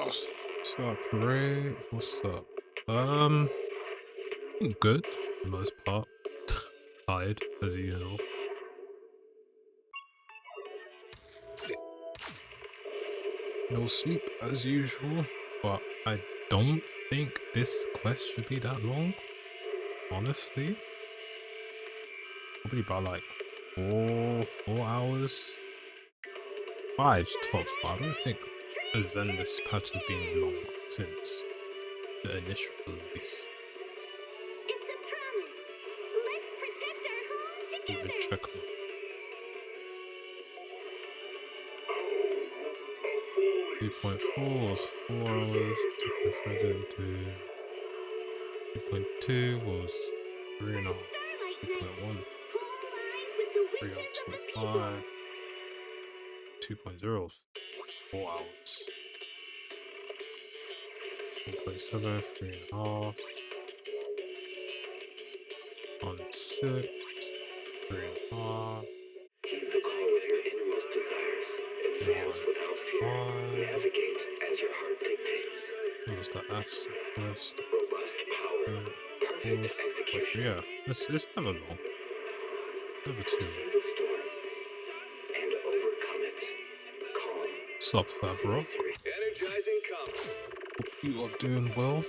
What's up, Ray? What's up? I'm good for the most part. Tired, as usual. No sleep, as usual. But I don't think this quest should be that long. Honestly. Probably about like 4 hours. 5 tops, but I don't think the Zenless patch has been long since the initial release. Even check on 2.4 was 4 hours, 2.5 into 2.2 was 3.5, 2.1, 3 hours 25, 2.0 was 4 hours, 1.7, 3.5, on 6, 3.5, Keep the call of your innermost desires. Advance without fear. Navigate as your heart dictates. what was the acid quest? Robust power. Perfect execution. Yeah, it's never long. Never too long. Foresee the storm and overcome it. Calm. Sup, fat bro? Energizing combo. Hope you are doing well.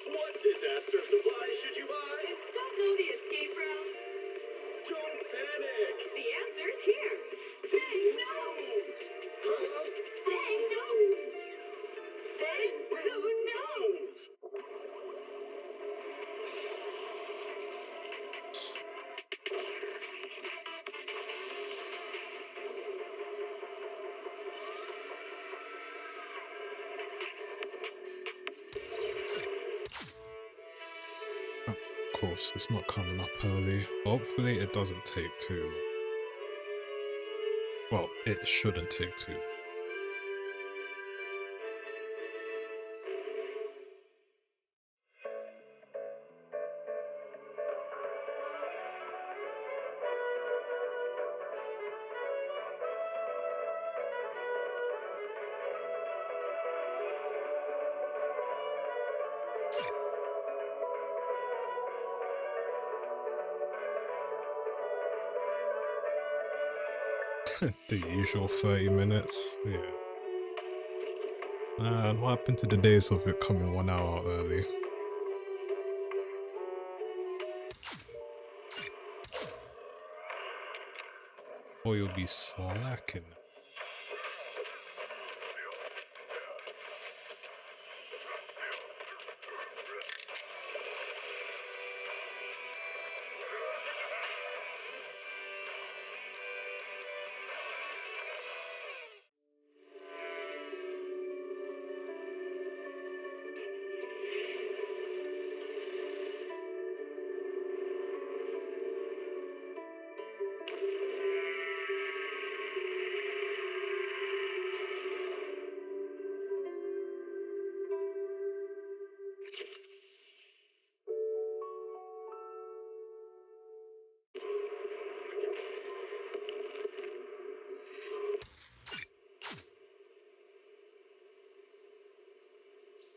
What disaster supplies should you buy? Don't know the escape route? Don't panic. The answer's here. Bang knows. Huh? Bang knows. Bang who knows? Of course, it's not coming up early. Hopefully, it doesn't take too long. Well, it shouldn't take too long. The usual 30 minutes, yeah. Man, what happened to the days of it coming 1 hour early? Or you'll be slacking.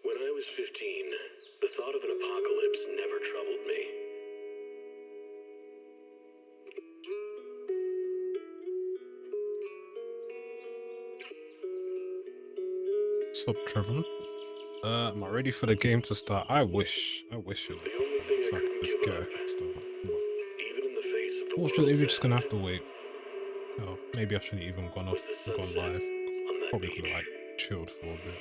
When I was 15, the thought of an apocalypse never troubled me. Sup, Trevor? Am I ready for the game to start? I wish it would suck this guy start. Even in the face of the Fortunately, we're world's just gonna have to wait. Oh, maybe I shouldn't even gone live. on that Probably could have like chilled for a bit.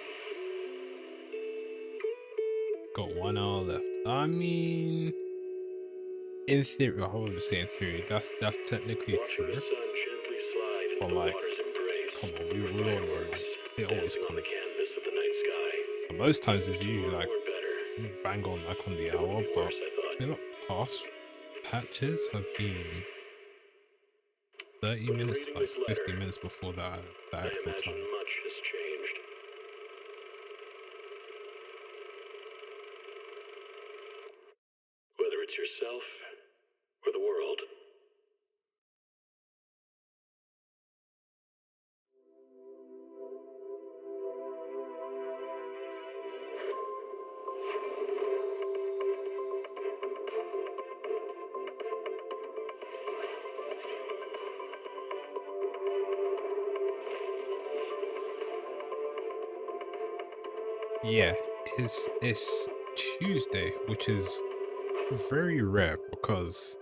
Got 1 hour left. I mean, in theory, I wouldn't say in theory. That's technically Watching the true. sun gently slide But into the like, water's embrace, come on, the we all know fireworks like it always dancing on the comes. canvas of the night sky. And most times it's usually Tomorrow like or better. bang on like on the It wouldn't hour, be but worse, I thought. you know, past patches have been 30 From minutes to reading like this letter, 50 minutes before the I actual imagine time. much has changed. Whether it's yourself or the world. Yeah, it's Tuesday, which is very rare because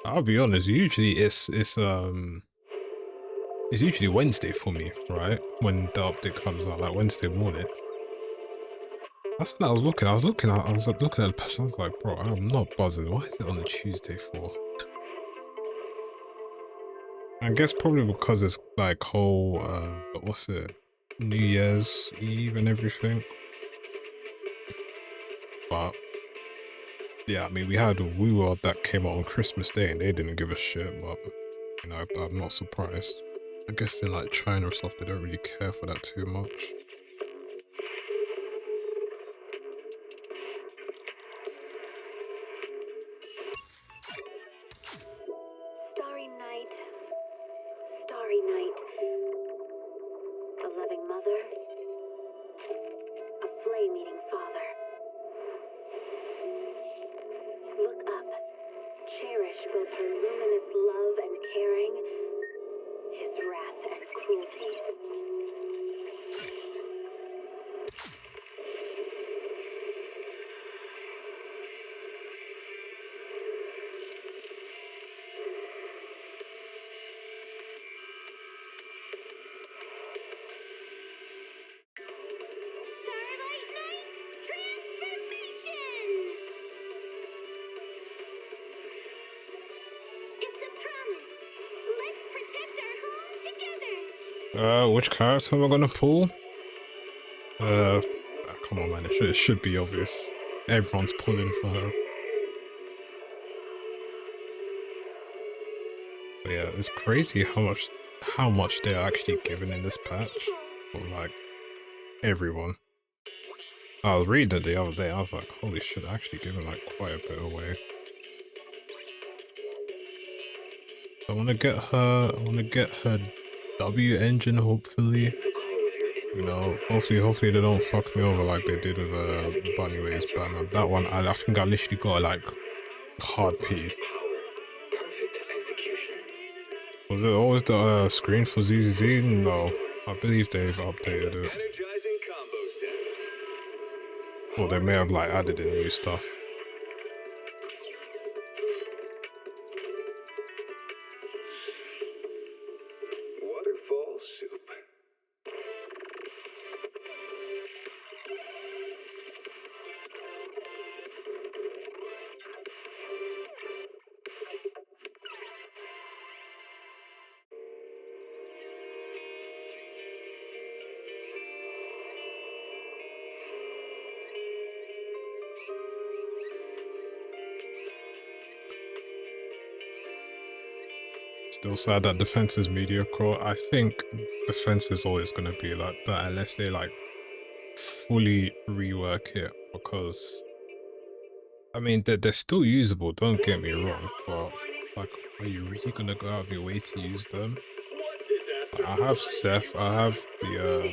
I'll be honest, usually it's usually Wednesday for me, right? When the update comes out, like Wednesday morning. That's when I was looking. I was like, looking at the patch. I was like, bro, I'm not buzzing. Why is it on a Tuesday for? I guess probably because it's like whole what's it? New Year's Eve and everything. But yeah, I mean we had a Woo World that came out on Christmas Day and they didn't give a shit, but you know, I'm not surprised. I guess in like China or stuff they don't really care for that too much. Starry night, starry night. A loving mother, a flame-eating father. Look up, cherish both her luminous love and caring, his wrath and cruelty. Starlight Night Transformation! It's a promise. Let's protect our home together. Which character am I gonna pull? Come on man, it should be obvious. Everyone's pulling for her. But yeah, it's crazy how much they're actually giving in this patch. For like everyone. I was reading it the other day, I was like, holy shit, they're actually giving like quite a bit away. I wanna get her W engine hopefully. You know, hopefully they don't fuck me over like they did with Bunnyways banner. That one I think I literally got like hard P. Perfect execution. Was it always the screen for ZZZ? No. I believe they've updated it. Energizing combo sets. Or they may have like added in new stuff. Waterfall soup. Still sad that defense is mediocre. I think defense is always going to be like that unless they like fully rework it, because I mean they're still usable, don't get me wrong, but like are you really going to go out of your way to use them? I have Seth, I have the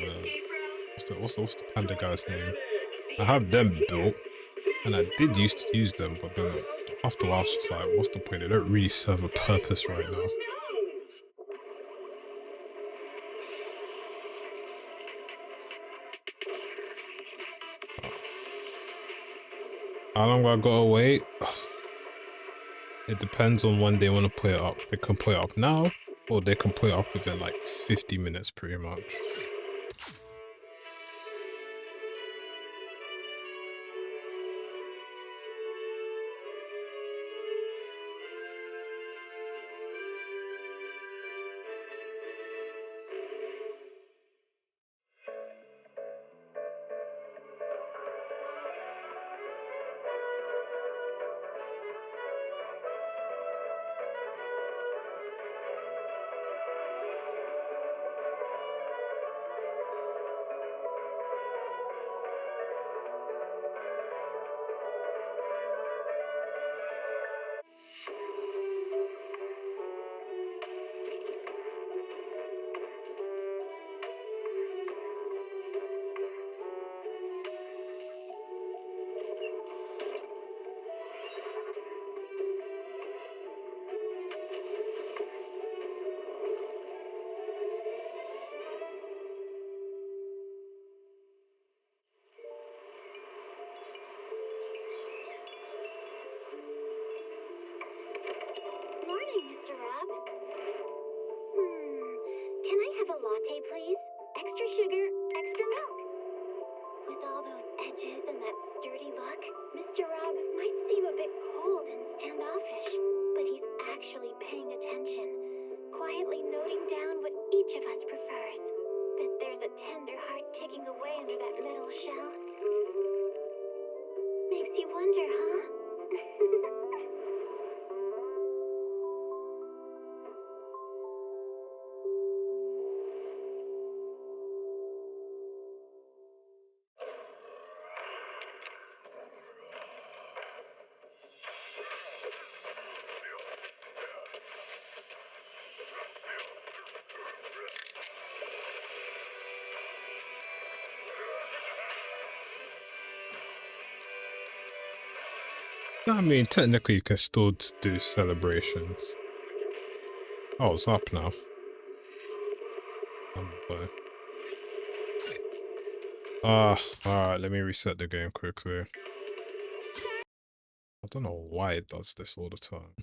what's the panda guy's name? I have them built and I did used to use them, but then after a while it's just like what's the point? They don't really serve a purpose right now. How long do I gotta wait? It depends on when they want to put it up. They can put it up now, or they can put it up within like 50 minutes pretty much. latte, please. Extra sugar, extra milk. With all those edges and that sturdy look, Mr. Rob might seem a bit cold and standoffish, but he's actually paying attention, quietly noting down what each of us prefers. Bet there's a tender heart ticking away under that metal shell. Makes you wonder, huh? I mean, technically you can still do celebrations. Oh, it's up now. Alright, let me reset the game quickly. I don't know why it does this all the time.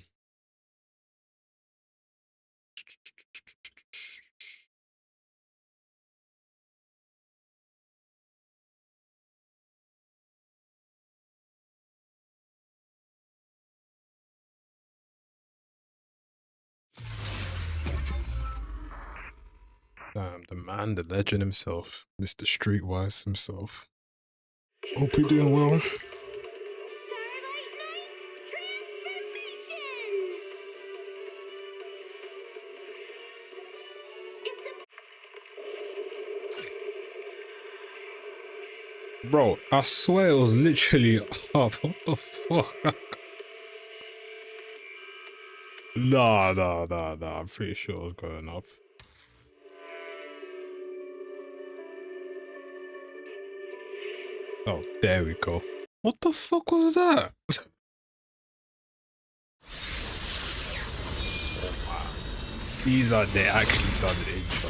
Damn, the man, the legend himself, Mr. Streetwise himself. Hope you're doing well. Starlight Knight transformation! Bro, I swear it was literally up. What the fuck? Nah. I'm pretty sure it was going up. Oh, there we go. What the fuck was that? Oh, wow. These are, they actually done the intro.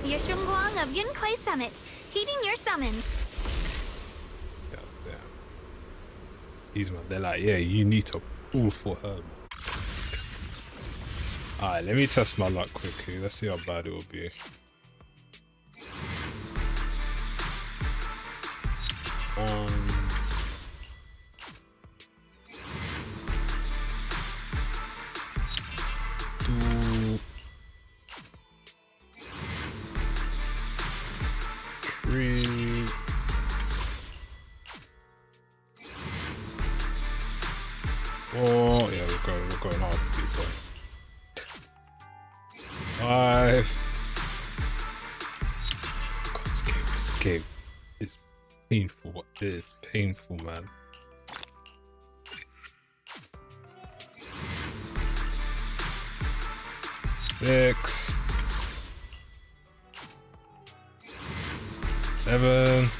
Xiao'Guang of Yunquai Summit, heeding your summons. God damn. These man, they're like, yeah, you need to pull for her. Alright, let me test my luck quickly. Let's see how bad it will be. Two, three, four. Yeah, we're going hard, people. 5. God, this game is painful. It is painful, man. 6, 7.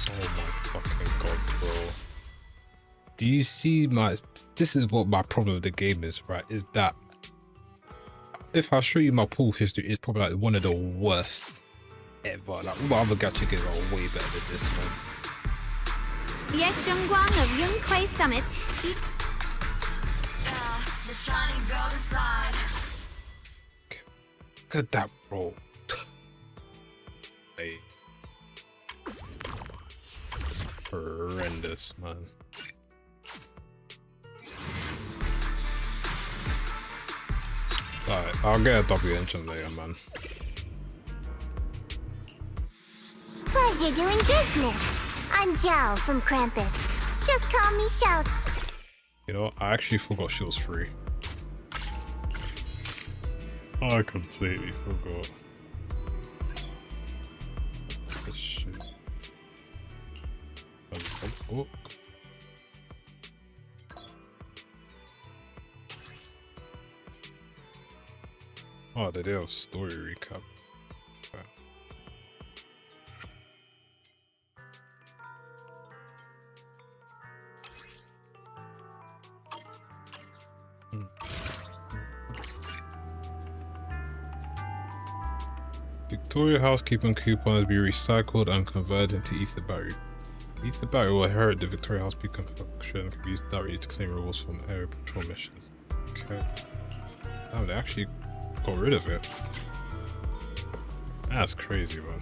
Oh my fucking god, bro. Do you see my... This is what my problem with the game is, right? Is that if I show you my pool history, it's probably like one of the worst ever. Like, all my other gacha games are way better than this one. Xiao'Guang of Yunquai Summit. The shiny golden slide. Look at that, bro. Hey. It's horrendous, man. Alright, I'll get a W engine later, man. Pleasure doing business. I'm Jiao from Krampus. Just call me Xiao. You know, I actually forgot she was free. I completely forgot. This shit. Oh. Oh, they did a story recap. Okay. Victoria housekeeping coupons be recycled and converted into ether battery. If the battery will inherit the Victoria House P construction, can be used directly to claim rewards from area patrol missions. Okay. Oh, they actually got rid of it. That's crazy, man.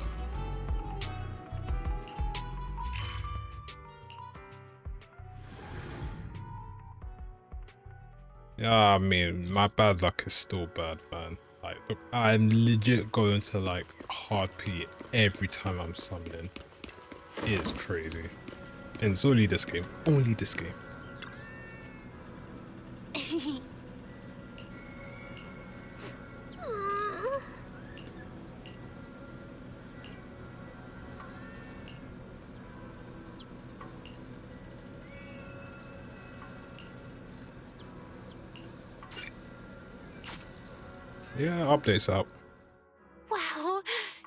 Yeah, I mean, my bad luck is still bad, man. Like, look, I'm legit going to like hard P every time I'm summoning. It is crazy. And it's only this game. Only this game. Yeah, updates out. Wow,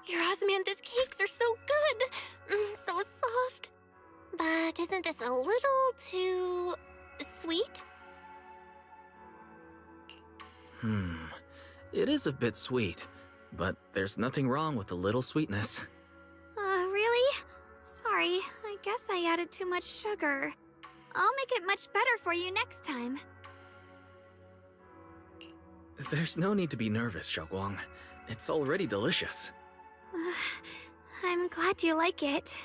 your osmanthus cakes are so good. So soft. But isn't this a little too sweet? It is a bit sweet, but there's nothing wrong with a little sweetness. Really? Sorry, I guess I added too much sugar. I'll make it much better for you next time. There's no need to be nervous, Xiao'Guang. It's already delicious. I'm glad you like it.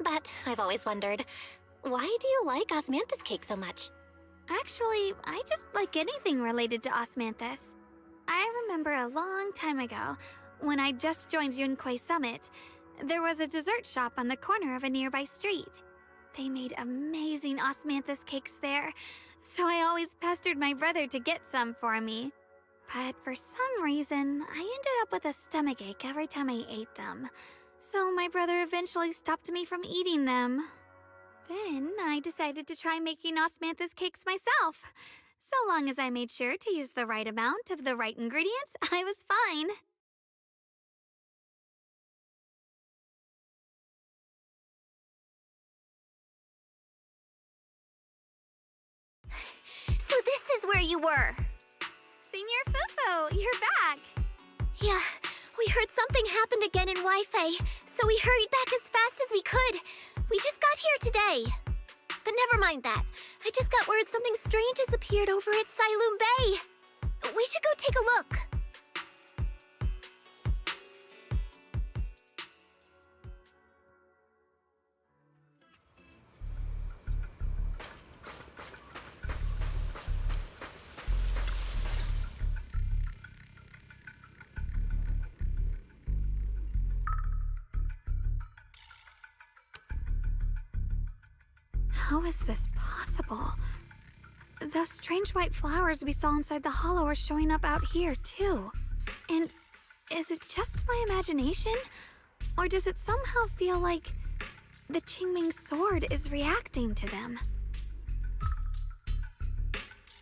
But I've always wondered, why do you like osmanthus cake so much? Actually, I just like anything related to osmanthus. I remember a long time ago, when I just joined Yunquay Summit, there was a dessert shop on the corner of a nearby street. They made amazing osmanthus cakes there, so I always pestered my brother to get some for me. But for some reason, I ended up with a stomachache every time I ate them. So my brother eventually stopped me from eating them. Then I decided to try making osmanthus cakes myself. So long as I made sure to use the right amount of the right ingredients, I was fine. So this is where you were. Senior Fufu, you're back. Yeah, we heard something happened again in Wi-Fi, so we hurried back as fast as we could. We just got here today. But never mind that. I just got word something strange has appeared over at Siloon Bay. We should go take a look. How is this possible? Those strange white flowers we saw inside the hollow are showing up out here, too. And is it just my imagination? Or does it somehow feel like the Qingming sword is reacting to them?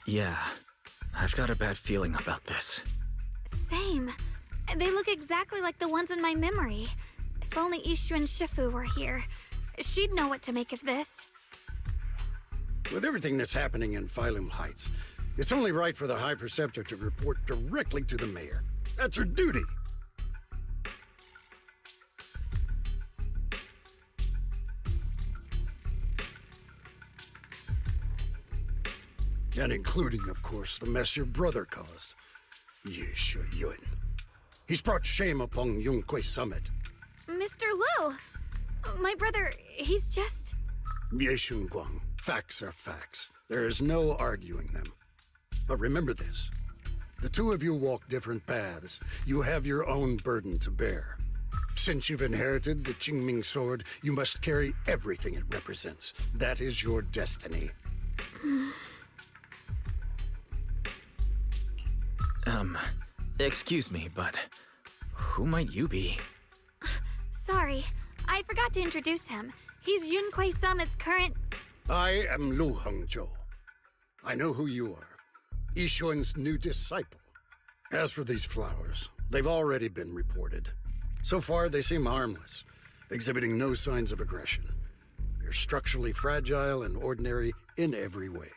Yeah, I've got a bad feeling about this. Same. They look exactly like the ones in my memory. If only Ishu and Shifu were here. She'd know what to make of this. With everything that's happening in Phylum Heights, it's only right for the High Perceptor to report directly to the mayor. That's her duty. And including, of course, the mess your brother caused. Xiao'Guang. He's brought shame upon Yunquay Summit. Mr. Liu! My brother, he's just... Xiao'Guang. Facts are facts. There is no arguing them. But remember this. The two of you walk different paths. You have your own burden to bear. Since you've inherited the Qingming sword, you must carry everything it represents. That is your destiny. Excuse me, but who might you be? Sorry, I forgot to introduce him. He's Yunquay Summit's current... I am Lu Hengzhou. I know who you are. Yixuan's new disciple. As for these flowers, they've already been reported. So far, they seem harmless, exhibiting no signs of aggression. They're structurally fragile and ordinary in every way.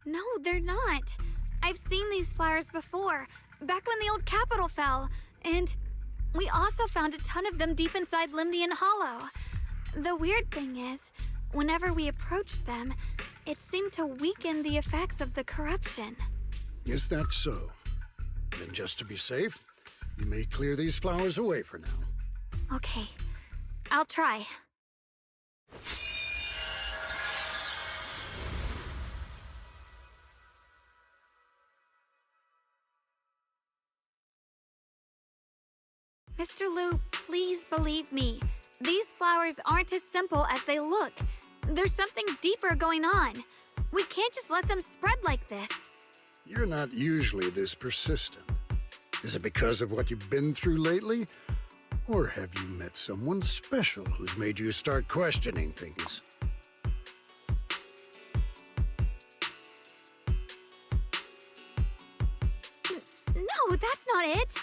No, they're not. I've seen these flowers before, back when the old capital fell, and we also found a ton of them deep inside Lemnian Hollow. The weird thing is, whenever we approached them, it seemed to weaken the effects of the corruption. Is that so? Then just to be safe, you may clear these flowers away for now. Okay, I'll try. Mr. Liu, please believe me. These flowers aren't as simple as they look. There's something deeper going on. We can't just let them spread like this. You're not usually this persistent. Is it because of what you've been through lately? Or have you met someone special who's made you start questioning things? No, that's not it.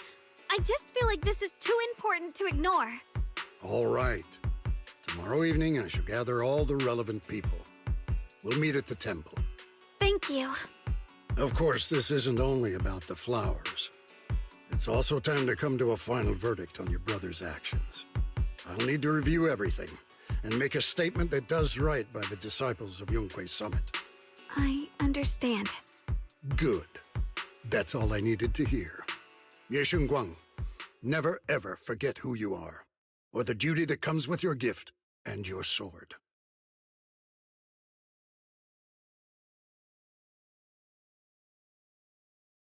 I just feel like this is too important to ignore. All right. Tomorrow evening, I shall gather all the relevant people. We'll meet at the temple. Thank you. Of course, this isn't only about the flowers. It's also time to come to a final verdict on your brother's actions. I'll need to review everything and make a statement that does right by the disciples of Yunquei Summit. I understand. Good. That's all I needed to hear. Xiao'Guang, never ever forget who you are, or the duty that comes with your gift and your sword.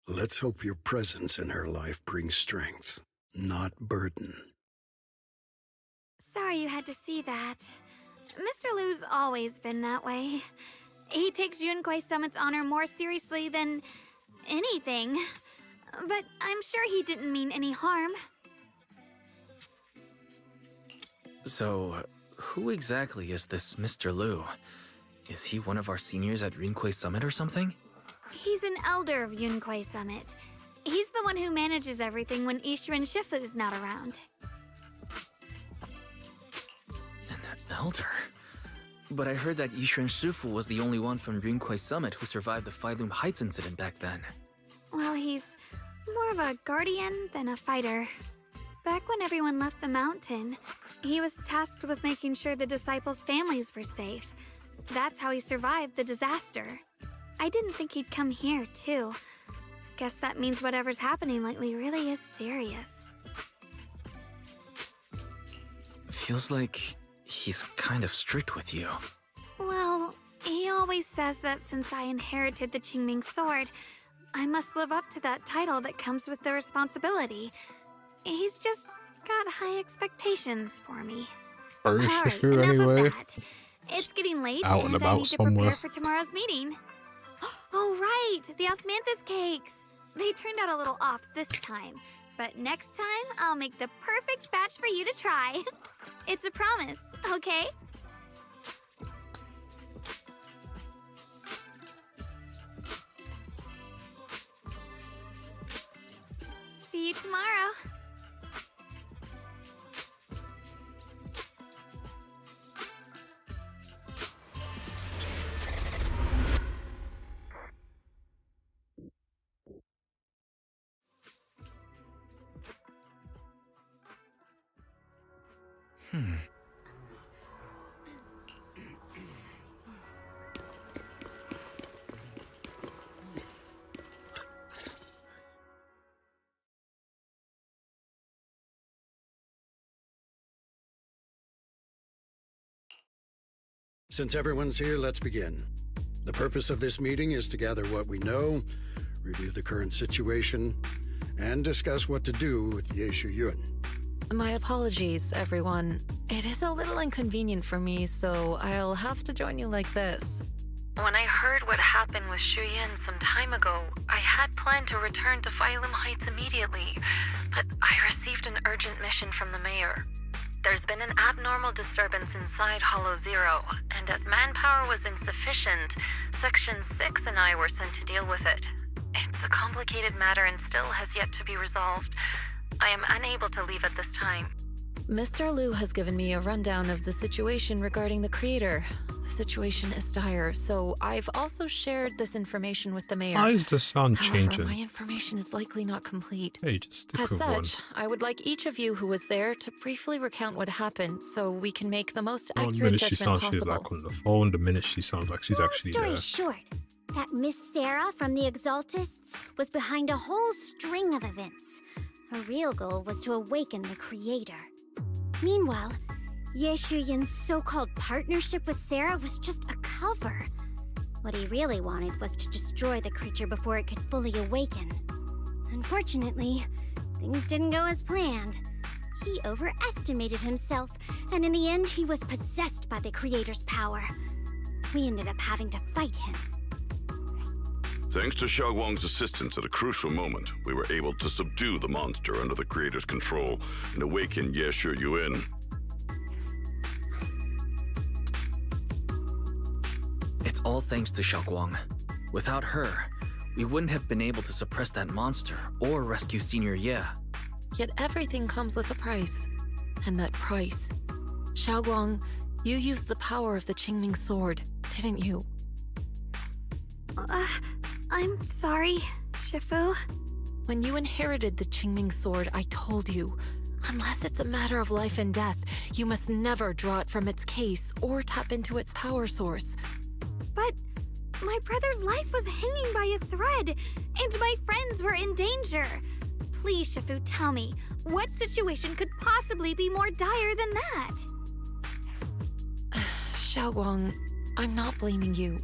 Let's hope your presence in her life brings strength, not burden. Sorry you had to see that. Mr. Liu's always been that way. He takes Yunquei Summit's honor more seriously than anything. But I'm sure he didn't mean any harm. So, who exactly is this Mr. Liu? Is he one of our seniors at Yunquei Summit or something? He's an elder of Yunquei Summit. He's the one who manages everything when Ishirin Shifu's not around. An elder? But I heard that Ishirin Shifu was the only one from Yunquei Summit who survived the Phyloom Heights incident back then. Well, he's more of a guardian than a fighter. Back when everyone left the mountain, he was tasked with making sure the disciples' families were safe. That's how he survived the disaster. I didn't think he'd come here, too. Guess that means whatever's happening lately really is serious. Feels like he's kind of strict with you. Well, he always says that since I inherited the Qingming sword, I must live up to that title that comes with the responsibility. He's just got high expectations for me. First Alright, issue enough anyway. of that. It's getting late Out and and I about need to somewhere. prepare for tomorrow's meeting. Oh right, the osmanthus cakes. They turned out a little off this time, but next time I'll make the perfect batch for you to try. It's a promise, okay? See you tomorrow. Since everyone's here, let's begin. The purpose of this meeting is to gather what we know, review the current situation, and discuss what to do with Ye Shuyun. My apologies, everyone. It is a little inconvenient for me, so I'll have to join you like this. When I heard what happened with Shuyan some time ago, I had planned to return to Phyloom Heights immediately, but I received an urgent mission from the mayor. There's been an abnormal disturbance inside Hollow Zero, and as manpower was insufficient, Section 6 and I were sent to deal with it. It's a complicated matter and still has yet to be resolved. I am unable to leave at this time. Mr. Liu has given me a rundown of the situation regarding the creator. The situation is dire, so I've also shared this information with the mayor. Why is the sound However, changing? my information is likely not complete. Hey, just stick As with one. such, I would like each of you who was there to briefly recount what happened so we can make the most One accurate minute she judgment sounds she's possible. like on the phone, the minute she sounds like she's Long actually story there. short, that Miss Sarah from the Exaltists was behind a whole string of events. Her real goal was to awaken the Creator. Meanwhile, Ye Shuyan's so-called partnership with Sarah was just a cover. What he really wanted was to destroy the creature before it could fully awaken. Unfortunately, things didn't go as planned. He overestimated himself, and in the end, he was possessed by the Creator's power. We ended up having to fight him. Thanks to Xiao'Guang's assistance at a crucial moment, we were able to subdue the monster under the Creator's control and awaken Ye Shuyan. It's all thanks to Xiao'Guang. Without her, we wouldn't have been able to suppress that monster or rescue Senior Ye. Yet everything comes with a price. And that price. Xiao'Guang, you used the power of the Qingming sword, didn't you? I'm sorry, Shifu. When you inherited the Qingming sword, I told you, unless it's a matter of life and death, you must never draw it from its case or tap into its power source. But my brother's life was hanging by a thread, and my friends were in danger. Please, Shifu, tell me, what situation could possibly be more dire than that? Xiao'Guang, I'm not blaming you.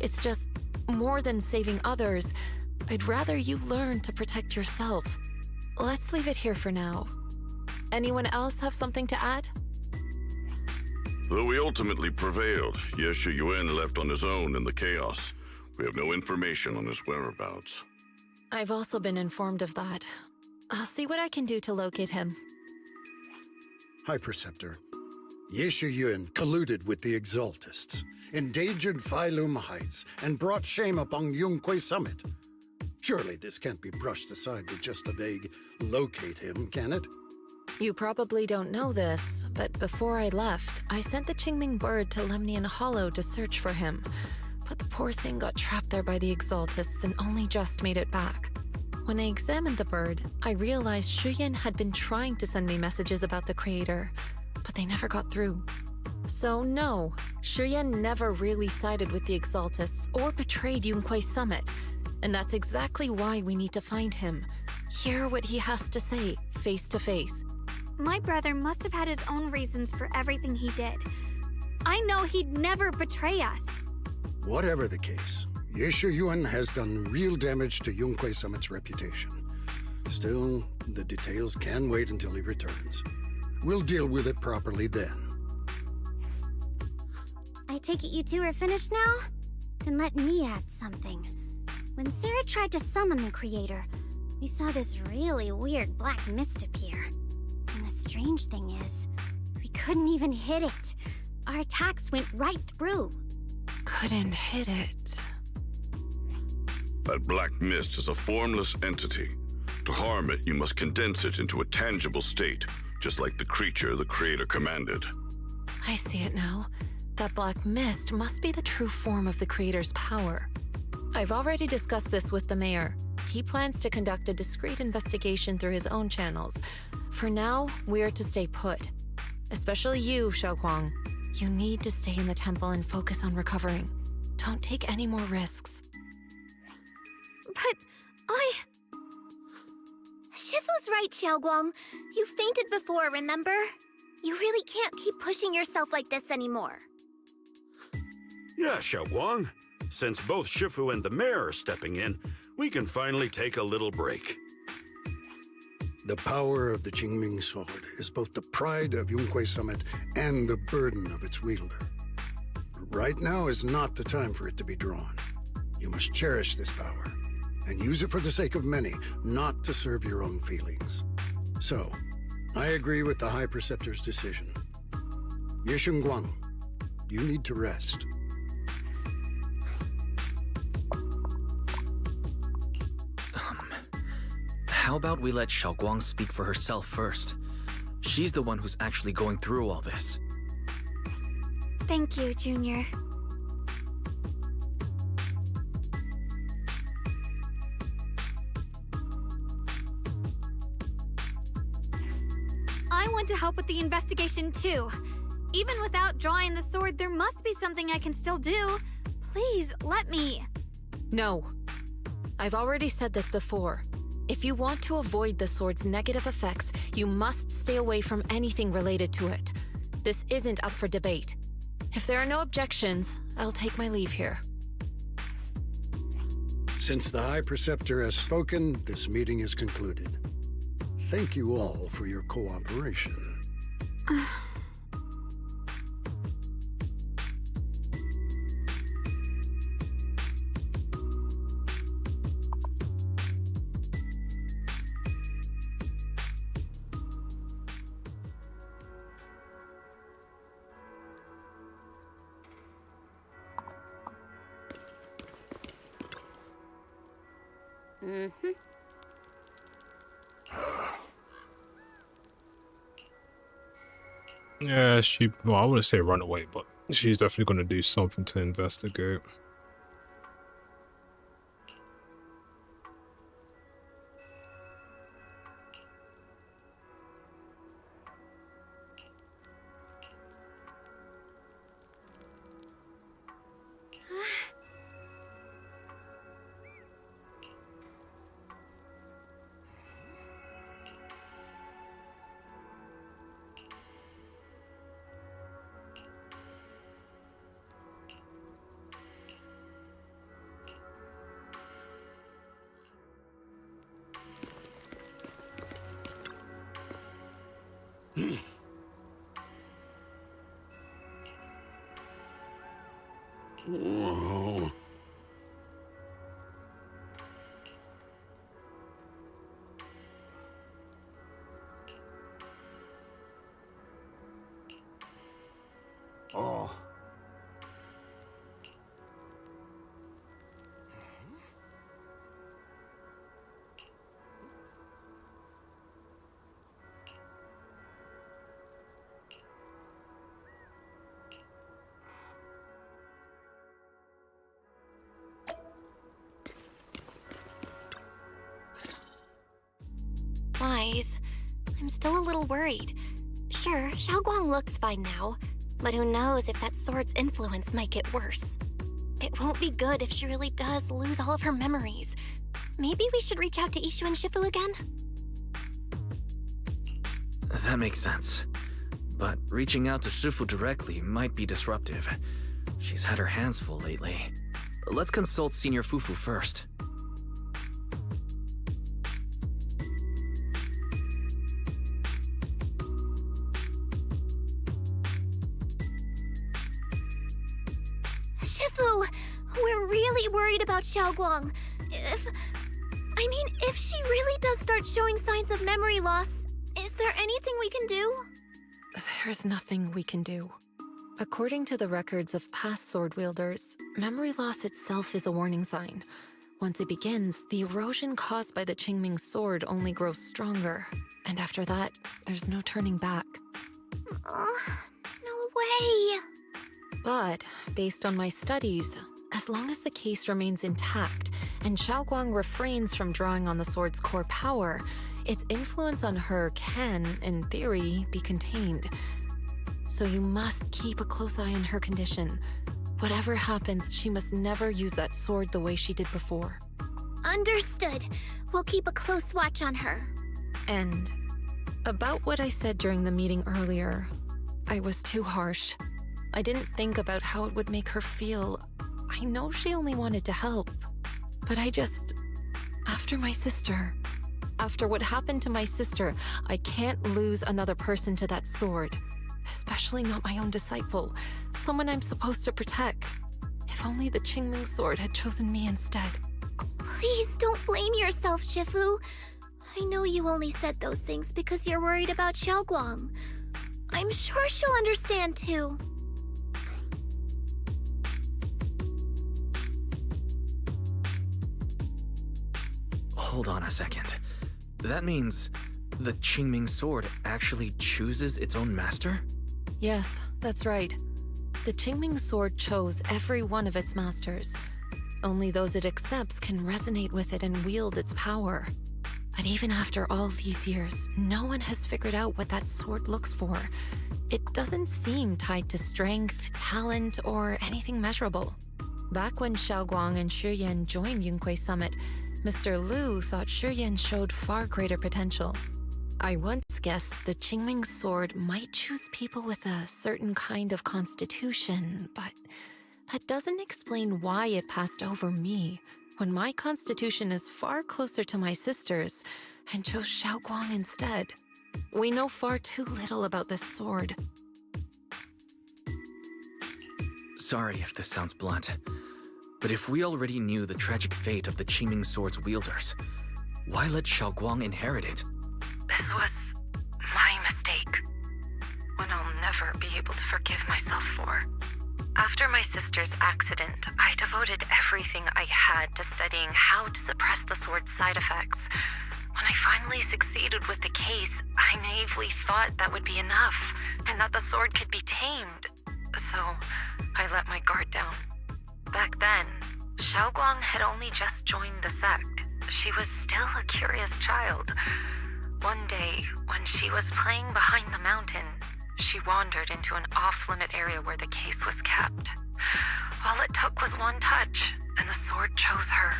It's just, more than saving others, I'd rather you learn to protect yourself. Let's leave it here for now. Anyone else have something to add? Though we ultimately prevailed, Ye Shuyan left on his own in the chaos. We have no information on his whereabouts. I've also been informed of that. I'll see what I can do to locate him. Hi, Perceptor. Ye Shuyan colluded with the Exaltists, endangered Phylum Heights, and brought shame upon Yunquay Summit. Surely this can't be brushed aside with just a vague locate him, can it? You probably don't know this, but before I left, I sent the Qingming bird to Lemnian Hollow to search for him. But the poor thing got trapped there by the Exaltists and only just made it back. When I examined the bird, I realized Shuyan had been trying to send me messages about the Creator, but they never got through. So no, Shuyan never really sided with the Exaltists or betrayed Yunquay Summit. And that's exactly why we need to find him. Hear what he has to say, face to face. My brother must have had his own reasons for everything he did. I know he'd never betray us. Whatever the case, Ye Shuyan has done real damage to Yunquay Summit's reputation. Still, the details can wait until he returns. We'll deal with it properly then. I take it you two are finished now? Then let me add something. When Sarah tried to summon the Creator, we saw this really weird black mist appear. And the strange thing is, we couldn't even hit it. Our attacks went right through. Couldn't hit it. That black mist is a formless entity. To harm it, you must condense it into a tangible state, just like the creature the Creator commanded. I see it now. That black mist must be the true form of the Creator's power. I've already discussed this with the mayor. He plans to conduct a discreet investigation through his own channels. For now, we're to stay put. Especially you, Xiao'Guang. You need to stay in the temple and focus on recovering. Don't take any more risks. But Shifu's right, Xiao'Guang. You fainted before, remember? You really can't keep pushing yourself like this anymore. Yeah, Xiao'Guang. Since both Shifu and the mayor are stepping in, we can finally take a little break. The power of the Qingming sword is both the pride of Yunquay Summit and the burden of its wielder. Right now is not the time for it to be drawn. You must cherish this power and use it for the sake of many, not to serve your own feelings. So, I agree with the High Perceptor's decision. Ye Xiao'Guang, you need to rest. How about we let Xiao'Guang speak for herself first? She's the one who's actually going through all this. Thank you, Junior. I want to help with the investigation too. Even without drawing the sword, there must be something I can still do. Please, let me. No. I've already said this before. If you want to avoid the sword's negative effects, you must stay away from anything related to it. This isn't up for debate. If there are no objections, I'll take my leave here. Since the High Perceptor has spoken, this meeting is concluded. Thank you all for your cooperation. Yeah, well, I wouldn't say run away, but she's definitely going to do something to investigate. Whoa. Oh. Wise. I'm still a little worried. Sure, Xiao'Guang looks fine now, but who knows if that sword's influence might get worse. It won't be good if she really does lose all of her memories. Maybe we should reach out to Ishu and Shifu again? That makes sense. But reaching out to Shifu directly might be disruptive. She's had her hands full lately. Let's consult Senior Fufu first. Shifu, we're really worried about Xiao'Guang. If she really does start showing signs of memory loss, is there anything we can do? There's nothing we can do. According to the records of past sword wielders, memory loss itself is a warning sign. Once it begins, the erosion caused by the Qingming sword only grows stronger, and after that, there's no turning back. No way. But, based on my studies, as long as the case remains intact and Xiao'Guang refrains from drawing on the sword's core power, its influence on her can, in theory, be contained. So you must keep a close eye on her condition. Whatever happens, she must never use that sword the way she did before. Understood. We'll keep a close watch on her. And about what I said during the meeting earlier, I was too harsh. I didn't think about how it would make her feel. I know she only wanted to help, but after what happened to my sister, I can't lose another person to that sword. Especially not my own disciple, someone I'm supposed to protect. If only the Qingming sword had chosen me instead. Please don't blame yourself, Shifu. I know you only said those things because you're worried about Xiao'Guang. I'm sure she'll understand too. Hold on a second. That means the Qingming sword actually chooses its own master? Yes, that's right. the Qingming sword chose every one of its masters. Only those it accepts can resonate with it and wield its power. But even after all these years, no one has figured out what that sword looks for. It doesn't seem tied to strength, talent, or anything measurable. Back when Xiao'Guang and Shiyan joined Yunquei Summit, Mr. Liu thought Shiyan showed far greater potential. I once guessed the Qingming sword might choose people with a certain kind of constitution, but that doesn't explain why it passed over me, when my constitution is far closer to my sister's, and chose Xiao'Guang instead. We know far too little about this sword. Sorry if this sounds blunt, but if we already knew the tragic fate of the Qingming sword's wielders, why let Xiao'Guang inherit it? This was my mistake. One I'll never be able to forgive myself for. After my sister's accident, I devoted everything I had to studying how to suppress the sword's side effects. When I finally succeeded with the case, I naively thought that would be enough, and that the sword could be tamed. So, I let my guard down. Back then, Xiao'Guang had only just joined the sect. She was still a curious child. One day, when she was playing behind the mountain, she wandered into an off-limit area where the case was kept. All it took was one touch, and the sword chose her.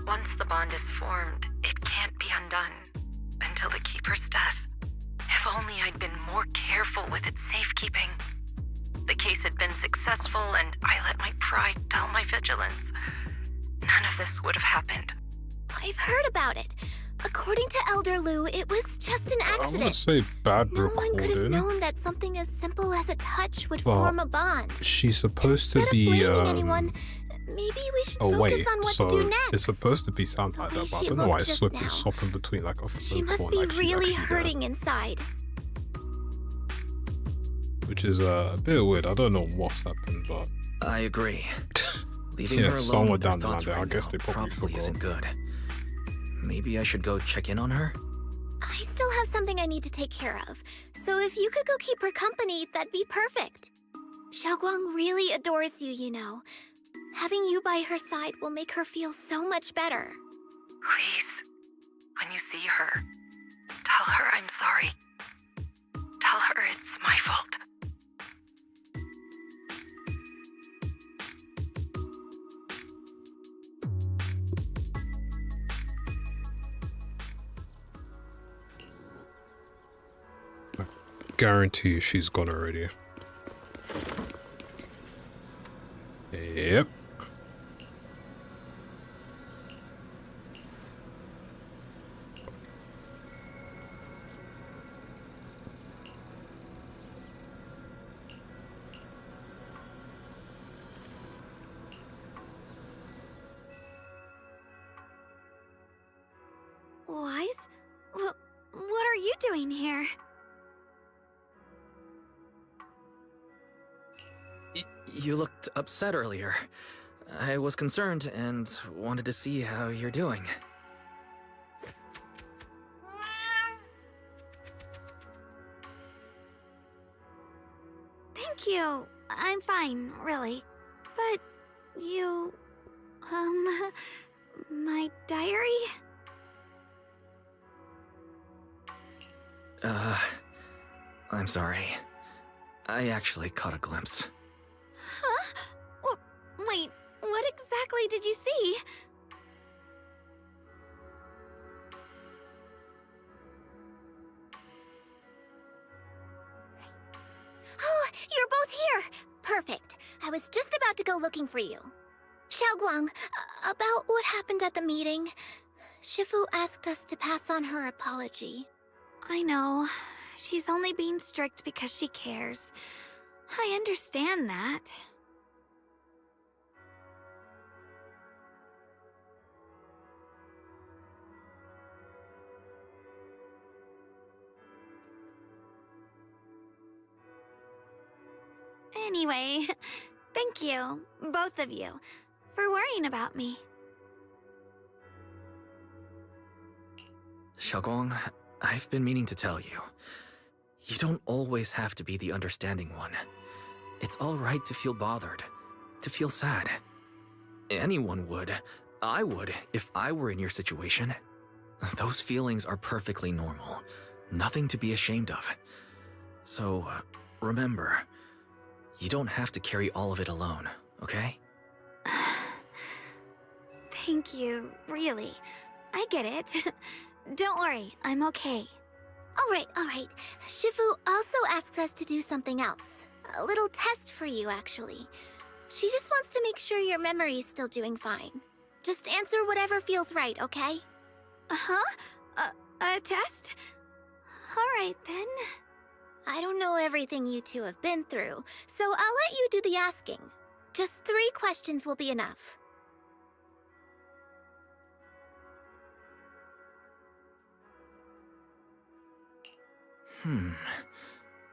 Once the bond is formed, it can't be undone until the keeper's death. If only I'd been more careful with its safekeeping. The case had been successful, and I let my pride dull my vigilance. None of this would have happened. I've heard about it. According to Elder Liu, it was just an I'm accident. gonna say bad No one could have recording, known that something as simple as a touch would but form a bond. she's supposed to Instead be of blaming anyone, maybe we should oh focus wait, on what so to do next. it's supposed to be sound like The way that, but I she don't know why looked it's just slipping now. sopping between like a She float must and be actually really there, hurting inside. which is a bit weird. I don't know what's happened, but I agree. Leaving Yeah, her alone somewhere with her down the thoughts line there, I right guess now they probably forgot. isn't good. Maybe I should go check in on her? I still have something I need to take care of, so if you could go keep her company, that'd be perfect. Xiao'Guang really adores you, you know. Having you by her side will make her feel so much better. Please, when you see her, tell her I'm sorry. Tell her it's my fault. guarantee you she's gone already. Yep. Wise? What are you doing here? You looked upset earlier. I was concerned and wanted to see how you're doing. Thank you. I'm fine, really. But you... my diary? I'm sorry. I actually caught a glimpse. Huh? Wait, what exactly did you see? Oh, you're both here! Perfect. I was just about to go looking for you. Xiao'Guang, about what happened at the meeting. Shifu asked us to pass on her apology. I know. She's only being strict because she cares. I understand that. Anyway, thank you, both of you, for worrying about me. Xiao'Guang, I've been meaning to tell you. You don't always have to be the understanding one. It's all right to feel bothered, to feel sad. Anyone would. I would if I were in your situation. Those feelings are perfectly normal. Nothing to be ashamed of. So, remember, you don't have to carry all of it alone, okay? Thank you, really. I get it. Don't worry, I'm okay. All right. Shifu also asks us to do something else. A little test for you, actually. She just wants to make sure your memory's still doing fine. Just answer whatever feels right, okay? Uh-huh? A test? Alright then. I don't know everything you two have been through, so I'll let you do the asking. Just 3 questions will be enough.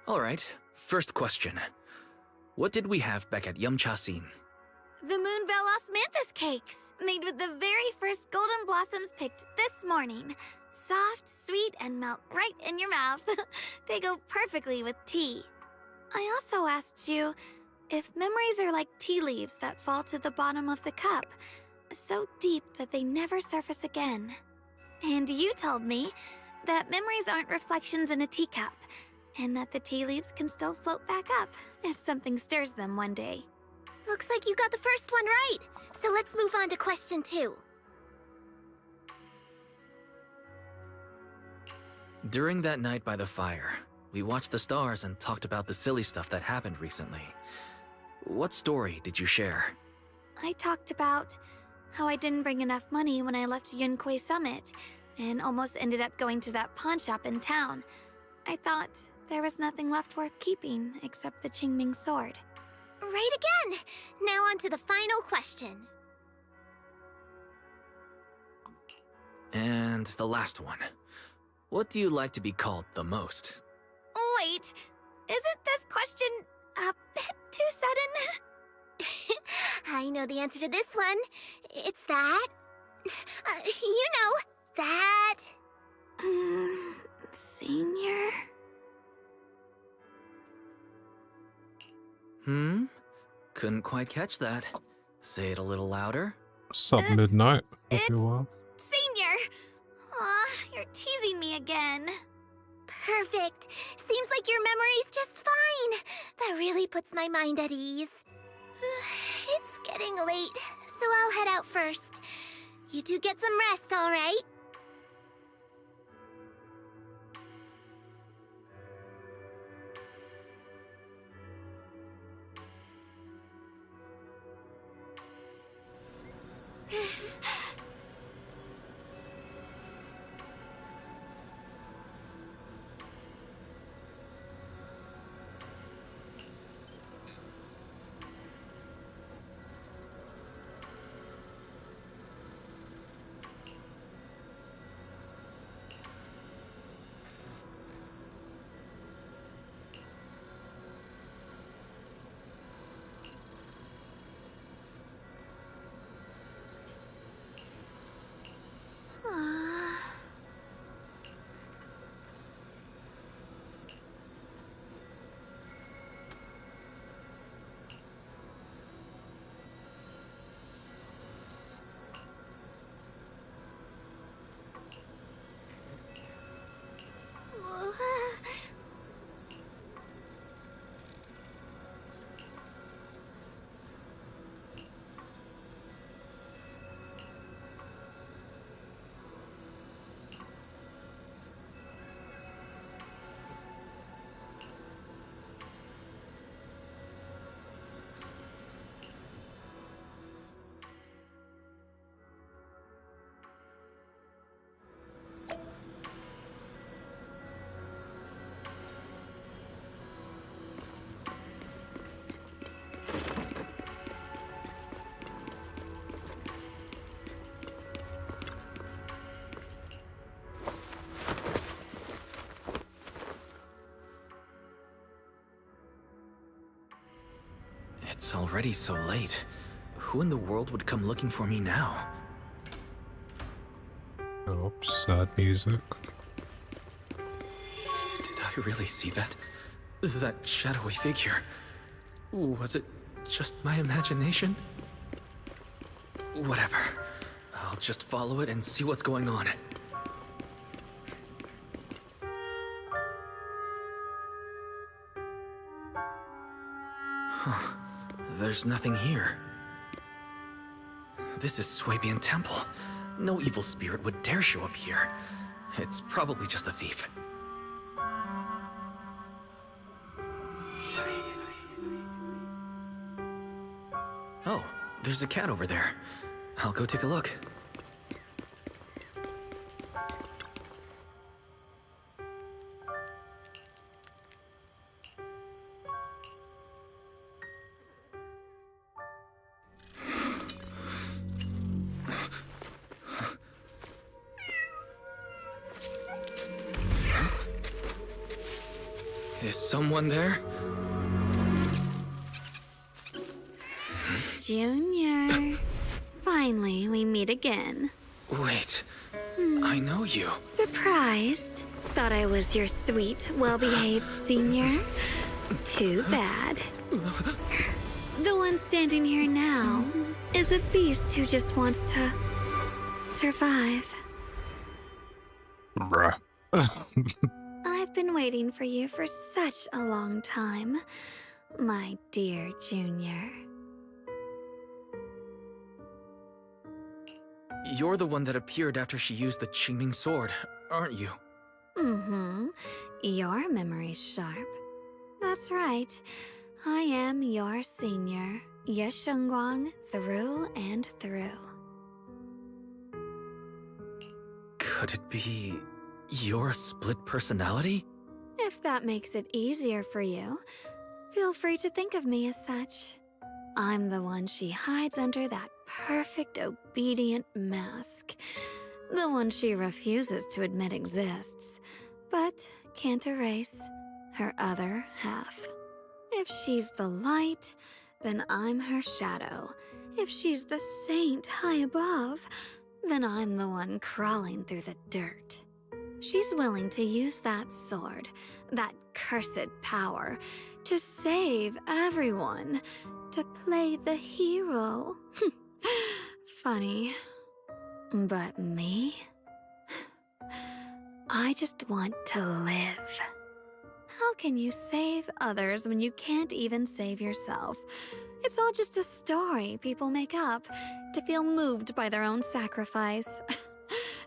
Alright, first question. What did we have back at Yumcha-sin? The Moonbell Osmanthus cakes, made with the very first golden blossoms picked this morning. Soft, sweet, and melt right in your mouth. They go perfectly with tea. I also asked you if memories are like tea leaves that fall to the bottom of the cup, so deep that they never surface again. And you told me that memories aren't reflections in a teacup, and that the tea leaves can still float back up if something stirs them one day. Looks like you got the first one right, so let's move on to question 2. During that night by the fire, we watched the stars and talked about the silly stuff that happened recently. What story did you share? I talked about how I didn't bring enough money when I left Yunquay Summit, and almost ended up going to that pawn shop in town. I thought there was nothing left worth keeping except the Qingming sword. Right again! Now on to the final question. And the last one. What do you like to be called the most? Wait, isn't this question a bit too sudden? I know the answer to this one. It's that... you know, that... Senior? Couldn't quite catch that. Say it a little louder. Sup, Midnight? Hope it's- you're well. Senior! Aw, you're teasing me again. Perfect. Seems like your memory's just fine. That really puts my mind at ease. It's getting late, so I'll head out first. You two get some rest, all right? It's already so late. Who in the world would come looking for me now? Oh, sad music. Did I really see that? That shadowy figure? Was it just my imagination? Whatever. I'll just follow it and see what's going on. Huh. There's nothing here. This is Swabian Temple. No evil spirit would dare show up here. It's probably just a thief. Oh, there's a cat over there. I'll go take a look. Is someone there? Junior. Finally, we meet again. Wait, I know you. Surprised? Thought I was your sweet, well-behaved senior? Too bad. The one standing here now is a beast who just wants to survive. Bruh. I've been waiting for you for such a long time, my dear Junior. You're the one that appeared after she used the Qingming sword, aren't you? Mm-hmm. Your memory's sharp. That's right. I am your senior, Xiao'Guang, through and through. Could it be your split personality? If that makes it easier for you, feel free to think of me as such. I'm the one she hides under that perfect obedient mask. The one she refuses to admit exists, but can't erase her other half. If she's the light, then I'm her shadow. If she's the saint high above, then I'm the one crawling through the dirt. She's willing to use that sword, that cursed power, to save everyone, to play the hero. Funny. But me? I just want to live. How can you save others when you can't even save yourself? It's all just a story people make up to feel moved by their own sacrifice.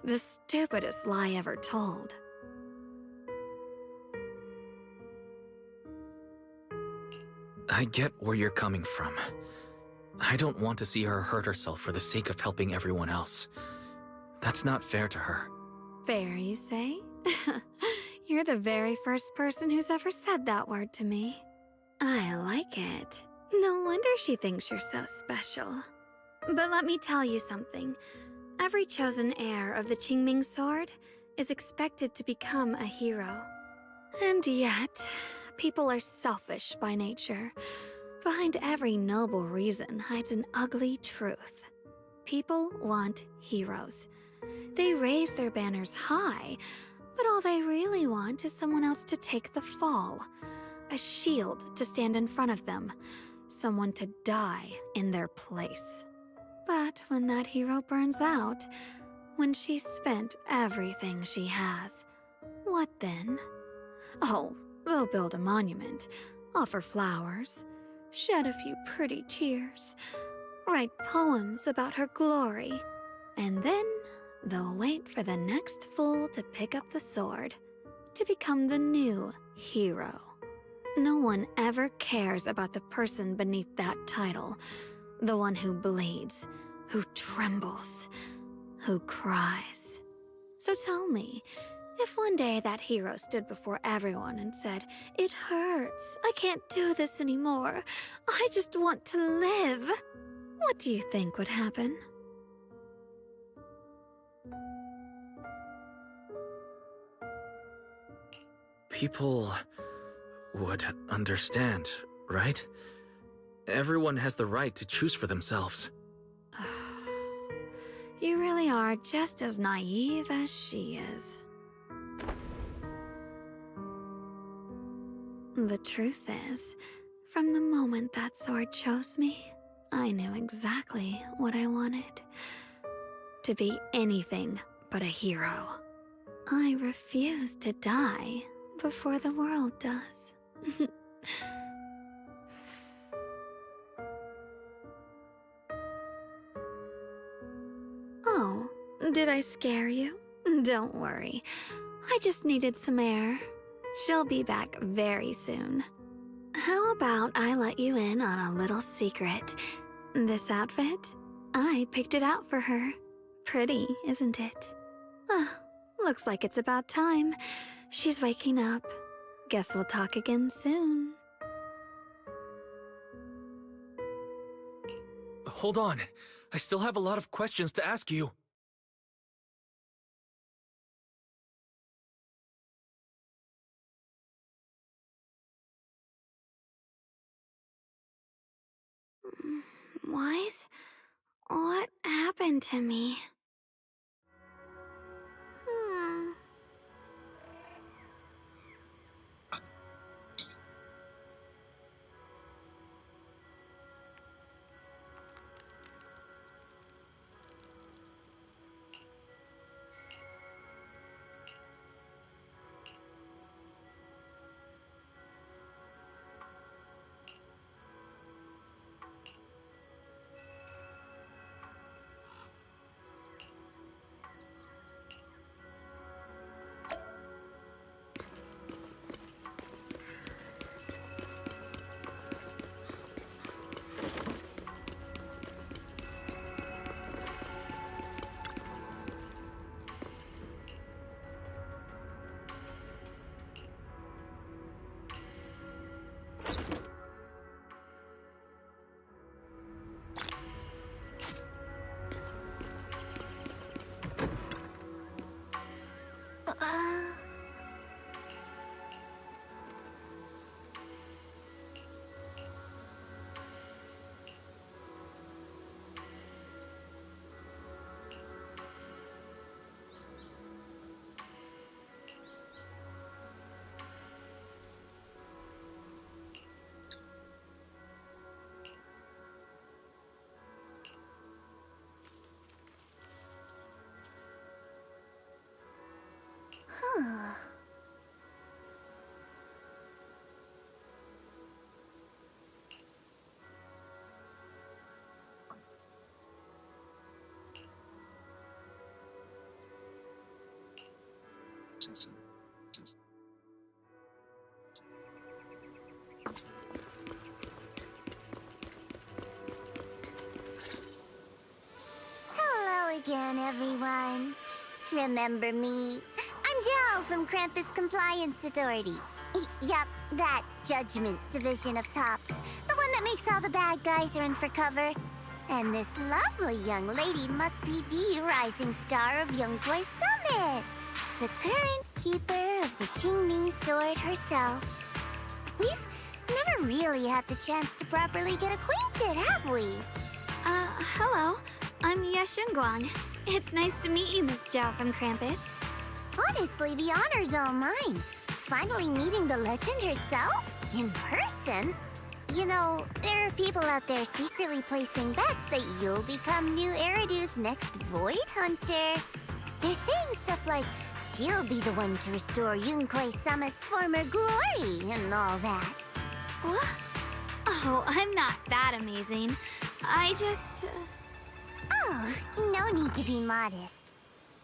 The stupidest lie ever told. I get where you're coming from. I don't want to see her hurt herself for the sake of helping everyone else. That's not fair to her. Fair, you say? You're the very first person who's ever said that word to me. I like it. No wonder she thinks you're so special. But let me tell you something. Every chosen heir of the Qingming sword is expected to become a hero. And yet, people are selfish by nature. Behind every noble reason hides an ugly truth. People want heroes. They raise their banners high, but all they really want is someone else to take the fall. A shield to stand in front of them. Someone to die in their place. But when that hero burns out, when she's spent everything she has, what then? Oh, they'll build a monument, offer flowers, shed a few pretty tears, write poems about her glory, and then they'll wait for the next fool to pick up the sword, to become the new hero. No one ever cares about the person beneath that title, the one who bleeds, who trembles, who cries. So tell me, if one day that hero stood before everyone and said, "It hurts, I can't do this anymore, I just want to live," what do you think would happen? People would understand, right? Everyone has the right to choose for themselves. You really are just as naive as she is. The truth is, From the moment that sword chose me, I knew exactly what I wanted. To be anything but a hero. I refuse to die before the world does. Oh, did I scare you? Don't worry. I just needed some air. She'll be back very soon. How about I let you in on a little secret? This outfit? I picked it out for her. Pretty, isn't it? Looks like it's about time. She's waking up. Guess we'll talk again soon. Hold on. I still have a lot of questions to ask you. What happened to me? Hello again, everyone. Remember me? I'm Jiao from Krampus Compliance Authority. Yup, that Judgment Division of Tops. The one that makes all the bad guys run for cover. And this lovely young lady must be the rising star of Yongguai Summit. The current keeper of the Qingming sword herself. We've never really had the chance to properly get acquainted, have we? Hello. I'm Xiao'Guang. It's nice to meet you, Miss Jiao from Krampus. Honestly, the honor's all mine. Finally meeting the legend herself? In person? You know, there are people out there secretly placing bets that you'll become new Eridu's next Void Hunter. They're saying stuff like, she'll be the one to restore Yongguai Summit's former glory and all that. What? Oh, I'm not that amazing. I just... Oh, no need to be modest.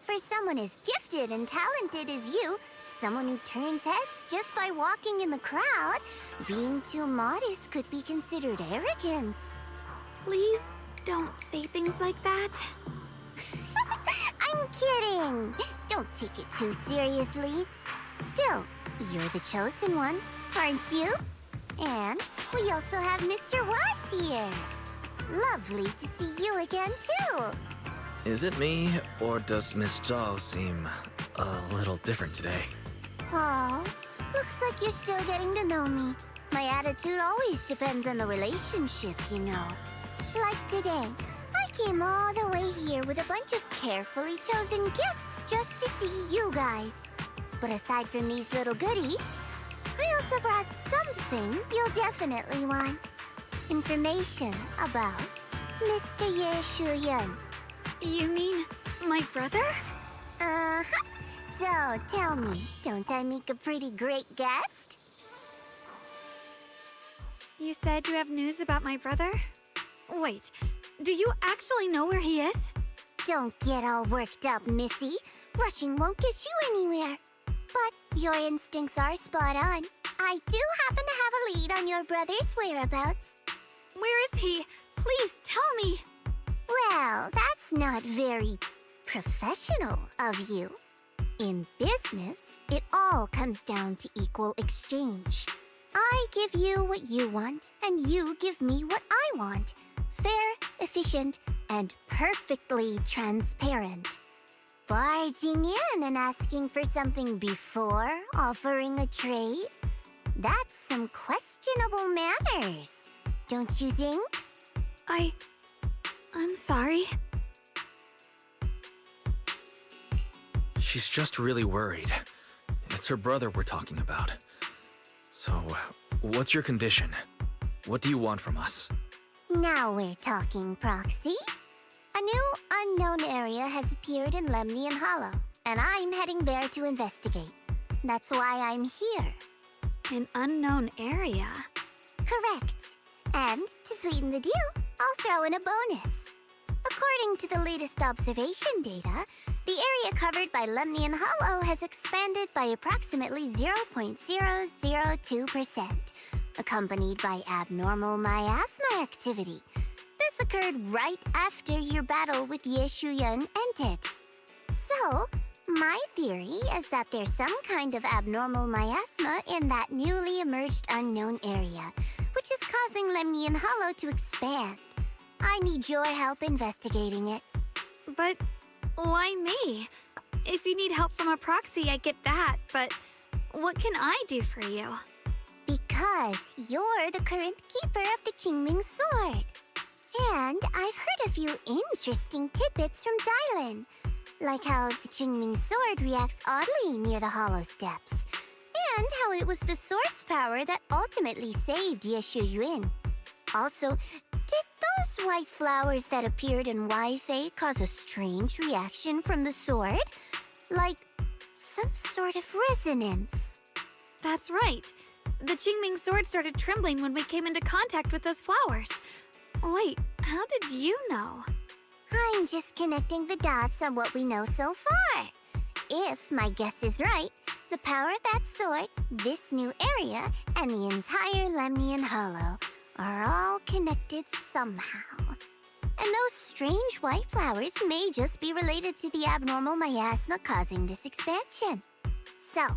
For someone as gifted and talented as you, someone who turns heads just by walking in the crowd, being too modest could be considered arrogance. Please don't say things like that. I'm kidding. Don't take it too seriously. Still, you're the chosen one, aren't you? And we also have Mr. Wise here. Lovely to see you again, too. Is it me, or does Miss Jiao seem a little different today? Oh, looks like you're still getting to know me. My attitude always depends on the relationship, you know. Like today, I came all the way here with a bunch of carefully chosen gifts just to see you guys. But aside from these little goodies, I I also brought something you'll definitely want. Information about Mr. Ye Shuyan. You mean my brother? Uh-huh. So, tell me, don't I make a pretty great guest? You said you have news about my brother? Wait, do you actually know where he is? Don't get all worked up, Missy. Rushing won't get you anywhere. But your instincts are spot on. I do happen to have a lead on your brother's whereabouts. Where is he? Please tell me. Well, that's not very professional of you. In business, it all comes down to equal exchange. I give you what you want, and you give me what I want. Fair, efficient, and perfectly transparent. Barging in and asking for something before offering a trade? That's some questionable manners, don't you think? I'm sorry. She's just really worried. It's her brother we're talking about. So, what's your condition? What do you want from us? Now we're talking, Proxy. A new unknown area has appeared in Lemnian Hollow, and I'm heading there to investigate. That's why I'm here. An unknown area? Correct. And to sweeten the deal, I'll throw in a bonus. According to the latest observation data, the area covered by Lemnian Hollow has expanded by approximately 0.002%, accompanied by abnormal myasma activity. This occurred right after your battle with Ye Shuyan ended. So, my theory is that there's some kind of abnormal miasma in that newly emerged unknown area, which is causing Lemnian Hollow to expand. I need your help investigating it. But why me? If you need help from a proxy, I get that, but what can I do for you? Because you're the current keeper of the Qingming sword. And I've heard a few interesting tidbits from Dylan, like how the Qingming sword reacts oddly near the hollow steps, and how it was the sword's power that ultimately saved Ye Shuyan. Also, did those white flowers that appeared in Wi-Fi cause a strange reaction from the sword? Like some sort of resonance? That's right. The Qingming sword started trembling when we came into contact with those flowers. Wait, how did you know? I'm just connecting the dots on what we know so far. If my guess is right, the power of that sword, this new area, and the entire Lemnian Hollow are all connected somehow. And those strange white flowers may just be related to the abnormal miasma causing this expansion. So,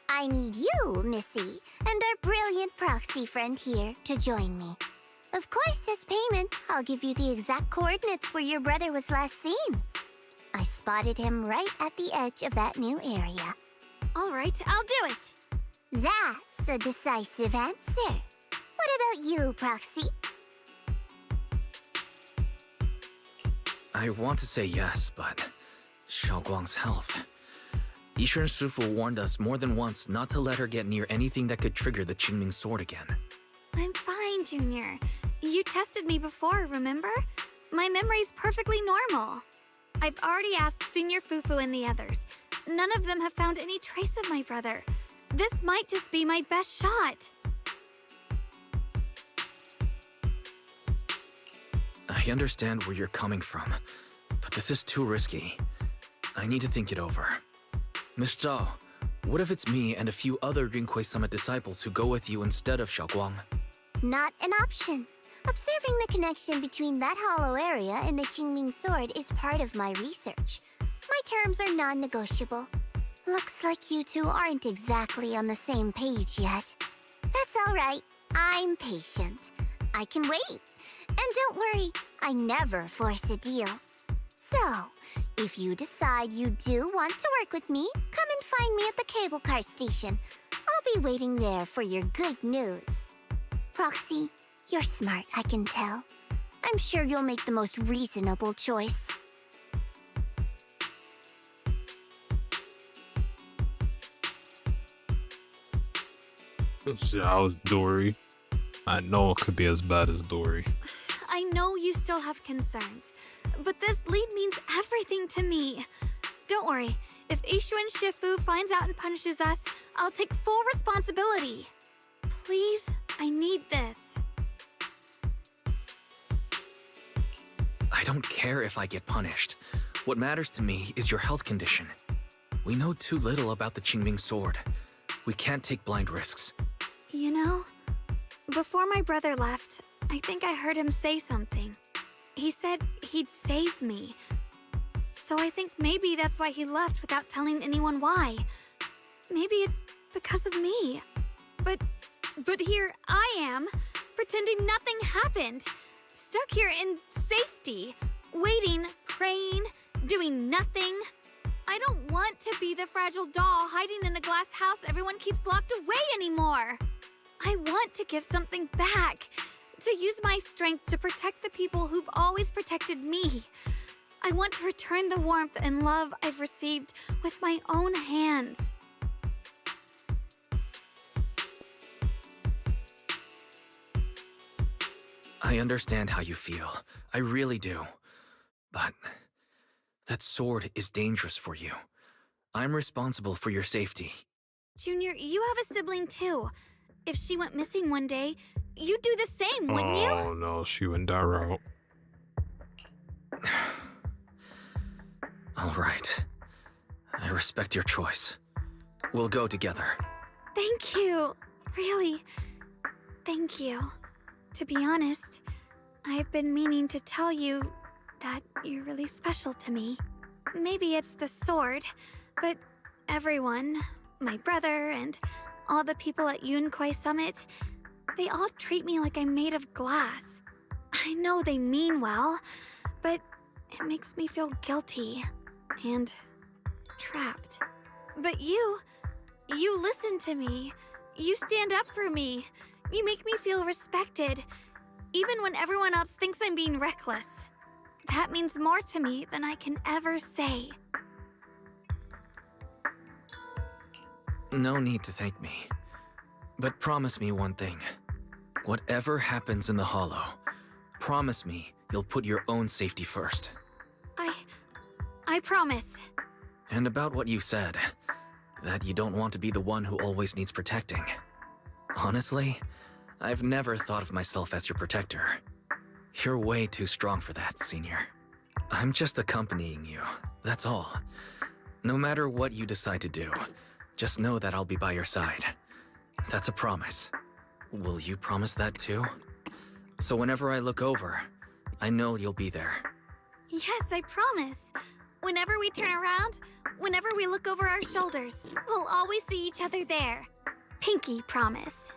I need you, Missy, and our brilliant proxy friend here to join me. Of course, as payment, I'll give you the exact coordinates where your brother was last seen. I spotted him right at the edge of that new area. All right, I'll do it. That's a decisive answer. What about you, Proxy? I want to say yes, but Xiao'Guang's health. Yishuan Shifu warned us more than once not to let her get near anything that could trigger the Qingming sword again. I'm fine, Junior. You tested me before, remember? My memory's perfectly normal. I've already asked Senior Fufu and the others. None of them have found any trace of my brother. This might just be my best shot. I understand where you're coming from, but this is too risky. I need to think it over. Miss Zhao, what if it's me and a few other Yunquei Summit disciples who go with you instead of Xiao'Guang? Not an option. Observing the connection between that hollow area and the Qingming sword is part of my research. My terms are non-negotiable. Looks like you two aren't exactly on the same page yet. That's all right. I'm patient. I can wait. And don't worry, I never force a deal. So, if you decide you do want to work with me, come and find me at the cable car station. I'll be waiting there for your good news. Proxy, you're smart, I can tell. I'm sure you'll make the most reasonable choice. Xiao's Dory. I know it could be as bad as Dory. I know you still have concerns, but this lead means everything to me. Don't worry, if Ishu and Shifu finds out and punishes us, I'll take full responsibility. Please, I need this. I don't care if I get punished. What matters to me is your health condition. We know too little about the Qingming sword. We can't take blind risks. You know, before my brother left, I think I heard him say something. He said he'd save me. So I think maybe that's why he left without telling anyone why. Maybe it's because of me. But here I am, pretending nothing happened. Stuck here in safety, waiting, praying, doing nothing. I don't want to be the fragile doll hiding in a glass house everyone keeps locked away anymore. I want to give something back, to use my strength to protect the people who've always protected me. I want to return the warmth and love I've received with my own hands. I understand how you feel. I really do. But that sword is dangerous for you. I'm responsible for your safety. Junior, you have a sibling too. If she went missing one day, you'd do the same, wouldn't you? Oh no, she went that route. All right. I respect your choice. We'll go together. Thank you. Really, thank you. To be honest, I've been meaning to tell you that you're really special to me. Maybe it's the sword, but everyone, my brother and all the people at Yunquai Summit, they all treat me like I'm made of glass. I know they mean well, but it makes me feel guilty and trapped. But you listen to me. You stand up for me. You make me feel respected, even when everyone else thinks I'm being reckless. That means more to me than I can ever say. No need to thank me. But promise me one thing. Whatever happens in the Hollow, promise me you'll put your own safety first. I promise. And about what you said, that you don't want to be the one who always needs protecting. Honestly, I've never thought of myself as your protector. You're way too strong for that, Senior. I'm just accompanying you, that's all. No matter what you decide to do, just know that I'll be by your side. That's a promise. Will you promise that too? So whenever I look over, I know you'll be there. Yes, I promise. Whenever we turn around, whenever we look over our shoulders, we'll always see each other there. Pinky promise.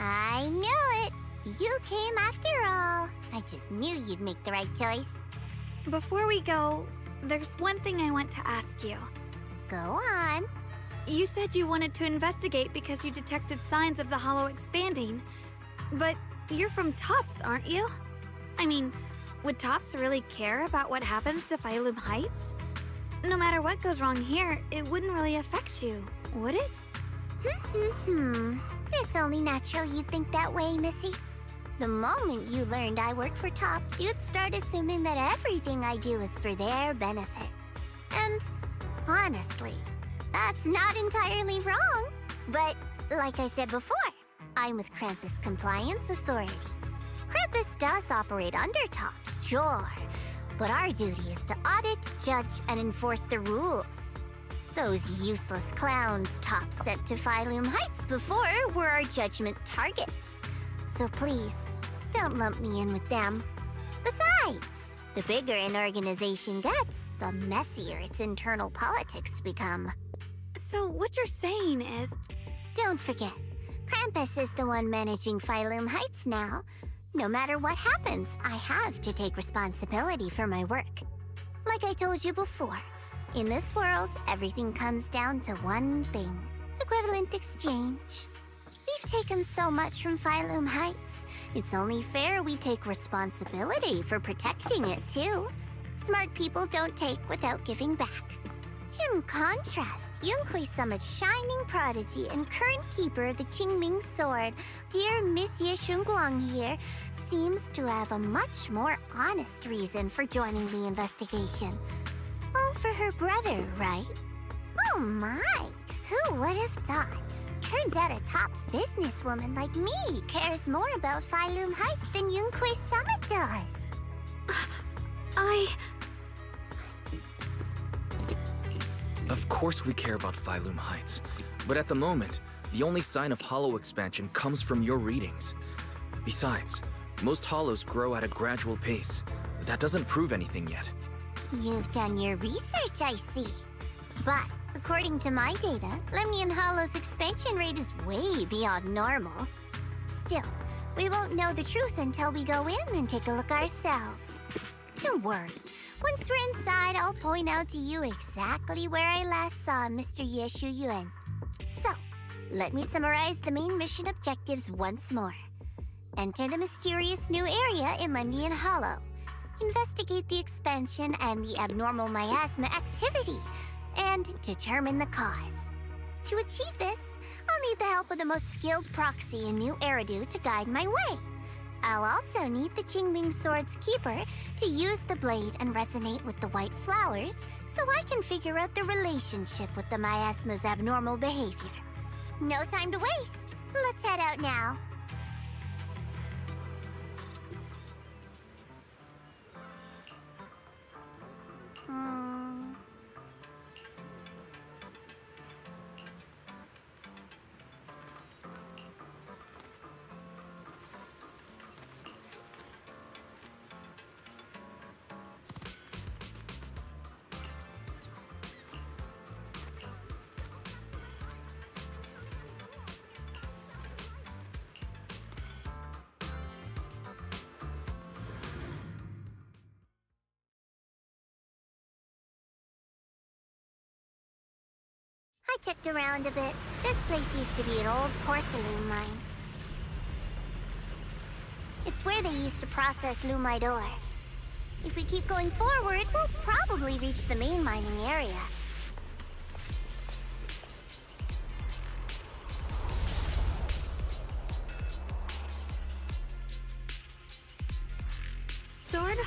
I knew it! You came after all. I just knew you'd make the right choice. Before we go, there's one thing I want to ask you. Go on. You said you wanted to investigate because you detected signs of the Hollow expanding. But you're from Tops, aren't you? I mean, would Tops really care about what happens to Phylum Heights? No matter what goes wrong here, it wouldn't really affect you, would it? It's only natural you'd think that way, Missy. The moment you learned I work for Tops, you'd start assuming that everything I do is for their benefit. And honestly, that's not entirely wrong. But like I said before, I'm with Krampus Compliance Authority. Krampus does operate under Tops, sure. But our duty is to audit, judge, and enforce the rules. Those useless clowns top sent to Phylum Heights before were our judgment targets. So please, don't lump me in with them. Besides, the bigger an organization gets, the messier its internal politics become. So what you're saying is... Don't forget, Krampus is the one managing Phylum Heights now. No matter what happens, I have to take responsibility for my work. Like I told you before, in this world, everything comes down to one thing: equivalent exchange. We've taken so much from Phylum Heights. It's only fair we take responsibility for protecting it, too. Smart people don't take without giving back. In contrast, Yunhui Summit's shining prodigy and current keeper of the Qingming Sword, dear Monsieur Xiao'Guang here, seems to have a much more honest reason for joining the investigation. All for her brother, right? Oh my! Who would have thought? Turns out a tops businesswoman like me cares more about Phylum Heights than Yunhui Summit does. Of course we care about Phylum Heights, but at the moment, the only sign of hollow expansion comes from your readings. Besides, most hollows grow at a gradual pace. That doesn't prove anything yet. You've done your research, I see. But, according to my data, Lemnian Hollow's expansion rate is way beyond normal. Still, we won't know the truth until we go in and take a look ourselves. Don't worry. Once we're inside, I'll point out to you exactly where I last saw Mr. Ye Shuyuan. So, let me summarize the main mission objectives once more. Enter the mysterious new area in Lemnian Hollow. Investigate the expansion and the abnormal myasma activity, and determine the cause. To achieve this, I'll need the help of the most skilled proxy in New Eridu to guide my way. I'll also need the Qingming Sword's keeper to use the blade and resonate with the white flowers so I can figure out the relationship with the miasma's abnormal behavior. No time to waste. Let's head out now. I checked around a bit. This place used to be an old porcelain mine. It's where they used to process lumite ore. If we keep going forward, we'll probably reach the main mining area. Sword?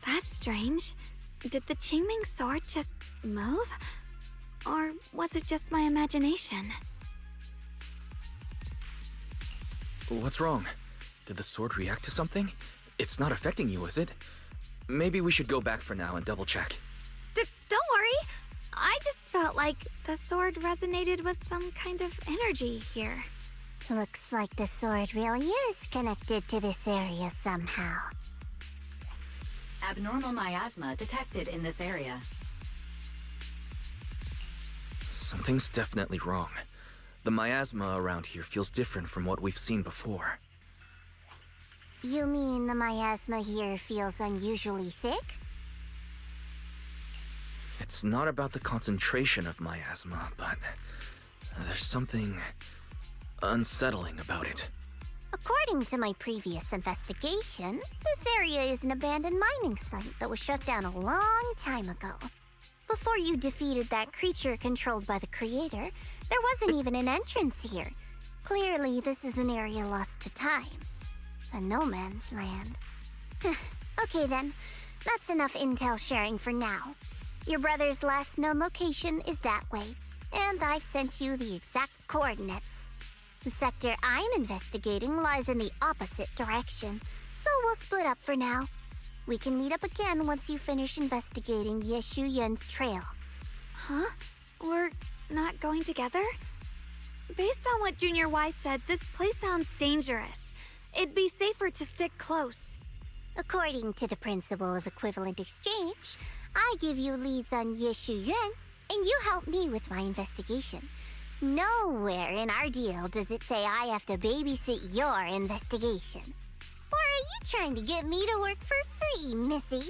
That's strange. Did the Qingming Sword just move? Or was it just my imagination? What's wrong? Did the sword react to something? It's not affecting you, is it? Maybe we should go back for now and double check. Don't worry. I just felt like the sword resonated with some kind of energy here. Looks like the sword really is connected to this area somehow. Abnormal miasma detected in this area. Something's definitely wrong. The miasma around here feels different from what we've seen before. You mean the miasma here feels unusually thick? It's not about the concentration of miasma, but there's something unsettling about it. According to my previous investigation, this area is an abandoned mining site that was shut down a long time ago. Before you defeated that creature controlled by the creator, there wasn't even an entrance here. Clearly, this is an area lost to time. A no man's land. Okay then, that's enough intel sharing for now. Your brother's last known location is that way, and I've sent you the exact coordinates. The sector I'm investigating lies in the opposite direction, so we'll split up for now. We can meet up again once you finish investigating Yeshu Yen's trail. Huh? We're not going together? Based on what Junior Y said, this place sounds dangerous. It'd be safer to stick close. According to the principle of equivalent exchange, I give you leads on Yeshu Yuan, and you help me with my investigation. Nowhere in our deal does it say I have to babysit your investigation. Or are you trying to get me to work for free, Missy?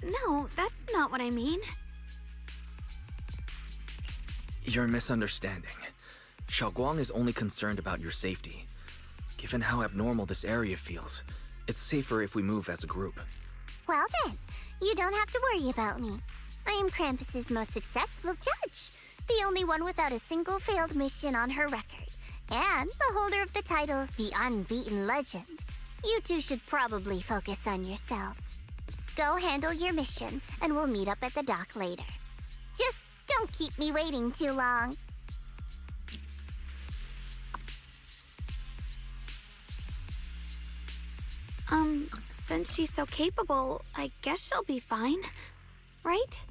No, that's not what I mean. You're misunderstanding. Xiao'Guang is only concerned about your safety. Given how abnormal this area feels, it's safer if we move as a group. Well then, you don't have to worry about me. I am Krampus's most successful judge, the only one without a single failed mission on her record, and the holder of the title, the Unbeaten Legend. You two should probably focus on yourselves. Go handle your mission, and we'll meet up at the dock later. Just don't keep me waiting too long. Since she's so capable, I guess she'll be fine, right?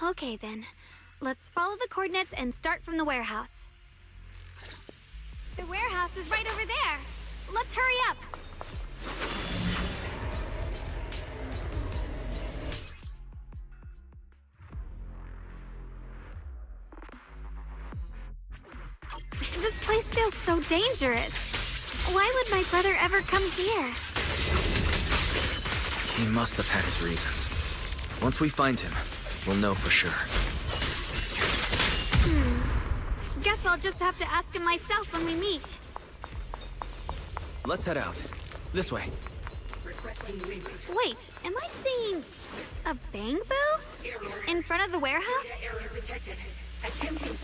Okay then, let's follow the coordinates and start from the warehouse. The warehouse is right over there. Let's hurry up. This place feels so dangerous. Why would my brother ever come here? He must have had his reasons. Once we find him, we'll know for sure. Guess I'll just have to ask him myself when we meet. Let's head out. This way. Wait, am I seeing a Bangboo? In front of the warehouse?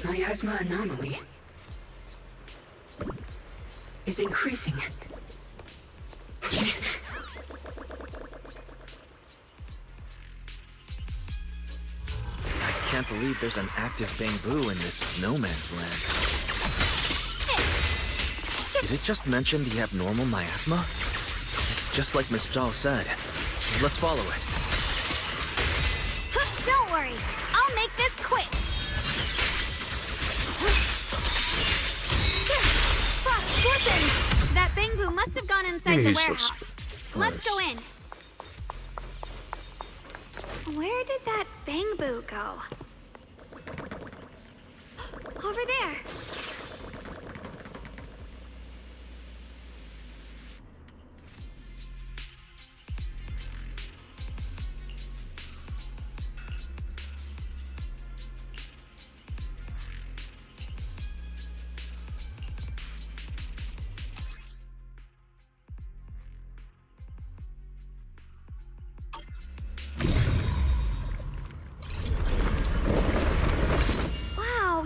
Myasma anomaly is increasing. I can't believe there's an active Bangboo in this no man's land. Did it just mention the abnormal miasma? It's just like Miss Jiao said. Let's follow it. Don't worry, I'll make this quick. Listen, that Bangboo must have gone inside the warehouse. Let's go in. Where did that Bangboo go? Over there.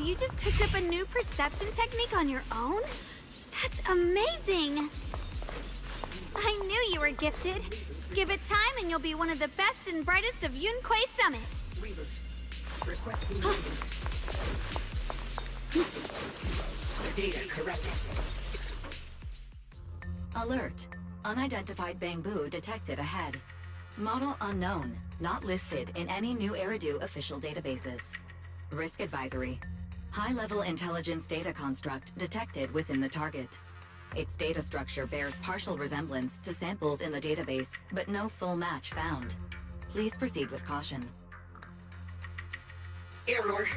You just picked up a new perception technique on your own? That's amazing! I knew you were gifted. Give it time and you'll be one of the best and brightest of Yunquay Summit. Data corrected. Alert. Unidentified Bangboo detected ahead. Model unknown. Not listed in any new Eridu official databases. Risk advisory. High-level intelligence data construct detected within the target. Its data structure bears partial resemblance to samples in the database, but no full match found. Please proceed with caution. Error.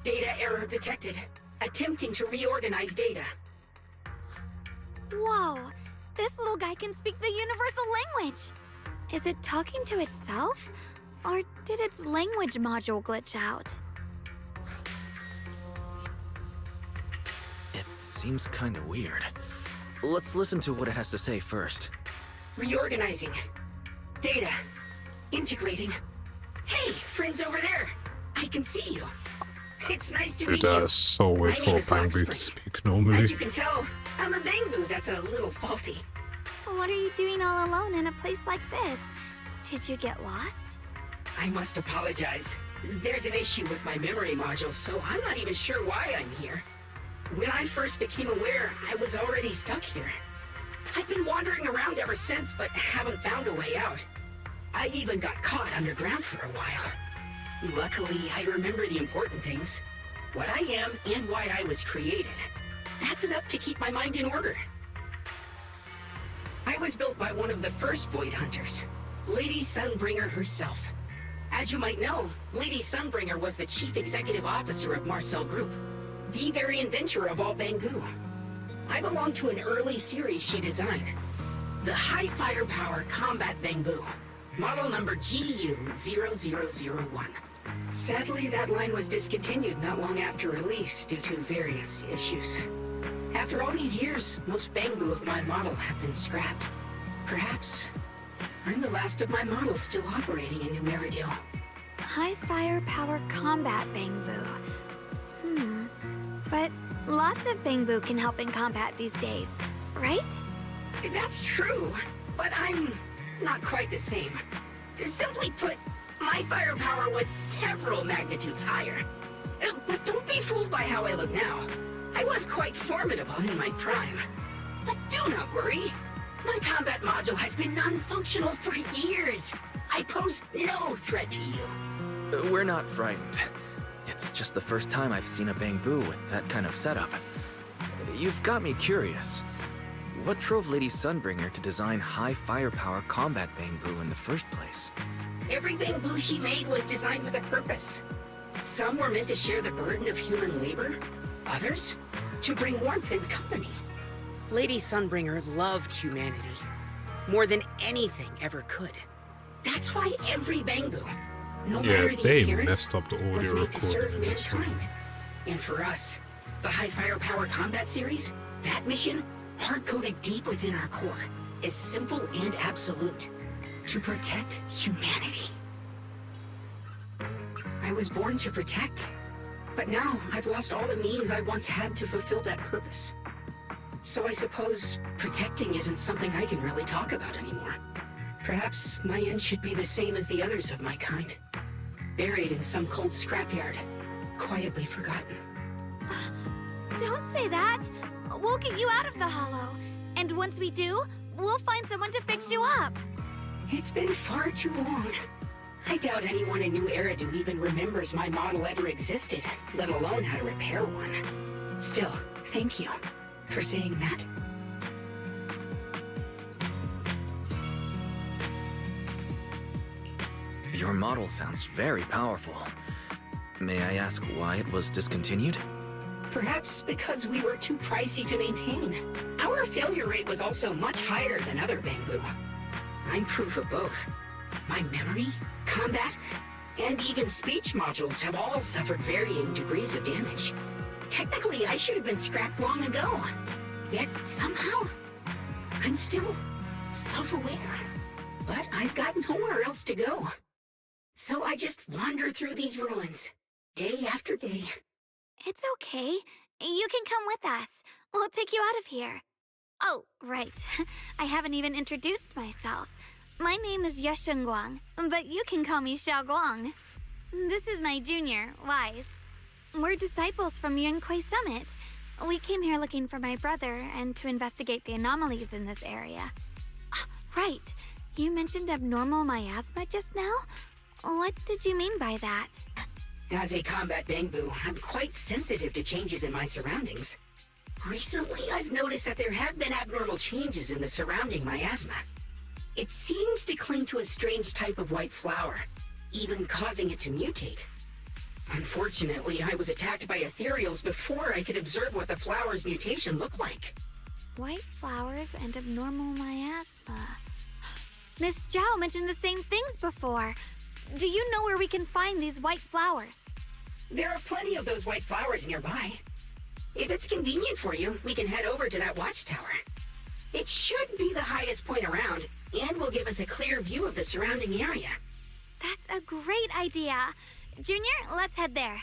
Data error detected. Attempting to reorganize data. Whoa! This little guy can speak the universal language! Is it talking to itself? Or did its language module glitch out? It seems kinda weird. Let's listen to what it has to say first. Reorganizing. Data. Integrating. Hey, friends over there. I can see you. It's nice to meet you. That's so weird My for name a is Bangboo to Lockspring. speak normally. As you can tell, I'm a Bangboo that's a little faulty. What are you doing all alone in a place like this? Did you get lost? I must apologize. There's an issue with my memory module, so I'm not even sure why I'm here. When I first became aware, I was already stuck here. I've been wandering around ever since, but haven't found a way out. I even got caught underground for a while. Luckily, I remember the important things. What I am and why I was created. That's enough to keep my mind in order. I was built by one of the first Void Hunters, Lady Sunbringer herself. As you might know, Lady Sunbringer was the chief executive officer of Marcel Group, the very inventor of all Bangboo. I belong to an early series she designed, the High Firepower Combat Bangboo, model number GU0001. Sadly, that line was discontinued not long after release due to various issues. After all these years, most Bangboo of my model have been scrapped. Perhaps I'm the last of my models still operating in New Eridu. High firepower combat Bangboo. But lots of Bangboo can help in combat these days, right? That's true, but I'm not quite the same. Simply put, my firepower was several magnitudes higher. But don't be fooled by how I look now. I was quite formidable in my prime. But do not worry. My combat module has been non-functional for years. I pose no threat to you. We're not frightened. It's just the first time I've seen a Bangboo with that kind of setup. You've got me curious. What drove Lady Sunbringer to design high firepower combat Bangboo in the first place? Every Bangboo she made was designed with a purpose. Some were meant to share the burden of human labor. Others, to bring warmth and company. Lady Sunbringer loved humanity more than anything ever could. That's why every Bangboo, no matter the they appearance, messed up the was audio made to serve recording in this one. mankind. And for us, the High Firepower Combat Series, that mission, hard-coded deep within our core, is simple and absolute. To protect humanity. I was born to protect, but now I've lost all the means I once had to fulfill that purpose. So I suppose protecting isn't something I can really talk about anymore. Perhaps my end should be the same as the others of my kind. Buried in some cold scrapyard, quietly forgotten. Don't say that. We'll get you out of the hollow. And once we do, we'll find someone to fix you up. It's been far too long. I doubt anyone in New Eridu even remembers my model ever existed, let alone how to repair one. Still, thank you for saying that. Your model sounds very powerful. May I ask why it was discontinued? Perhaps because we were too pricey to maintain. Our failure rate was also much higher than other Bangboo. I'm proof of both. My memory, combat, and even speech modules have all suffered varying degrees of damage. Technically, I should have been scrapped long ago. Yet, somehow, I'm still self-aware. But I've got nowhere else to go. So I just wander through these ruins, day after day. It's okay. You can come with us. We'll take you out of here. Oh, right. I haven't even introduced myself. My name is Xiao'Guang, but you can call me Xiao'Guang. This is my junior, Wise. We're disciples from Yunquay Summit. We came here looking for my brother and to investigate the anomalies in this area. Right. You mentioned abnormal myasma just now? What did you mean by that? As a combat Bangboo, I'm quite sensitive to changes in my surroundings. Recently, I've noticed that there have been abnormal changes in the surrounding myasma. It seems to cling to a strange type of white flower, even causing it to mutate. Unfortunately, I was attacked by ethereals before I could observe what the flower's mutation looked like. White flowers and abnormal miasma. Miss Jiao mentioned the same things before. Do you know where we can find these white flowers? There are plenty of those white flowers nearby. If it's convenient for you, we can head over to that watchtower. It should be the highest point around, and will give us a clear view of the surrounding area. That's a great idea. Junior, let's head there.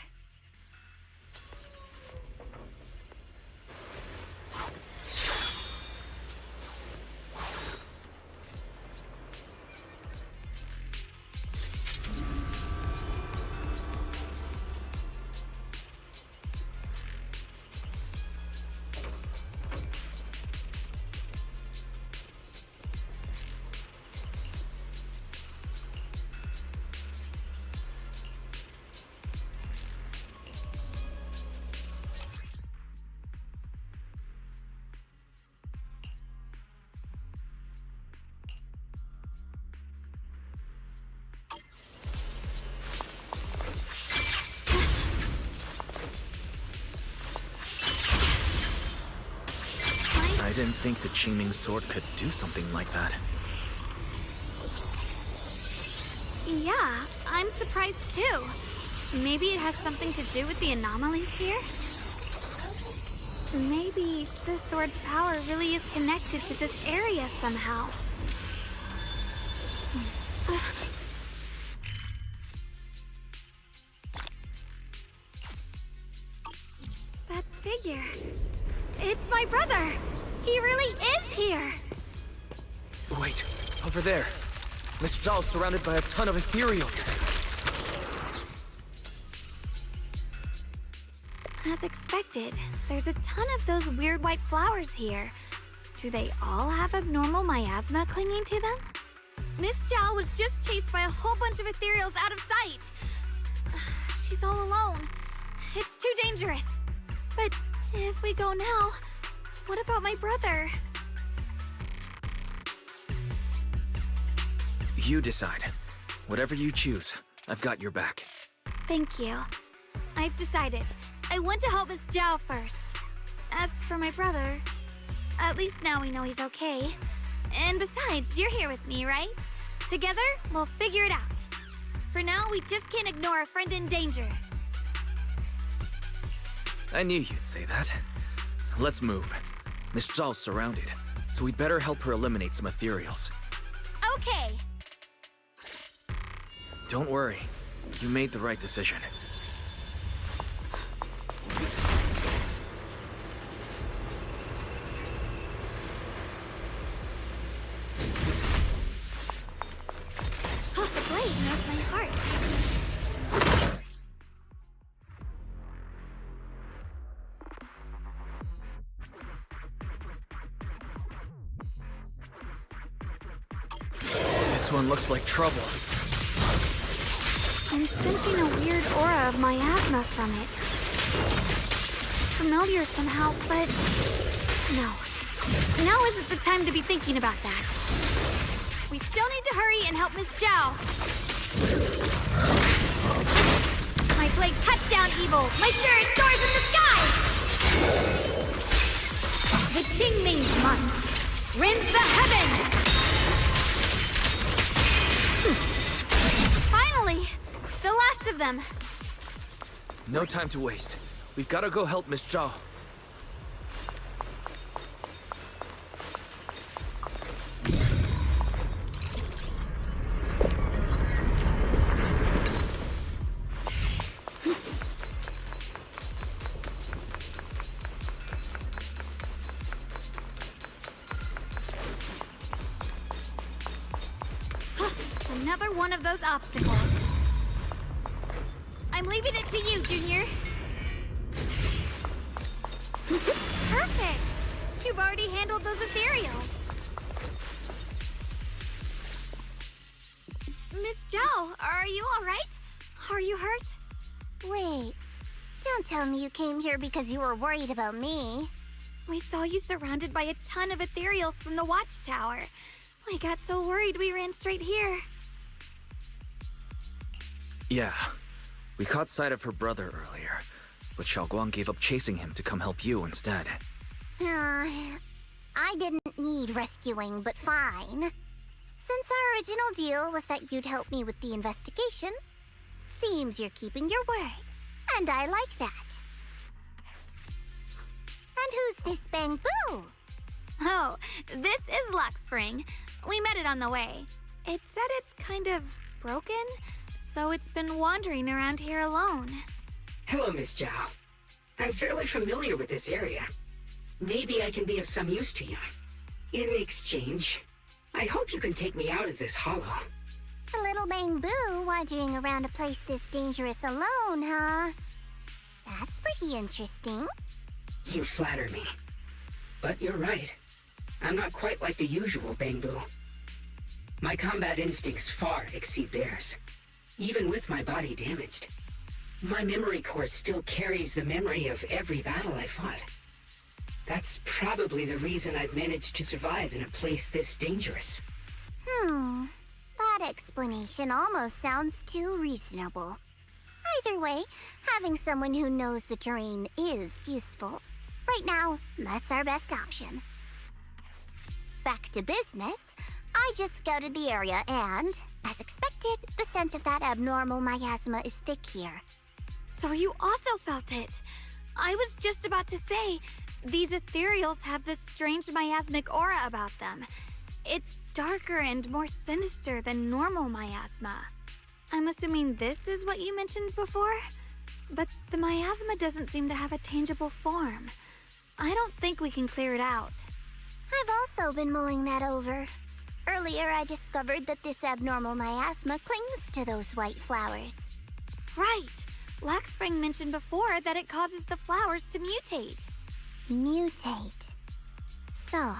didn't think the Qingming sword could do something like that. Yeah, I'm surprised too. Maybe it has something to do with the anomalies here? Maybe the sword's power really is connected to this area somehow. That figure. It's my brother! He really is here! Wait, over there. Miss Zhao's surrounded by a ton of ethereals. As expected, there's a ton of those weird white flowers here. Do they all have abnormal miasma clinging to them? Miss Jiao was just chased by a whole bunch of ethereals out of sight. She's all alone. It's too dangerous. But if we go now, what about my brother? You decide. Whatever you choose, I've got your back. Thank you. I've decided. I want to help Miss Jiao first. As for my brother, at least now we know he's okay. And besides, you're here with me, right? Together, we'll figure it out. For now, we just can't ignore a friend in danger. I knew you'd say that. Let's move. Miss Zhao's surrounded, so we'd better help her eliminate some ethereals. Okay. Don't worry. You made the right decision. Oh, the blade knows my heart. This one looks like trouble. I'm sensing a weird aura of miasma from it. Familiar somehow, but no. Now isn't the time to be thinking about that. We still need to hurry and help Miss Jiao. My blade cuts down evil. My spirit soars in the sky. The Qingming's might rends the heavens. Finally, the last of them. No time to waste. We've got to go help Miss Jiao. Another one of those obstacles. I'm leaving it to you, Junior. Perfect! You've already handled those ethereals. Miss Jiao, are you alright? Are you hurt? Wait, don't tell me you came here because you were worried about me. We saw you surrounded by a ton of ethereals from the watchtower. We got so worried we ran straight here. Yeah, we caught sight of her brother earlier, but Xiao'Guang gave up chasing him to come help you instead. I didn't need rescuing, but fine. Since our original deal was that you'd help me with the investigation, seems you're keeping your word, and I like that. And who's this Bangboo? Oh, this is Luxspring. We met it on the way. It said it's kind of broken, so it's been wandering around here alone. Hello, Miss Jiao. I'm fairly familiar with this area. Maybe I can be of some use to you. In exchange, I hope you can take me out of this hollow. A little Bangboo wandering around a place this dangerous alone, huh? That's pretty interesting. You flatter me. But you're right. I'm not quite like the usual Bangboo. My combat instincts far exceed theirs. Even with my body damaged, my memory core still carries the memory of every battle I fought. That's probably the reason I've managed to survive in a place this dangerous. That explanation almost sounds too reasonable. Either way, having someone who knows the terrain is useful. Right now, that's our best option. back to business, I just scouted the area and, as expected, the scent of that abnormal miasma is thick here. So you also felt it. I was just about to say, these ethereals have this strange miasmic aura about them. It's darker and more sinister than normal miasma. I'm assuming this is what you mentioned before? But the miasma doesn't seem to have a tangible form. I don't think we can clear it out. I've also been mulling that over. Earlier, I discovered that this abnormal miasma clings to those white flowers. Right. Laxspring mentioned before that it causes the flowers to mutate. Mutate. So,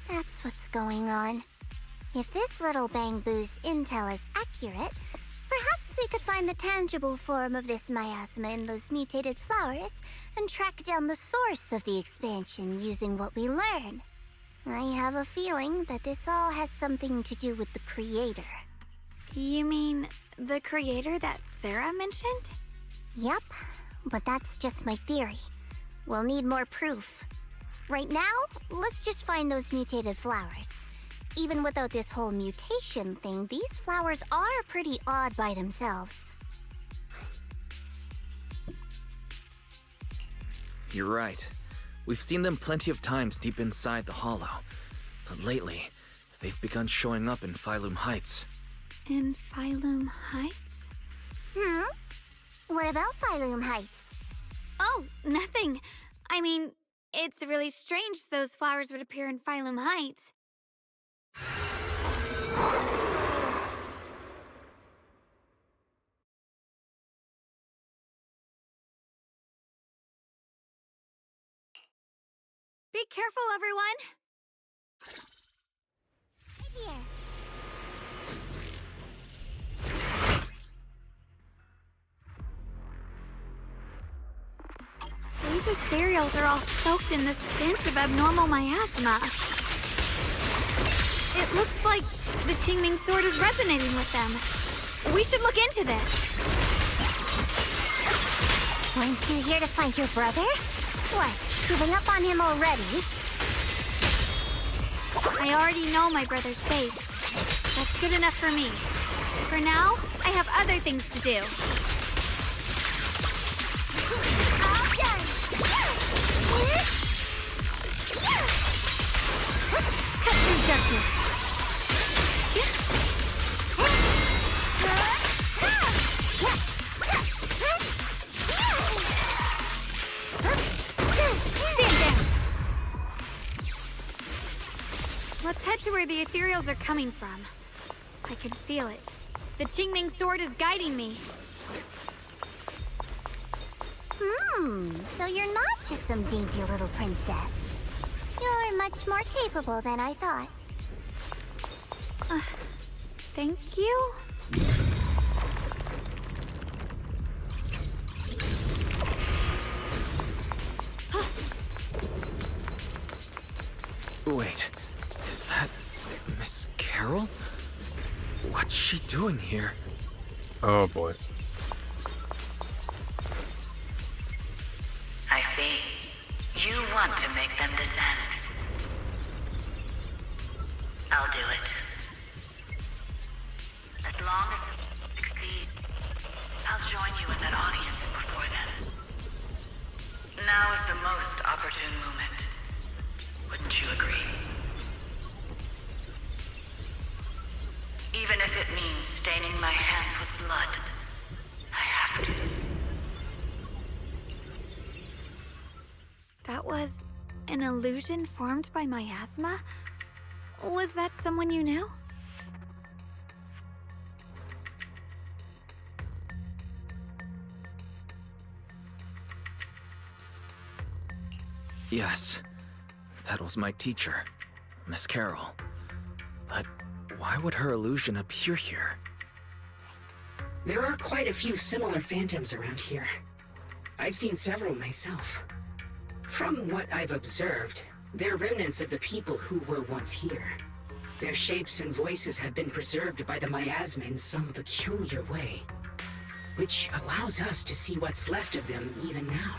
that's what's going on. If this little Bangboo's intel is accurate, perhaps we could find the tangible form of this miasma in those mutated flowers and track down the source of the expansion using what we learn. I have a feeling that this all has something to do with the creator. You mean the creator that Sarah mentioned? Yep, but that's just my theory. We'll need more proof. Right now, let's just find those mutated flowers. Even without this whole mutation thing, these flowers are pretty odd by themselves. You're right. We've seen them plenty of times deep inside the hollow. But lately, they've begun showing up in Phylum Heights. In Phylum Heights? What about Phylum Heights? Oh, nothing. I mean, it's really strange those flowers would appear in Phylum Heights. Be careful, everyone! Right here. These ethereals are all soaked in the stench of abnormal miasma. It looks like the Qingming sword is resonating with them. We should look into this. Weren't you here to find your brother? What, giving up on him already? I already know my brother's safe. That's good enough for me. For now, I have other things to do. All done! Cut through darkness. Stand down. Let's head to where the ethereals are coming from. I can feel it. The Qingming sword is guiding me. So you're not just some dainty little princess. You're much more capable than I thought. Thank you? Wait, is that Miss Carol? What's she doing here? Oh boy. I see. You want to make them descend. I'll do it. As long as they succeed, I'll join you in that audience before then. Now is the most opportune moment. Wouldn't you agree? Even if it means staining my hands with blood, I have to. That was an illusion formed by myasma? Was that someone you knew? Yes, that was my teacher, Miss Carol. But why would her illusion appear here? There are quite a few similar phantoms around here. I've seen several myself. From what I've observed, they're remnants of the people who were once here. Their shapes and voices have been preserved by the miasma in some peculiar way, which allows us to see what's left of them even now.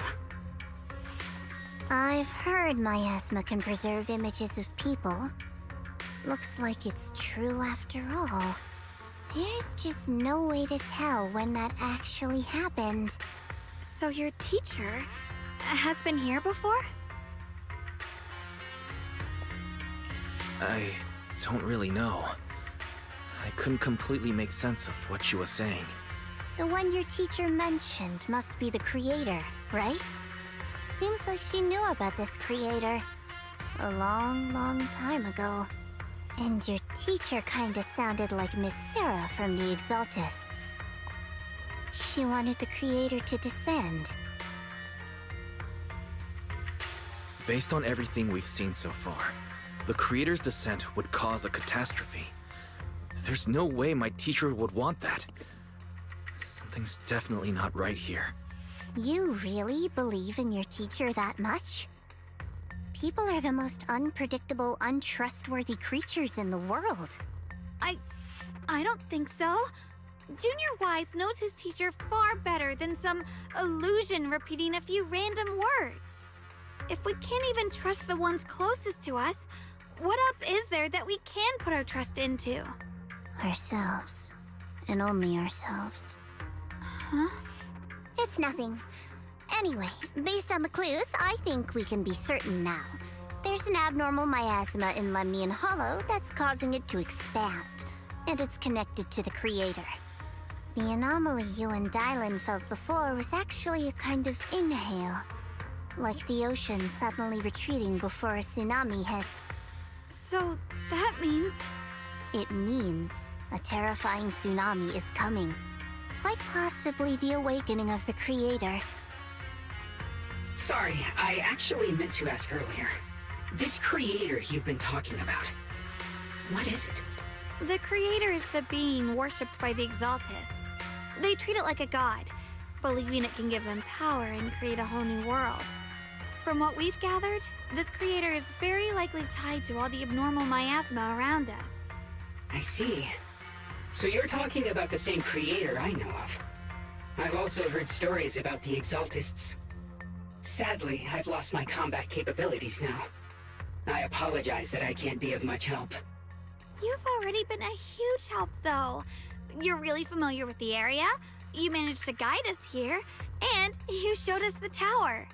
I've heard miasma can preserve images of people. looks like it's true after all. There's just no way to tell when that actually happened. So your teacher has been here before? I don't really know. I couldn't completely make sense of what she was saying. The one your teacher mentioned must be the creator, right? Seems like she knew about this creator a long, long time ago. And your teacher kinda sounded like Miss Sarah from the Exaltists. She wanted the creator to descend. Based on everything we've seen so far, the creator's descent would cause a catastrophe. There's no way my teacher would want that. Something's definitely not right here. You really believe in your teacher that much? People are the most unpredictable, untrustworthy creatures in the world. I don't think so. Junior Wise knows his teacher far better than some illusion repeating a few random words. If we can't even trust the ones closest to us, what else is there that we can put our trust into? Ourselves. And only ourselves. Huh? It's nothing. Anyway, based on the clues, I think we can be certain now. There's an abnormal myasma in Lemnian Hollow that's causing it to expand, and it's connected to the creator. The anomaly you and Dylan felt before was actually a kind of inhale, like the ocean suddenly retreating before a tsunami hits. So that means... It means a terrifying tsunami is coming. Quite possibly the awakening of the creator. Sorry, I actually meant to ask earlier. This creator you've been talking about, what is it? The creator is the being worshipped by the Exaltists. They treat it like a god, believing it can give them power and create a whole new world. From what we've gathered, this creator is very likely tied to all the abnormal miasma around us. I see. So you're talking about the same creator I know of. I've also heard stories about the Exaltists. Sadly, I've lost my combat capabilities now. I apologize that I can't be of much help. You've already been a huge help, though. You're really familiar with the area, you managed to guide us here, and you showed us the tower.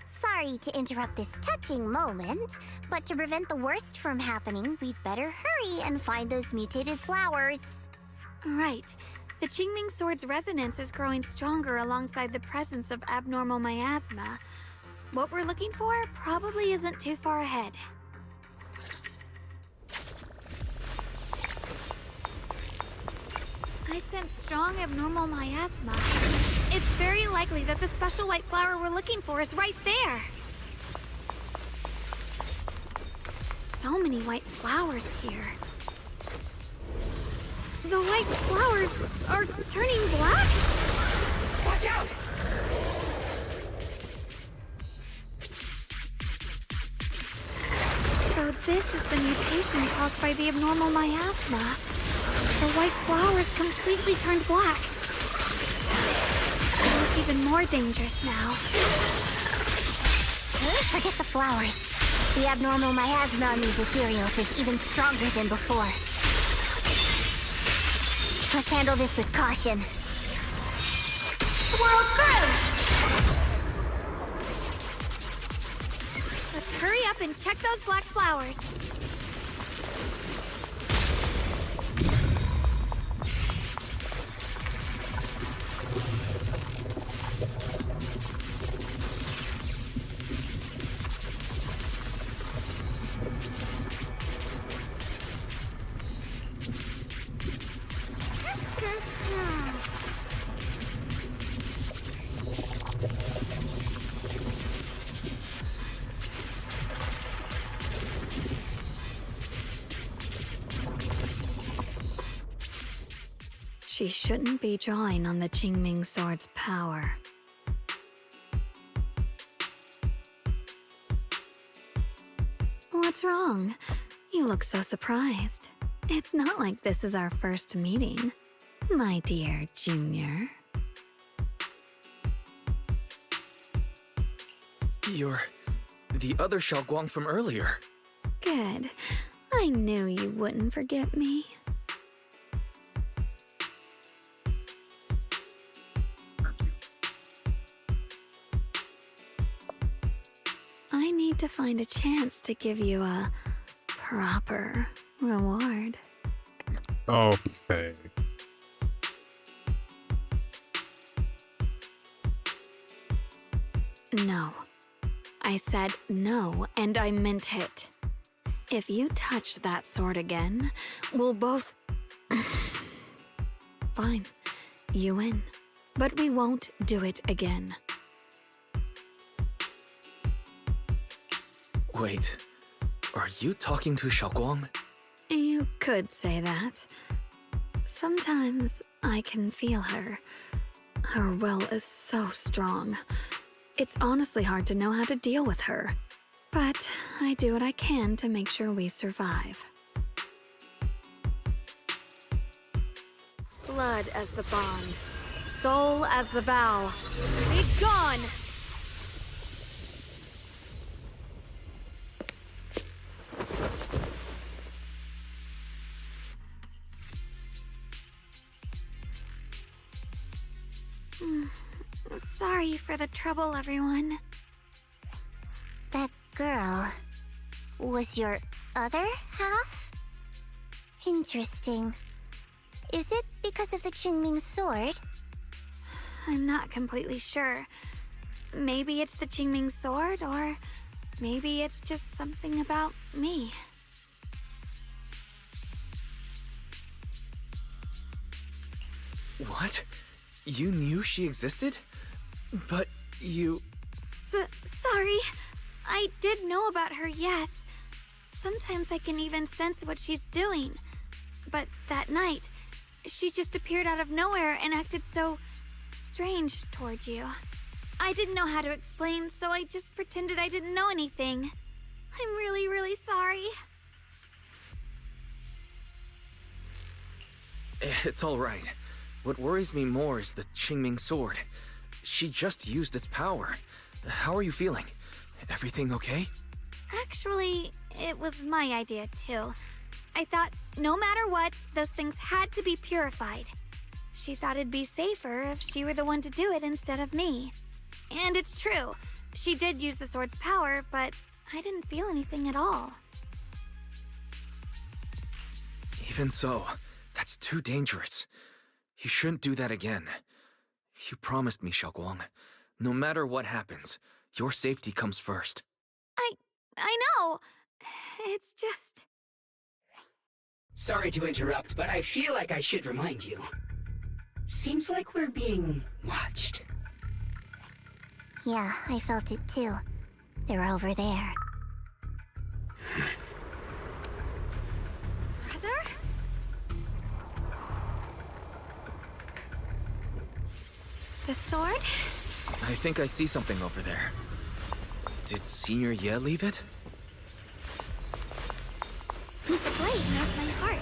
Sorry to interrupt this touching moment, but to prevent the worst from happening, we'd better hurry and find those mutated flowers. Right. The Qingming Sword's resonance is growing stronger alongside the presence of abnormal miasma. What we're looking for probably isn't too far ahead. I sense strong abnormal miasma. It's very likely that the special white flower we're looking for is right there. So many white flowers here. The white flowers are turning black? Watch out! So this is the mutation caused by the abnormal miasma. The white flowers completely turned black. They look even more dangerous now. Forget the flowers. The abnormal miasma on these ethereals is even stronger than before. Let's handle this with caution. World growth! Let's hurry up and check those black flowers. She shouldn't be drawing on the Qingming Sword's power. What's wrong? You look so surprised. It's not like this is our first meeting, my dear Junior. You're the other Xiao'Guang from earlier. Good. I knew you wouldn't forget me. I need to find a chance to give you a proper reward. Okay. No. I said no, and I meant it. If you touch that sword again, we'll both... Fine. You win. But we won't do it again. Wait, are you talking to Xiao'Guang? You could say that. Sometimes I can feel her. Her will is so strong. It's honestly hard to know how to deal with her. But I do what I can to make sure we survive. Blood as the bond. Soul as the vow. Be gone! Sorry for the trouble, everyone. That girl was your other half? Interesting. Is it because of the Qingming sword? I'm not completely sure. Maybe it's the Qingming sword, or maybe it's just something about me. What? You knew she existed? But you... Sorry. I did know about her, yes. Sometimes I can even sense what she's doing. But that night, she just appeared out of nowhere and acted so strange toward you. I didn't know how to explain, so I just pretended I didn't know anything. I'm really, really sorry. It's all right. What worries me more is the Qingming sword. She just used its power. How are you feeling? Everything okay? Actually, it was my idea too. I thought no matter what, those things had to be purified. She thought it'd be safer if she were the one to do it instead of me. And it's true. She did use the sword's power, but I didn't feel anything at all. Even so, that's too dangerous. You shouldn't do that again. You promised me, Xiao'Guang. No matter what happens, your safety comes first. I know. It's just... Sorry to interrupt, but I feel like I should remind you. Seems like we're being watched. Yeah, I felt it too. They're over there. Brother? The sword? I think I see something over there. Did Senior Ye leave it? The blade knows my heart.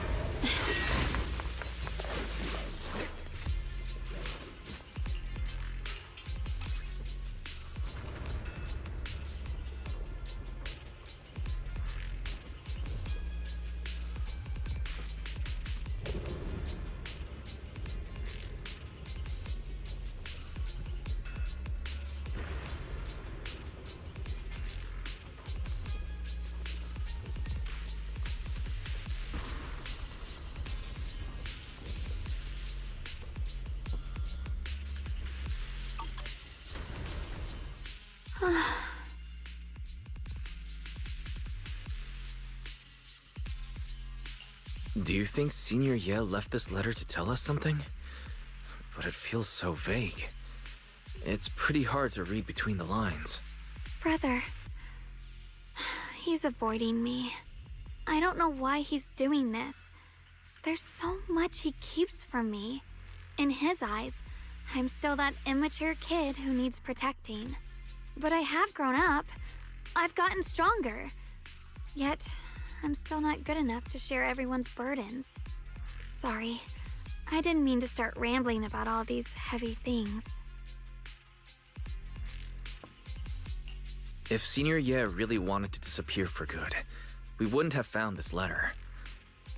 Do you think Senior Ye left this letter to tell us something? But it feels so vague. It's pretty hard to read between the lines. Brother. He's avoiding me. I don't know why he's doing this. There's so much he keeps from me. In his eyes, I'm still that immature kid who needs protecting. But I have grown up. I've gotten stronger. Yet, I'm still not good enough to share everyone's burdens. Sorry. I didn't mean to start rambling about all these heavy things. If Senior Ye really wanted to disappear for good, we wouldn't have found this letter.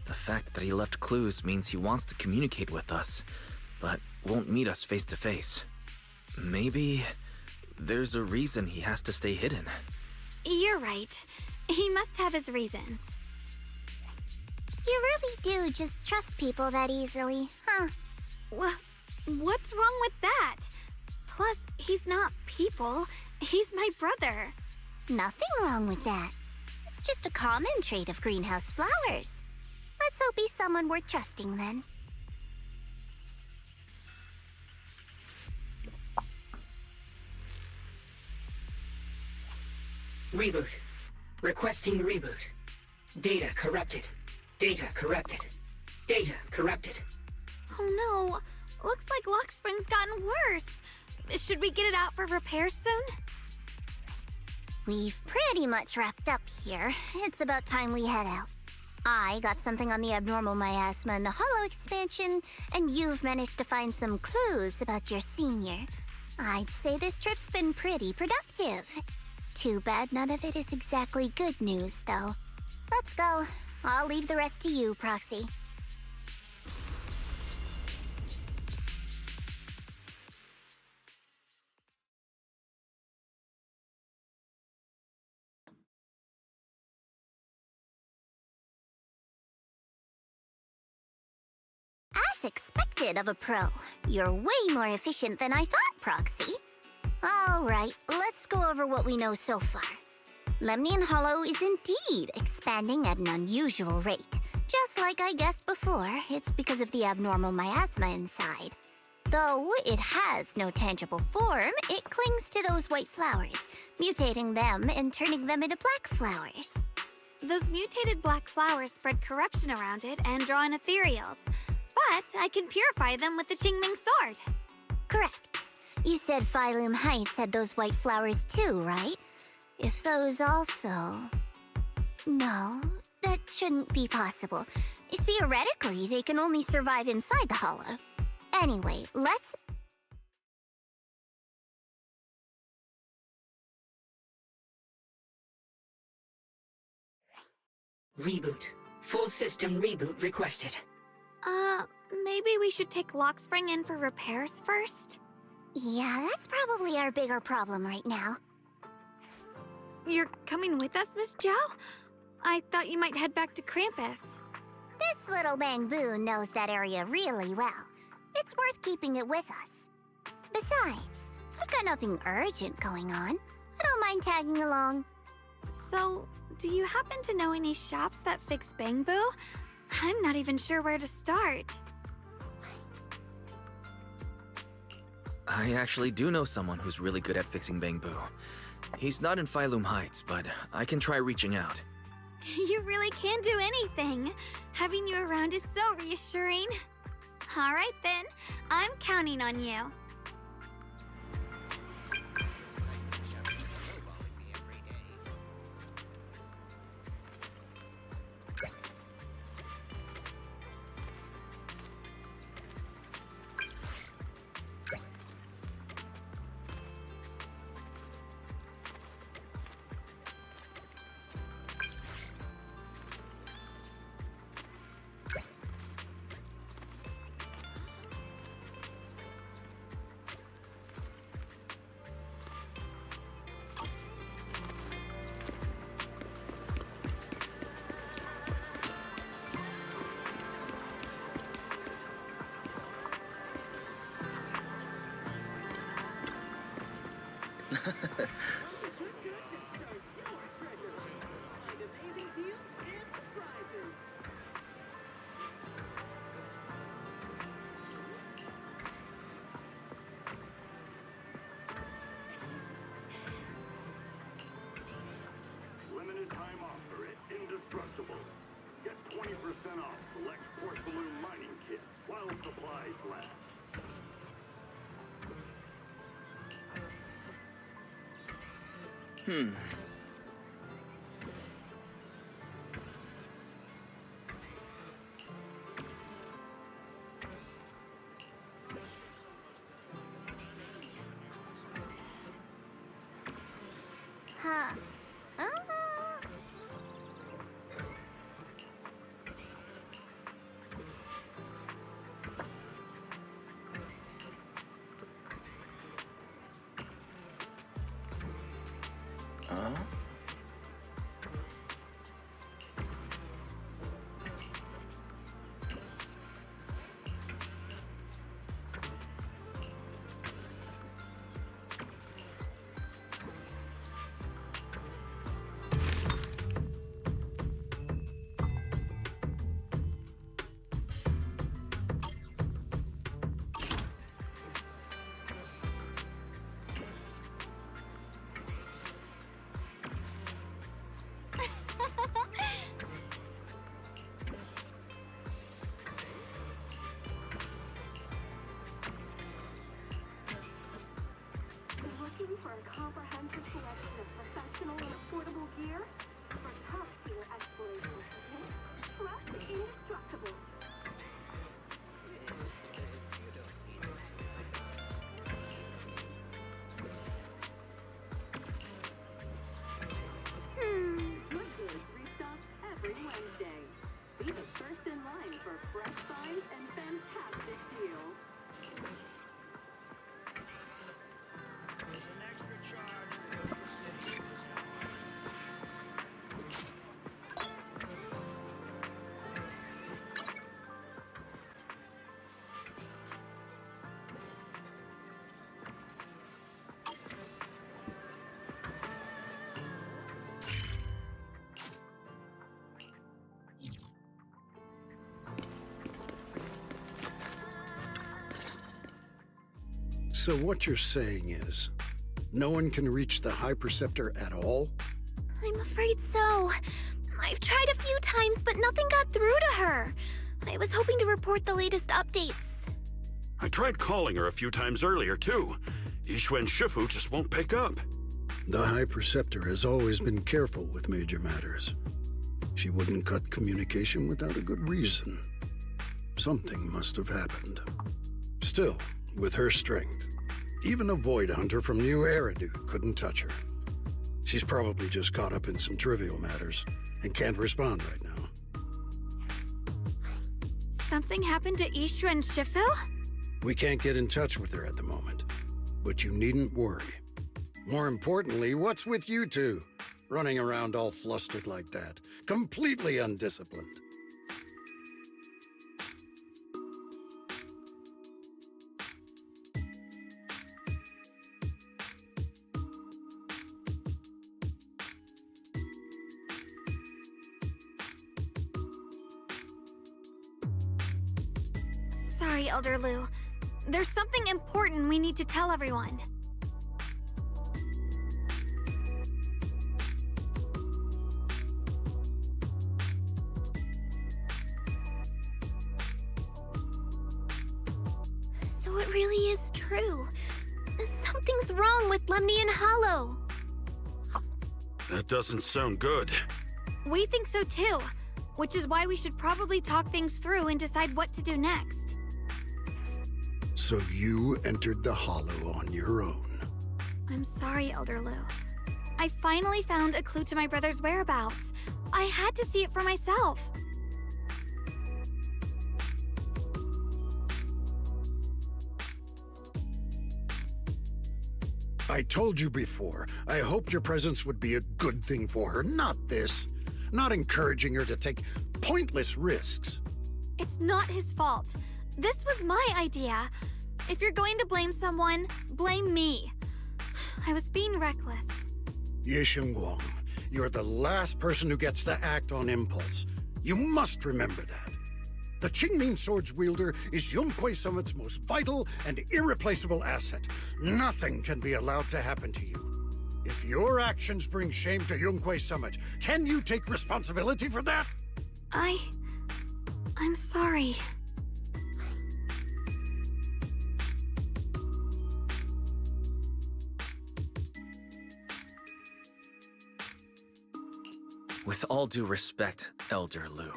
The fact that he left clues means he wants to communicate with us, but won't meet us face to face. Maybe there's a reason he has to stay hidden. You're right. He must have his reasons. You really do just trust people that easily, huh? What's wrong with that? Plus, he's not people. He's my brother. Nothing wrong with that. It's just a common trait of greenhouse flowers. Let's hope he's someone worth trusting then. Reboot. Requesting reboot. Data corrupted. Data corrupted. Data corrupted. Oh no. Looks like Lockspring's gotten worse. Should we get it out for repairs soon? We've pretty much wrapped up here. It's about time we head out. I got something on the abnormal myasma and the hollow expansion, and you've managed to find some clues about your senior. I'd say this trip's been pretty productive. Too bad none of it is exactly good news, though. Let's go. I'll leave the rest to you, Proxy. As expected of a pro, you're way more efficient than I thought, Proxy. Alright, let's go over what we know so far. Lemnian Hollow is indeed expanding at an unusual rate. Just like I guessed before, it's because of the abnormal miasma inside. Though it has no tangible form, it clings to those white flowers, mutating them and turning them into black flowers. Those mutated black flowers spread corruption around it and draw in ethereals. But I can purify them with the Qingming sword. Correct. You said Phylum Heights had those white flowers too, right? If those also... No, that shouldn't be possible. Theoretically, they can only survive inside the hollow. Anyway, let's... Reboot. Full system reboot requested. Maybe we should take Lockspring in for repairs first? Yeah, that's probably our bigger problem right now. You're coming with us, Miss Jiao? I thought you might head back to Krampus. This little Bangboo knows that area really well. It's worth keeping it with us. Besides, I've got nothing urgent going on. I don't mind tagging along. So, do you happen to know any shops that fix Bangboo? I'm not even sure where to start. I actually do know someone who's really good at fixing Bangboo. He's not in Phylum Heights, but I can try reaching out. You really can do anything. Having you around is so reassuring. All right then, I'm counting on you. Limited time offer at Indestructible. Get 20% off select porcelain mining kits while supplies last. Huh. Be the first in line for fresh finds and fantastic deals. There's an extra charge to go to the city. So what you're saying is, no one can reach the High Perceptor at all? I'm afraid so. I've tried a few times, but nothing got through to her. I was hoping to report the latest updates. I tried calling her a few times earlier, too. Yixuan Shifu just won't pick up. The High Perceptor has always been careful with major matters. She wouldn't cut communication without a good reason. Something must have happened. Still, with her strength, even a Void Hunter from New Eridu couldn't touch her. She's probably just caught up in some trivial matters and can't respond right now. Something happened to Ishu and Shifu? We can't get in touch with her at the moment, but you needn't worry. More importantly, what's with you two? Running around all flustered like that, completely undisciplined. Sorry, Elder Lu. There's something important we need to tell everyone. So it really is true. Something's wrong with Lemnian Hollow. That doesn't sound good. We think so too, which is why we should probably talk things through and decide what to do next. So you entered the Hollow on your own. I'm sorry, Elder Lu. I finally found a clue to my brother's whereabouts. I had to see it for myself. I told you before, I hoped your presence would be a good thing for her, not this. Not encouraging her to take pointless risks. It's not his fault. This was my idea. If you're going to blame someone, blame me. I was being reckless. Xiao'Guang, you're the last person who gets to act on impulse. You must remember that. The Qingming Sword's wielder is Yunquei Summit's most vital and irreplaceable asset. Nothing can be allowed to happen to you. If your actions bring shame to Yunquei Summit, can you take responsibility for that? I'm sorry. With all due respect, Elder Lu,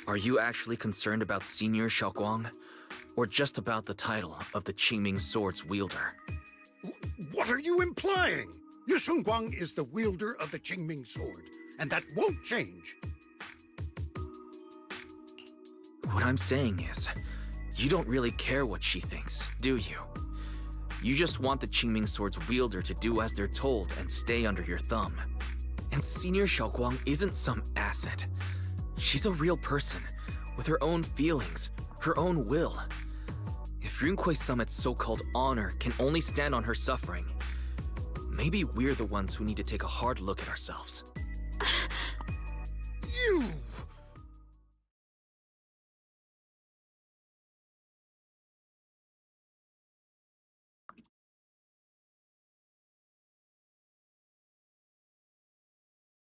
are you actually concerned about Senior Xiao'Guang? Or just about the title of the Qingming Sword's wielder? What are you implying? Xiao'Guang is the wielder of the Qingming Sword, and that won't change. What I'm saying is, you don't really care what she thinks, do you? You just want the Qingming Sword's wielder to do as they're told and stay under your thumb. And Senior Xiao'Guang isn't some asset. She's a real person, with her own feelings, her own will. If Yunquei Summit's so-called honor can only stand on her suffering, maybe we're the ones who need to take a hard look at ourselves. You!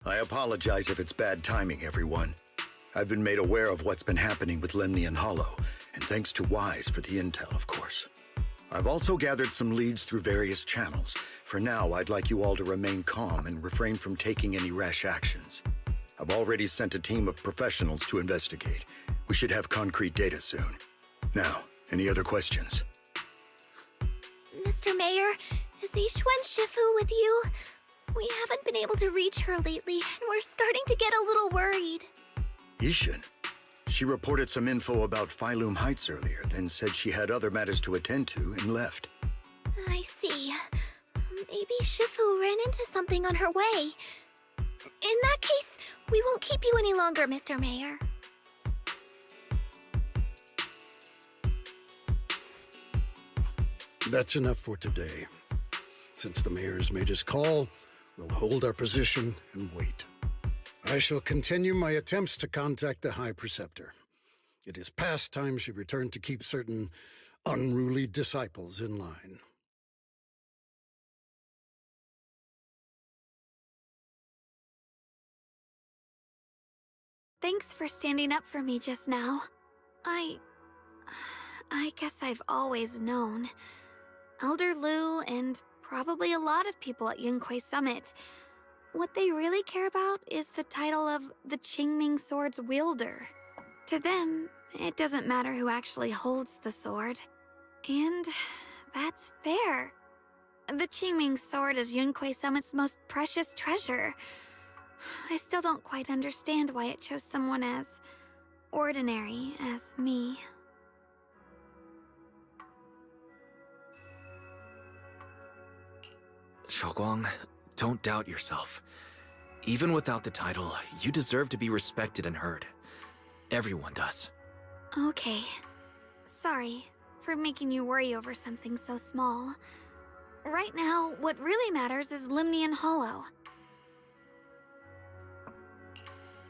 I apologize if it's bad timing, everyone. I've been made aware of what's been happening with Lemnian Hollow, and thanks to Wise for the intel, of course. I've also gathered some leads through various channels. For now, I'd like you all to remain calm and refrain from taking any rash actions. I've already sent a team of professionals to investigate. We should have concrete data soon. Now, any other questions? Mr. Mayor, is Yixuan Shifu with you? We haven't been able to reach her lately, and we're starting to get a little worried. Yixuan? She reported some info about Phylum Heights earlier, then said she had other matters to attend to and left. I see. Maybe Shifu ran into something on her way. In that case, we won't keep you any longer, Mr. Mayor. That's enough for today. Since the mayor's made his call, we'll hold our position and wait. I shall continue my attempts to contact the High Perceptor. It is past time she returned to keep certain unruly disciples in line. Thanks for standing up for me just now. I guess I've always known. Elder Lu and probably a lot of people at Yunquay Summit, what they really care about is the title of the Qingming Sword's wielder. To them, it doesn't matter who actually holds the sword. And that's fair. The Qingming Sword is Yunquay Summit's most precious treasure. I still don't quite understand why it chose someone as ordinary as me. Xiao'Guang, don't doubt yourself. Even without the title, you deserve to be respected and heard. Everyone does. Okay. Sorry for making you worry over something so small. Right now, what really matters is Lemnian Hollow.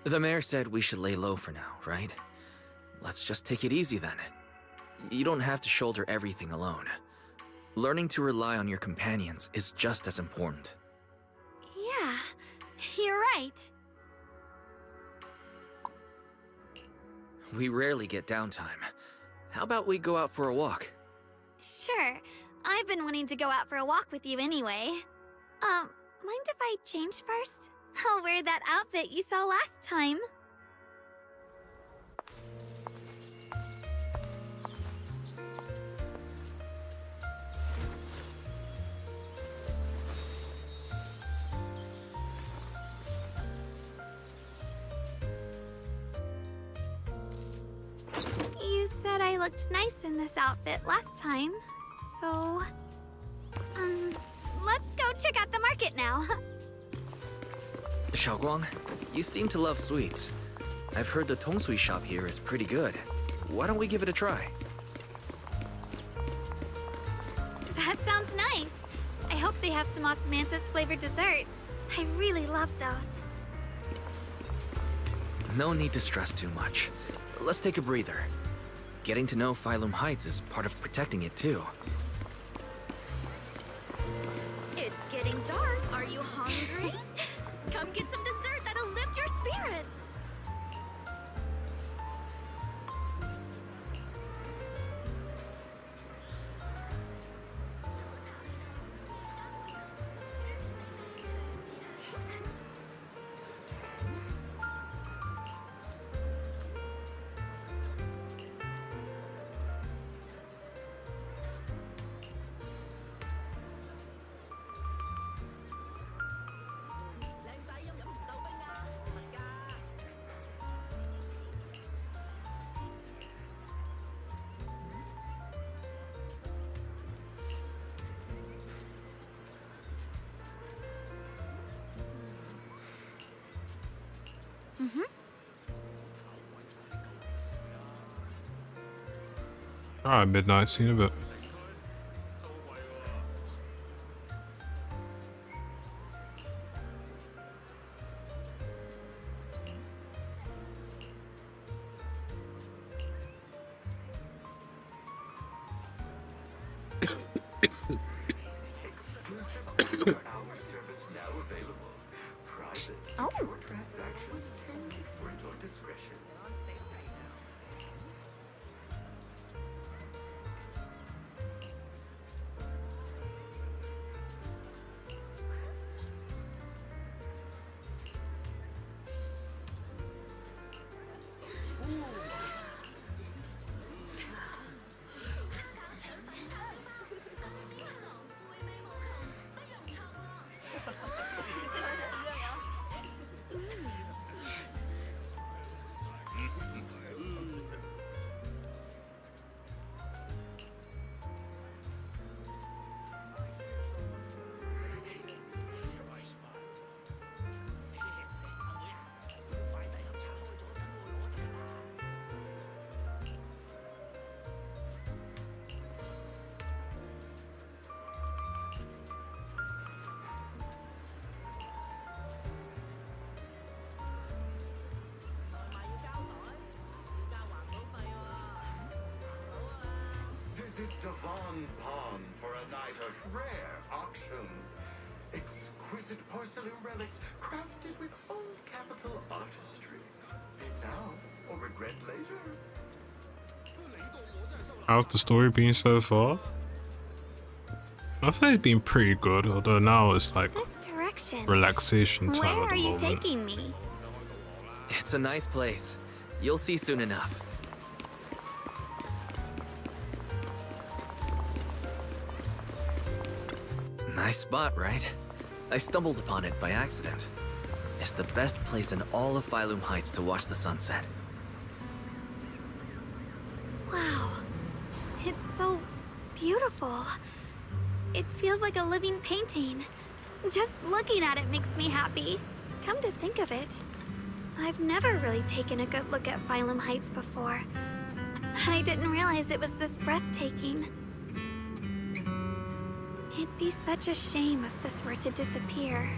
The mayor said we should lay low for now, right? Let's just take it easy then. You don't have to shoulder everything alone. Learning to rely on your companions is just as important. Yeah, you're right. We rarely get downtime. How about we go out for a walk? Sure. I've been wanting to go out for a walk with you anyway. Mind if I change first? I'll wear that outfit you saw last time. You said I looked nice in this outfit last time, so... let's go check out the market now. Xiao'Guang, you seem to love sweets. I've heard the Tongsui shop here is pretty good. Why don't we give it a try? That sounds nice. I hope they have some osmanthus-flavored desserts. I really love those. No need to stress too much. Let's take a breather. Getting to know Phylum Heights is part of protecting it too. It's getting dark. Are you hungry? Come get some dessert that'll lift your spirits. Alright, midnight scene of it. Visit Devon Pond for a night of rare auctions. Exquisite porcelain relics crafted with old capital artistry. Now or regret later. How's the story been so far? I think it's been pretty good, although now it's like This direction. relaxation time Where at are the you moment. taking me? It's a nice place. You'll see soon enough. Nice spot, right? I stumbled upon it by accident. It's the best place in all of Phylum Heights to watch the sunset. Wow. It's so beautiful. It feels like a living painting. Just looking at it makes me happy. Come to think of it, I've never really taken a good look at Phylum Heights before. I didn't realize it was this breathtaking. It'd be such a shame if this were to disappear.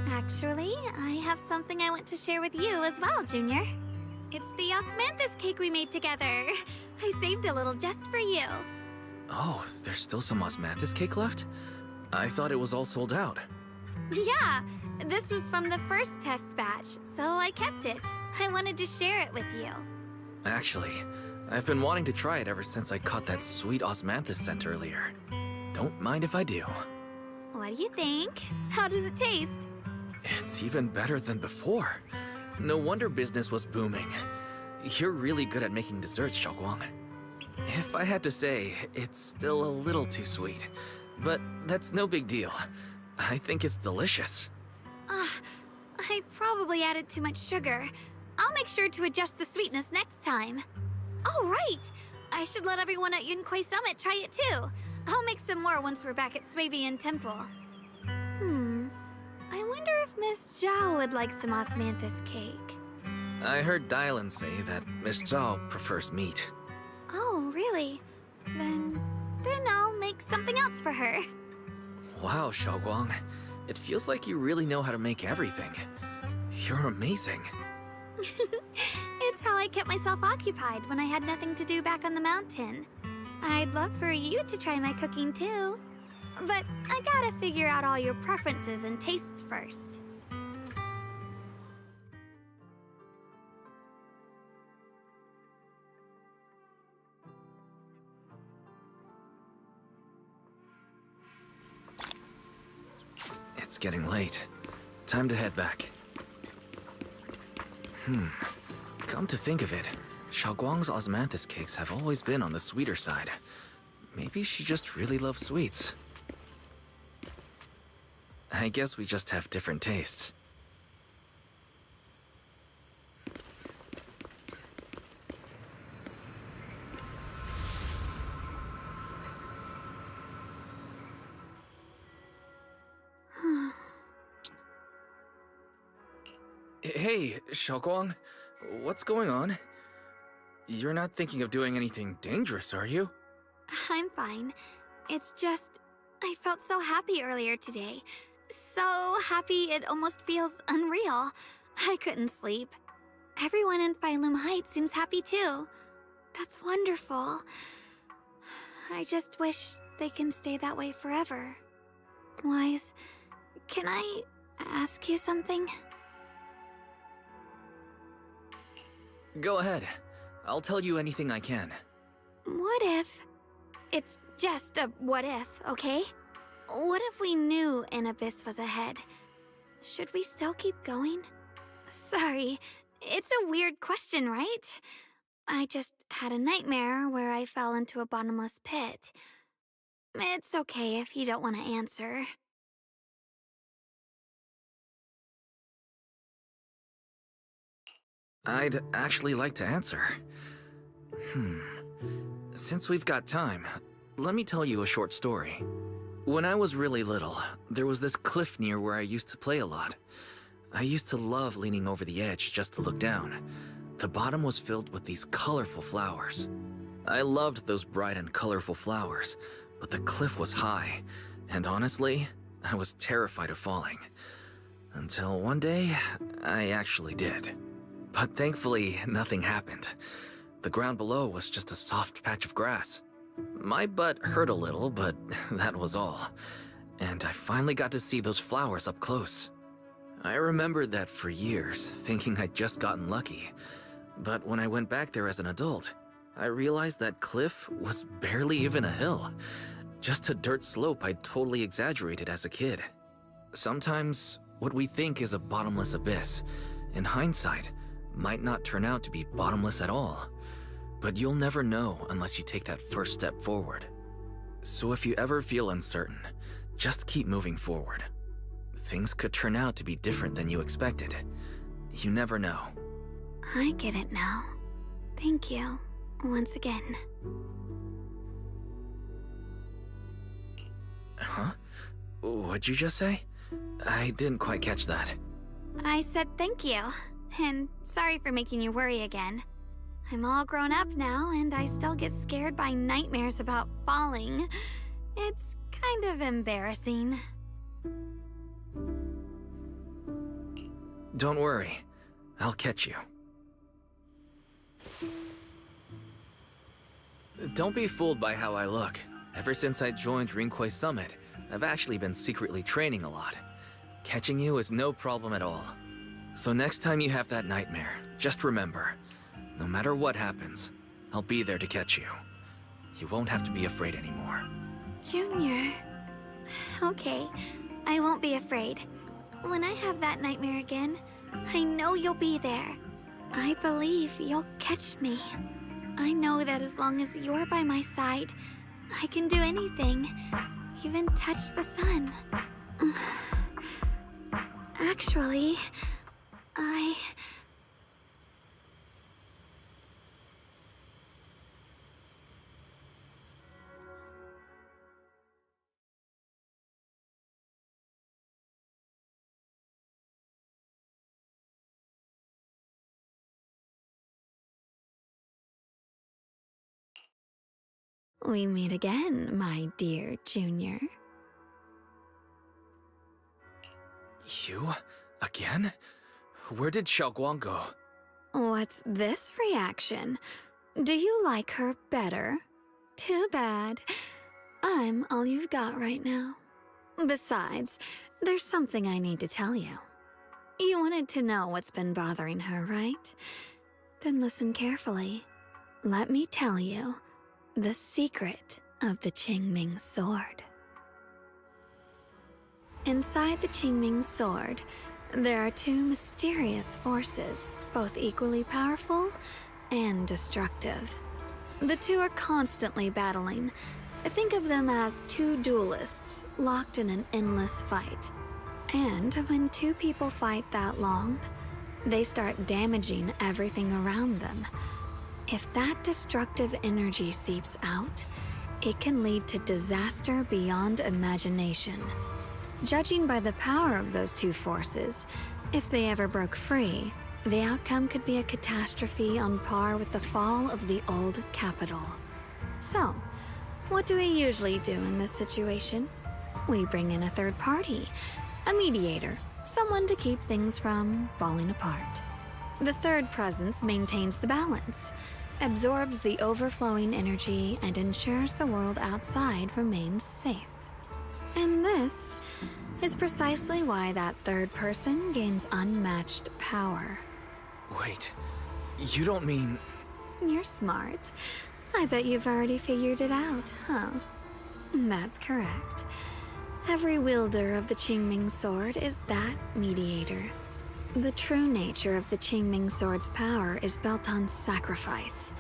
Actually, I have something I want to share with you as well, Junior. It's the osmanthus cake we made together. I saved a little just for you. Oh, there's still some osmanthus cake left? I thought it was all sold out. Yeah, this was from the first test batch, so I kept it. I wanted to share it with you. Actually, I've been wanting to try it ever since I caught that sweet osmanthus scent earlier. Don't mind if I do. What do you think? How does it taste? It's even better than before. No wonder business was booming. You're really good at making desserts, Xiao'Guang. If I had to say, it's still a little too sweet. But that's no big deal. I think it's delicious. I probably added too much sugar. I'll make sure to adjust the sweetness next time. Oh, right! I should let everyone at Yunquay Summit try it too. I'll make some more once we're back at Swabian Temple. I wonder if Miss Jiao would like some osmanthus cake. I heard Dylan say that Miss Jiao prefers meat. Oh, really? Then I'll make something else for her. Wow, Xiao'Guang. It feels like you really know how to make everything. You're amazing. It's how I kept myself occupied when I had nothing to do back on the mountain. I'd love for you to try my cooking too. But I gotta figure out all your preferences and tastes first. It's getting late. Time to head back. Come to think of it, Xiao'Guang's osmanthus cakes have always been on the sweeter side. Maybe she just really loves sweets. I guess we just have different tastes. Hey, Xiao'Guang, what's going on? You're not thinking of doing anything dangerous, are you? I'm fine. It's just, I felt so happy earlier today. So happy it almost feels unreal. I couldn't sleep. Everyone in Phylum Heights seems happy too. That's wonderful. I just wish they can stay that way forever. Wise, can I ask you something? Go ahead. I'll tell you anything I can. What if... It's just a what if, okay? What if we knew an abyss was ahead? Should we still keep going? Sorry, it's a weird question, right? I just had a nightmare where I fell into a bottomless pit. It's okay if you don't want to answer. I'd actually like to answer. Since we've got time, let me tell you a short story. When I was really little, there was this cliff near where I used to play a lot. I used to love leaning over the edge just to look down. The bottom was filled with these colorful flowers. I loved those bright and colorful flowers, but the cliff was high, and honestly, I was terrified of falling. Until one day, I actually did. But thankfully, nothing happened. The ground below was just a soft patch of grass. My butt hurt a little, but that was all. And I finally got to see those flowers up close. I remembered that for years, thinking I'd just gotten lucky. But when I went back there as an adult, I realized that cliff was barely even a hill. Just a dirt slope I'd totally exaggerated as a kid. Sometimes, what we think is a bottomless abyss, in hindsight, might not turn out to be bottomless at all. But you'll never know unless you take that first step forward. So if you ever feel uncertain, just keep moving forward. Things could turn out to be different than you expected. You never know. I get it now. Thank you, once again. Huh? What'd you just say? I didn't quite catch that. I said thank you, and sorry for making you worry again. I'm all grown up now, and I still get scared by nightmares about falling. It's kind of embarrassing. Don't worry. I'll catch you. Don't be fooled by how I look. Ever since I joined Rinkwei Summit, I've actually been secretly training a lot. Catching you is no problem at all. So next time you have that nightmare, just remember, no matter what happens, I'll be there to catch you. You won't have to be afraid anymore. Junior. Okay, I won't be afraid. When I have that nightmare again, I know you'll be there. I believe you'll catch me. I know that as long as you're by my side, I can do anything, even touch the sun. Actually, we meet again, my dear Junior. You? Again? Where did Xiao'Guang go? What's this reaction? Do you like her better? Too bad. I'm all you've got right now. Besides, there's something I need to tell you. You wanted to know what's been bothering her, right? Then listen carefully. Let me tell you the secret of the Qingming sword. Inside the Qingming sword, there are two mysterious forces, both equally powerful and destructive. The two are constantly battling. Think of them as two duelists locked in an endless fight. And when two people fight that long, they start damaging everything around them. If that destructive energy seeps out, it can lead to disaster beyond imagination. Judging by the power of those two forces, if they ever broke free, the outcome could be a catastrophe on par with the fall of the old capital. So, what do we usually do in this situation? We bring in a third party, a mediator, someone to keep things from falling apart. The third presence maintains the balance, absorbs the overflowing energy, and ensures the world outside remains safe. And this is precisely why that third person gains unmatched power. Wait, you don't mean... You're smart. I bet you've already figured it out, huh? That's correct. Every wielder of the Qingming sword is that mediator. The true nature of the Qingming sword's power is built on sacrifice.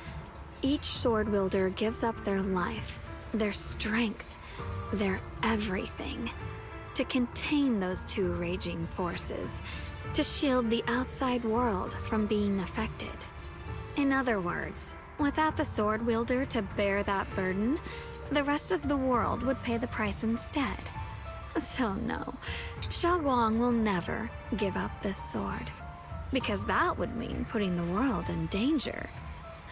Each sword wielder gives up their life, their strength, their everything, to contain those two raging forces, to shield the outside world from being affected. In other words, without the sword wielder to bear that burden, the rest of the world would pay the price instead. So no, Xiao'Guang will never give up this sword, because that would mean putting the world in danger.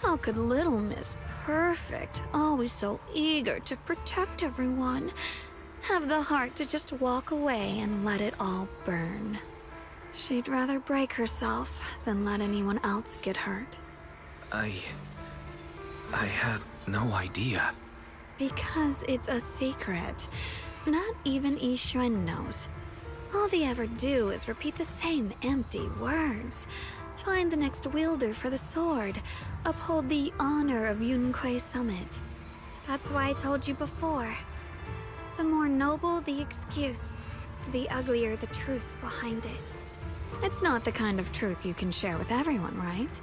How could little Miss Perfect, always so eager to protect everyone, have the heart to just walk away and let it all burn? She'd rather break herself than let anyone else get hurt. I had no idea. Because it's a secret. Not even Yixuan knows. All they ever do is repeat the same empty words. Find the next wielder for the sword. Uphold the honor of Yunquei Summit. That's why I told you before. The more noble the excuse, the uglier the truth behind it. It's not the kind of truth you can share with everyone, right?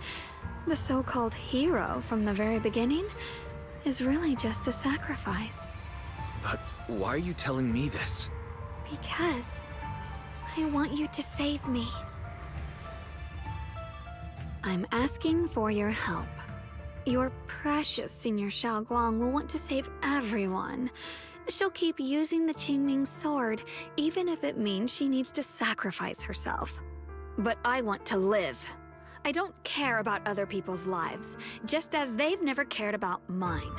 The so-called hero from the very beginning is really just a sacrifice. But why are you telling me this? Because I want you to save me. I'm asking for your help. Your precious Senior Xiao'Guang will want to save everyone. She'll keep using the Qingming sword, even if it means she needs to sacrifice herself. But I want to live. I don't care about other people's lives, just as they've never cared about mine.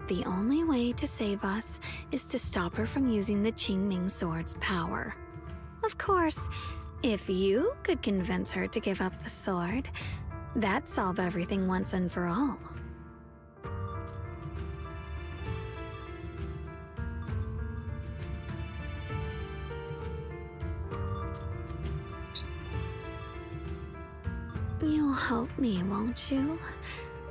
The only way to save us is to stop her from using the Qingming sword's power. Of course, if you could convince her to give up the sword, that'd solve everything once and for all. You'll help me, won't you?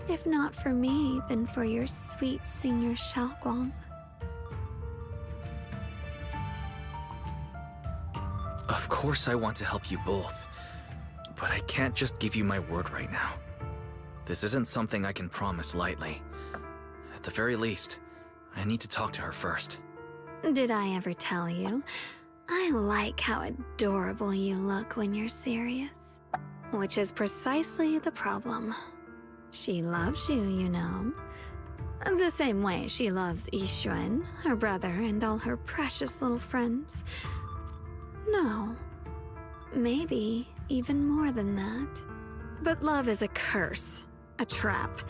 If not for me, then for your sweet Senior Xiao'Guang. Of course I want to help you both, but I can't just give you my word right now. This isn't something I can promise lightly. At the very least, I need to talk to her first. Did I ever tell you? I like how adorable you look when you're serious. Which is precisely the problem. She loves you, you know. The same way she loves Yixuan, her brother, and all her precious little friends. No. Maybe even more than that. But love is a curse. A trap.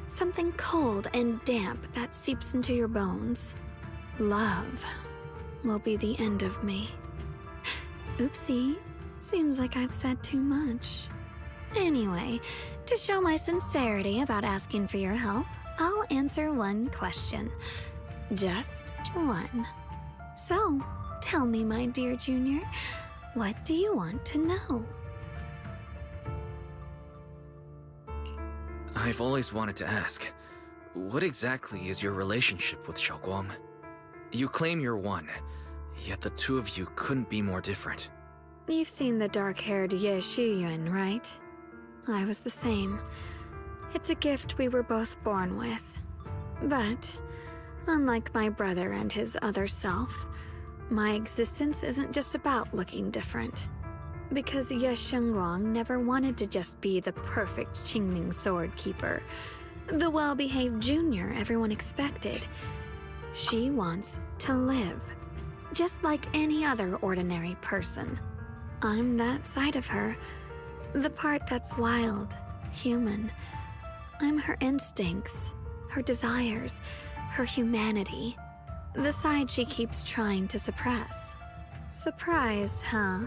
Something cold and damp that seeps into your bones. Love will be the end of me. Oopsie. Seems like I've said too much. Anyway, to show my sincerity about asking for your help, I'll answer one question. Just one. So, tell me, my dear Junior, what do you want to know? I've always wanted to ask, what exactly is your relationship with Xiao'Guang? You claim you're one, yet the two of you couldn't be more different. You've seen the dark-haired Ye Shiyuan, right? I was the same. It's a gift we were both born with. But, unlike my brother and his other self, my existence isn't just about looking different. Because Ye Xiao'Guang never wanted to just be the perfect Qingming sword keeper, the well-behaved junior everyone expected. She wants to live, just like any other ordinary person. I'm that side of her, the part that's wild, human. I'm her instincts, her desires, her humanity, the side she keeps trying to suppress. Surprised, huh?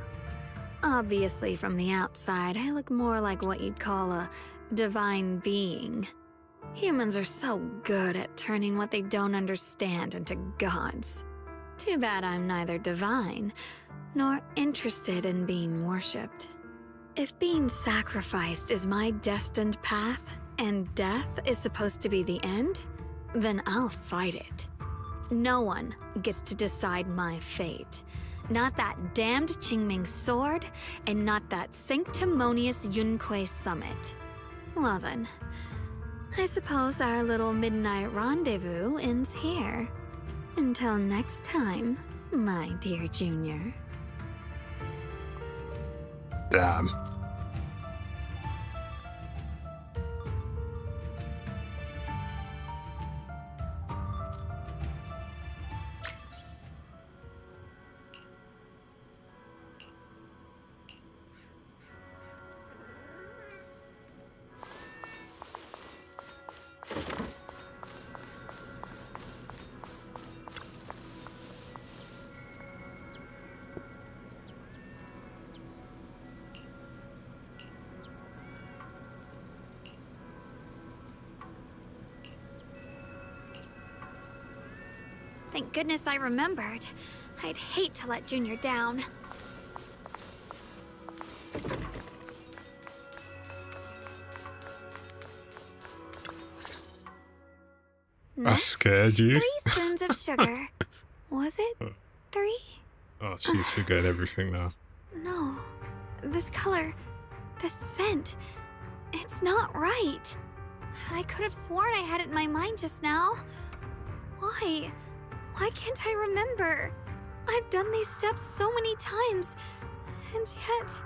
Obviously, from the outside, I look more like what you'd call a divine being. Humans are so good at turning what they don't understand into gods. Too bad I'm neither divine nor interested in being worshipped. If being sacrificed is my destined path, and death is supposed to be the end, then I'll fight it. No one gets to decide my fate. Not that damned Qingming sword, and not that sanctimonious Yunquei Summit. Well then, I suppose our little midnight rendezvous ends here. Until next time, my dear Junior. Damn. Thank goodness I remembered. I'd hate to let Junior down. I scared you. 3 spoons of sugar. Was it 3? Oh, she's forgetting everything now. No. This color, this scent, it's not right. I could have sworn I had it in my mind just now. Why? Why can't I remember? I've done these steps so many times, and yet...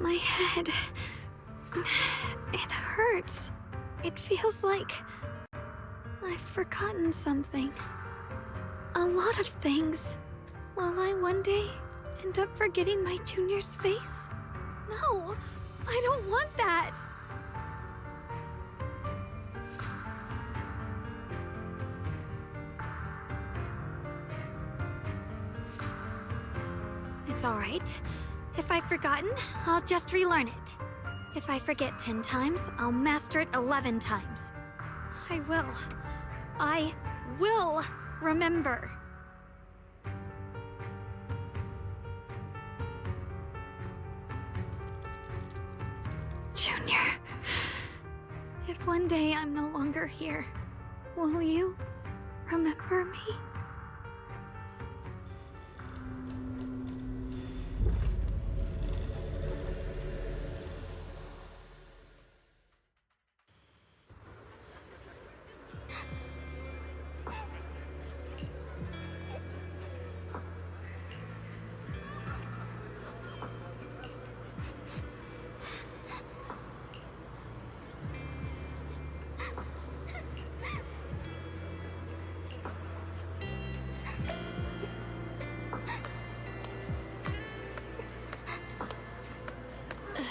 My head... it hurts. It feels like... I've forgotten something. A lot of things. Will I one day end up forgetting my Junior's face? No, I don't want that. It's all right. If I've forgotten, I'll just relearn it. If I forget 10 times, I'll master it 11 times. I will remember. Junior, if one day I'm no longer here, will you remember me?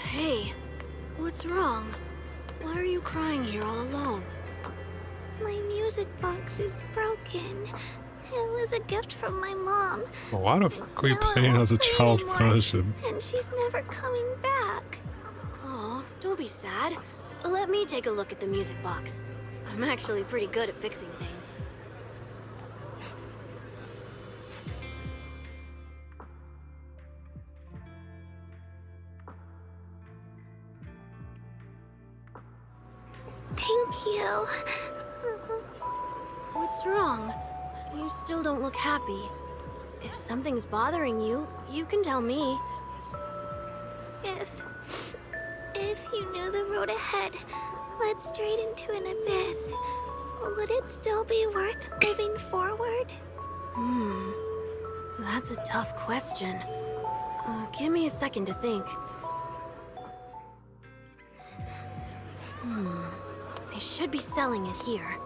Hey, what's wrong? Why are you crying here all alone? My music box is broken. It was a gift from my mom. Why the fuck are we Now I playing won't as a play child anymore, version? and she's never coming back. Aw, don't be sad. Let me take a look at the music box. I'm actually pretty good at fixing things. Thank you. What's wrong? You still don't look happy. If something's bothering you, you can tell me. If you knew the road ahead led straight into an abyss, would it still be worth moving forward? That's a tough question. Give me a second to think. They should be selling it here.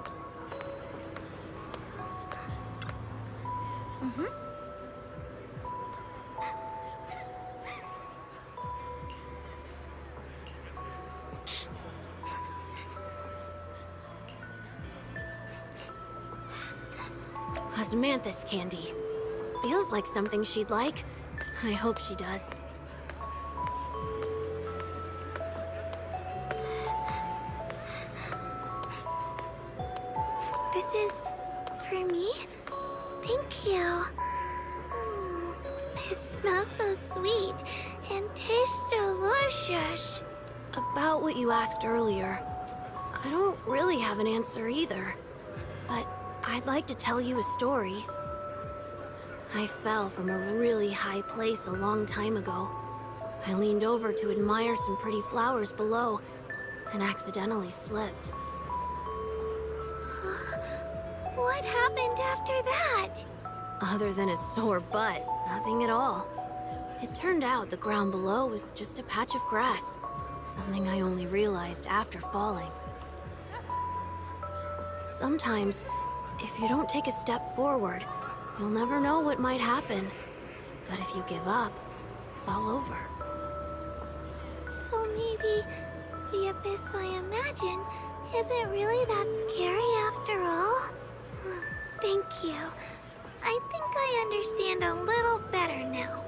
Osmanthus candy. Feels like something she'd like. I hope she does. This is for me? Thank you. It smells so sweet and tastes delicious. About what you asked earlier, I don't really have an answer either. But I'd like to tell you a story. I fell from a really high place a long time ago. I leaned over to admire some pretty flowers below and accidentally slipped. What happened after that? Other than a sore butt, nothing at all. It turned out the ground below was just a patch of grass, something I only realized after falling. Sometimes, if you don't take a step forward, you'll never know what might happen. But if you give up, it's all over. So maybe the abyss I imagine isn't really that scary after all? Thank you. I think I understand a little better now.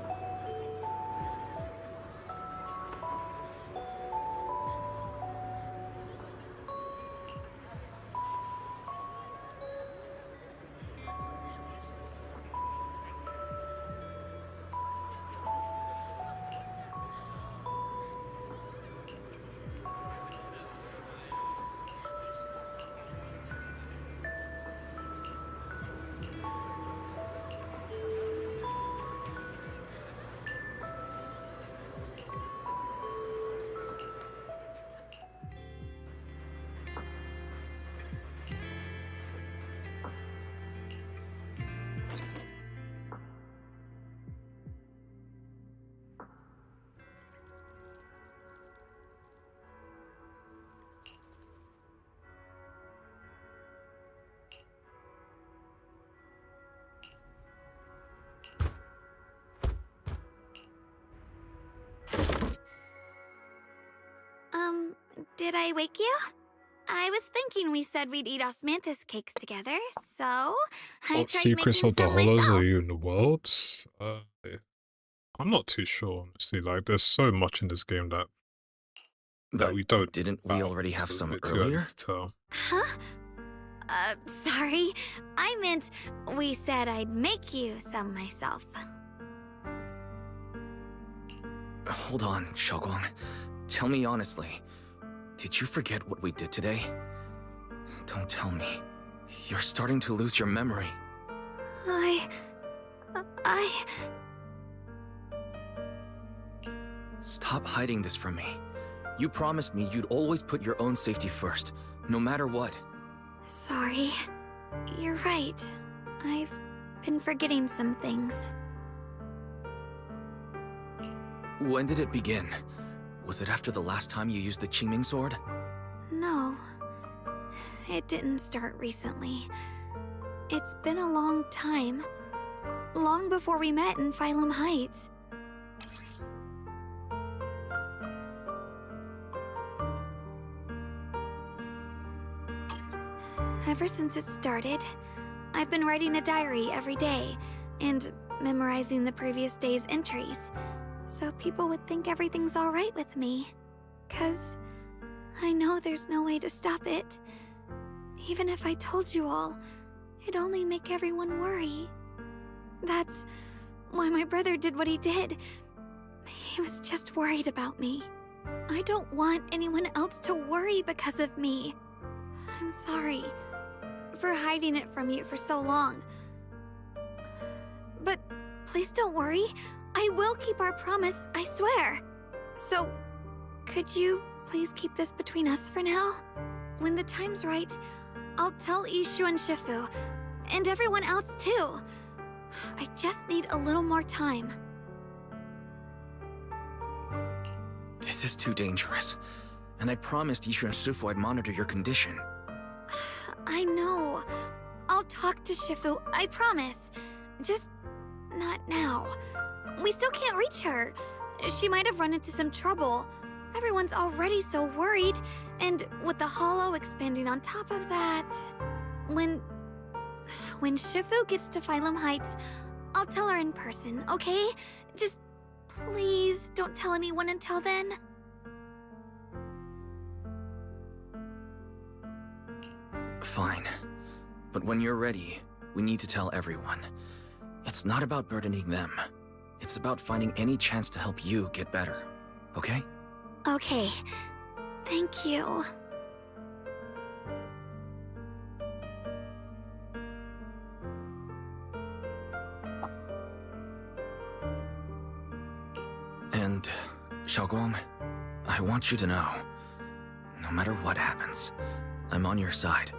Did I wake you? I was thinking we said we'd eat osmanthus cakes together, so I What tried secrets making of the some hollows myself. are you in the world? I'm not too sure, honestly. Like, there's so much in this game that But we don't. didn't we already have so some it's a bit too early earlier? to tell. Huh? Sorry. I meant we said I'd make you some myself. Hold on, Xiao'Guang. Tell me honestly, did you forget what we did today? Don't tell me. You're starting to lose your memory. Stop hiding this from me. You promised me you'd always put your own safety first, no matter what. Sorry. You're right. I've been forgetting some things. When did it begin? Was it after the last time you used the Qingming sword? No. It didn't start recently. It's been a long time. Long before we met in Phylum Heights. Ever since it started, I've been writing a diary every day and memorizing the previous day's entries, so people would think everything's alright with me. 'Cause I know there's no way to stop it. Even if I told you all, it'd only make everyone worry. That's why my brother did what he did. He was just worried about me. I don't want anyone else to worry because of me. I'm sorry for hiding it from you for so long. But please don't worry. I will keep our promise, I swear. So, could you please keep this between us for now? When the time's right, I'll tell Ishu and Shifu, and everyone else too. I just need a little more time. This is too dangerous. And I promised Ishu and Shifu I'd monitor your condition. I know. I'll talk to Shifu, I promise. Just not now. We still can't reach her. She might have run into some trouble. Everyone's already so worried, and with the hollow expanding on top of that... When Shifu gets to Phylum Heights, I'll tell her in person, okay? Just please don't tell anyone until then. Fine. But when you're ready, we need to tell everyone. It's not about burdening them. It's about finding any chance to help you get better. Okay? Okay. Thank you. And, Xiao'Guang, I want you to know, no matter what happens, I'm on your side.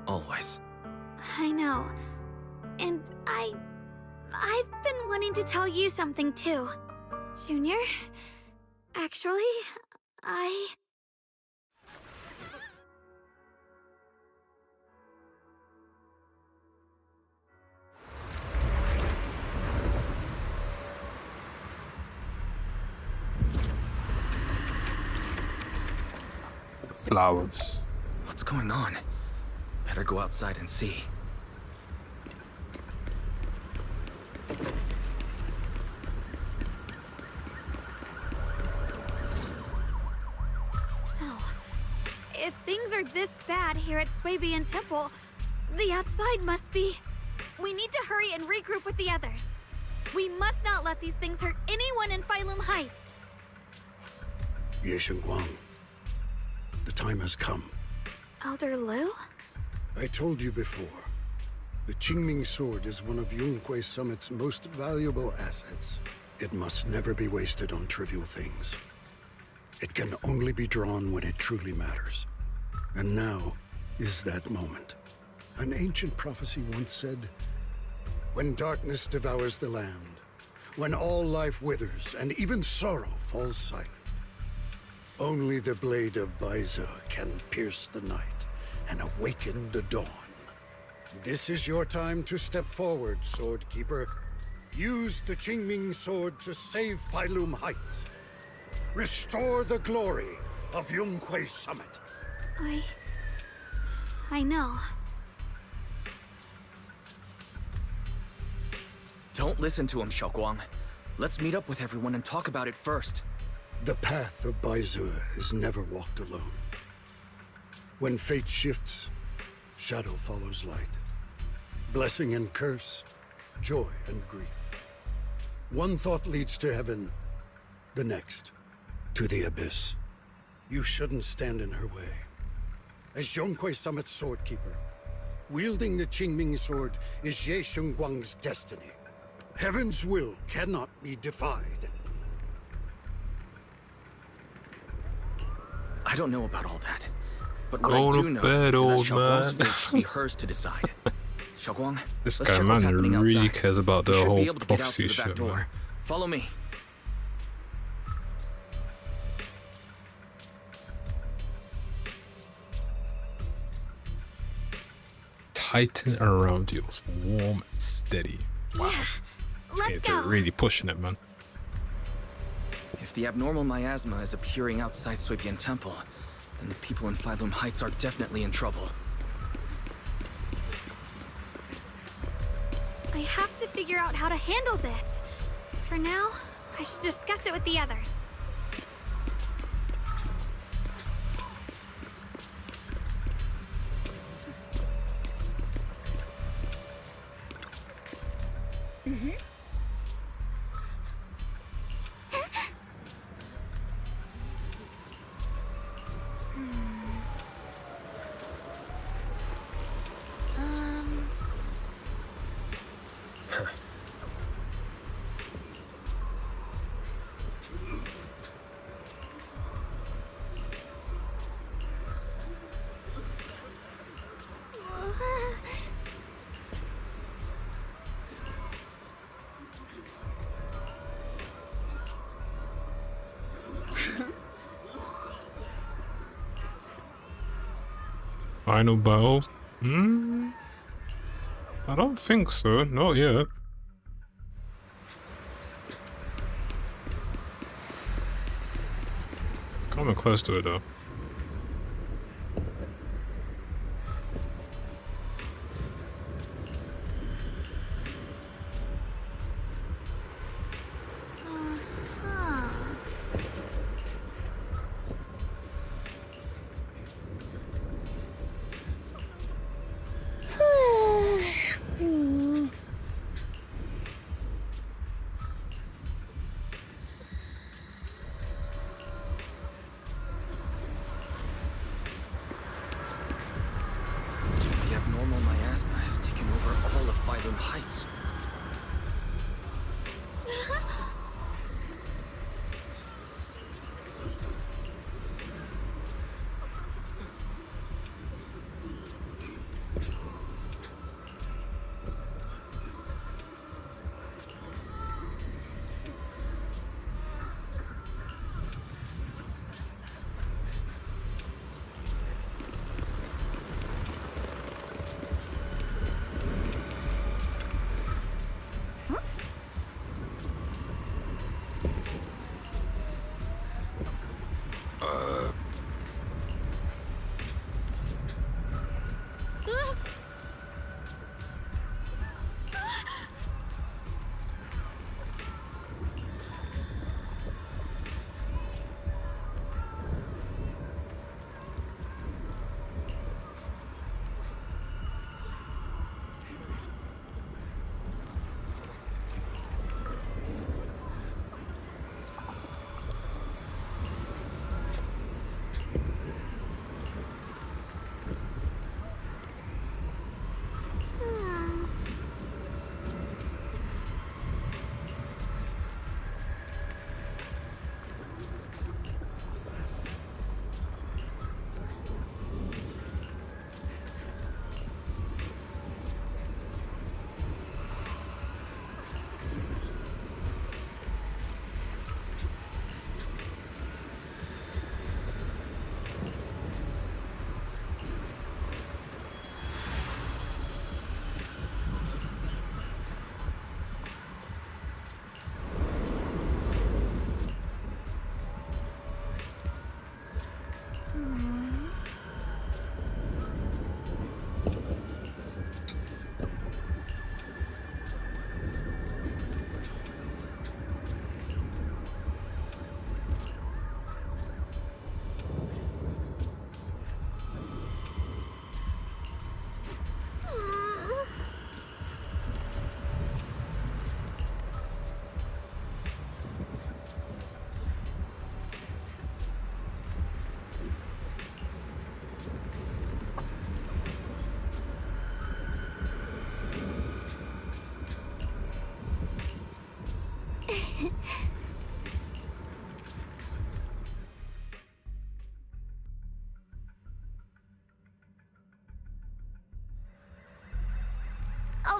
Always. I know. And I've been wanting to tell you something too. Junior, actually, Flowers. What's going on? Better go outside and see. If things are this bad here at Xiao'Guang Temple, the outside must be... We need to hurry and regroup with the others. We must not let these things hurt anyone in Phylum Heights. Xiao'Guang, the time has come. Elder Liu? I told you before, the Qingming sword is one of Yunquei Summit's most valuable assets. It must never be wasted on trivial things. It can only be drawn when it truly matters. And now is that moment. An ancient prophecy once said, when darkness devours the land, when all life withers and even sorrow falls silent, only the blade of Baize can pierce the night and awaken the dawn. This is your time to step forward, Swordkeeper. Use the Qingming sword to save Phylum Heights. Restore the glory of Yunquei Summit. I know. Don't listen to him, Xiao'Guang. Let's meet up with everyone and talk about it first. The path of Baize is never walked alone. When fate shifts, shadow follows light. Blessing and curse, joy and grief. One thought leads to heaven, the next to the abyss. You shouldn't stand in her way. As Yunquei Summit's swordkeeper, wielding the Qingming sword is Xiao'Guang's destiny. Heaven's will cannot be defied. I don't know about all that, but what Go I to do know bed, is old that Xiao'Guang's man. fate should be hers to decide. Xiao'Guang, This let's guy, check what's man, happening really outside. cares about the We should whole be able to get out prophecy through the back shit, door. man. Follow me. Tighten around you. It's warm and steady. Wow. Let's They're go. really pushing it, man. If the abnormal myasma is appearing outside Xiao'Guang Temple, then the people in Phylum Heights are definitely in trouble. I have to figure out how to handle this. For now, I should discuss it with the others. Final bow? I don't think so. Not yet. Coming close to it though. The abnormal myasma has taken over all of Phylum Heights.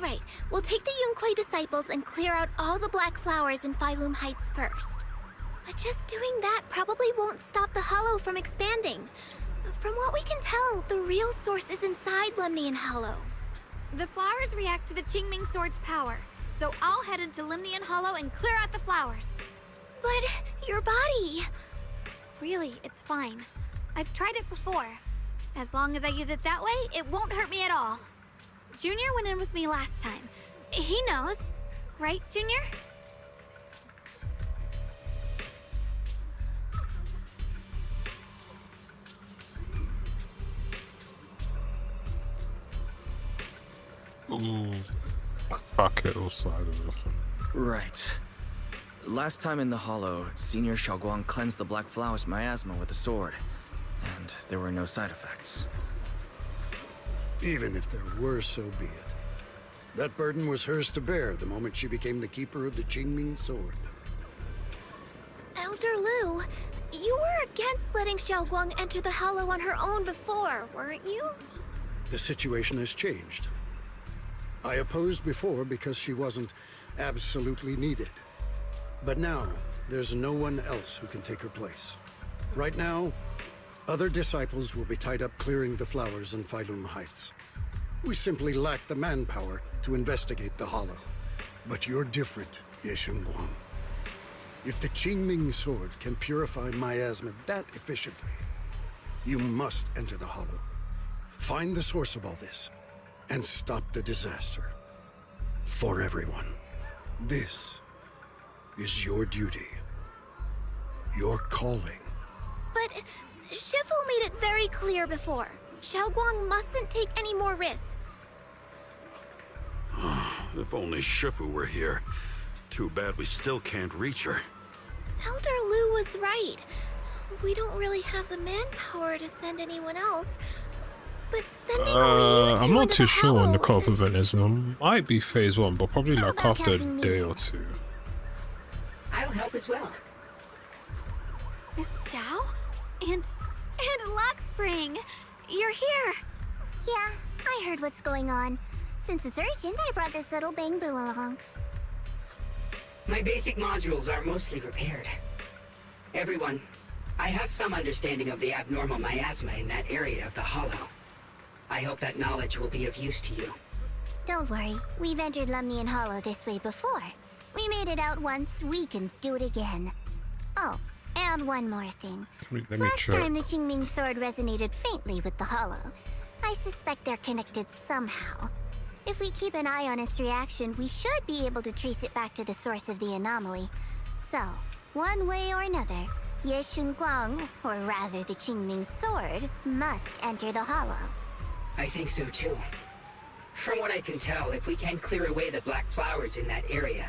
Alright, we'll take the Yunquei disciples and clear out all the black flowers in Phylum Heights first. But just doing that probably won't stop the Hollow from expanding. From what we can tell, the real source is inside Lemnian Hollow. The flowers react to the Qingming Sword's power, so I'll head into Lemnian Hollow and clear out the flowers. But your body... Really, it's fine. I've tried it before. As long as I use it that way, it won't hurt me at all. Junior went in with me last time. He knows. Right, Junior? Ooh. Fuck it, all side of it. Right. Last time in the Hollow, Senior Xiao'Guang cleansed the Black Flowers myasma with a sword, and there were no side effects. Even if there were, so be it. That burden was hers to bear the moment she became the keeper of the Qingming Sword. Elder Lu, you were against letting Xiao'Guang enter the Hollow on her own before, weren't you? The situation has changed. I opposed before because she wasn't absolutely needed. But now, there's no one else who can take her place. Right now, other disciples will be tied up clearing the flowers in Phylum Heights. We simply lack the manpower to investigate the Hollow. But you're different, Xiao'Guang. If the Qingming Sword can purify myasma that efficiently, you must enter the Hollow. Find the source of all this, and stop the disaster. For everyone. This is your duty. Your calling. But Shifu made it very clear before. Xiao'Guang mustn't take any more risks. If only Shifu were here. Too bad we still can't reach her. Elder Lu was right. We don't really have the manpower to send anyone else. But sending only you two I'm not into too the sure when the Hollow cop event is. It might be phase 1, but probably How like about after a counting day me? or two. I'll help as well. Miss Jiao? And Lockspring! You're here! Yeah, I heard what's going on. Since it's urgent, I brought this little Bangboo along. My basic modules are mostly repaired. Everyone, I have some understanding of the abnormal miasma in that area of the Hollow. I hope that knowledge will be of use to you. Don't worry, we've entered Lemnian Hollow this way before. We made it out once, we can do it again. Oh, and one more thing. Let me Last check. time the Qingming Sword resonated faintly with the Hollow. I suspect they're connected somehow. If we keep an eye on its reaction, we should be able to trace it back to the source of the anomaly. So, one way or another, Xiao'Guang, or rather the Qingming Sword, must enter the Hollow. I think so too. From what I can tell, if we can clear away the black flowers in that area,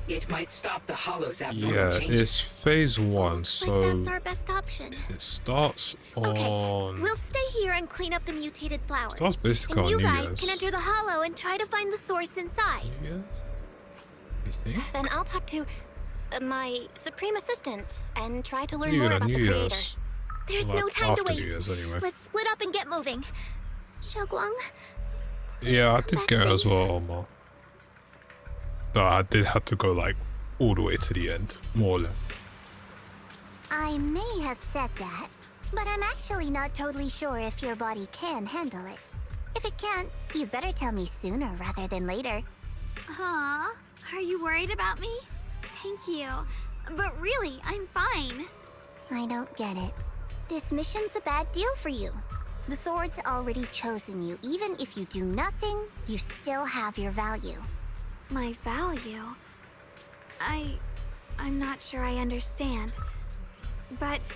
it might stop the Hollow's abnormal Yeah, changes. it's phase 1, Like so that's our best option. it starts on. Okay, we'll stay here and clean up the mutated flowers. Starts basically And you on New guys Year's. can enter the Hollow and try to find the source inside. New Year's? You think? Then I'll talk to my Supreme Assistant and try to learn New more Year, about New the Year's. Creator. There's Well, no time to after New waste. Year's anyway. Let's split up and get moving. Xiao'Guang, Yeah, I come did back get it as safe. well, Omar. But I did have to go like all the way to the end, more or less. I may have said that, but I'm actually not totally sure if your body can handle it. If it can't, you better tell me sooner rather than later. Huh? Are you worried about me? Thank you. But really, I'm fine. I don't get it. This mission's a bad deal for you. The sword's already chosen you. Even if you do nothing, you still have your value. My value? I'm not sure I understand. But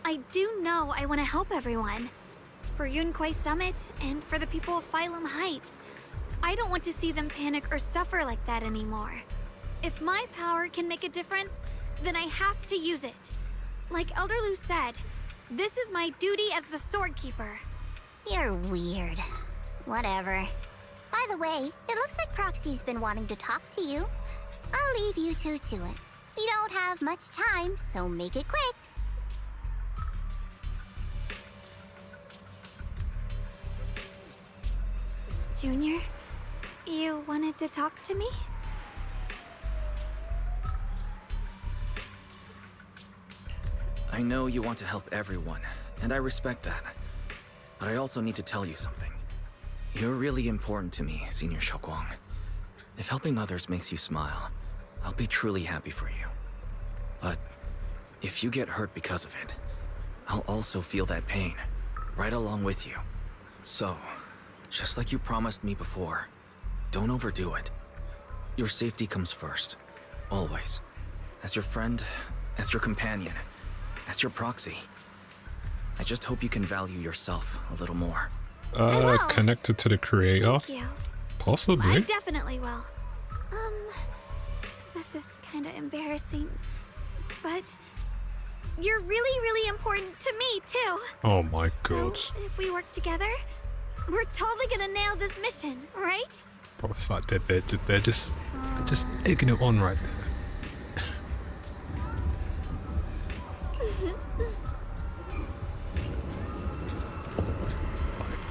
I do know I want to help everyone. For Yunquei Summit and for the people of Phylum Heights. I don't want to see them panic or suffer like that anymore. If my power can make a difference, then I have to use it. Like Elder Lu said, this is my duty as the Sword Keeper. You're weird. Whatever. By the way, it looks like Proxy's been wanting to talk to you. I'll leave you two to it. You don't have much time, so make it quick. Junior, You wanted to talk to me? I know you want to help everyone, and I respect that. But I also need to tell you something. You're really important to me, Senior Xiao'Guang. If helping others makes you smile, I'll be truly happy for you. But if you get hurt because of it, I'll also feel that pain, right along with you. So, just like you promised me before, don't overdo it. Your safety comes first, always. As your friend, as your companion, as your proxy. I just hope you can value yourself a little more. Connected to the creator? Thank you. Possibly. I definitely will. This is kinda embarrassing, but you're really, really important to me, too. Oh my god. So, if we work together, we're totally gonna nail this mission, right? Probably it's like they're just egging it on right there.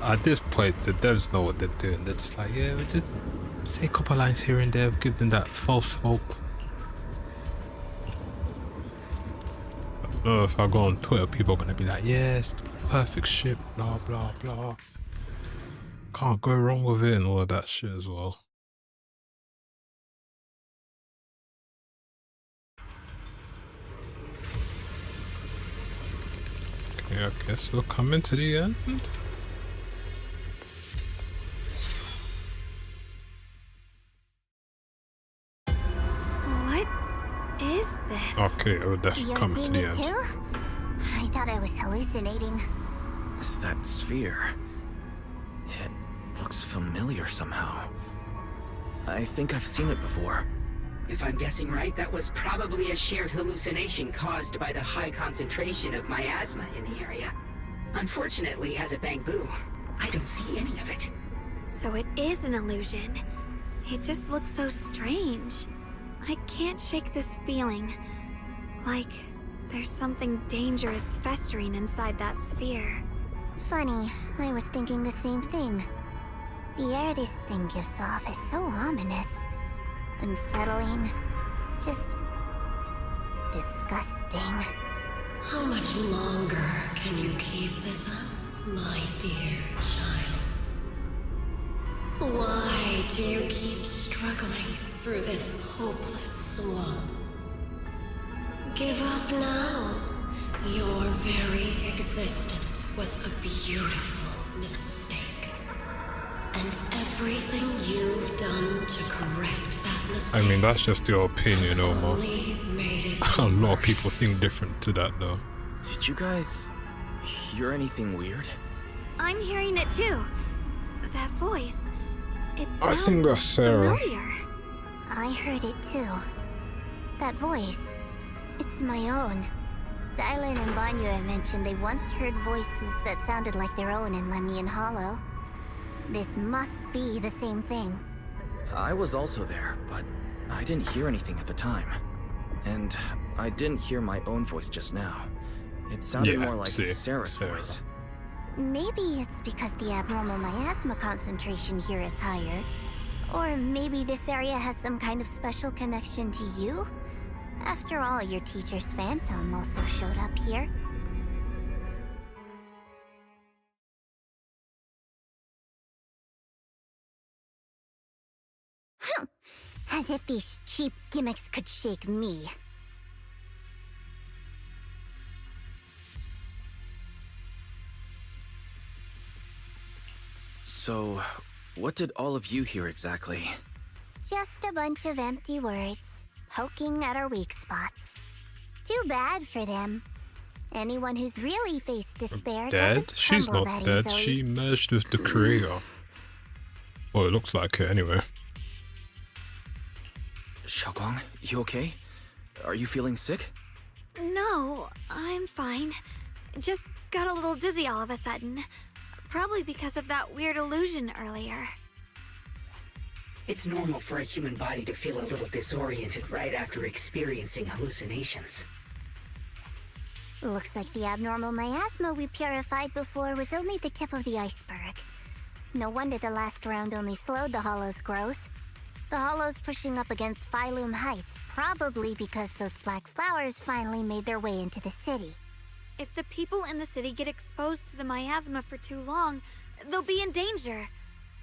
At this point, the devs know what they're doing. They're just like, yeah, we just say a couple lines here and there, give them that false hope. I don't know if I go on Twitter, people are gonna be like, yes, perfect ship, blah blah blah. Can't go wrong with it and all of that shit as well. Okay, I guess we'll come into the end. What is this? Okay, we'll definitely come to the end. Too? I thought I was hallucinating. That sphere... it looks familiar somehow. I think I've seen it before. If I'm guessing right, that was probably a shared hallucination caused by the high concentration of myasma in the area. Unfortunately, as a Bangboo, I don't see any of it. So it is an illusion. It just looks so strange. I can't shake this feeling. Like there's something dangerous festering inside that sphere. Funny, I was thinking the same thing. The air this thing gives off is so ominous. Unsettling. Just... disgusting. How much longer can you keep this up, my dear child? Why do you keep struggling through this hopeless swamp? Give up now. Your very existence was a beautiful mistake. And everything you've done to correct that mistake... I mean, that's just your opinion, Omar. made it A lot of people think different to that, though. Did you guys hear anything weird? I'm hearing it too. That voice. It I sounds think that's Sarah. familiar. I heard it too. That voice. It's my own. Dylan and Banya mentioned they once heard voices that sounded like their own in Lemnian Hollow. This must be the same thing. I was also there, but I didn't hear anything at the time. And I didn't hear my own voice just now. It sounded more like Sarah's voice. Maybe it's because the abnormal miasma concentration here is higher. Or maybe this area has some kind of special connection to you? After all, your teacher's phantom also showed up here. As if these cheap gimmicks could shake me. So, what did all of you hear exactly? Just a bunch of empty words, poking at our weak spots. Too bad for them. Anyone who's really faced despair Dead? doesn't She's crumble not that dead. easily. She merged with the creator. Well, it looks like it anyway. Xiao'Guang, you okay? Are you feeling sick? No, I'm fine. Just got a little dizzy all of a sudden. Probably because of that weird illusion earlier. It's normal for a human body to feel a little disoriented right after experiencing hallucinations. Looks like the abnormal miasma we purified before was only the tip of the iceberg. No wonder the last round only slowed the Hollow's growth. The Hollow's pushing up against Phylum Heights, probably because those black flowers finally made their way into the city. If the people in the city get exposed to the miasma for too long, they'll be in danger.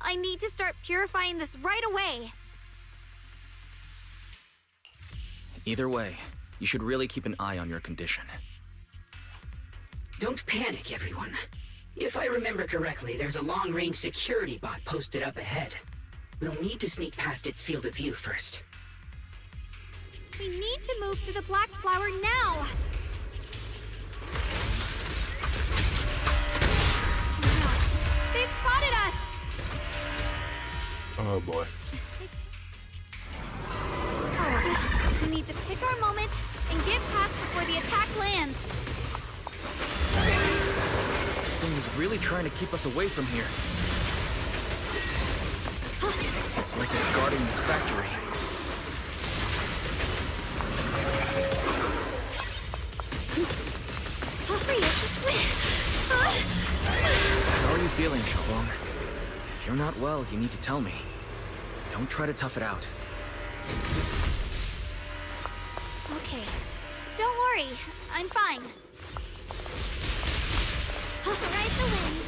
I need to start purifying this right away. Either way, you should really keep an eye on your condition. Don't panic, everyone. If I remember correctly, there's a long-range security bot posted up ahead. We'll need to sneak past its field of view first. We need to move to the black flower now! They've spotted us! Oh boy. We need to pick our moment and get past before the attack lands. This thing is really trying to keep us away from here. It's like it's guarding this factory. How are you feeling, Xiao'Guang? If you're not well, you need to tell me. Don't try to tough it out. Okay. Don't worry. I'm fine. Ride the wind.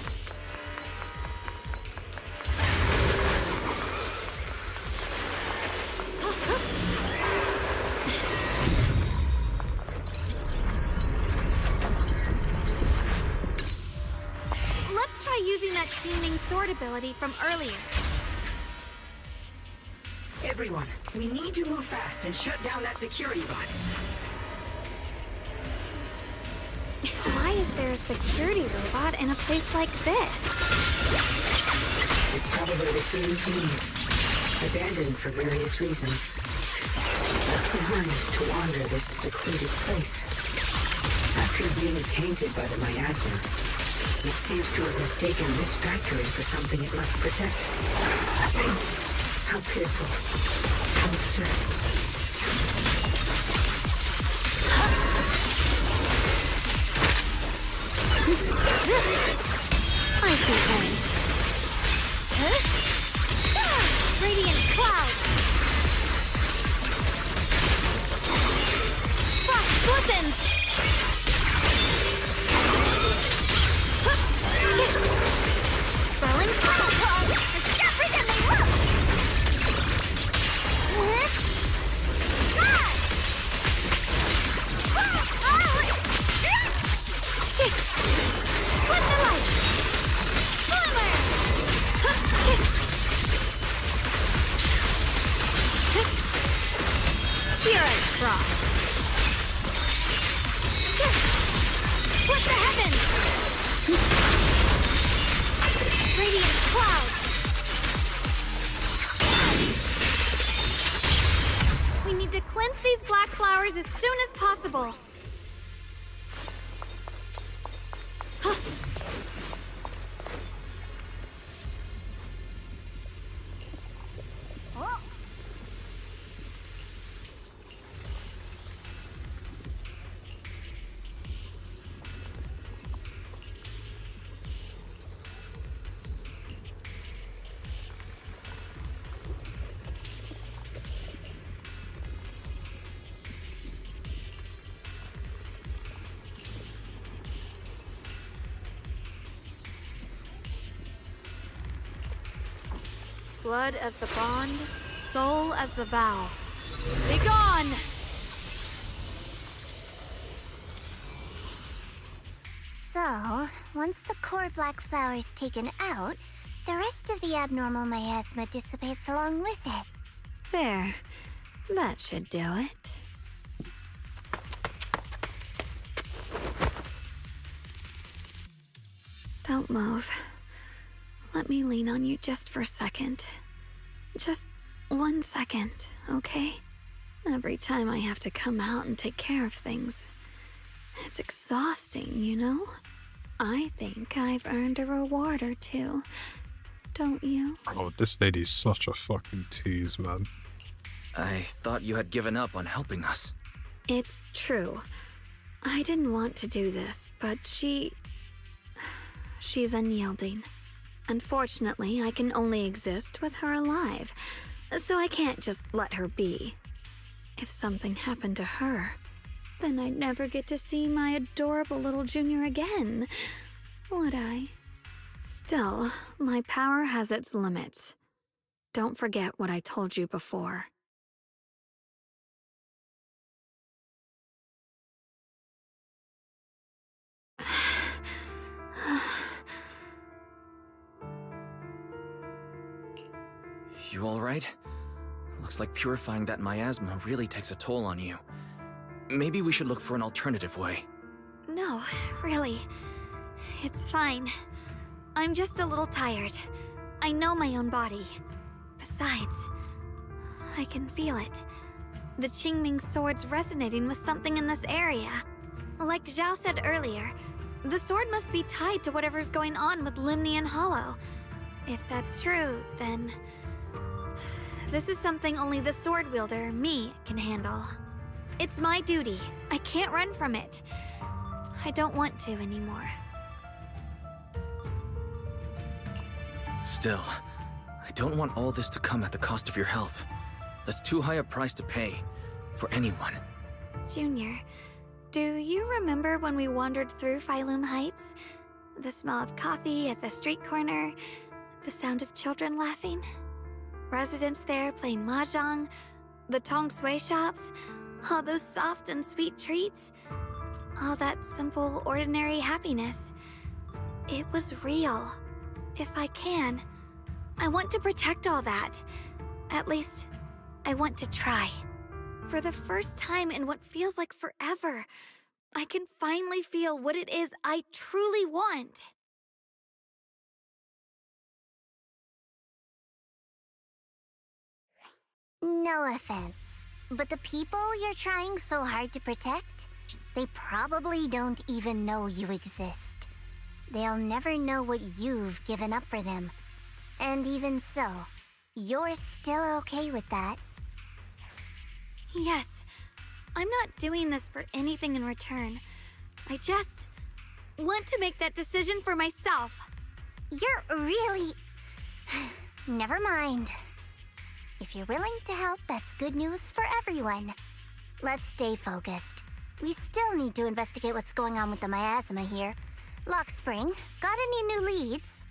Let's try using that chaining sword ability from earlier. Everyone, we need to move fast and shut down that security bot. Why is there a security robot in a place like this? It's probably the same team. Abandoned for various reasons. Left behind to wander this secluded place. After being tainted by the myasma, it seems to have mistaken this factory for something it must protect. How pitiful. How absurd. I see orange. Radiant cloud! Frost weapons! Swirling cloud! Sharper than they look! What's the light? Boomer! Here I frost. What the heavens? Radiant cloud. We need to cleanse these black flowers as soon as possible. Blood as the bond, soul as the vow. Be gone! So, once the core black flower is taken out, the rest of the abnormal miasma dissipates along with it. There. That should do it. Don't move. Let me lean on you just for a second. Just 1 second, okay? Every time I have to come out and take care of things, it's exhausting, you know? I think I've earned a reward or two. Don't you? Oh, this lady's such a fucking tease, man. I thought you had given up on helping us. It's true. I didn't want to do this, but she's unyielding. Unfortunately, I can only exist with her alive, so I can't just let her be. If something happened to her, then I'd never get to see my adorable little junior again, would I? Still, my power has its limits. Don't forget what I told you before. You alright? Looks like purifying that myasma really takes a toll on you. Maybe we should look for an alternative way. No, really. It's fine. I'm just a little tired. I know my own body. Besides, I can feel it. The Qingming sword's resonating with something in this area. Like Xiao said earlier, the sword must be tied to whatever's going on with Lemnian Hollow. If that's true, then this is something only the sword wielder, me, can handle. It's my duty. I can't run from it. I don't want to anymore. Still, I don't want all this to come at the cost of your health. That's too high a price to pay, for anyone. Junior, do you remember when we wandered through Phylum Heights? The smell of coffee at the street corner, the sound of children laughing? Residents there playing mahjong, the tong sui shops, all those soft and sweet treats, all that simple, ordinary happiness. It was real. If I can, I want to protect all that. At least, I want to try. For the first time in what feels like forever, I can finally feel what it is I truly want. No offense, but the people you're trying so hard to protect, they probably don't even know you exist. They'll never know what you've given up for them. And even so, you're still okay with that. Yes, I'm not doing this for anything in return. I just want to make that decision for myself. You're really... Never mind. If you're willing to help, that's good news for everyone. Let's stay focused. We still need to investigate what's going on with the miasma here. Lock Spring, got any new leads?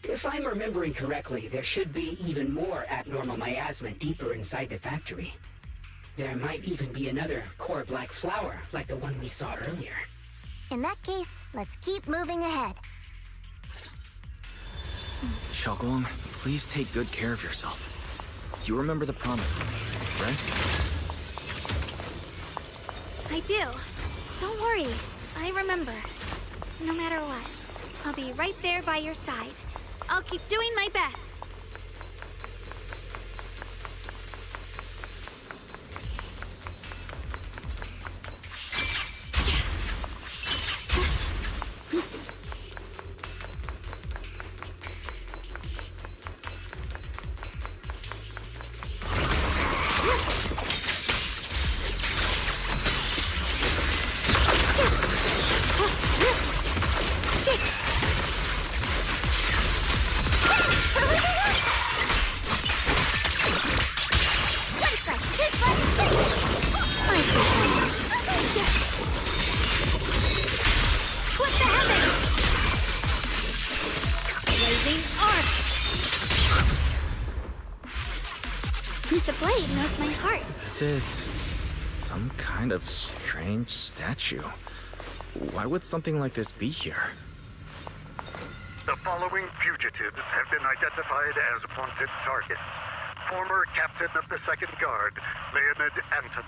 If I'm remembering correctly, there should be even more abnormal miasma deeper inside the factory. There might even be another core black flower, like the one we saw earlier. In that case, let's keep moving ahead. Xiao'Guang, please take good care of yourself. You remember the promise, right? I do. Don't worry. I remember. No matter what, I'll be right there by your side. I'll keep doing my best. The blade knows my heart. This is some kind of strange statue. Why would something like this be here? The following fugitives have been identified as wanted targets. Former Captain of the Second Guard, Leonid Anton.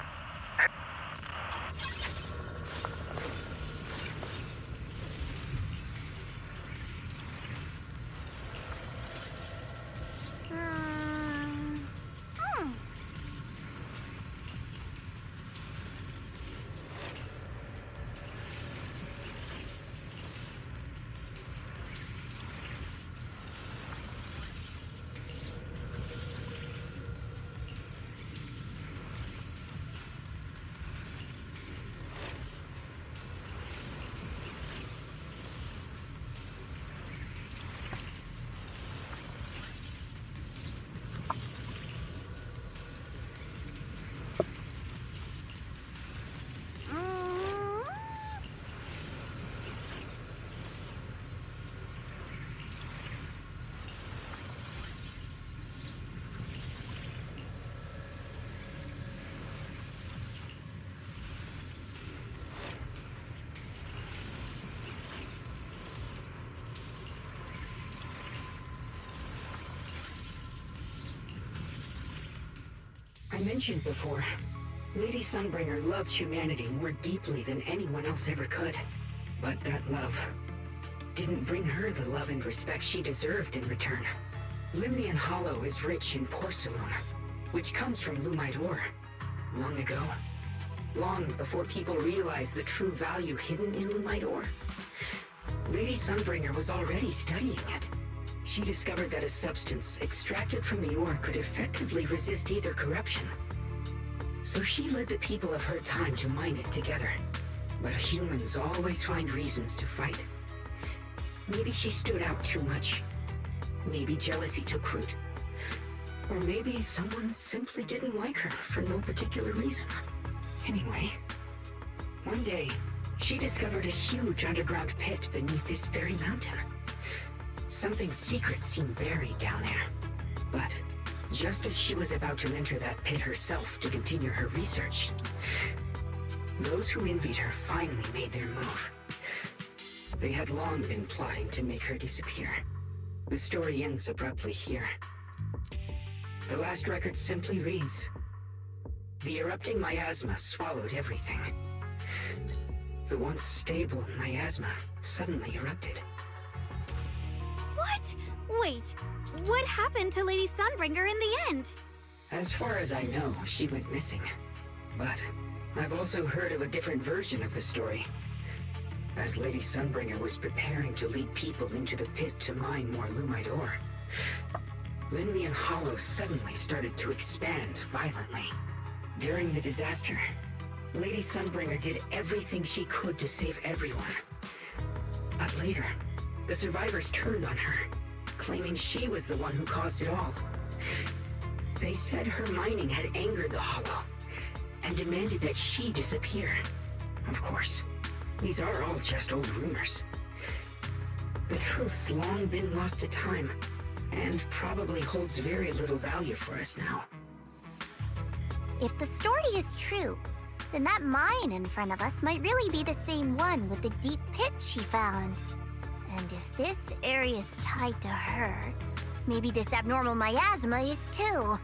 mentioned before, Lady Sunbringer loved humanity more deeply than anyone else ever could. But that love didn't bring her the love and respect she deserved in return. Lemnian Hollow is rich in porcelain, which comes from Lumite ore. Long ago, long before people realized the true value hidden in Lumite ore, Lady Sunbringer was already studying it. She discovered that a substance extracted from the ore could effectively resist either corruption. So she led the people of her time to mine it together. But humans always find reasons to fight. Maybe she stood out too much. Maybe jealousy took root. Or maybe someone simply didn't like her for no particular reason. Anyway, one day, she discovered a huge underground pit beneath this very mountain. Something secret seemed buried down there. But just as she was about to enter that pit herself to continue her research, those who envied her finally made their move. They had long been plotting to make her disappear. The story ends abruptly here. The last record simply reads, "The erupting miasma swallowed everything." The once stable miasma suddenly erupted. What? Wait, what happened to Lady Sunbringer in the end? As far as I know, she went missing. But I've also heard of a different version of the story. As Lady Sunbringer was preparing to lead people into the pit to mine more Lumite ore, Lemnian Hollow suddenly started to expand violently. During the disaster, Lady Sunbringer did everything she could to save everyone. But later, the survivors turned on her, claiming she was the one who caused it all. They said her mining had angered the Hollow, and demanded that she disappear. Of course, these are all just old rumors. The truth's long been lost to time, and probably holds very little value for us now. If the story is true, then that mine in front of us might really be the same one with the deep pit she found. And if this area is tied to her, maybe this abnormal miasma is too.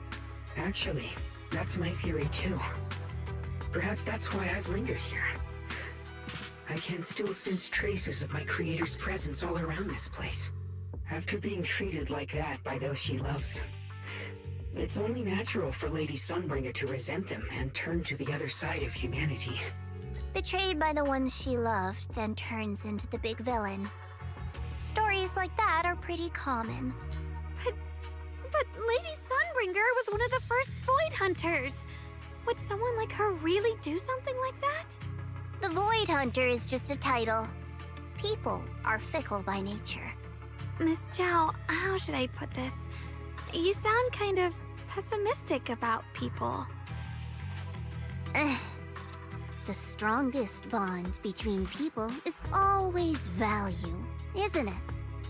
Actually, that's my theory too. Perhaps that's why I've lingered here. I can still sense traces of my creator's presence all around this place. After being treated like that by those she loves, it's only natural for Lady Sunbringer to resent them and turn to the other side of humanity. Betrayed by the ones she loved, then turns into the big villain. Stories like that are pretty common. But Lady Sunbringer was one of the first Void Hunters. Would someone like her really do something like that? The Void Hunter is just a title. People are fickle by nature. Miss Jiao, how should I put this? You sound kind of pessimistic about people. The strongest bond between people is always value, isn't it?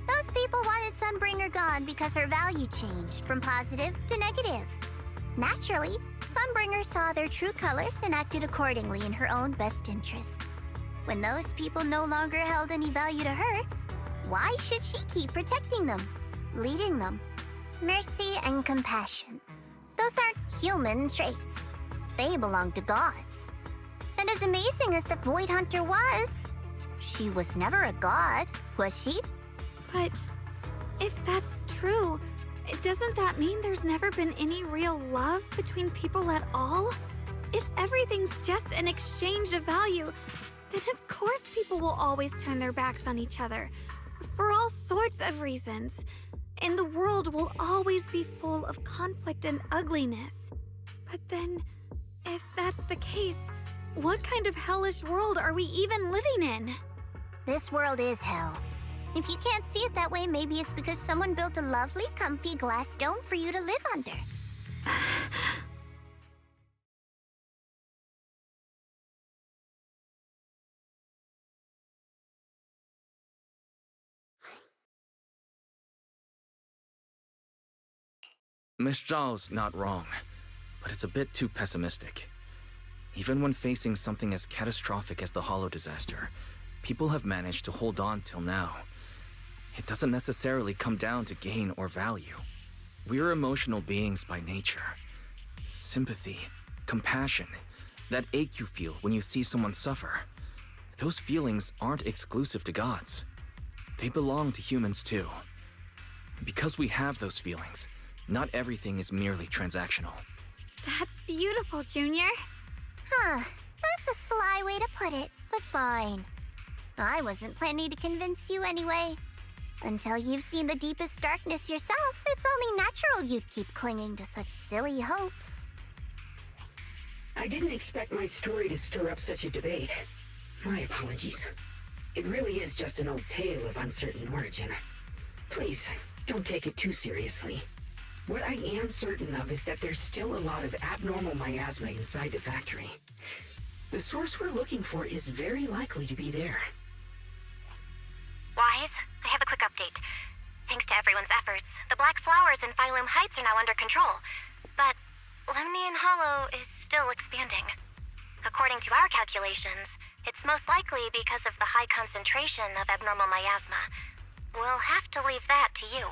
Those people wanted Sunbringer gone because her value changed from positive to negative. Naturally, Sunbringer saw their true colors and acted accordingly in her own best interest. When those people no longer held any value to her, why should she keep protecting them, leading them? Mercy and compassion. Those aren't human traits. They belong to gods. And as amazing as the Void Hunter was, she was never a god, was she? But if that's true, doesn't that mean there's never been any real love between people at all? If everything's just an exchange of value, then of course people will always turn their backs on each other, for all sorts of reasons. And the world will always be full of conflict and ugliness. But then, if that's the case, what kind of hellish world are we even living in? This world is hell. If you can't see it that way, maybe it's because someone built a lovely, comfy glass dome for you to live under. Miss Zhao's not wrong, but it's a bit too pessimistic. Even when facing something as catastrophic as the Hollow disaster, people have managed to hold on till now. It doesn't necessarily come down to gain or value. We're emotional beings by nature. sympathy, compassion, that ache you feel when you see someone suffer. Those feelings aren't exclusive to gods. They belong to humans too. Because we have those feelings, not everything is merely transactional. That's beautiful, Junior. Huh. That's a sly way to put it, but fine. I wasn't planning to convince you anyway. Until you've seen the deepest darkness yourself, it's only natural you'd keep clinging to such silly hopes. I didn't expect my story to stir up such a debate. My apologies. It really is just an old tale of uncertain origin. Please, don't take it too seriously. What I am certain of is that there's still a lot of abnormal miasma inside the factory. The source we're looking for is very likely to be there. Wise, I have a quick update. Thanks to everyone's efforts, the Black Flowers in Phylum Heights are now under control. But Lemnian Hollow is still expanding. According to our calculations, it's most likely because of the high concentration of abnormal miasma. We'll have to leave that to you.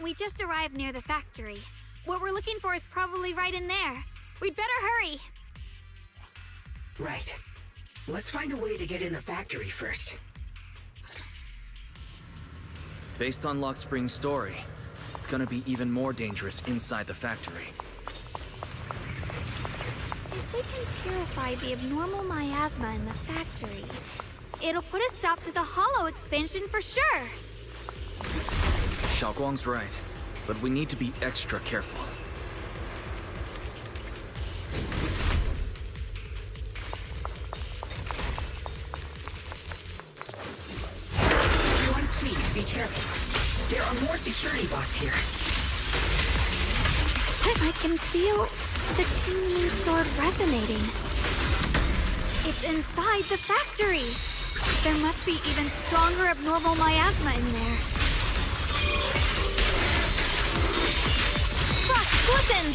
We just arrived near the factory. What we're looking for is probably right in there. We'd better hurry. Right. Let's find a way to get in the factory first. Based on Lock Spring's story, it's gonna be even more dangerous inside the factory. If we can purify the abnormal miasma in the factory, it'll put a stop to the Hollow expansion for sure. Xiao'Guang's right, but we need to be extra careful. Everyone, please be careful. There are more security bots here. I can feel the Qingming sword resonating. It's inside the factory. There must be even stronger abnormal miasma in there. Listen!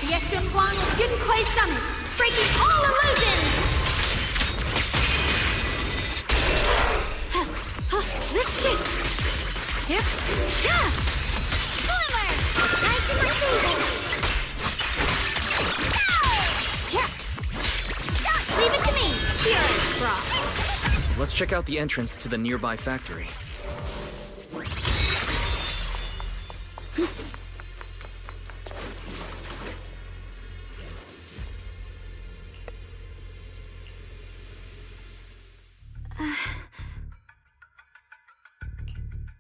Xiao'Guang Yunquei Summit, breaking all illusions! Lift it! Yep! Yeah! Slimmer! Right to my feet! Don't leave it to me! Pure frost. Let's check out the entrance to the nearby factory.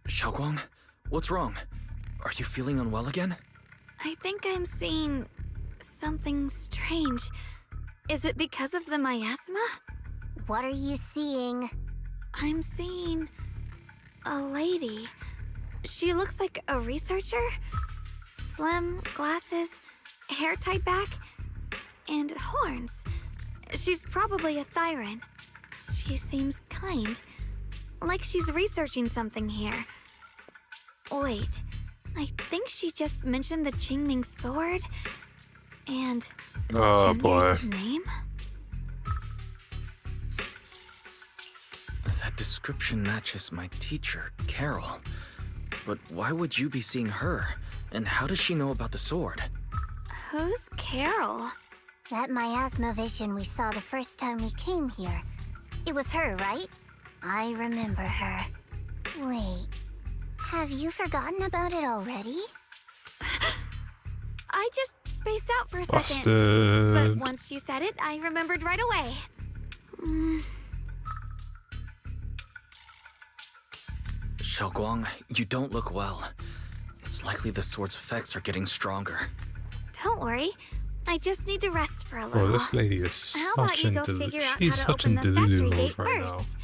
Xiao'Guang, what's wrong? Are you feeling unwell again? I think I'm seeing something strange. Is it because of the miasma? What are you seeing? I'm seeing a lady. She looks like a researcher. Slim, glasses, hair tied back, and horns. She's probably a Thyran. She seems kind, like she's researching something here. Wait, I think she just mentioned the Qingming sword and Oh boy. Junior's name? That description matches my teacher, Carol. But why would you be seeing her? And how does she know about the sword? Who's Carol? That miasma vision we saw the first time we came here. It was her, right? I remember her. Wait, have you forgotten about it already? I just spaced out for a second. Busted. But once you said it, I remembered right away. Xiao'Guang, you don't look well. It's likely the sword's effects are getting stronger. Don't worry. I just need to rest for a Oh, little. this lady is How about such you an go figure out she's how to such open an the factory delulu gate right now. first?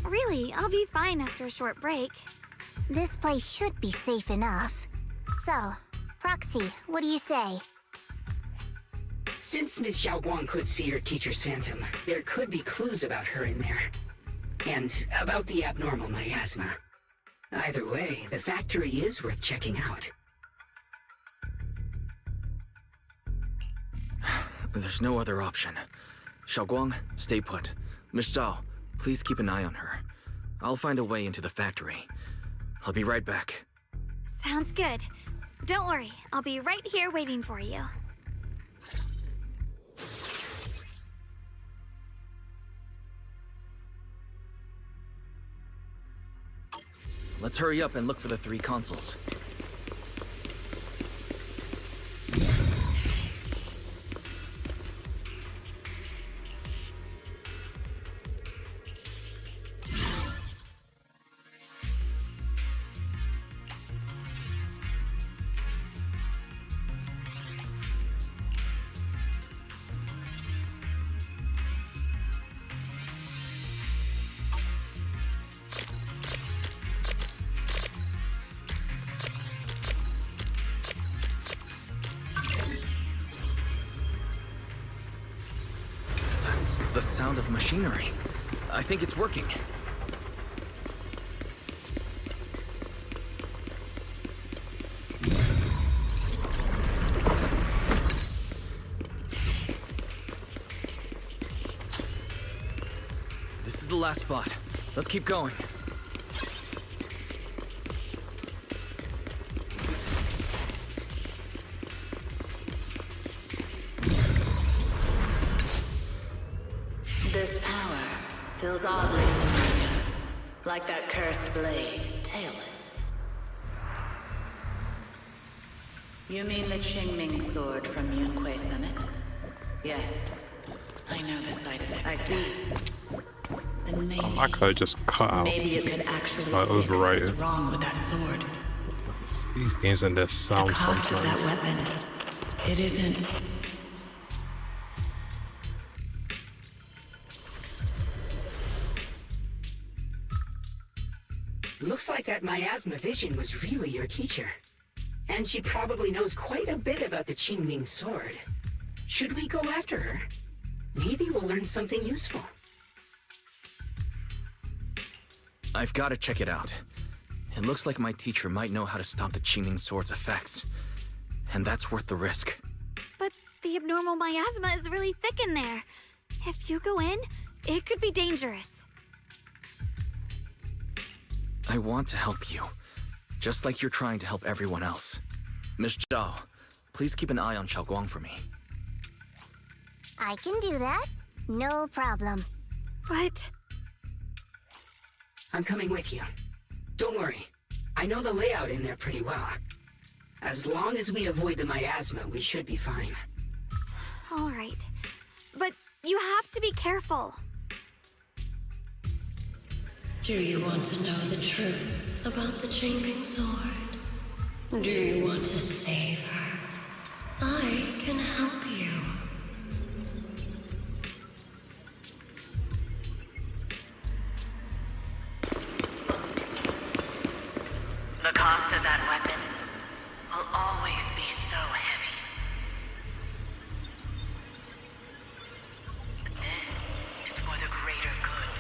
Really, I'll be fine after a short break. This place should be safe enough. So, Proxy, what do you say? Since Ms. Xiao'Guang could see her teacher's phantom, there could be clues about her in there. And about the abnormal miasma. Either way, the factory is worth checking out. There's no other option. Xiao'Guang, stay put. Miss Zhao, please keep an eye on her. I'll find a way into the factory. I'll be right back. Sounds good. Don't worry, I'll be right here waiting for you. let's hurry up and look for the 3 consoles. The sound of machinery. I think it's working. This is the last spot. Let's keep going. This power feels oddly familiar, like that cursed blade, tailless. You mean the Qingming sword from Yunquei Summit? Yes, I know the side effects. I see. Then maybe, I could have just cut out. maybe you could actually fix overrated. what's wrong with that sword. These games and their sound The cost sometimes. of that weapon, it isn't. Looks like that miasma vision was really your teacher. And she probably knows quite a bit about the Qingming sword. Should we go after her? Maybe we'll learn something useful. I've got to check it out. It looks like my teacher might know how to stop the Qingming sword's effects. And that's worth the risk. But the abnormal miasma is really thick in there. If you go in, it could be dangerous. I want to help you, just like you're trying to help everyone else. Miss Jiao, please keep an eye on Xiao'Guang for me. I can do that. No problem. But I'm coming with you. Don't worry. I know the layout in there pretty well. As long as we avoid the miasma, we should be fine. all right. But you have to be careful. Do you want to know the truth about the Qingming sword? Do you want to save her? I can help you. The cost of that weapon will always be so heavy. But this is for the greater good.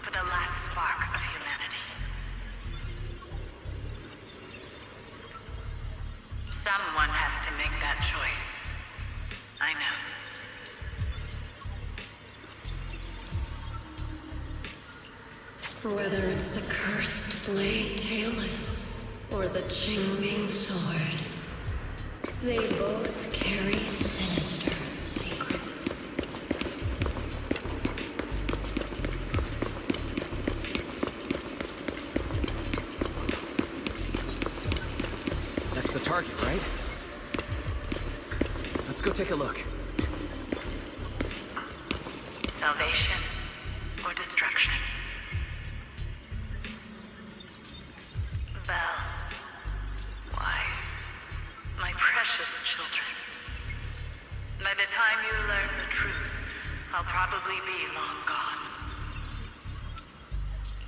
For the last spark of humanity. Someone has to make that choice. I know. Whether it's the cursed blade tailless or the Qingming sword, they both carry sinister secrets. That's the target, right? Let's go take a look. Salvation or destruction? Belle, Wise, my precious children. By the time you learn the truth, I'll probably be long gone.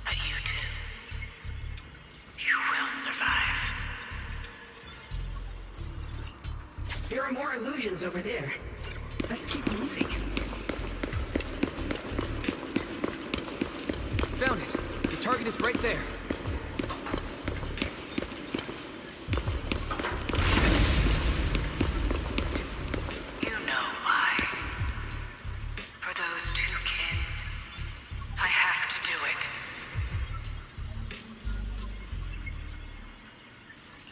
But you two, you will survive. There are more illusions over there. Let's keep moving. Found it! The target is right there. You know why. For those two kids, I have to do it.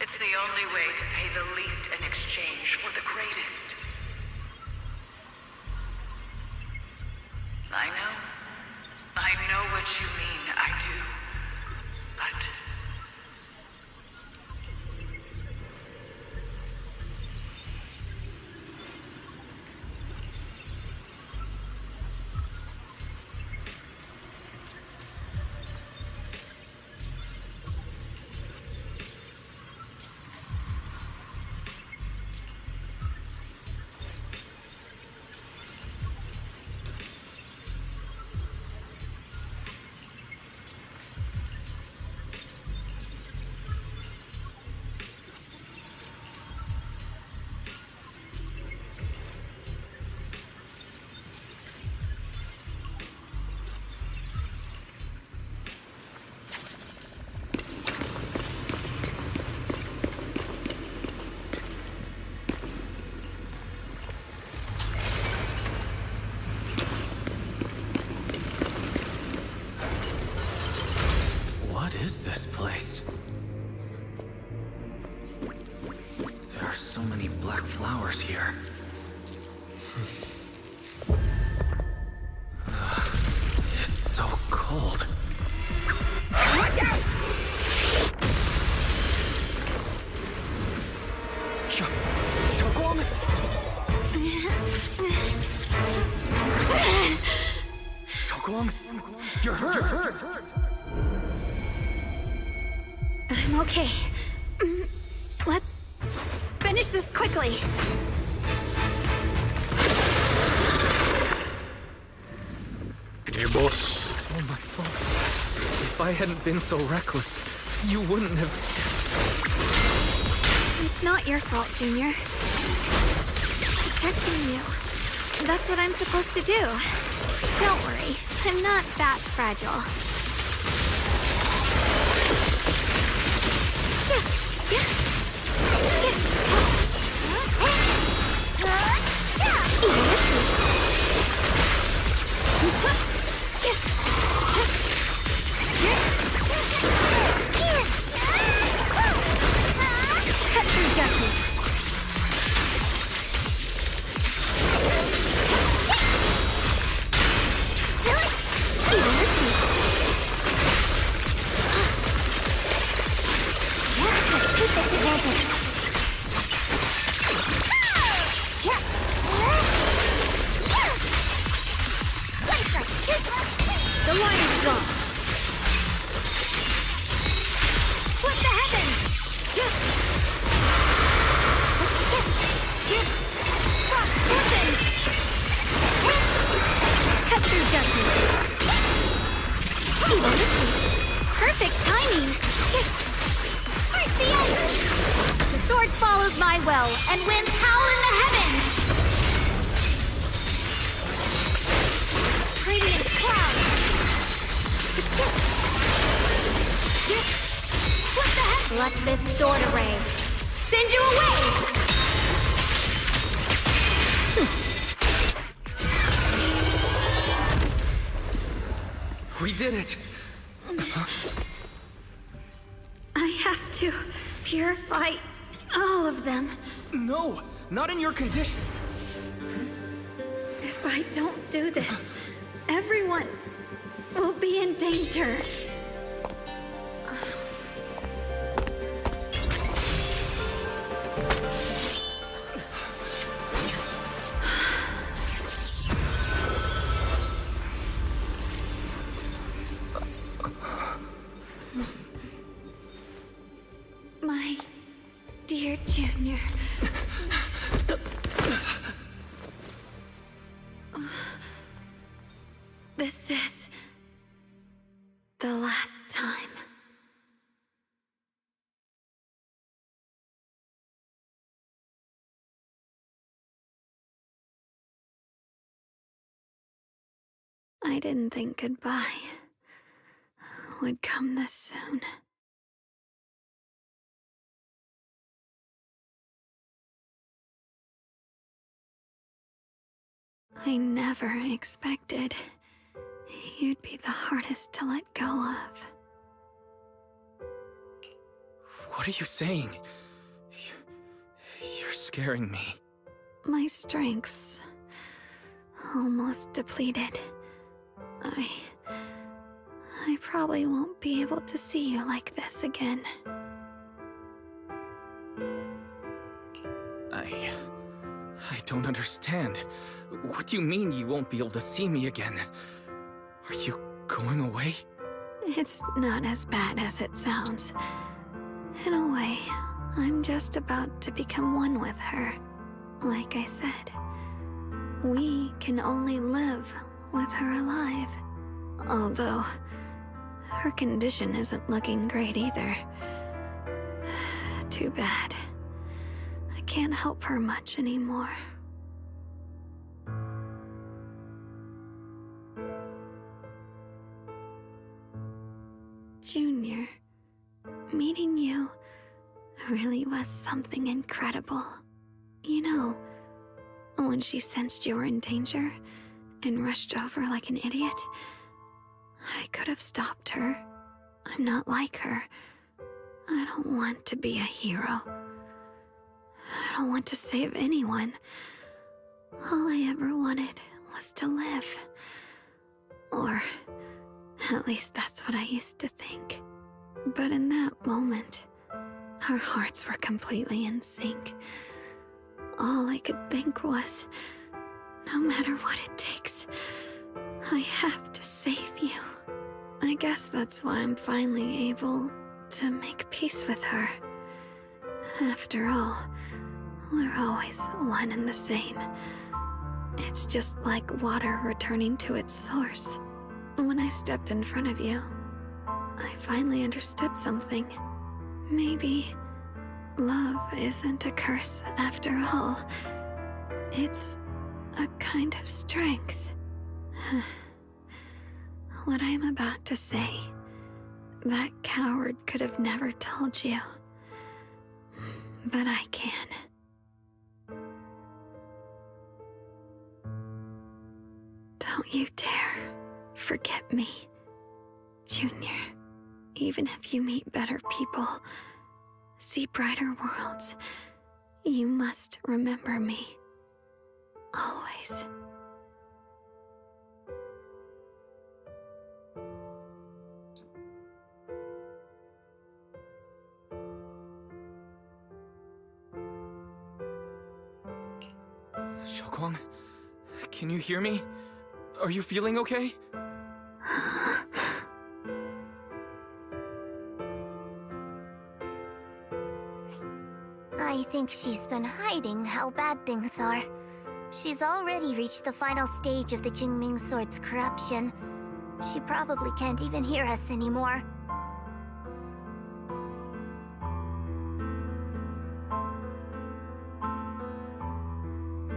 It's the only way to pay the least in exchange for the greatest. I know what you mean, I do. is this place? There are so many black flowers here. It's so cold. Watch out! Xiao'Guang! Xiao'Guang, you're hurt! I'm okay. Let's finish this quickly. Hey, boss. It's all my fault. If I hadn't been so reckless, you wouldn't have... It's not your fault, Junior. Protecting you. That's what I'm supposed to do. Don't worry, I'm not that fragile. Cut through darkness. The line is drawn. Split the heavens! Cut through darkness. Perfect timing. Where's the end? The sword follows my will and wins howl in the heavens. Radiant cloud. What the heck? Let this sword array send you away! We did it! I have to purify all of them. No! Not in your condition! If I don't do this, everyone will be in danger. My dear Junior. This is the last time. I didn't think goodbye would come this soon. I never expected you'd be the hardest to let go of. What are you saying? You're scaring me. My strength's almost depleted. I probably won't be able to see you like this again. I don't understand. What do you mean you won't be able to see me again? Are you going away? It's not as bad as it sounds. In a way, I'm just about to become one with her. Like I said, we can only live with her alive. Although, her condition isn't looking great either. Too bad. I can't help her much anymore. Junior, meeting you really was something incredible. You know, when she sensed you were in danger and rushed over like an idiot, I could have stopped her, I'm not like her. I don't want to be a hero. I don't want to save anyone. All I ever wanted was to live. Or, at least that's what I used to think. But in that moment, our hearts were completely in sync. All I could think was, no matter what it takes, I have to save you. I guess that's why I'm finally able to make peace with her. After all, we're always one and the same. It's just like water returning to its source. When I stepped in front of you, I finally understood something. Maybe love isn't a curse after all. It's a kind of strength. What I'm about to say, that coward could have never told you. But I can. Don't you dare forget me, Junior. Even if you meet better people, see brighter worlds, you must remember me. Always. Xiao'Guang, can you hear me? Are you feeling okay? I think she's been hiding how bad things are. She's already reached the final stage of the Jingming Sword's corruption. She probably can't even hear us anymore.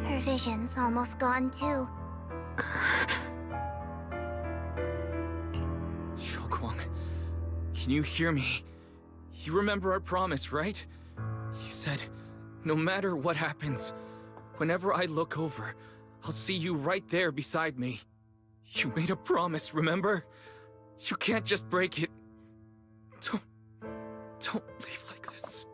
Her vision's almost gone too. Xiao'Guang, can you hear me? You remember our promise, right? You said, no matter what happens, whenever I look over, I'll see you right there beside me. You made a promise, remember? You can't just break it. Don't leave like this.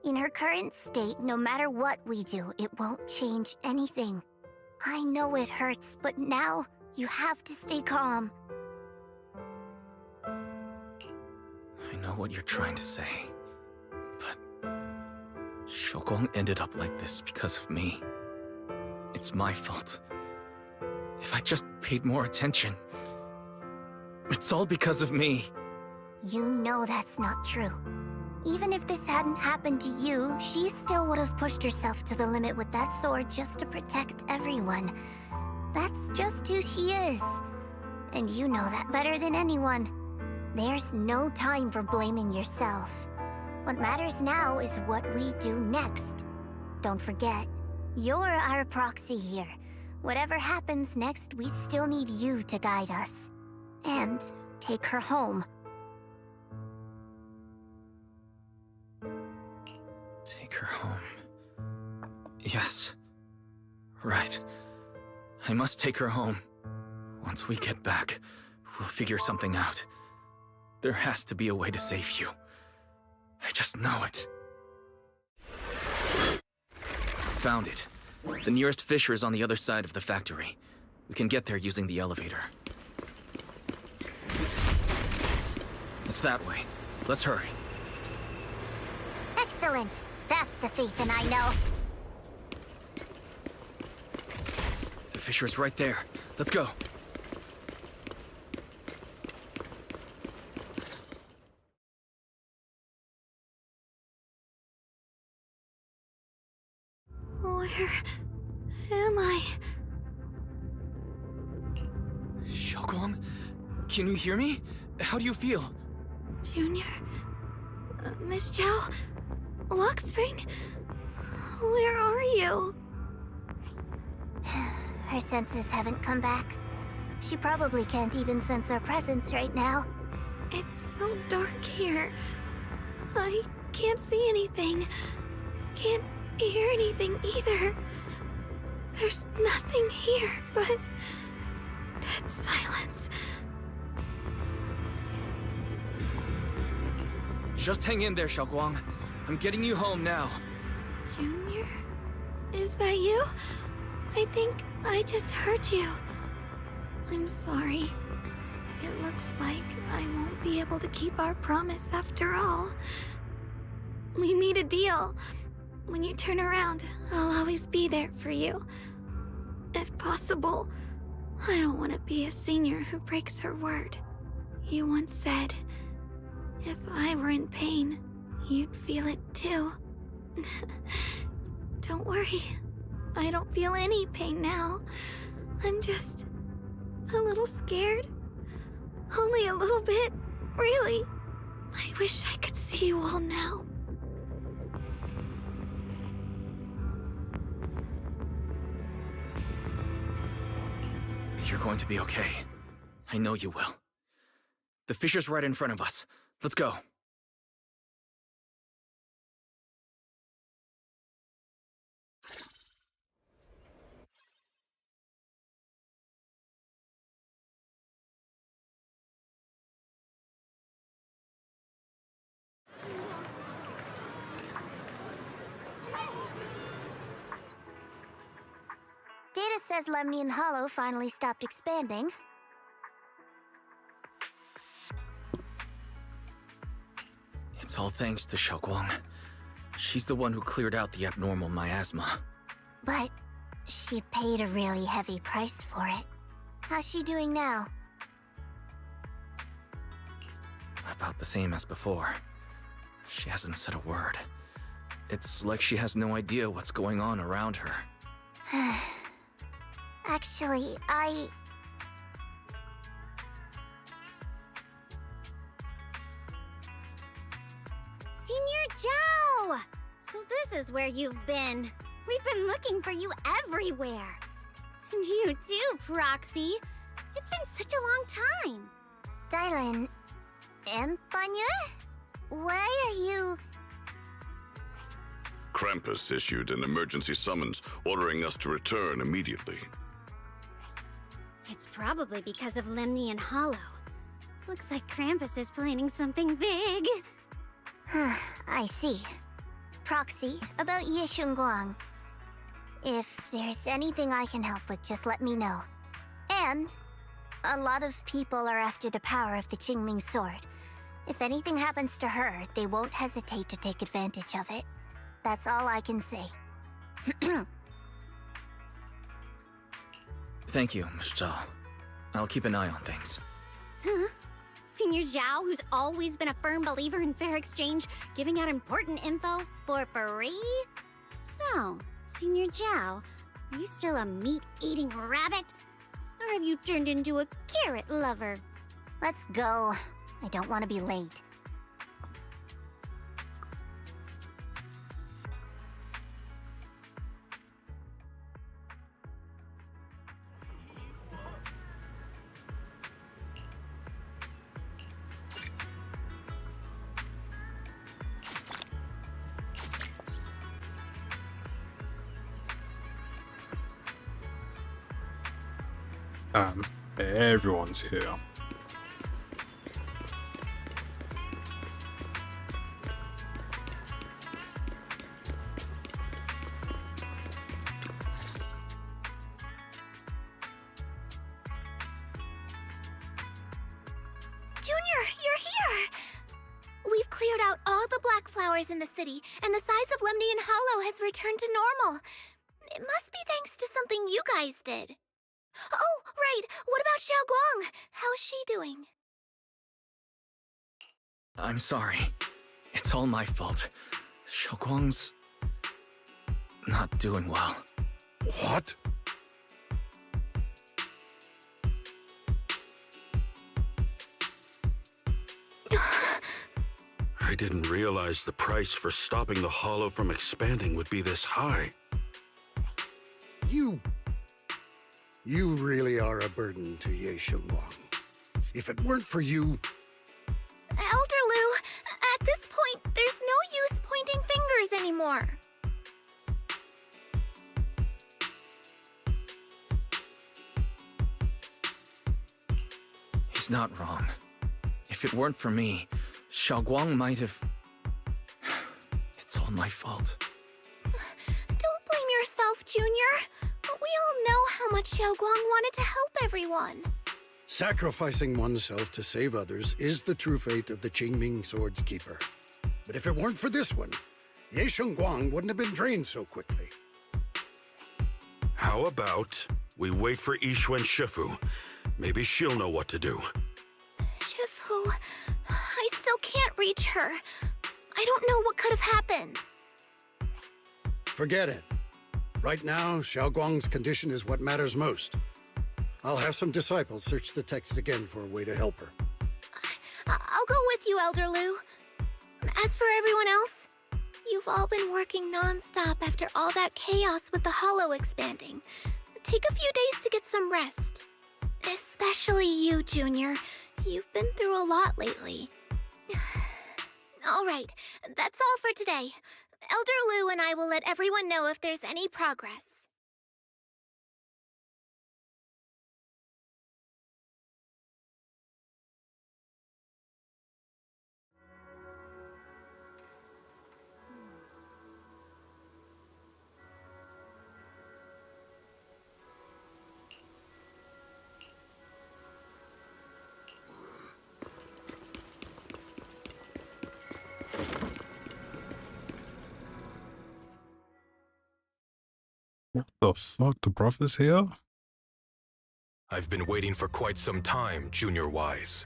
In her current state, no matter what we do, it won't change anything. I know it hurts, but now you have to stay calm. I know what you're trying to say, but Xiao'Guang ended up like this because of me. It's my fault. If I just paid more attention, it's all because of me. You know that's not true. Even if this hadn't happened to you, she still would have pushed herself to the limit with that sword just to protect everyone. That's just who she is. And you know that better than anyone. There's no time for blaming yourself. What matters now is what we do next. Don't forget, you're our proxy here. Whatever happens next, we still need you to guide us. And take her home. Take her home. Yes. Right. I must take her home. Once we get back, we'll figure something out. There has to be a way to save you. I just know it. Found it. The nearest fissure is on the other side of the factory. We can get there using the elevator. It's that way. Let's hurry. Excellent. That's the Phaethon I know. The fissure's right there. Let's go. Where am I? Xiao'Guang, can you hear me? How do you feel? Junior? Miss Jiao? Luxspring? Where are you? Her senses haven't come back. She probably can't even sense our presence right now. It's so dark here. I can't see anything. Can't hear anything either. There's nothing here but dead silence. Just hang in there, Xiao'Guang. I'm getting you home now. Junior? Is that you? I think I just hurt you. I'm sorry. It looks like I won't be able to keep our promise after all. We made a deal. When you turn around, I'll always be there for you. If possible, I don't want to be a senior who breaks her word. You once said, if I were in pain, you'd feel it too. Don't worry. I don't feel any pain now. I'm just a little scared. Only a little bit, really. I wish I could see you all now. You're going to be okay. I know you will. The fissure's right in front of us. Let's go. Data says Lemnian Hollow finally stopped expanding. It's all thanks to Xiao'Guang. She's the one who cleared out the abnormal myasma. But she paid a really heavy price for it. How's she doing now? About the same as before. She hasn't said a word. It's like she has no idea what's going on around her. Actually, Senior Jiao! So this is where you've been. We've been looking for you everywhere. And you too, Proxy. It's been such a long time. Dylan... Empanya? Why are you... Krampus issued an emergency summons ordering us to return immediately. It's probably because of Lemnian Hollow. Looks like Krampus is planning something big. I see. Proxy, about Xiao'Guang. If there's anything I can help with, just let me know. And a lot of people are after the power of the Qingming sword. If anything happens to her, they won't hesitate to take advantage of it. That's all I can say. Thank you, Miss Jiao. I'll keep an eye on things. Huh? Senior Jiao, who's always been a firm believer in fair exchange, giving out important info for free? So, Senior Jiao, are you still a meat-eating rabbit? Or have you turned into a carrot lover? Let's go. I don't want to be late. Everyone's here. Junior, you're here! We've cleared out all the black flowers in the city, and the size of Lemnian Hollow has returned to normal. It must be thanks to something you guys did. Oh, right! What about Xiao'Guang? How's she doing? I'm sorry. It's all my fault. Xiao'Guang's... not doing well. What? I didn't realize the price for stopping the Hollow from expanding would be this high. You really are a burden to Xiao'Guang. If it weren't for you... Elder Lu, at this point, there's He's not wrong. If it weren't for me, Xiao'Guang might have... It's all my fault. Don't blame yourself, Junior. We all know how much Xiao'Guang wanted to help everyone. Sacrificing oneself to save others is the true fate of the Qingming Sword's Keeper. But if it weren't for this one, Xiao'Guang wouldn't have been drained so quickly. How about we wait for Yixuan Shifu? Maybe she'll know what to do. Shifu, I still can't reach her. I don't know what could have happened. Forget it. Right now, Xiao'Guang's condition is what matters most. I'll have some disciples search the text again for a way to help her. I'll go with you, Elder Lu. As for everyone else, you've all been working non-stop after all that chaos with the Hollow expanding. Take a few days to get some rest. Especially you, Junior. You've been through a lot lately. All right, that's all for today. Elder Lu and I will let everyone know if there's any progress. What the fuck? The brother's here? I've been waiting for quite some time, Junior Wise.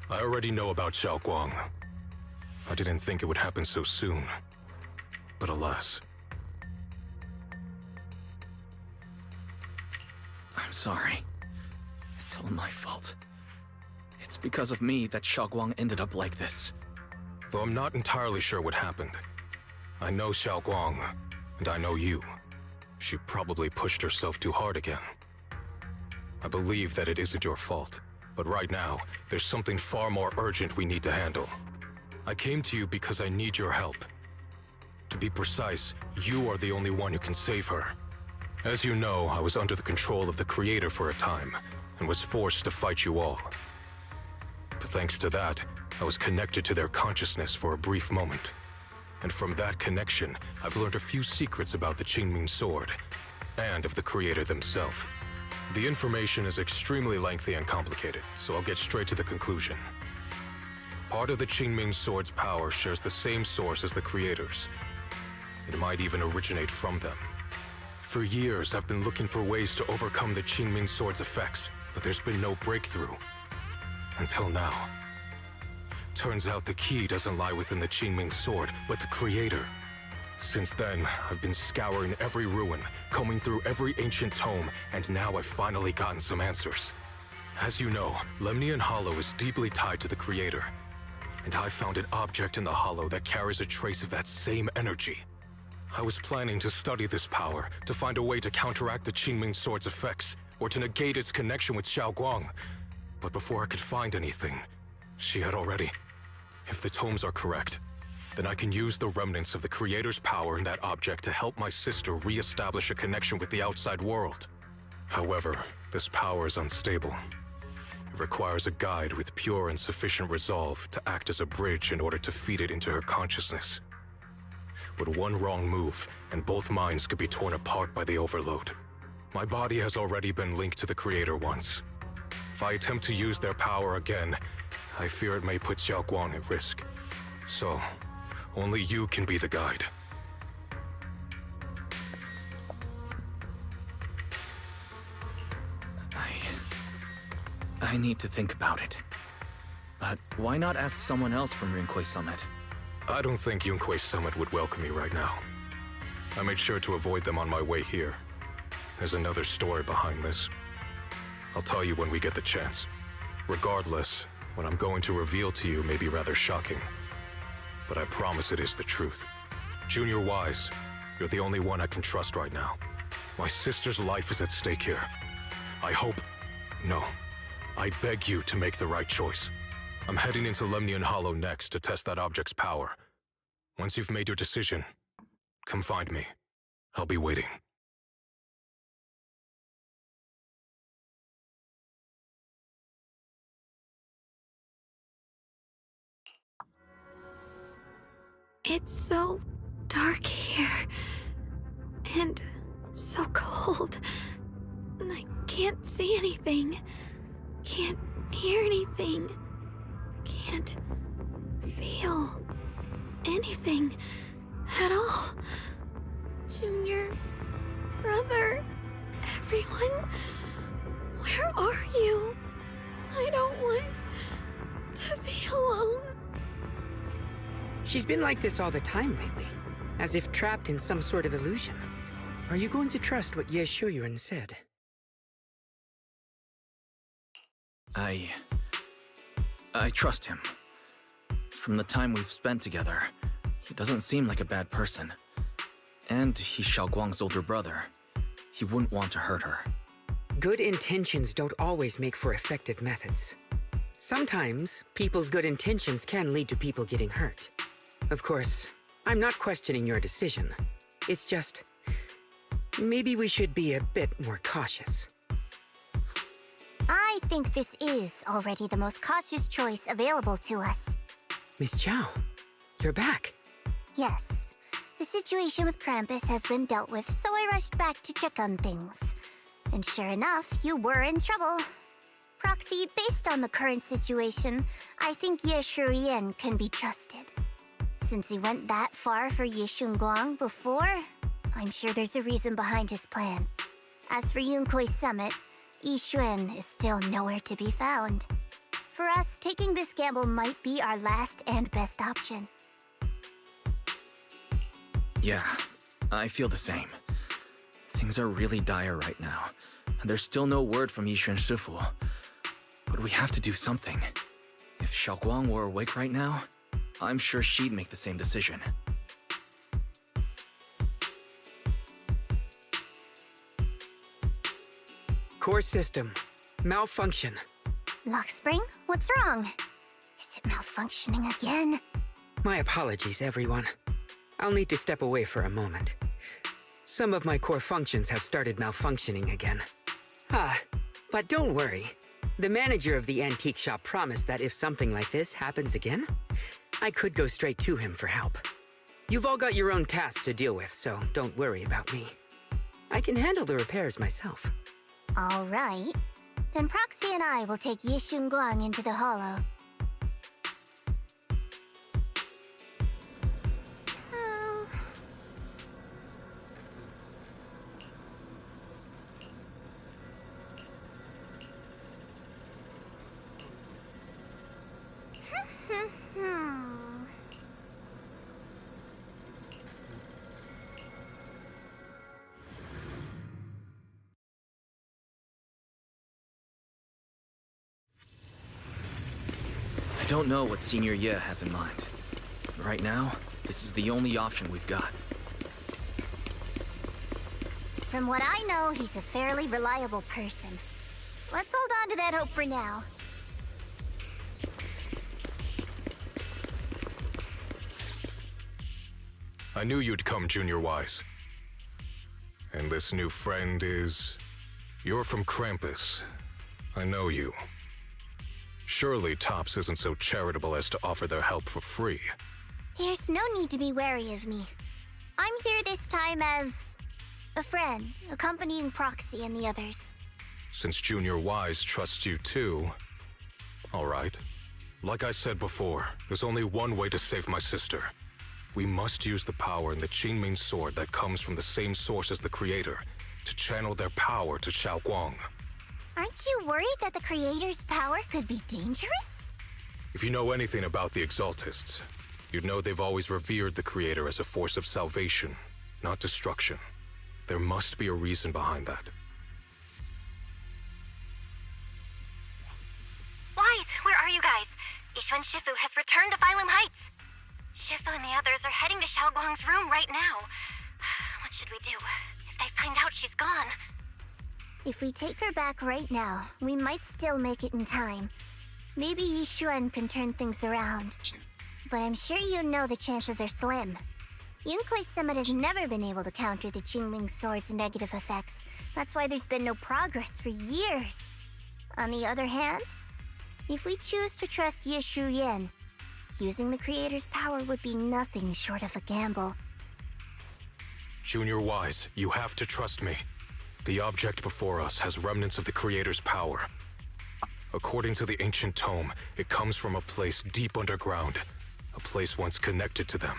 I already know about Xiao'Guang. I didn't think it would happen so soon. But alas. I'm sorry. It's all my fault. It's because of me that Xiao'Guang ended up like this. Though I'm not entirely sure what happened. I know Xiao'Guang, and I know you. She probably pushed herself too hard again. I believe that it isn't your fault, but right now, there's something far more urgent we need to handle. I came to you because I need your help. To be precise, you are the only one who can save her. As you know, I was under the control of the Creator for a time, and was forced to fight you all. But thanks to that, I was connected to their consciousness for a brief moment. And from that connection, I've learned a few secrets about the Qingming Sword, and of the Creator themselves. The information is extremely lengthy and complicated, so I'll get straight to the conclusion. Part of the Qingming Sword's power shares the same source as the Creator's. It might even originate from them. For years, I've been looking for ways to overcome the Qingming Sword's effects, but there's been no breakthrough. Until now. Turns out the key doesn't lie within the Qingming Sword, but the Creator. Since then, I've been scouring every ruin, combing through every ancient tome, and now I've finally gotten some answers. As you know, Lemnian Hollow is deeply tied to the Creator. And I found an object in the Hollow that carries a trace of that same energy. I was planning to study this power, to find a way to counteract the Qingming Sword's effects, or to negate its connection with Xiao'Guang. But before I could find anything, she had already... If the tomes are correct, then I can use the remnants of the Creator's power in that object to help my sister re-establish a connection with the outside world. However, this power is unstable. It requires a guide with pure and sufficient resolve to act as a bridge in order to feed it into her consciousness. With one wrong move, and both minds could be torn apart by the overload. My body has already been linked to the Creator once. If I attempt to use their power again, I fear it may put Xiao'Guang at risk. So, only you can be the guide. I need to think about it. But why not ask someone else from Rinkwei Summit? I don't think Yunkwei Summit would welcome me right now. I made sure to avoid them on my way here. There's another story behind this. I'll tell you when we get the chance. Regardless, what I'm going to reveal to you may be rather shocking. But I promise it is the truth. Junior Wise, you're the only one I can trust right now. My sister's life is at stake here. I hope... No. I beg you to make the right choice. I'm heading into Lemnian Hollow next to test that object's power. Once you've made your decision, come find me. I'll be waiting. It's so dark here. And so cold. I can't see anything. Can't hear anything. Can't feel anything at all. Junior, brother, everyone, where are you? I don't want to be alone. She's been like this all the time lately, as if trapped in some sort of illusion. Are you going to trust what Xiao'Guang said? I trust him. From the time we've spent together, he doesn't seem like a bad person. And he's Xiao'Guang's older brother. He wouldn't want to hurt her. Good intentions don't always make for effective methods. Sometimes, people's good intentions can lead to people getting hurt. Of course, I'm not questioning your decision. It's just, maybe we should be a bit more cautious. I think this is already the most cautious choice available to us. Miss Jiao, you're back. Yes. The situation with Krampus has been dealt with, so I rushed back to check on things. And sure enough, you were in trouble. Proxy, based on the current situation, I think Xiao'Guang can be trusted. Since he went that far for Xiao'Guang before, I'm sure there's a reason behind his plan. As for Yunkui's summit, Yixuan is still nowhere to be found. For us, taking this gamble might be our last and best option. Yeah, I feel the same. Things are really dire right now, and there's still no word from Yixuan Shifu. But we have to do something. If Xiao'Guang were awake right now, I'm sure she'd make the same decision. Core system. Malfunction. Lockspring, what's wrong? Is it malfunctioning again? My apologies, everyone. I'll need to step away for a moment. Some of my core functions have started malfunctioning again. But don't worry. The manager of the antique shop promised that if something like this happens again, I could go straight to him for help. You've all got your own tasks to deal with, so don't worry about me. I can handle the repairs myself. All right. Then Proxy and I will take Xiao'Guang into the hollow. I don't know what Senior Ye has in mind. Right now, this is the only option we've got. From what I know, he's a fairly reliable person. Let's hold on to that hope for now. I knew you'd come, Junior Wise. And this new friend is... You're from Krampus. I know you. Surely Tops isn't so charitable as to offer their help for free. There's no need to be wary of me. I'm here this time as... a friend, accompanying Proxy and the others. Since Junior Wise trusts you too... All right. Like I said before, there's only one way to save my sister. We must use the power in the Qingming sword that comes from the same source as the Creator to channel their power to Xiao'Guang. Aren't you worried that the Creator's power could be dangerous? If you know anything about the Exaltists, you'd know they've always revered the Creator as a force of salvation, not destruction. There must be a reason behind that. Wise, where are you guys? Yixuan Shifu has returned to Phylum Heights. Shifu and the others are heading to Xiao'Guang's room right now. What should we do? If they find out she's gone... If we take her back right now, we might still make it in time. Maybe Yixuan can turn things around. But I'm sure you know the chances are slim. Yunkui's summit has never been able to counter the Qingming sword's negative effects. That's why there's been no progress for years. On the other hand, if we choose to trust Xiao'Guang, using the Creator's power would be nothing short of a gamble. Junior Wise, you have to trust me. The object before us has remnants of the Creator's power. According to the ancient tome, it comes from a place deep underground, a place once connected to them.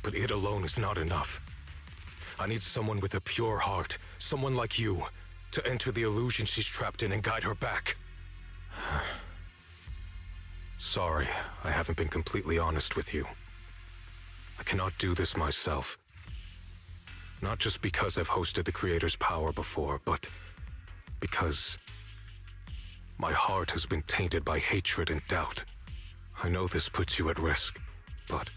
But it alone is not enough. I need someone with a pure heart, someone like you, to enter the illusion she's trapped in and guide her back. Sorry, I haven't been completely honest with you. I cannot do this myself. Not just because I've hosted the Creator's power before, but because my heart has been tainted by hatred and doubt. I know this puts you at risk, but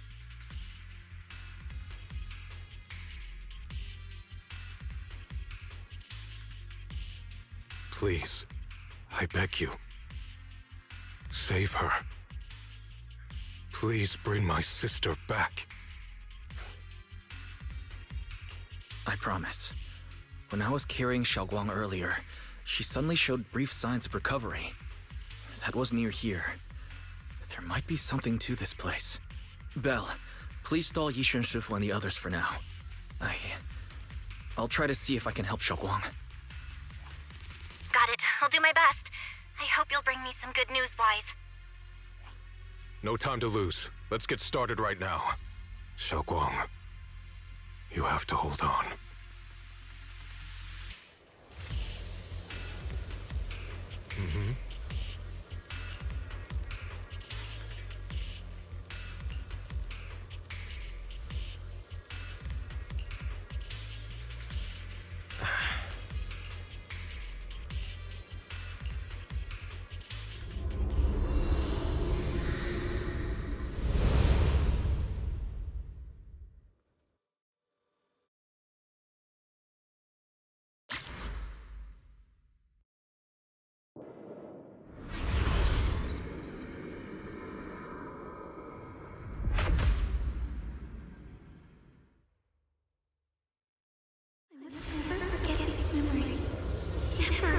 please, I beg you, save her. Please bring my sister back. I promise. When I was carrying Xiao'Guang earlier, she suddenly showed brief signs of recovery. That was near here. There might be something to this place. Belle, please stall Yixuan Shifu and the others for now. I'll try to see if I can help Xiao'Guang. Got it. I'll do my best. I hope you'll bring me some good news, Wise. No time to lose. Let's get started right now. Xiao'Guang, you have to hold on. Never forget these memories. Never.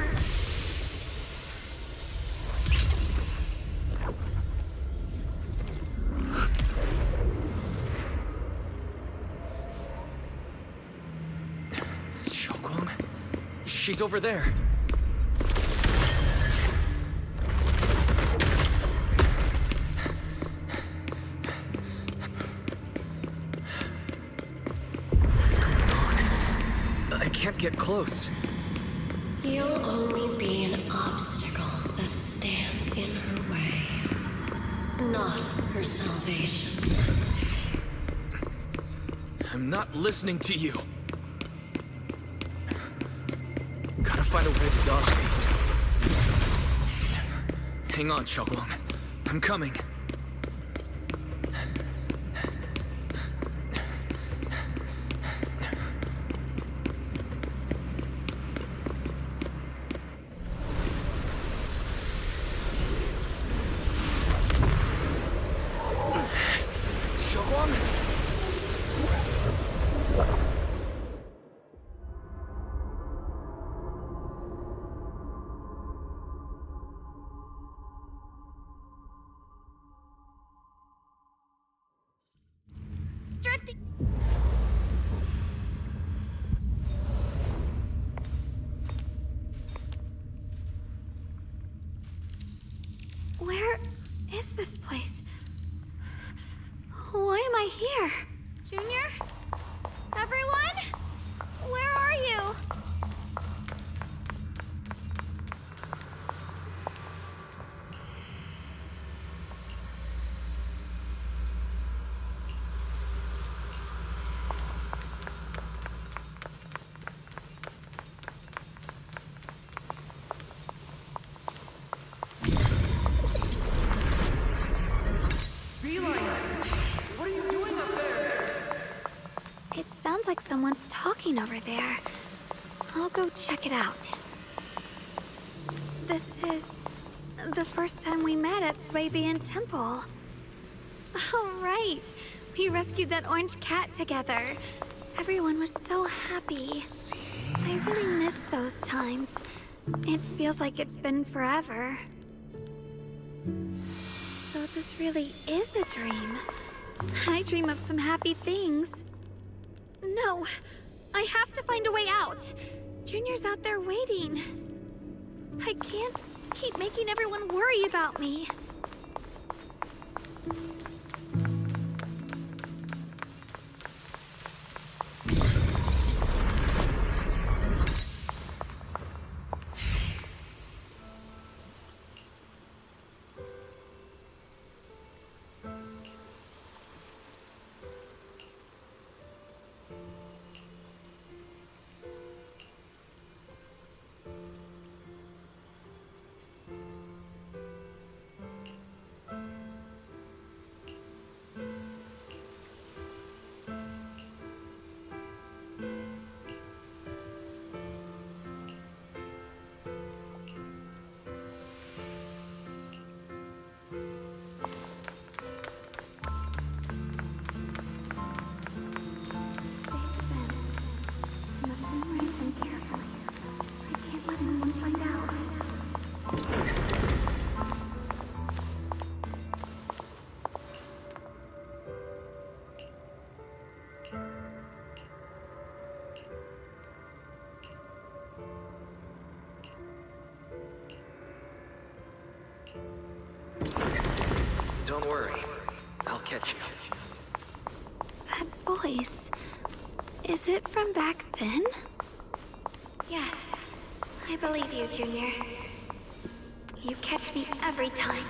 Xiao'Guang? She's over there. What's going on? I can't get close. You'll only be an obstacle that stands in her way, not her salvation. I'm not listening to you. Gotta find a way to dodge these. Hang on, Xiao'Guang. I'm coming. Xiao'Guang? Drifting. Where is this place? Why am I here? Junior? Everyone? Where are you? It sounds like someone's talking over there. I'll go check it out. This is the first time we met at Xiao'Guang Temple. Oh, right. We rescued that orange cat together. Everyone was so happy. I really miss those times. It feels like it's been forever. So the this really is a dream. I dream of some happy things. No, I have to find a way out. Junior's out there waiting. I can't keep making everyone worry about me. Don't worry. I'll catch you. That voice... is it from back then? Yes, I believe you, Junior. You catch me every time.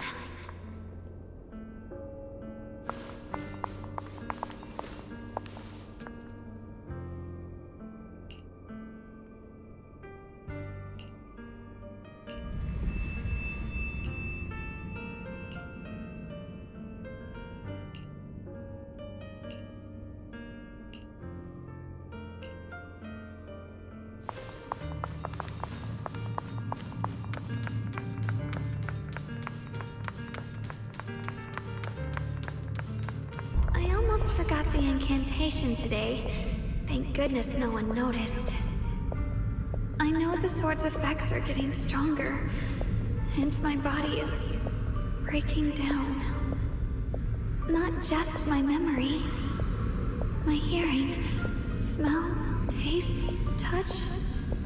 I almost forgot the incantation today. Thank goodness no one noticed. I know the sword's effects are getting stronger, and my body is breaking down. Not just my memory. My hearing, smell, taste, touch,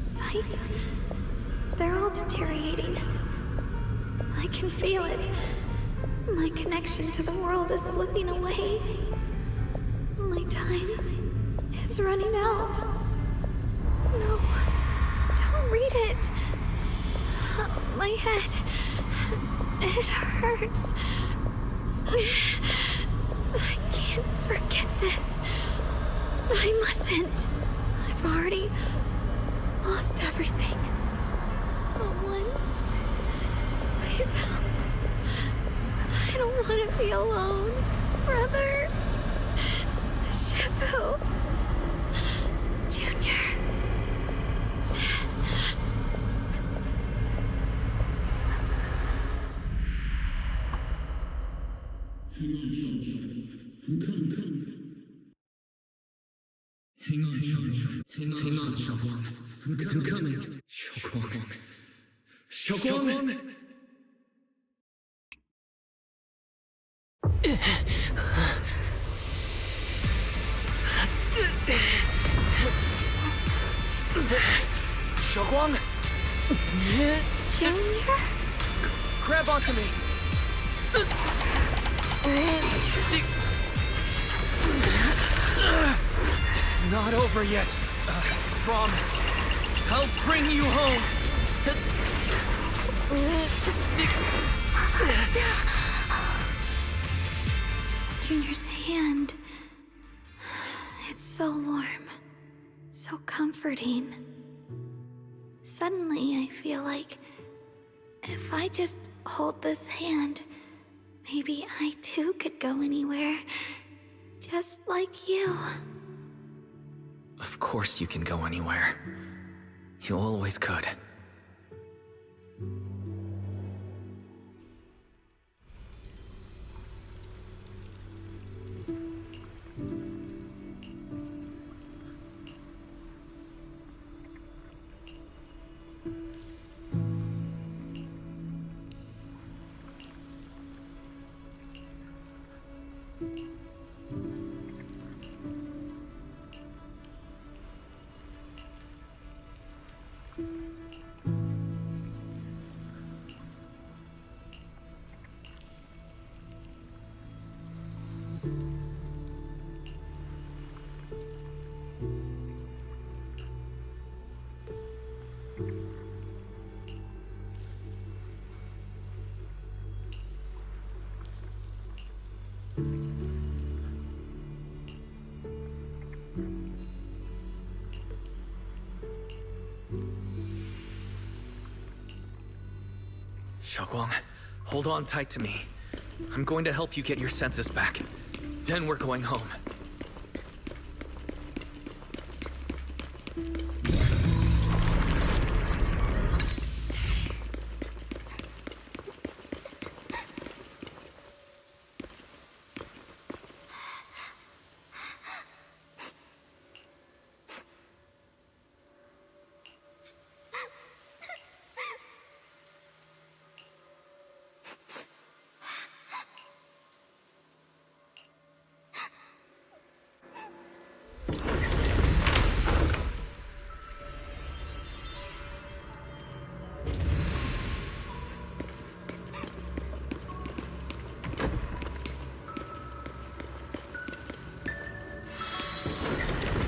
sight. They're all deteriorating. I can feel it. My connection to the world is slipping away. My time is running out. No, don't read it. My head, it hurts. I can't forget this. I mustn't. I've already lost everything. Someone, please help. I don't want to be alone, brother. Shifu. Junior. Hang on, Xiao'Guang. I'm coming. Xiao'Guang! Xiao'Guang? Junior? Grab onto me! It's not over yet. Promise. I'll bring you home. Junior's hand. It's so warm. So comforting. Suddenly, I feel like if I just hold this hand, maybe I too could go anywhere. Just like you. Of course you can go anywhere. You always could. Xiao'Guang, hold on tight to me. I'm going to help you get your senses back. Then we're going home.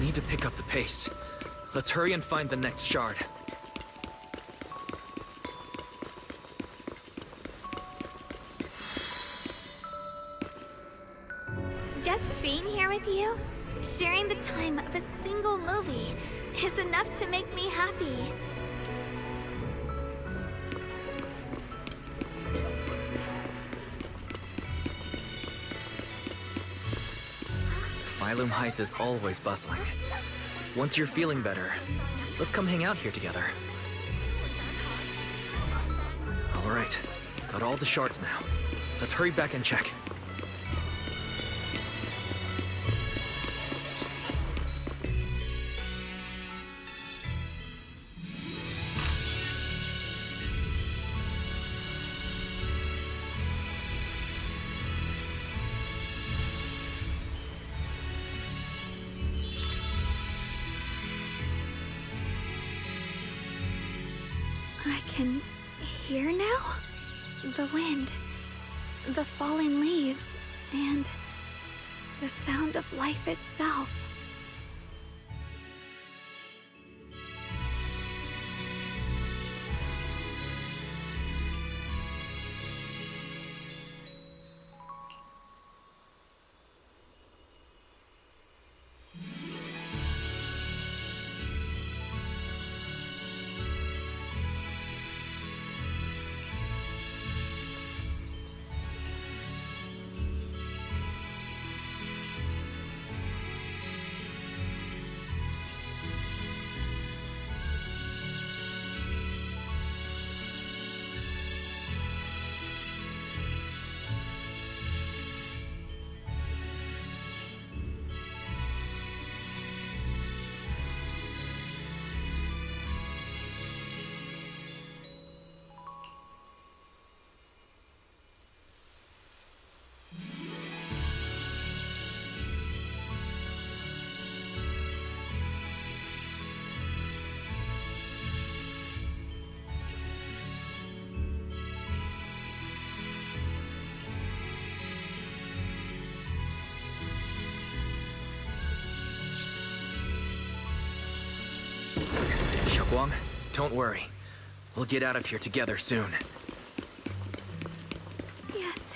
Need to pick up the pace. Let's hurry and find the next shard. Just being here with you, sharing the time of a single movie, is enough to make me happy. Phylum Heights is always bustling. Once you're feeling better, let's come hang out here together. All right, got all the shards now. Let's hurry back and check. I can hear now? The wind, the falling leaves, and the sound of life itself. Xiao'Guang, don't worry. We'll get out of here together soon. Yes,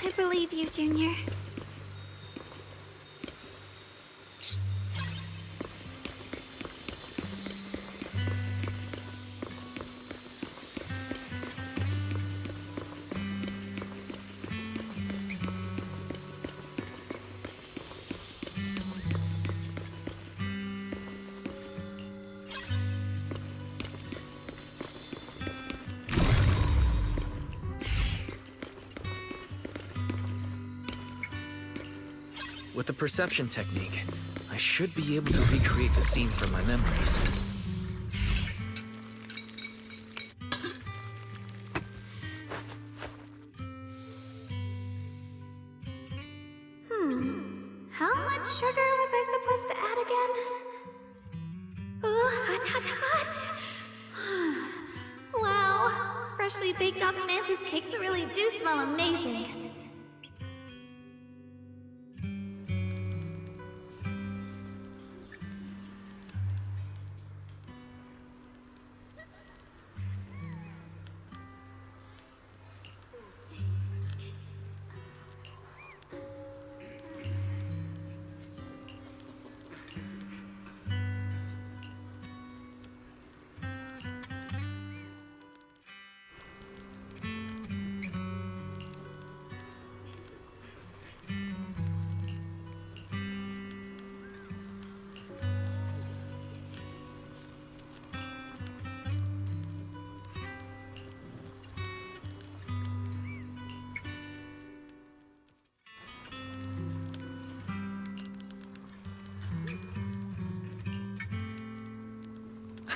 I believe you, Junior. With the perception technique, I should be able to recreate the scene from my memories. How much sugar was I supposed to add again? Ooh, hot, hot, hot! Wow, freshly baked osmanthus cakes really do smell amazing.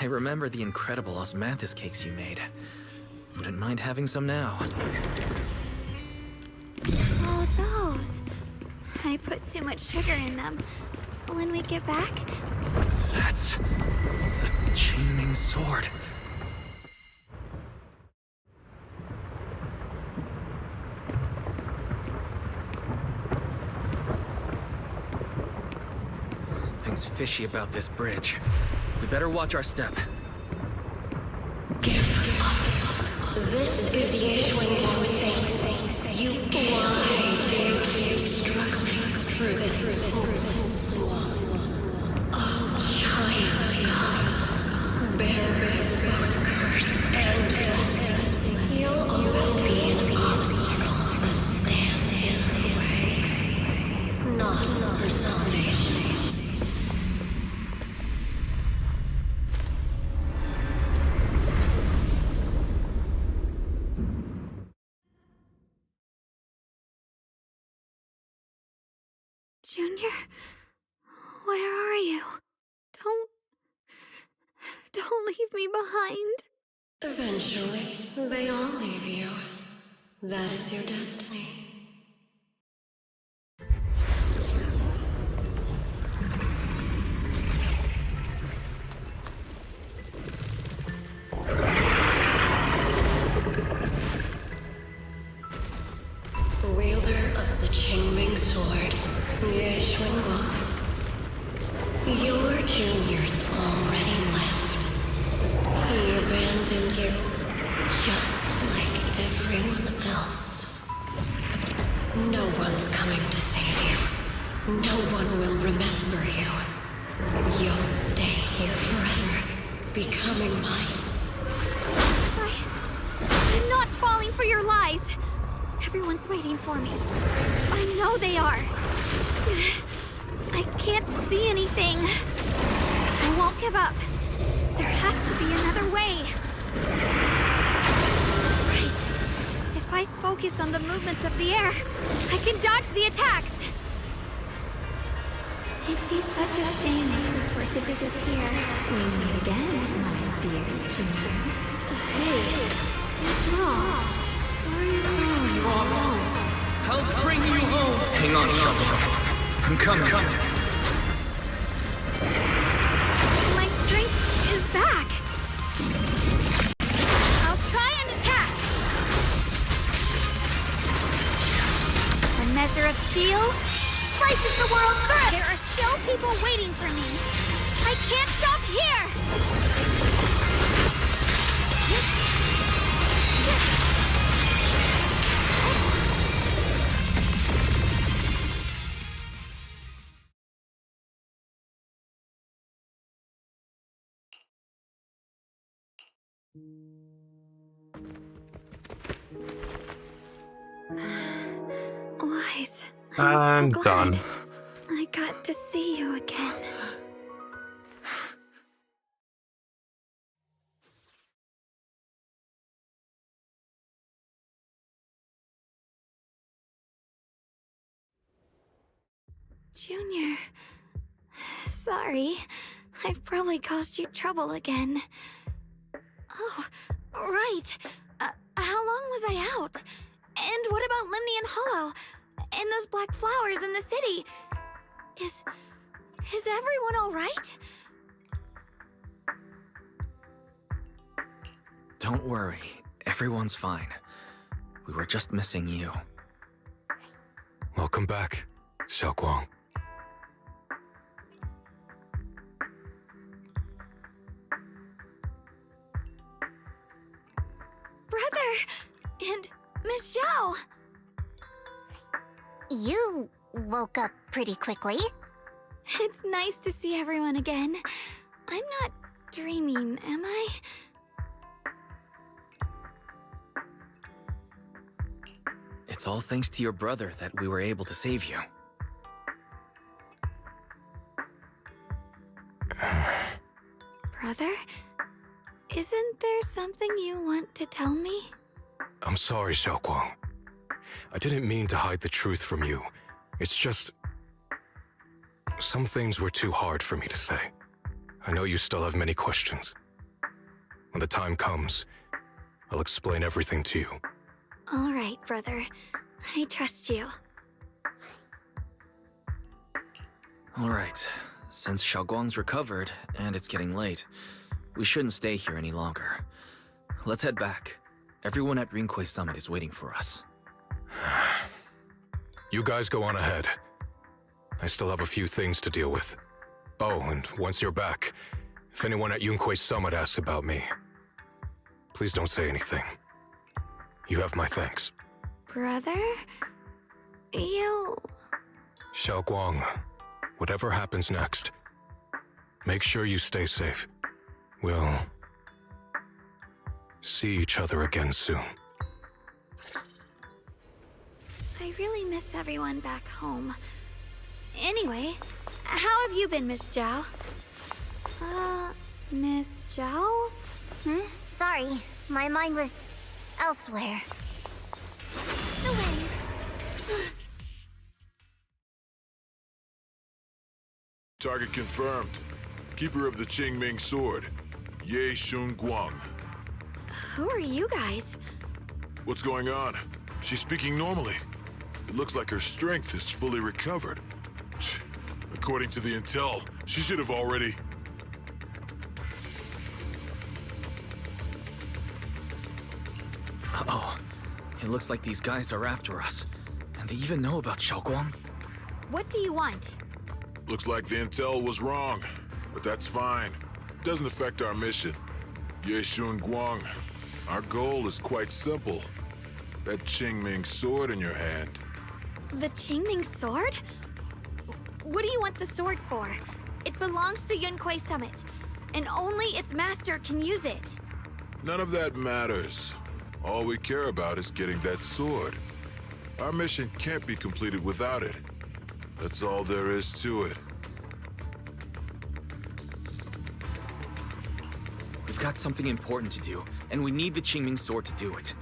I remember the incredible osmanthus cakes you made. Wouldn't mind having some now. Oh, those. I put too much sugar in them. When we get back, That's the Qingming sword. Something's fishy about this bridge. We better watch our step. This is Xiao'Guang's fate. Why do you keep struggling through this hopeless swamp? Oh, child of God, bearer of both curse and blessing, you'll always be an obstacle that stands in her way, not her salvation. Junior, where are you? Don't leave me behind. Eventually, they all leave you. That is your destiny. Wielder of the Qingming sword, Xiao'Guang. Your juniors already left. He abandoned you, just like everyone else. No one's coming to save you. No one will remember you. You'll stay here forever, becoming mine. I'm not falling for your lies. Everyone's waiting for me. I know they are. I can't see anything. I won't give up. There has to be another way. Right. If I focus on the movements of the air, I can dodge the attacks. It'd be such a shame if this were to disappear. We meet again, my dear Junior. Hey, what's wrong? Why are you crying? Help bring you home! Hang on, Xiao'Guang. I'm coming. My strength is back. I'll try and attack. A measure of steel slices the world through. There are still people waiting for me. I can't stop here. Wise, I'm so glad done. I got to see you again. Junior, sorry. I've probably caused you trouble again. Oh, right. How long was I out? And what about Lemnian Hollow? And those black flowers in the city? Is everyone all right? Don't worry. Everyone's fine. We were just missing you. Welcome back, Xiao'Guang. Brother! And Miss Jiao! You woke up pretty quickly. It's nice to see everyone again. I'm not dreaming, am I? It's all thanks to your brother that we were able to save you. Brother? Isn't there something you want to tell me? I'm sorry, Xiao'Guang. I didn't mean to hide the truth from you. It's just... some things were too hard for me to say. I know you still have many questions. When the time comes, I'll explain everything to you. All right, brother. I trust you. All right. Since Xiao'Guang's recovered, and it's getting late, we shouldn't stay here any longer. Let's head back. Everyone at Rinkwei Summit is waiting for us. You guys go on ahead. I still have a few things to deal with. Oh, and once you're back, if anyone at Yunkwei Summit asks about me, please don't say anything. You have my thanks. Brother? You... Xiao'Guang, whatever happens next, make sure you stay safe. We'll see each other again soon. I really miss everyone back home. Anyway, how have you been, Miss Jiao? Miss Jiao? Sorry, my mind was elsewhere. The wind. Target confirmed. Keeper of the Qingming Sword, Xiao'Guang. Who are you guys? What's going on? She's speaking normally. It looks like her strength is fully recovered. According to the intel, she should have already... Uh-oh. It looks like these guys are after us. And they even know about Xiao'Guang. What do you want? Looks like the intel was wrong, but that's fine. Doesn't affect our mission. Xiao'Guang, our goal is quite simple. That Qingming sword in your hand. The Qingming sword? What do you want the sword for? It belongs to Yunkwei Summit, and only its master can use it. None of that matters. All we care about is getting that sword. Our mission can't be completed without it. That's all there is to it. We've got something important to do, and we need the Qingming sword to do it.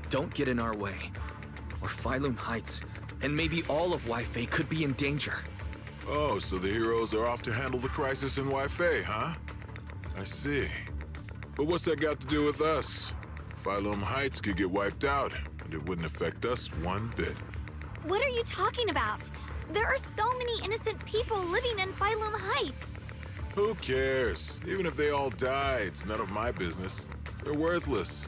Don't get in our way. Or Phylum Heights, and maybe all of Waifei could be in danger. Oh, so the heroes are off to handle the crisis in Waifei, huh? I see. But what's that got to do with us? Phylum Heights could get wiped out, and it wouldn't affect us one bit. What are you talking about? There are so many innocent people living in Phylum Heights. Who cares? Even if they all die, it's none of my business. They're worthless.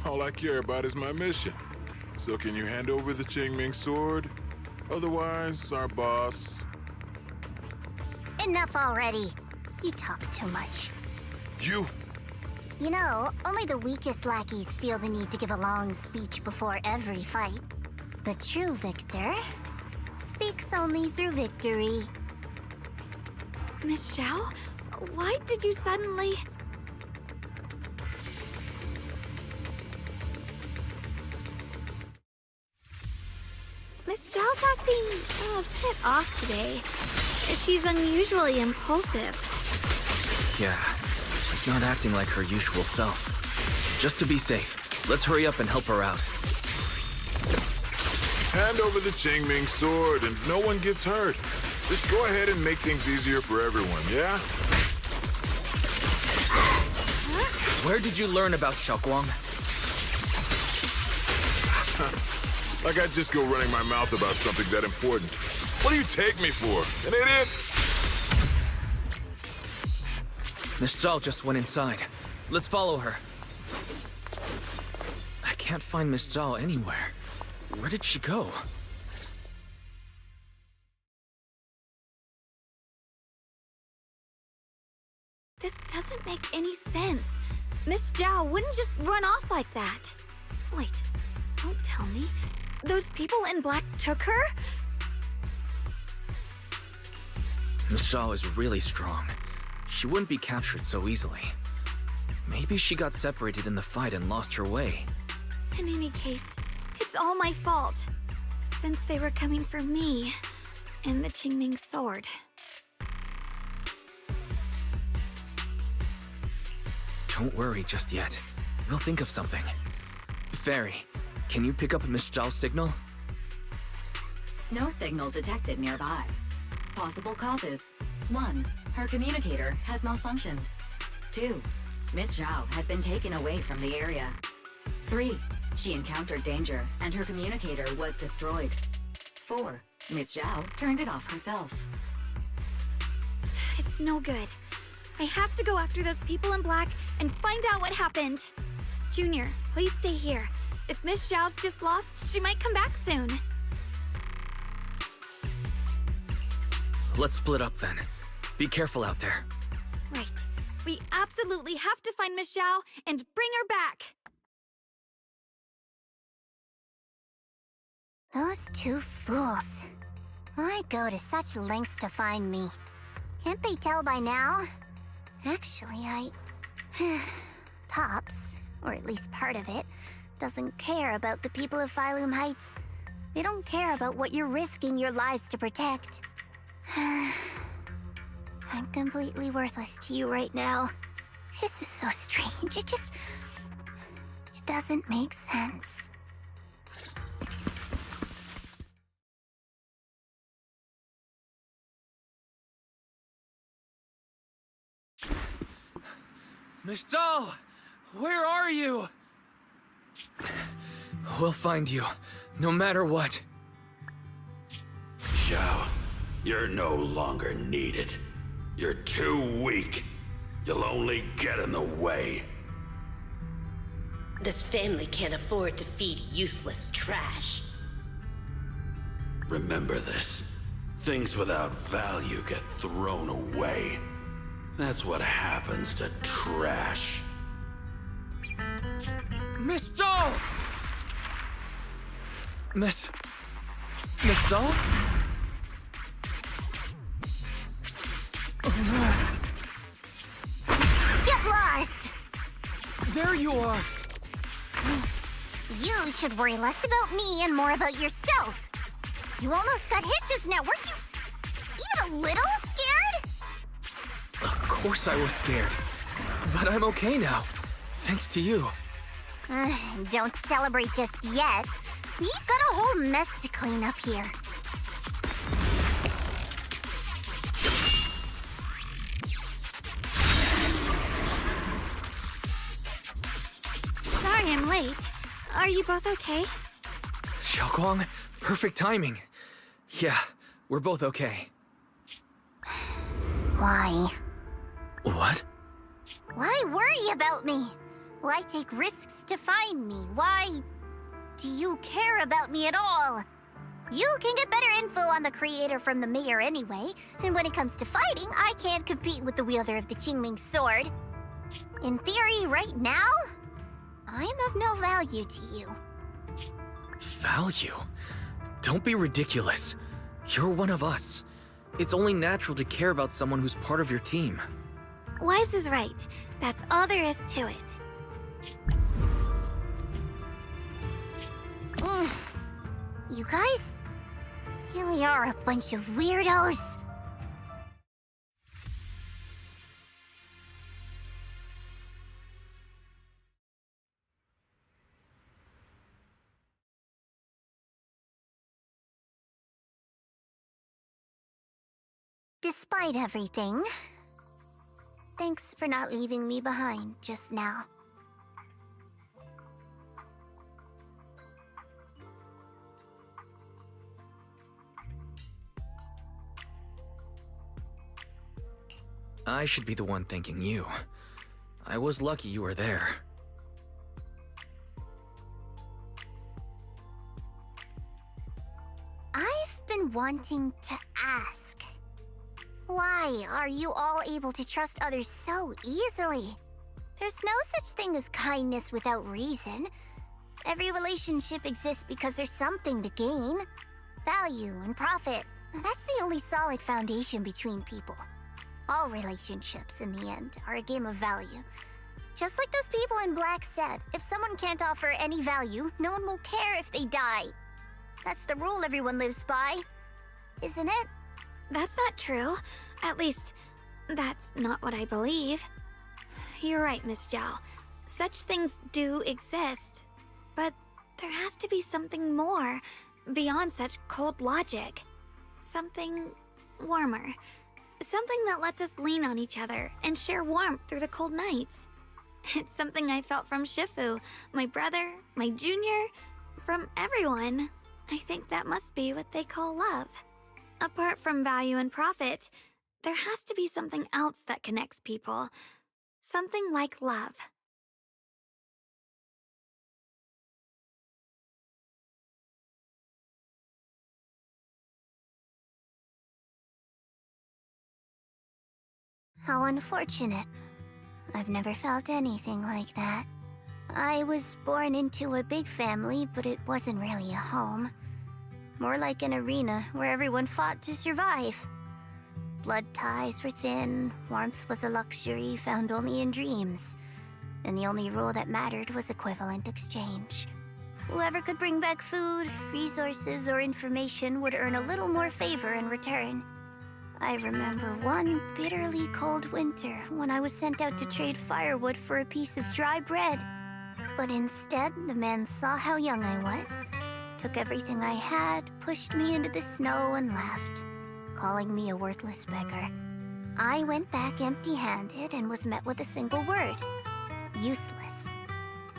All I care about is my mission. So can you hand over the Qingming sword? Otherwise, our boss... Enough already. You talk too much. You... You know, only the weakest lackeys feel the need to give a long speech before every fight. The true victor speaks only through victory. Miss Xiao, why did you suddenly... Miss Zhao's acting a bit off today. She's unusually impulsive. Yeah, she's not acting like her usual self. Just to be safe, let's hurry up and help her out. Hand over the Qingming sword and no one gets hurt. Just go ahead and make things easier for everyone, yeah? Where did you learn about Xiao'Guang? Like I'd just go running my mouth about something that important. What do you take me for? An idiot? Miss Jiao just went inside. Let's follow her. I can't find Miss Jiao anywhere. Where did she go? This doesn't make any sense. Miss Jiao wouldn't just run off like that. Wait, don't tell me. Those people in black took her? Miss Jiao is really strong. She wouldn't be captured so easily. Maybe she got separated in the fight and lost her way. In any case, it's all my fault. Since they were coming for me and the Qingming sword. Don't worry just yet. We'll think of something. Fairy, can you pick up Miss Zhao's signal? No signal detected nearby. Possible causes. 1. Her communicator has malfunctioned. 2. Miss Xiao has been taken away from the area. 3. She encountered danger, and her communicator was destroyed. 4. Miss Xiao turned it off herself. It's no good. I have to go after those people in black and find out what happened. Junior, please stay here. If Miss Xiao's just lost, she might come back soon. Let's split up then. Be careful out there. Right. We absolutely have to find Miss Xiao and bring her back. Those two fools. Why go to such lengths to find me? Can't they tell by now? Actually, Tops, or at least part of it, doesn't care about the people of Phylum Heights. They don't care about what you're risking your lives to protect. I'm completely worthless to you right now. This is so strange. It doesn't make sense. Miss Jiao! Where are you? We'll find you, no matter what. Xiao, you're no longer needed. You're too weak. You'll only get in the way. This family can't afford to feed useless trash. Remember this. Things without value get thrown away. That's what happens to trash. Miss Jiao! Miss Jiao? Oh no. Get lost! There you are! You should worry less about me and more about yourself. You almost got hit just now, weren't you even a little scared? Of course I was scared. But I'm okay now. Thanks to you. Don't celebrate just yet. We've got a whole mess to clean up here. Sorry I'm late. Are you both okay? Xiao'Guang, perfect timing. Yeah, we're both okay. Why? What? Why worry about me? Why take risks to find me? Why do you care about me at all? You can get better info on the creator from the mayor anyway, and when it comes to fighting, I can't compete with the wielder of the Qingming sword. In theory, right now, I'm of no value to you. Value? Don't be ridiculous. You're one of us. It's only natural to care about someone who's part of your team. Wise is right. That's all there is to it. You guys really are a bunch of weirdos. Despite everything, thanks for not leaving me behind just now. I should be the one thanking you. I was lucky you were there. I've been wanting to ask. Why are you all able to trust others so easily? There's no such thing as kindness without reason. Every relationship exists because there's something to gain. Value and profit. That's the only solid foundation between people. All relationships, in the end, are a game of value. Just like those people in black said, if someone can't offer any value, no one will care if they die. That's the rule everyone lives by, isn't it? That's not true. At least, that's not what I believe. You're right, Miss Jiao. Such things do exist. But there has to be something more, beyond such cold logic. Something warmer. Something that lets us lean on each other and share warmth through the cold nights. It's something I felt from Shifu, my brother, my junior, from everyone. I think that must be what they call love. Apart from value and profit, there has to be something else that connects people. Something like love. How unfortunate. I've never felt anything like that. I was born into a big family, but it wasn't really a home. More like an arena where everyone fought to survive. Blood ties were thin, warmth was a luxury found only in dreams, and the only rule that mattered was equivalent exchange. Whoever could bring back food, resources, or information would earn a little more favor in return. I remember one bitterly cold winter when I was sent out to trade firewood for a piece of dry bread. But instead, the man saw how young I was, took everything I had, pushed me into the snow, and left, calling me a worthless beggar. I went back empty-handed and was met with a single word: useless.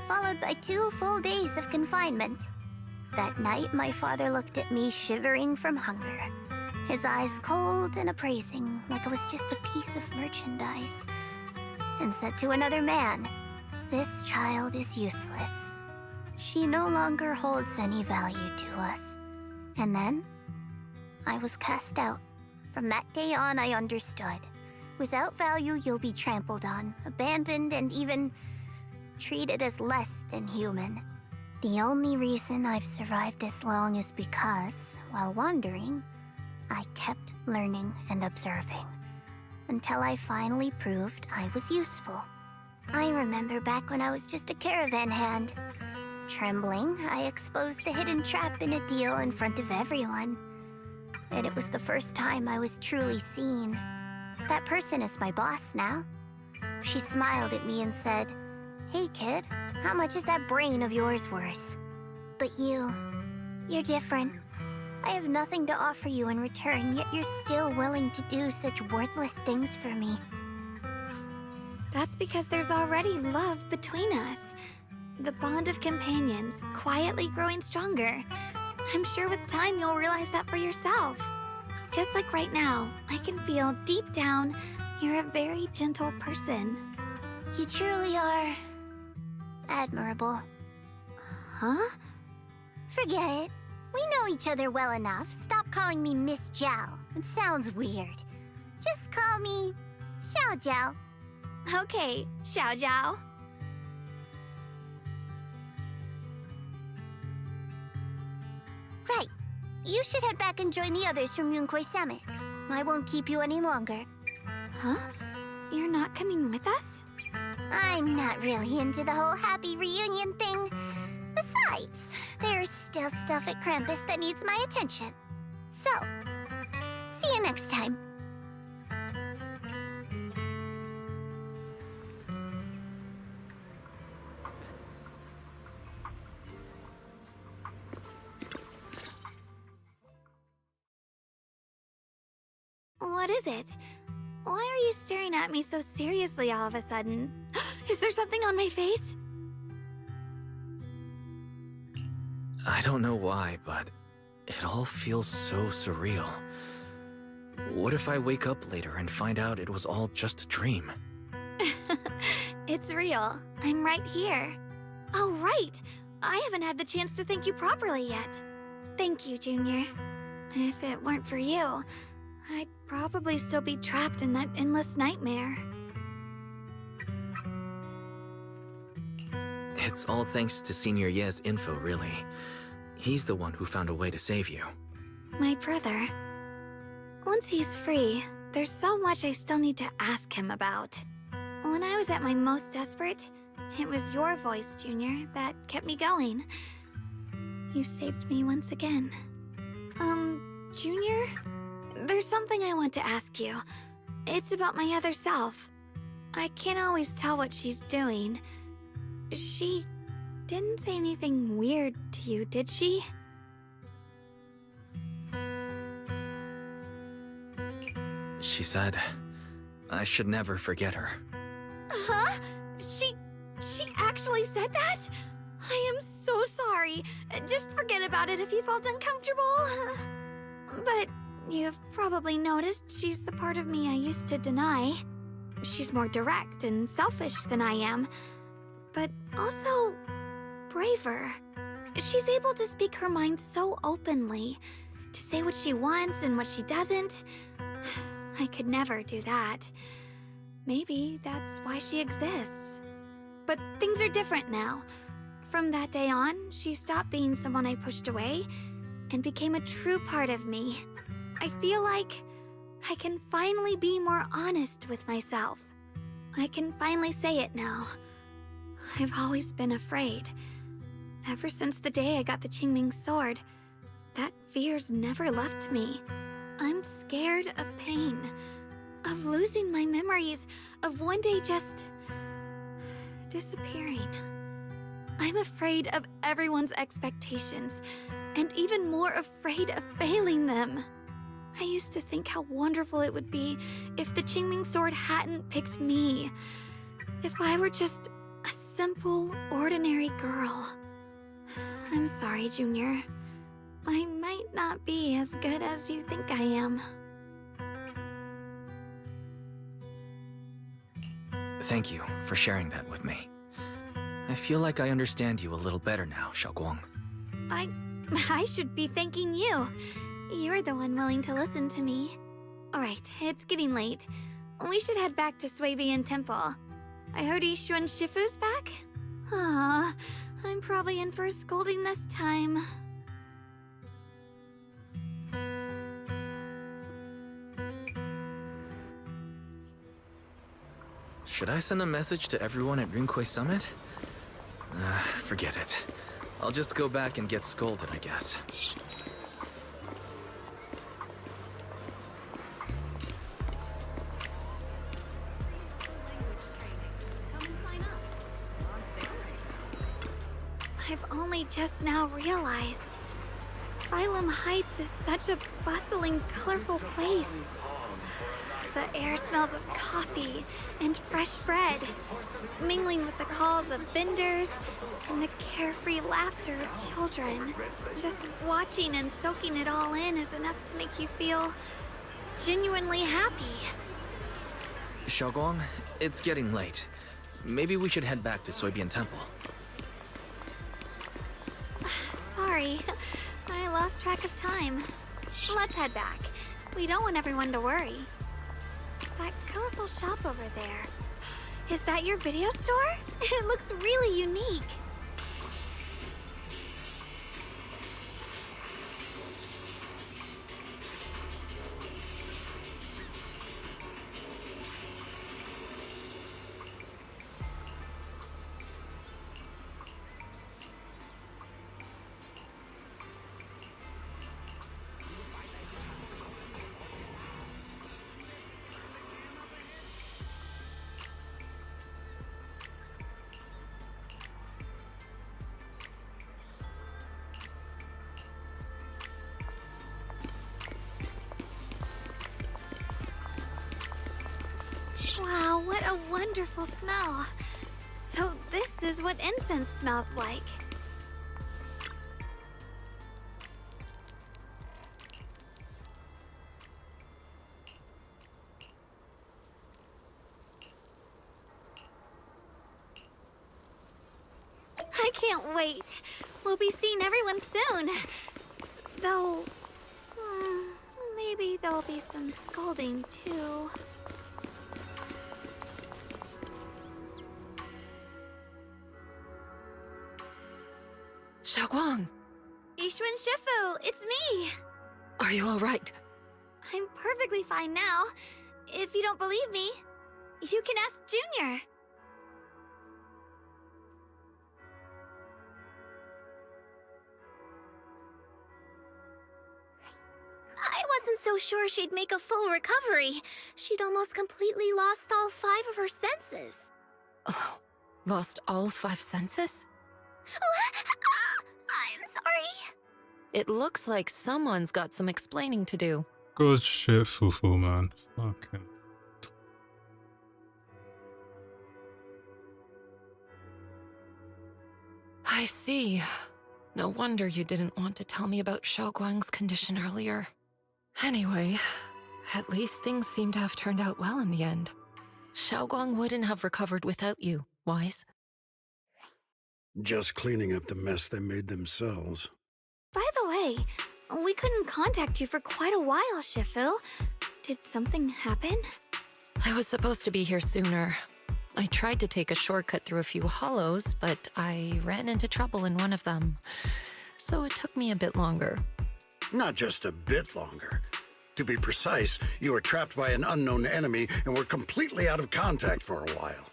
Followed by 2 full days of confinement. That night, my father looked at me shivering from hunger. His eyes cold and appraising, like I was just a piece of merchandise, and said to another man, "This child is useless. She no longer holds any value to us." And then, I was cast out. From that day on, I understood. Without value, you'll be trampled on, abandoned, and even treated as less than human. The only reason I've survived this long is because, while wandering, I kept learning and observing, until I finally proved I was useful. I remember back when I was just a caravan hand. Trembling, I exposed the hidden trap in a deal in front of everyone. And it was the first time I was truly seen. That person is my boss now. She smiled at me and said, "Hey kid, how much is that brain of yours worth?" But you're different. I have nothing to offer you in return, yet you're still willing to do such worthless things for me. That's because there's already love between us. The bond of companions, quietly growing stronger. I'm sure with time you'll realize that for yourself. Just like right now, I can feel deep down you're a very gentle person. You truly are admirable. Huh? Forget it. We know each other well enough. Stop calling me Miss Jiao. It sounds weird. Just call me Xiao'Guang. Okay, Xiao'Guang. Right. You should head back and join the others from Yunquay Summit. I won't keep you any longer. Huh? You're not coming with us? I'm not really into the whole happy reunion thing. Besides, there's still stuff at Krampus that needs my attention. So, see you next time. What is it? Why are you staring at me so seriously all of a sudden? Is there something on my face? I don't know why, but it all feels so surreal. What if I wake up later and find out it was all just a dream? It's real. I'm right here. Oh, right! I haven't had the chance to thank you properly yet. Thank you, Junior. If it weren't for you, I'd probably still be trapped in that endless nightmare. It's all thanks to Senior Ye's info, really. He's the one who found a way to save you. My brother. Once he's free, there's so much I still need to ask him about. When I was at my most desperate, it was your voice, Junior, that kept me going. You saved me once again. Junior? There's something I want to ask you. It's about my other self. I can't always tell what she's doing. She didn't say anything weird to you, did she? She said I should never forget her. Huh? actually said that? I am so sorry. Just forget about it if you felt uncomfortable. But you've probably noticed she's the part of me I used to deny. She's more direct and selfish than I am, but also braver. She's able to speak her mind so openly, to say what she wants and what she doesn't. I could never do that. Maybe that's why she exists. But things are different now. From that day on, she stopped being someone I pushed away and became a true part of me. I feel like I can finally be more honest with myself. I can finally say it now. I've always been afraid. Ever since the day I got the Qingming sword, that fear's never left me. I'm scared of pain, of losing my memories, of one day just disappearing. I'm afraid of everyone's expectations, and even more afraid of failing them. I used to think how wonderful it would be if the Qingming sword hadn't picked me. If I were just a simple, ordinary girl. I'm sorry, Junior. I might not be as good as you think I am. Thank you for sharing that with me. I feel like I understand you a little better now, Xiao'Guang. I should be thanking you. You're the one willing to listen to me. Alright, it's getting late. We should head back to Xiao'Guang Temple. I heard Yixuan Shifu's back? Aw, I'm probably in for a scolding this time. Should I send a message to everyone at Yunquay Summit? Forget it. I'll just go back and get scolded, I guess. I've only just now realized. Phylum Heights is such a bustling, colorful place. The air smells of coffee and fresh bread, mingling with the calls of vendors and the carefree laughter of children. Just watching and soaking it all in is enough to make you feel genuinely happy. Xiao'Guang, it's getting late. Maybe we should head back to Xiao'Guang Temple. Sorry, I lost track of time. Let's head back. We don't want everyone to worry. That colorful shop over there. Is that your video store? It looks really unique. Wow, what a wonderful smell. So this is what incense smells like. I can't wait. We'll be seeing everyone soon. Though, maybe there'll be some scolding too. Xiao'Guang! Yixuan Shifu, it's me! Are you alright? I'm perfectly fine now. If you don't believe me, you can ask Junior. I wasn't so sure she'd make a full recovery. She'd almost completely lost all 5 of her senses. Oh, lost all 5 senses? I'm sorry. It looks like someone's got some explaining to do. Good shit, Fufu, man. Fucking. I see. No wonder you didn't want to tell me about Xiao'Guang's condition earlier. Anyway, at least things seem to have turned out well in the end. Xiao'Guang wouldn't have recovered without you, Wise. Just cleaning up the mess they made themselves. By the way, we couldn't contact you for quite a while, Shifu. Did something happen? I was supposed to be here sooner. I tried to take a shortcut through a few hollows, but I ran into trouble in one of them. So it took me a bit longer. Not just a bit longer. To be precise, you were trapped by an unknown enemy and were completely out of contact for a while.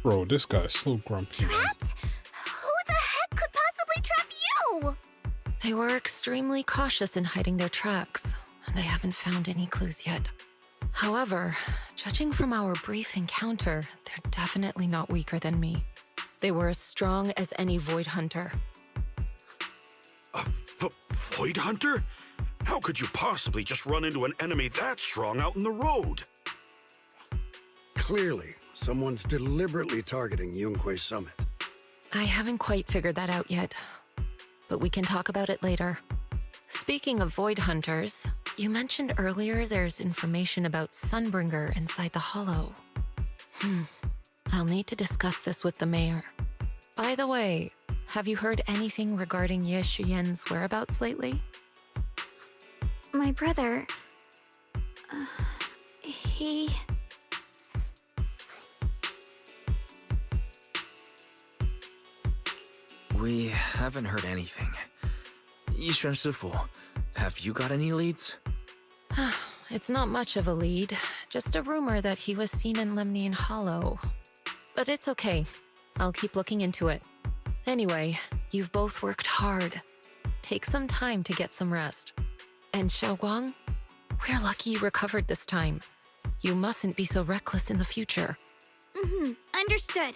Bro, this guy's so grumpy. Trapped? Who the heck could possibly trap you? They were extremely cautious in hiding their tracks, and I haven't found any clues yet. However, judging from our brief encounter, they're definitely not weaker than me. They were as strong as any Void Hunter. A Void Hunter? How could you possibly just run into an enemy that strong out in the road? Clearly, someone's deliberately targeting Yunquay Summit. I haven't quite figured that out yet, but we can talk about it later. Speaking of Void Hunters, you mentioned earlier there's information about Sunbringer inside the Hollow. I'll need to discuss this with the mayor. By the way, have you heard anything regarding Ye Shuyen's whereabouts lately? My brother... he... We haven't heard anything. Yishuan Shifu, have you got any leads? It's not much of a lead, just a rumor that he was seen in Lemnian Hollow. But it's okay. I'll keep looking into it. Anyway, you've both worked hard. Take some time to get some rest. And Xiao'Guang, we're lucky you recovered this time. You mustn't be so reckless in the future. Understood.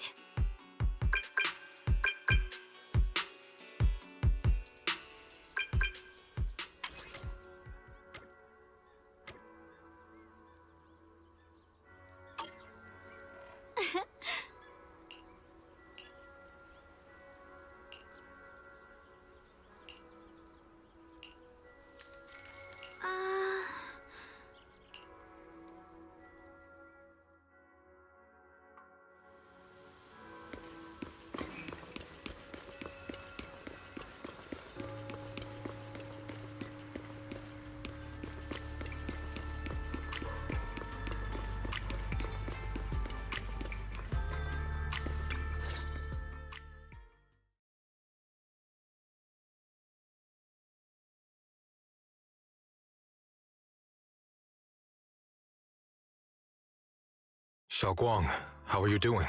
Xiao'Guang, how are you doing?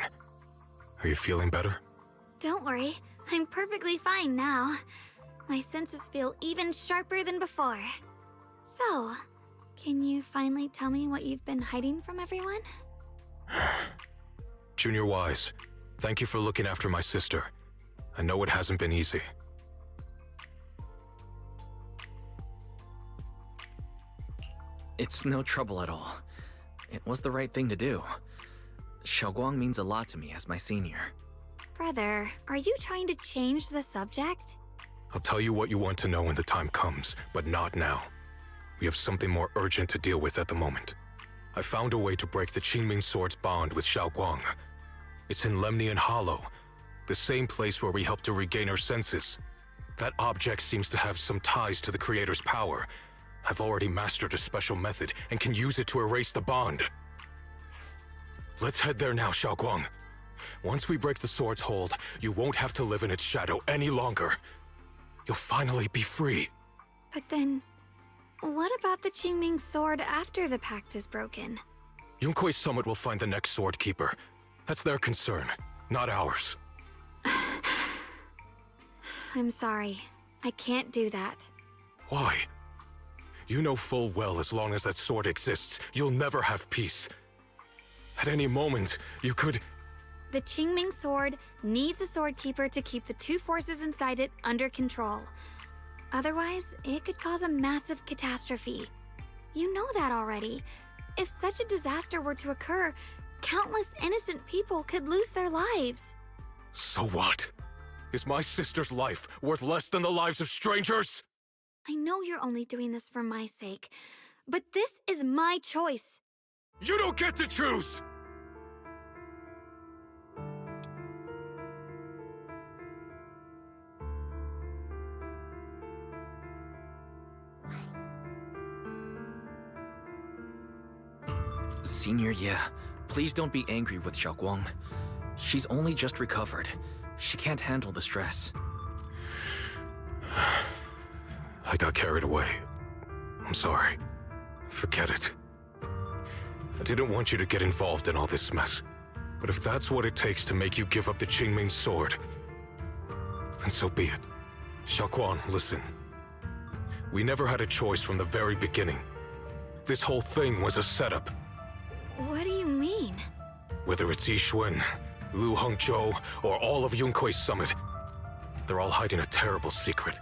Are you feeling better? Don't worry, I'm perfectly fine now. My senses feel even sharper than before. So, can you finally tell me what you've been hiding from everyone? Junior Wise, thank you for looking after my sister. I know it hasn't been easy. It's no trouble at all. It was the right thing to do. Xiao'Guang means a lot to me as my senior. Brother, are you trying to change the subject? I'll tell you what you want to know when the time comes, but not now. We have something more urgent to deal with at the moment. I found a way to break the Qingming Sword's bond with Xiao'Guang. It's in Lemnian Hollow, the same place where we helped to regain our senses. That object seems to have some ties to the Creator's power. I've already mastered a special method and can use it to erase the bond. Let's head there now, Xiao'Guang. Once we break the sword's hold, you won't have to live in its shadow any longer. You'll finally be free. But then, what about the Qingming Sword after the pact is broken? Yunquay Summit will find the next Sword Keeper. That's their concern, not ours. I'm sorry. I can't do that. Why? You know full well as long as that sword exists, you'll never have peace. At any moment, you could... The Qingming Sword needs a Sword Keeper to keep the two forces inside it under control. Otherwise, it could cause a massive catastrophe. You know that already. If such a disaster were to occur, countless innocent people could lose their lives. So what? Is my sister's life worth less than the lives of strangers? I know you're only doing this for my sake, but this is my choice. You don't get to choose! Senior, yeah. Please don't be angry with Xiao'Guang. She's only just recovered. She can't handle the stress. I got carried away. I'm sorry. Forget it. I didn't want you to get involved in all this mess. But if that's what it takes to make you give up the Qingming sword, then so be it. Xiao'Guang, listen. We never had a choice from the very beginning. This whole thing was a setup. What do you mean? Whether it's Yixuan, Lu Hongzhou, or all of Yunkui's summit, they're all hiding a terrible secret.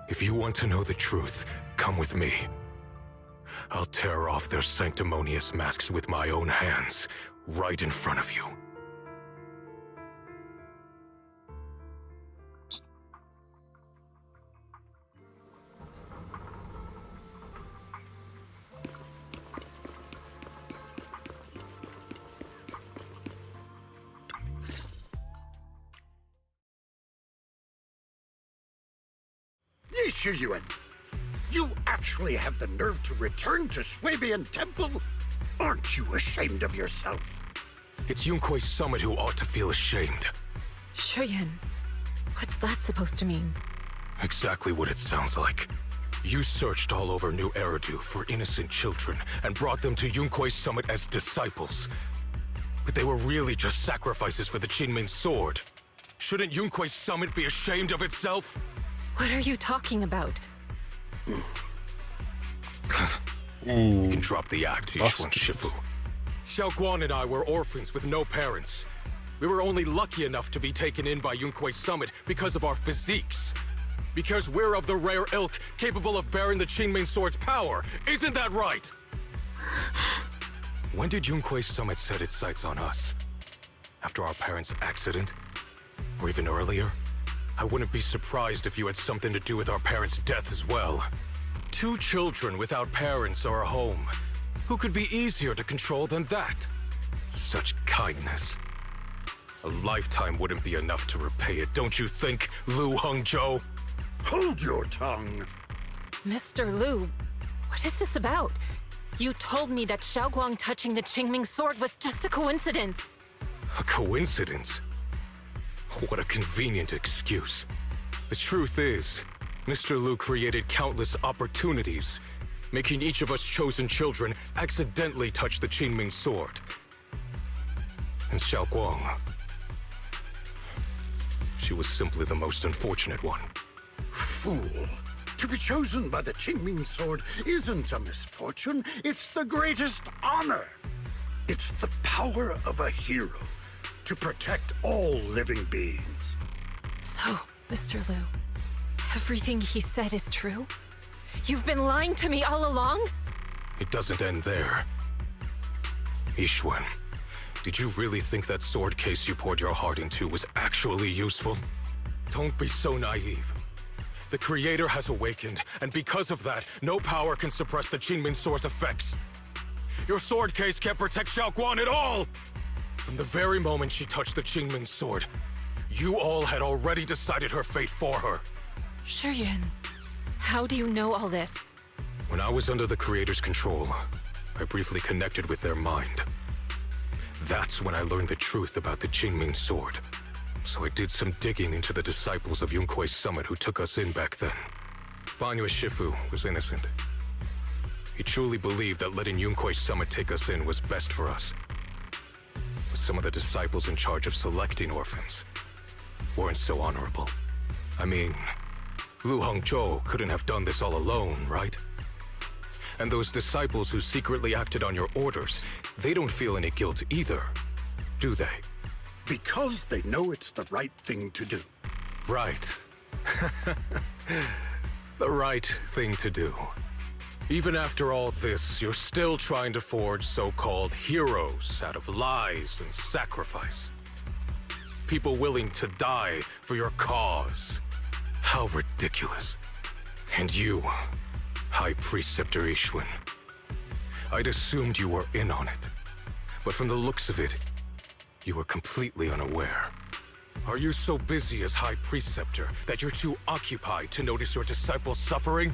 If you want to know the truth, come with me. I'll tear off their sanctimonious masks with my own hands, right in front of you. Xiao'Guang, you actually have the nerve to return to Swabian Temple? Aren't you ashamed of yourself? It's Yunkui's summit who ought to feel ashamed. Shuyan, what's that supposed to mean? Exactly what it sounds like. You searched all over New Eridu for innocent children and brought them to Yunkui's summit as disciples. But they were really just sacrifices for the Qingming sword. Shouldn't Yunkui's summit be ashamed of itself? What are you talking about? You can drop the act, Yixuan Shifu. Xiao'Guang and I were orphans with no parents. We were only lucky enough to be taken in by Yunkui's summit because of our physiques. Because we're of the rare ilk capable of bearing the Qingming sword's power. Isn't that right? When did Yunkui's summit set its sights on us? After our parents' accident? Or even earlier? I wouldn't be surprised if you had something to do with our parents' death as well. 2 children without parents or a home. Who could be easier to control than that? Such kindness. A lifetime wouldn't be enough to repay it, don't you think, Lu Hongzhou? Hold your tongue! Mr. Lu, what is this about? You told me that Xiao'Guang touching the Qingming sword was just a coincidence. A coincidence? What a convenient excuse. The truth is, Mr. Lu created countless opportunities, making each of us chosen children accidentally touch the Qingming sword. And Xiao'Guang, she was simply the most unfortunate one. Fool! To be chosen by the Qingming sword isn't a misfortune, it's the greatest honor. It's the power of a hero to protect all living beings. So, Mr. Lu, everything he said is true? You've been lying to me all along? It doesn't end there. Yixuan, did you really think that sword case you poured your heart into was actually useful? Don't be so naive. The Creator has awakened, and because of that, no power can suppress the Qingming sword's effects. Your sword case can't protect Xiao'Guang at all! From the very moment she touched the Qingming sword, you all had already decided her fate for her. Shuyan, how do you know all this? When I was under the Creator's control, I briefly connected with their mind. That's when I learned the truth about the Qingming sword. So I did some digging into the disciples of Yunkui's summit who took us in back then. Banyue Shifu was innocent. He truly believed that letting Yunkui's summit take us in was best for us. But some of the disciples in charge of selecting orphans weren't so honorable. I mean, Lu Hongzhou couldn't have done this all alone, right? And those disciples who secretly acted on your orders, they don't feel any guilt either, do they? Because they know it's the right thing to do. Right. The right thing to do. Even after all this, you're still trying to forge so-called heroes out of lies and sacrifice. People willing to die for your cause. How ridiculous. And you, High Preceptor Ishwin. I'd assumed you were in on it. But from the looks of it, you were completely unaware. Are you so busy as High Preceptor that you're too occupied to notice your disciples suffering?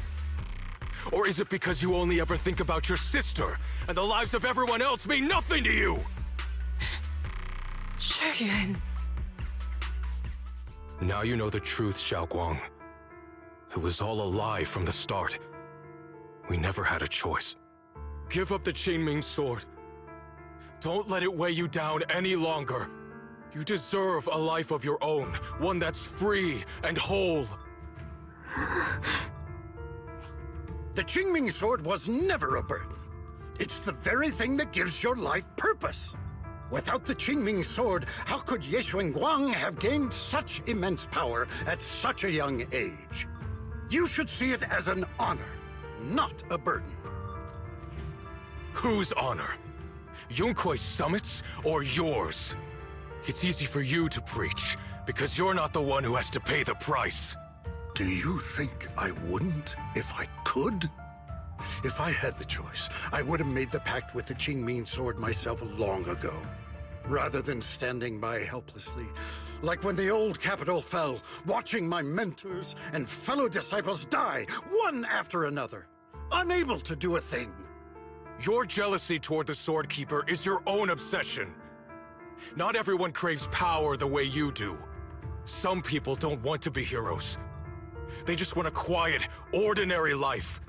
Or is it because you only ever think about your sister, and the lives of everyone else mean nothing to you? Xiao'Guang. Now you know the truth, Xiao'Guang. It was all a lie from the start. We never had a choice. Give up the Qingming sword. Don't let it weigh you down any longer. You deserve a life of your own, one that's free and whole. The Qingming sword was never a burden. It's the very thing that gives your life purpose. Without the Qingming sword, how could Xiao'Guang have gained such immense power at such a young age? You should see it as an honor, not a burden. Whose honor? Yunkuei Summit's or yours? It's easy for you to preach, because you're not the one who has to pay the price. Do you think I wouldn't if I could? If I had the choice, I would have made the pact with the Qingming sword myself long ago, rather than standing by helplessly, like when the old capital fell, watching my mentors and fellow disciples die, one after another, unable to do a thing. Your jealousy toward the Sword Keeper is your own obsession. Not everyone craves power the way you do. Some people don't want to be heroes. They just want a quiet, ordinary life.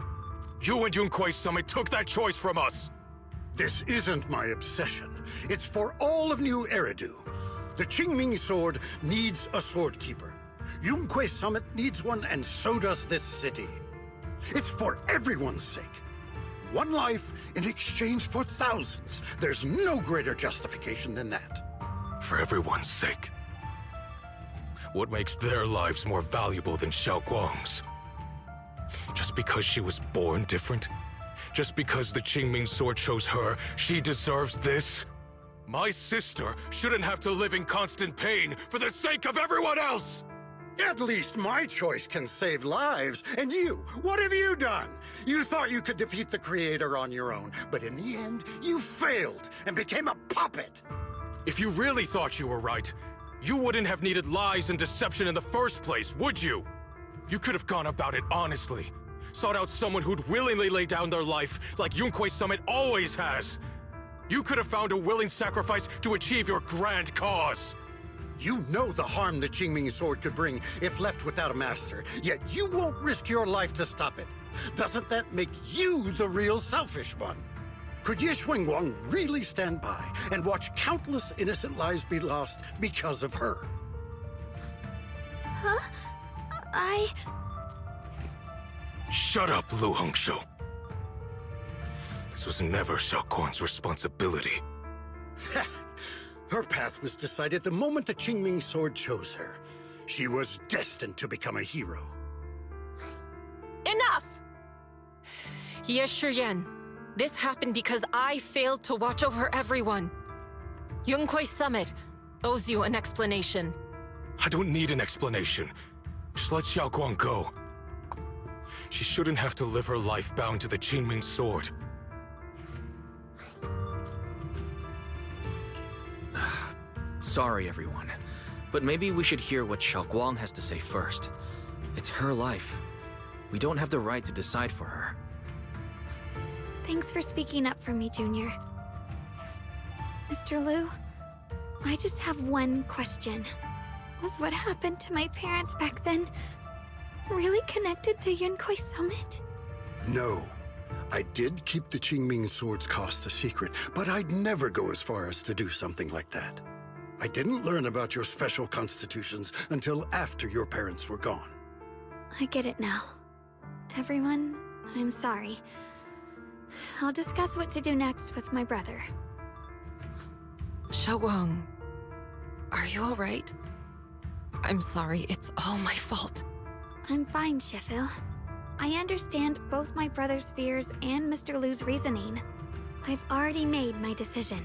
You and Yunkuei Summit took that choice from us. This isn't my obsession. It's for all of New Eridu. The Qingming sword needs a sword keeper. Yunkuei Summit needs one, and so does this city. It's for everyone's sake. One life in exchange for thousands. There's no greater justification than that. For everyone's sake. What makes their lives more valuable than Xiao'Guang's? Just because she was born different? Just because the Qingming sword chose her, she deserves this? My sister shouldn't have to live in constant pain for the sake of everyone else! At least my choice can save lives. And you, what have you done? You thought you could defeat the Creator on your own, but in the end, you failed and became a puppet. If you really thought you were right, you wouldn't have needed lies and deception in the first place, would you? You could have gone about it honestly. Sought out someone who'd willingly lay down their life like Yunkuei Summit always has. You could have found a willing sacrifice to achieve your grand cause. You know the harm the Qingming sword could bring if left without a master, yet you won't risk your life to stop it. Doesn't that make you the real selfish one? Could Xiao'Guang really stand by and watch countless innocent lives be lost because of her? Huh? Shut up, Lu Hongshou. This was never Xiao'Guang's responsibility. Her path was decided the moment the Qingming sword chose her. She was destined to become a hero. Enough! Yes, Shiyan. This happened because I failed to watch over everyone. Yunkuei Summit owes you an explanation. I don't need an explanation. Just let Xiao'Guang go. She shouldn't have to live her life bound to the Qingming sword. Sorry, everyone. But maybe we should hear what Xiao'Guang has to say first. It's her life. We don't have the right to decide for her. Thanks for speaking up for me, Junior. Mr. Liu, I just have one question. Was what happened to my parents back then really connected to Yunkuei Summit? No. I did keep the Qingming sword's cost a secret, but I'd never go as far as to do something like that. I didn't learn about your special constitutions until after your parents were gone. I get it now. Everyone, I'm sorry. I'll discuss what to do next with my brother. Xiao'Guang, are you all right? I'm sorry, it's all my fault. I'm fine, Shifu. I understand both my brother's fears and Mr. Liu's reasoning. I've already made my decision.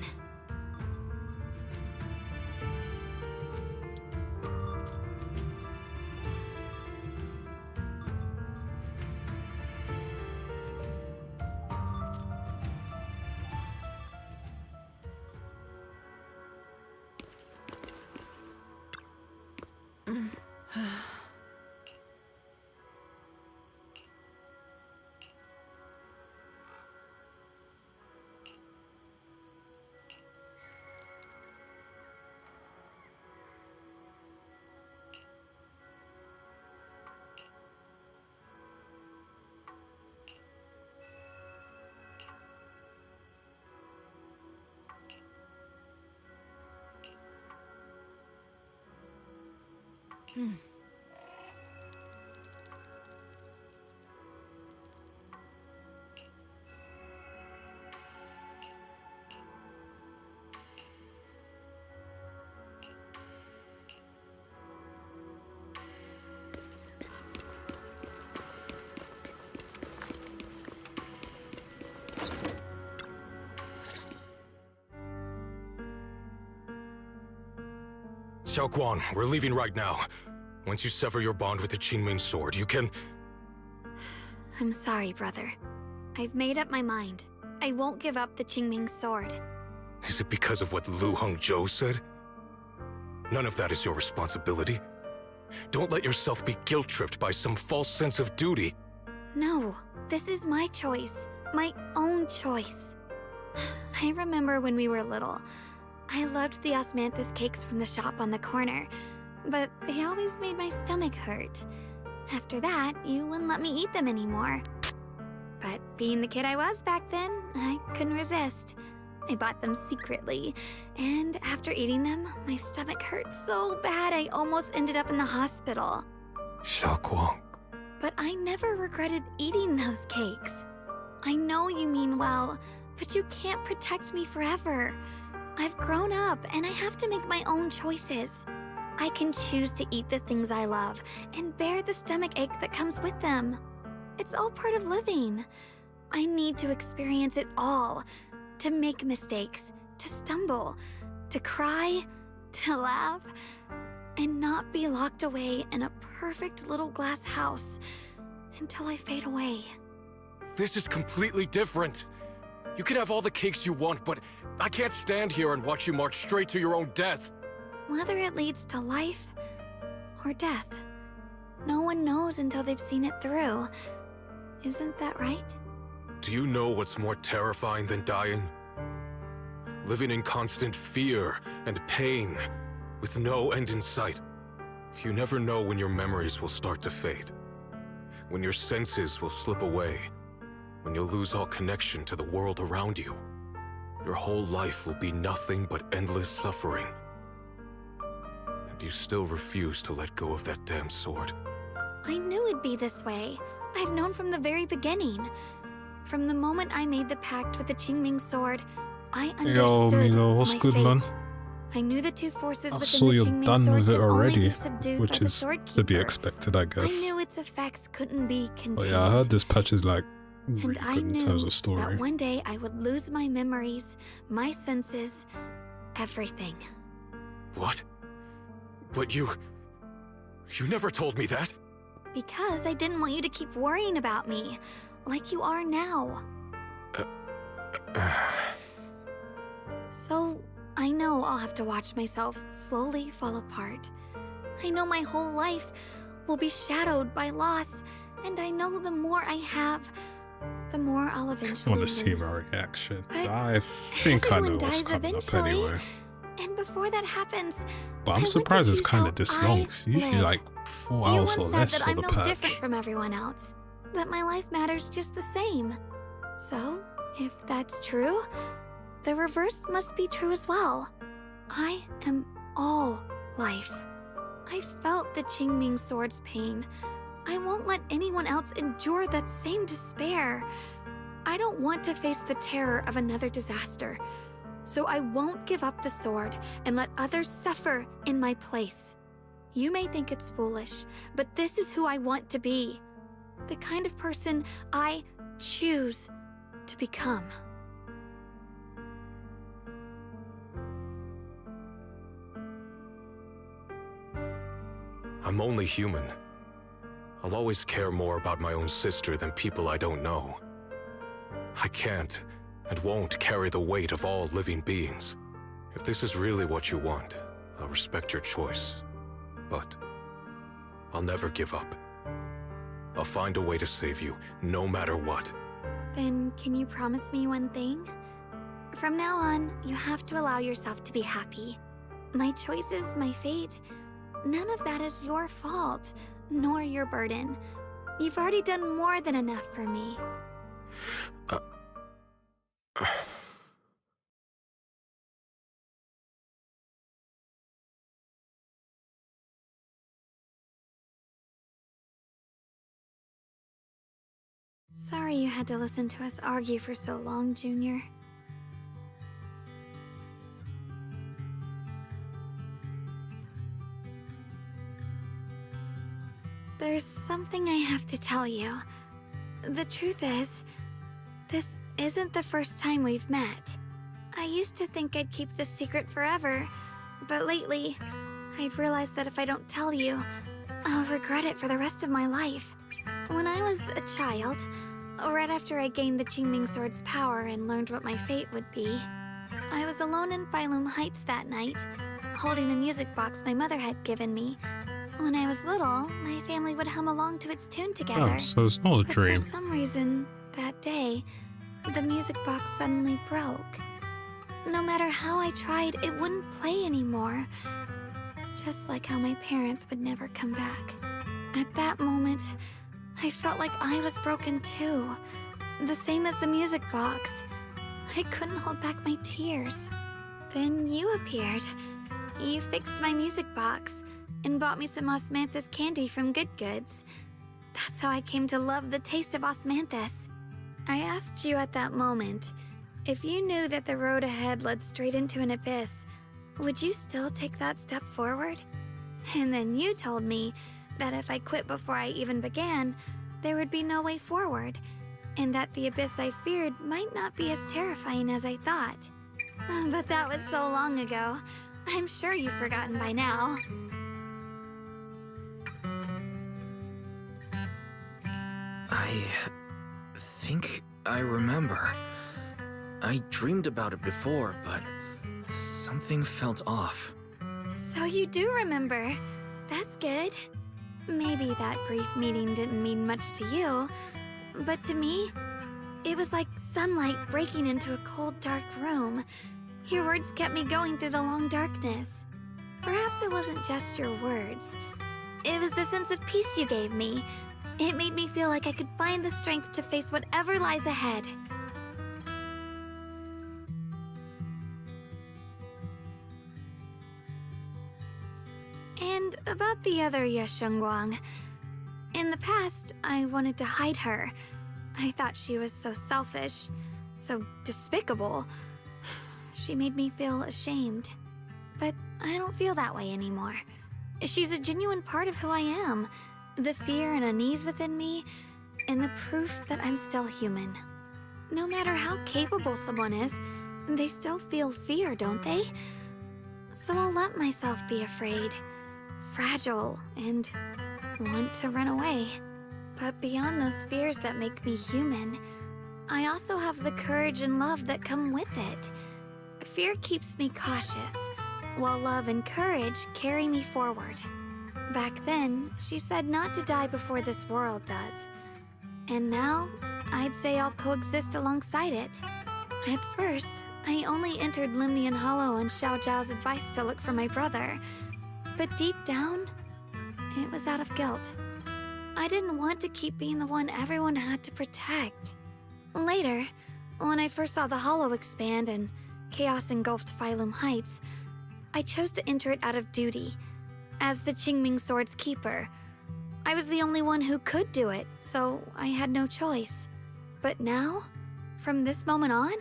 Xiao'Guang, we're leaving right now. Once you sever your bond with the Qingming sword, you can... I'm sorry, brother. I've made up my mind. I won't give up the Qingming sword. Is it because of what Lu Hongzhou said? None of that is your responsibility. Don't let yourself be guilt-tripped by some false sense of duty. No, this is my choice. My own choice. I remember when we were little. I loved the osmanthus cakes from the shop on the corner, but they always made my stomach hurt. After that, you wouldn't let me eat them anymore. But being the kid I was back then, I couldn't resist. I bought them secretly, and after eating them, my stomach hurt so bad I almost ended up in the hospital. Xiao'Guang. But I never regretted eating those cakes. I know you mean well, but you can't protect me forever. I've grown up, and I have to make my own choices. I can choose to eat the things I love, and bear the stomach ache that comes with them. It's all part of living. I need to experience it all. To make mistakes, to stumble, to cry, to laugh, and not be locked away in a perfect little glass house until I fade away. This is completely different. You can have all the cakes you want, but I can't stand here and watch you march straight to your own death. Whether it leads to life or death, no one knows until they've seen it through. Isn't that right? Do you know what's more terrifying than dying? Living in constant fear and pain, with no end in sight. You never know when your memories will start to fade, when your senses will slip away, when you'll lose all connection to the world around you. Your whole life will be nothing but endless suffering. And you still refuse to let go of that damn sword. I knew it'd be this way. I've known from the very beginning. From the moment I made the pact with the Qingming sword, I understood Milo, what's my good, fate. man? I knew the two forces I within saw the you're Qingming done sword with it could only already, be subdued which by the is sword to be keeper. expected, I I guess. knew its effects couldn't be contained. But yeah, I heard this patch is like really And I good in knew terms of story. that one day I would lose my memories, my senses, everything. What? But you never told me that. Because I didn't want you to keep worrying about me, like you are now. So, I know I'll have to watch myself slowly fall apart. I know my whole life will be shadowed by loss, and I know the more I have, the more I'll I eventually want to lose. see my reaction. But I think I know everyone what's dies coming up eventually. anyway. And before that happens, But I I'm want to surprised it's choose kind how of this I long. It's usually live. like 4 You hours once or said less that for I'm the no patch. different from everyone else. That my life matters just the same. So, if that's true, the reverse must be true as well. I am all life. I felt the Qingming sword's pain. I won't let anyone else endure that same despair. I don't want to face the terror of another disaster. So I won't give up the sword and let others suffer in my place. You may think it's foolish, but this is who I want to be. The kind of person I choose to become. I'm only human. I'll always care more about my own sister than people I don't know. I can't and won't carry the weight of all living beings. If this is really what you want, I'll respect your choice. But I'll never give up. I'll find a way to save you, no matter what. Then can you promise me one thing? From now on, you have to allow yourself to be happy. My choices, my fate, none of that is your fault, nor your burden. You've already done more than enough for me. Sorry you had to listen to us argue for so long, Junior. There's something I have to tell you. The truth is, this isn't the first time we've met. I used to think I'd keep this secret forever, but lately, I've realized that if I don't tell you, I'll regret it for the rest of my life. When I was a child, right after I gained the Qingming Sword's power and learned what my fate would be, I was alone in Phylum Heights that night, holding a music box my mother had given me. When I was little, my family would hum along to its tune together. Oh, so it's not a dream. But for some reason, that day, the music box suddenly broke. No matter how I tried, it wouldn't play anymore. Just like how my parents would never come back. At that moment, I felt like I was broken too. The same as the music box. I couldn't hold back my tears. Then you appeared. You fixed my music box and bought me some osmanthus candy from Good Goods. That's how I came to love the taste of osmanthus. I asked you at that moment, if you knew that the road ahead led straight into an abyss, would you still take that step forward? And then you told me that if I quit before I even began, there would be no way forward, and that the abyss I feared might not be as terrifying as I thought. But that was so long ago. I'm sure you've forgotten by now. I think I remember. I dreamed about it before, but something felt off. So you do remember. That's good. Maybe that brief meeting didn't mean much to you, but to me, it was like sunlight breaking into a cold, dark room. Your words kept me going through the long darkness. Perhaps it wasn't just your words. It was the sense of peace you gave me. It made me feel like I could find the strength to face whatever lies ahead. And about the other Xiao'Guang. In the past, I wanted to hide her. I thought she was so selfish, so despicable. She made me feel ashamed. But I don't feel that way anymore. She's a genuine part of who I am. The fear and unease within me, and the proof that I'm still human. No matter how capable someone is, they still feel fear, don't they? So I'll let myself be afraid, fragile, and want to run away. But beyond those fears that make me human, I also have the courage and love that come with it. Fear keeps me cautious, while love and courage carry me forward. Back then, she said not to die before this world does. And now, I'd say I'll coexist alongside it. At first, I only entered Lemnian Hollow on Xiao Zhao's advice to look for my brother. But deep down, it was out of guilt. I didn't want to keep being the one everyone had to protect. Later, when I first saw the Hollow expand and chaos engulfed Phylum Heights, I chose to enter it out of duty. As the Qingming Sword's keeper, I was the only one who could do it, so I had no choice. But now, from this moment on,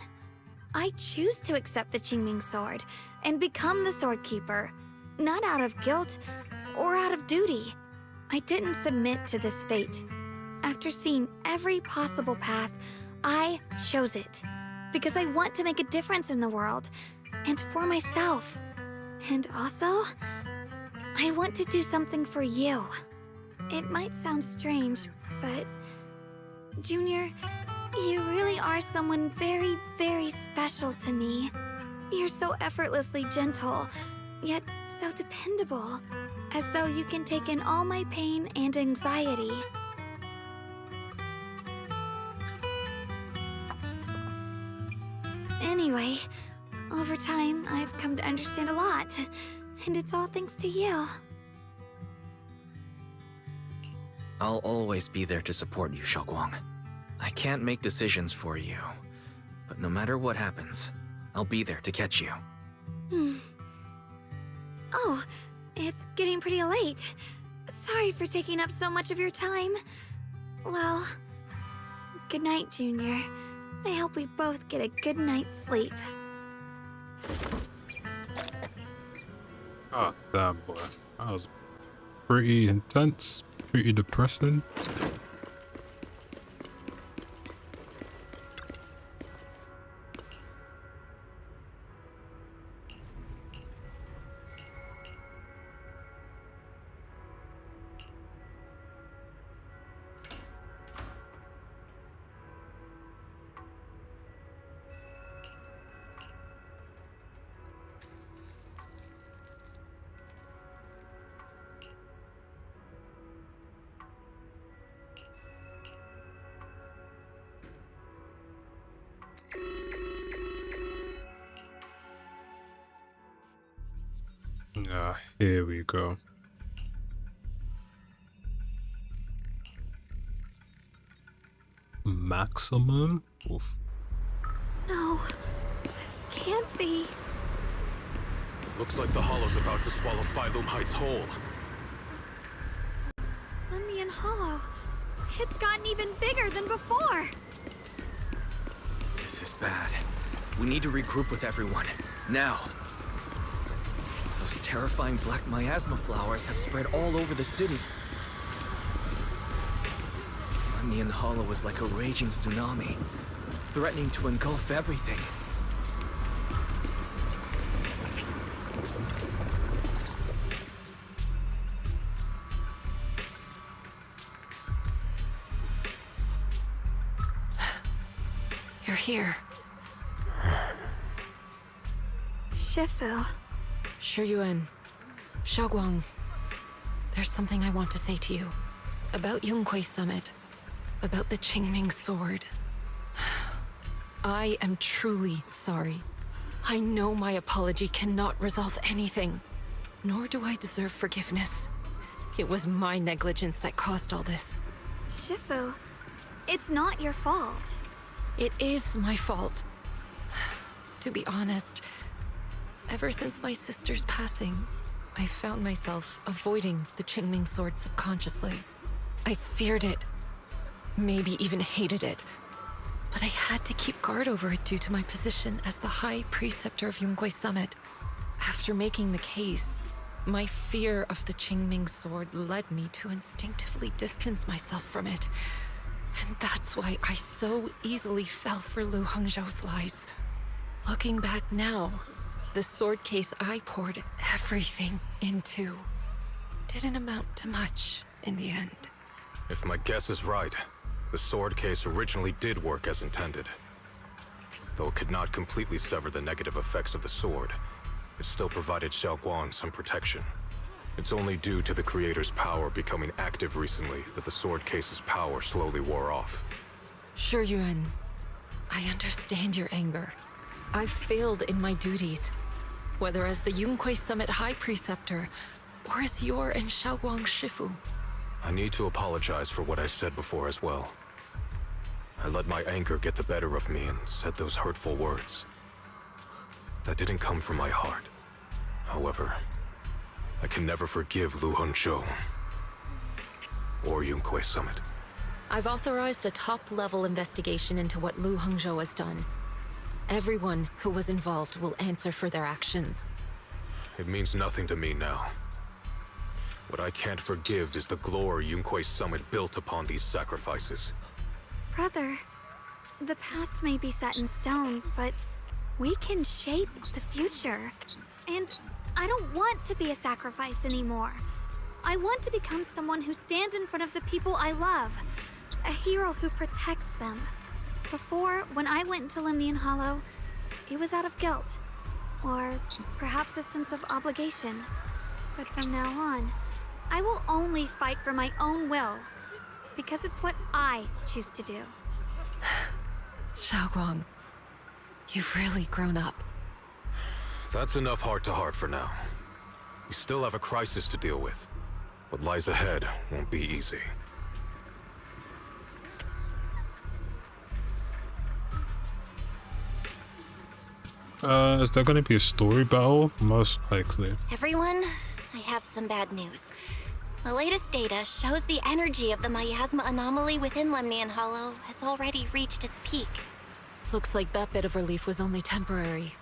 I choose to accept the Qingming Sword and become the Sword Keeper, not out of guilt or out of duty. I didn't submit to this fate. After seeing every possible path, I chose it because I want to make a difference in the world and for myself. And also, I want to do something for you. It might sound strange, but Junior, you really are someone very, very special to me. You're so effortlessly gentle, yet so dependable. as though you can take in all my pain and anxiety. Anyway, over time, I've come to understand a lot, and it's all thanks to you. I'll always be there to support you, Xiao'Guang. I can't make decisions for you, but no matter what happens, I'll be there to catch you. Oh, it's getting pretty late. Sorry for taking up so much of your time. Well, good night, Junior. I hope we both get a good night's sleep. Oh, damn, boy. That was pretty intense, pretty depressing. Here we go. Maximum? Oof. No, this can't be. Looks like the Hollow's about to swallow Phylum Heights whole. Lemnian Hollow. It's gotten even bigger than before. This is bad. We need to regroup with everyone. Now. Those terrifying black myasma flowers have spread all over the city. Lemnian Hollow is like a raging tsunami, threatening to engulf everything. You're here. Shifu. Xiao'Guang. Xiao'Guang. There's something I want to say to you. About Yunquei Summit. About the Qingming sword. I am truly sorry. I know my apology cannot resolve anything. Nor do I deserve forgiveness. It was my negligence that caused all this. Shifu, it's not your fault. It is my fault. To be honest, ever since my sister's passing, I found myself avoiding the Qingming sword subconsciously. I feared it, maybe even hated it, but I had to keep guard over it due to my position as the High Preceptor of Yunquei Summit. After making the case, my fear of the Qingming sword led me to instinctively distance myself from it. And that's why I so easily fell for Lu Hongzhou's lies. Looking back now, the sword case I poured everything into didn't amount to much in the end. If my guess is right, the sword case originally did work as intended. Though it could not completely sever the negative effects of the sword, it still provided Xiao'Guang some protection. It's only due to the creator's power becoming active recently that the sword case's power slowly wore off. Xiao'Guang, I understand your anger. I've failed in my duties, whether as the Yunquei Summit High Preceptor, or as your and Xiao'Guang's Shifu. I need to apologize for what I said before as well. I let my anger get the better of me and said those hurtful words. That didn't come from my heart. However, I can never forgive Lu Hongzhou or Yunquei Summit. I've authorized a top-level investigation into what Lu Hongzhou has done. Everyone who was involved will answer for their actions. It means nothing to me now. What I can't forgive is the glory Yunquei Summit built upon these sacrifices. Brother, the past may be set in stone, but we can shape the future. And I don't want to be a sacrifice anymore. I want to become someone who stands in front of the people I love. A hero who protects them. Before, when I went into Lemnian Hollow, it was out of guilt. Or perhaps a sense of obligation. But from now on, I will only fight for my own will, because it's what I choose to do. Xiao'Guang, you've really grown up. That's enough heart-to-heart for now. We still have a crisis to deal with. What lies ahead won't be easy. Is there gonna be a story battle? Most likely. Everyone, I have some bad news. The latest data shows the energy of the miasma anomaly within Lemnian Hollow has already reached its peak. Looks like that bit of relief was only temporary.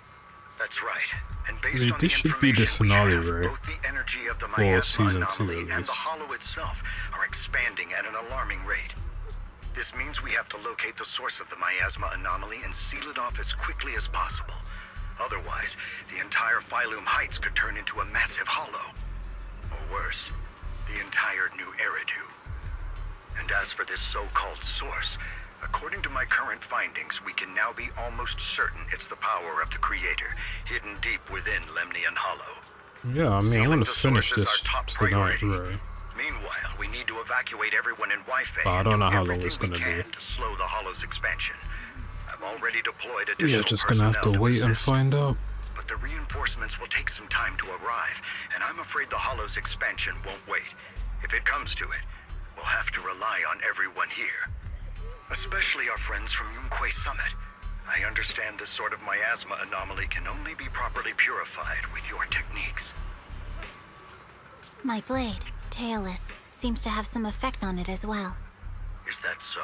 That's right. And based Really, on this the should be the information we finale, have, right? both the energy of the For miasma season 2 anomaly at and the least. hollow itself are expanding at an alarming rate. This means we have to locate the source of the miasma anomaly and seal it off as quickly as possible. Otherwise, the entire Phylum Heights could turn into a massive hollow. Or worse, the entire new Eridu. And as for this so-called source, according to my current findings, we can now be almost certain it's the power of the Creator, hidden deep within Lemnian Hollow. Yeah, I mean, I want to Sealing the finish source is this our top tonight, priority. right? Meanwhile, we need to evacuate everyone in Wi-Fi. But I and don't do know how long everything it's gonna we can be. to slow the Hollow's expansion. I've already deployed You're additional just gonna have to personnel wait and assist, find out. but the reinforcements will take some time to arrive, and I'm afraid the Hollow's expansion won't wait. If it comes to it, we'll have to rely on everyone here. Especially our friends from Yunquay Summit. I understand this sort of miasma anomaly can only be properly purified with your techniques. My blade, Tailless, seems to have some effect on it as well. Is that so?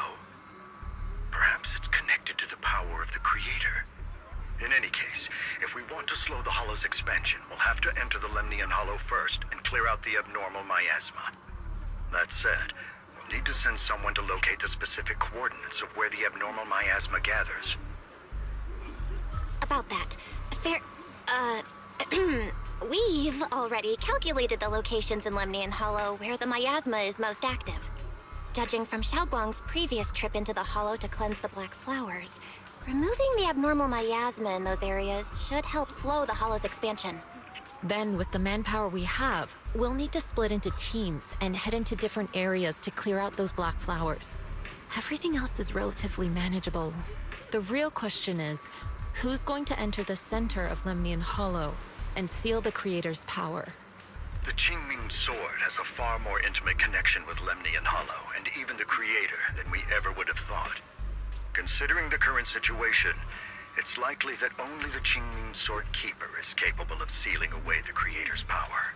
Perhaps it's connected to the power of the Creator. In any case, if we want to slow the Hollow's expansion, we'll have to enter the Lemnian Hollow first and clear out the abnormal miasma. That said, we'll need to send someone to locate the specific coordinates of where the abnormal miasma gathers. About that, we've already calculated the locations in Lemnian Hollow where the miasma is most active. Judging from Xiao'Guang's previous trip into the Hollow to cleanse the black flowers, removing the abnormal miasma in those areas should help slow the Hollow's expansion. Then, with the manpower we have, we'll need to split into teams and head into different areas to clear out those black flowers. Everything else is relatively manageable. The real question is, who's going to enter the center of Lemnian Hollow and seal the Creator's power? The Qingming Sword has a far more intimate connection with Lemnian Hollow and even the Creator than we ever would have thought. Considering the current situation, it's likely that only the Qingming Sword Keeper is capable of sealing away the Creator's power.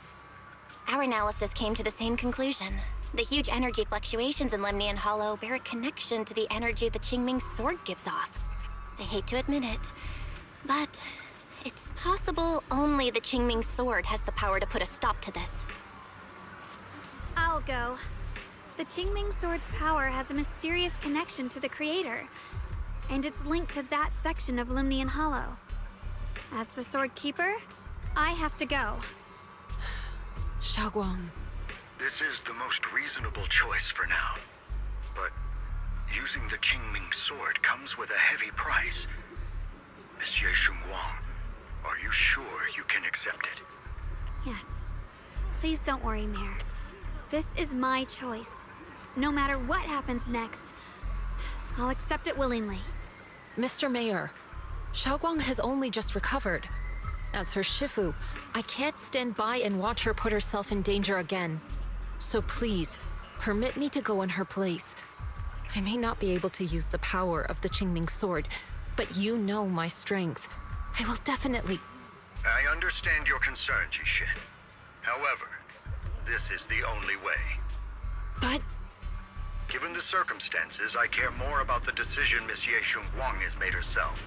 Our analysis came to the same conclusion. The huge energy fluctuations in Lemnian Hollow bear a connection to the energy the Qingming Sword gives off. I hate to admit it, but it's possible only the Qingming Sword has the power to put a stop to this. I'll go. The Qingming Sword's power has a mysterious connection to the Creator, and it's linked to that section of Lemnian Hollow. As the Sword Keeper, I have to go. Xiao'Guang. This is the most reasonable choice for now. But using the Qingming Sword comes with a heavy price. Monsieur Xiao'Guang, are you sure you can accept it? Yes. Please don't worry, Mayor. This is my choice. No matter what happens next, I'll accept it willingly. Mr. Mayor, Xiao'Guang has only just recovered. As her Shifu, I can't stand by and watch her put herself in danger again. So please, permit me to go in her place. I may not be able to use the power of the Qingming Sword, but you know my strength. I will definitely... I understand your concern, Jishin. However, this is the only way. But... Given the circumstances, I care more about the decision Miss Xiao'Guang has made herself.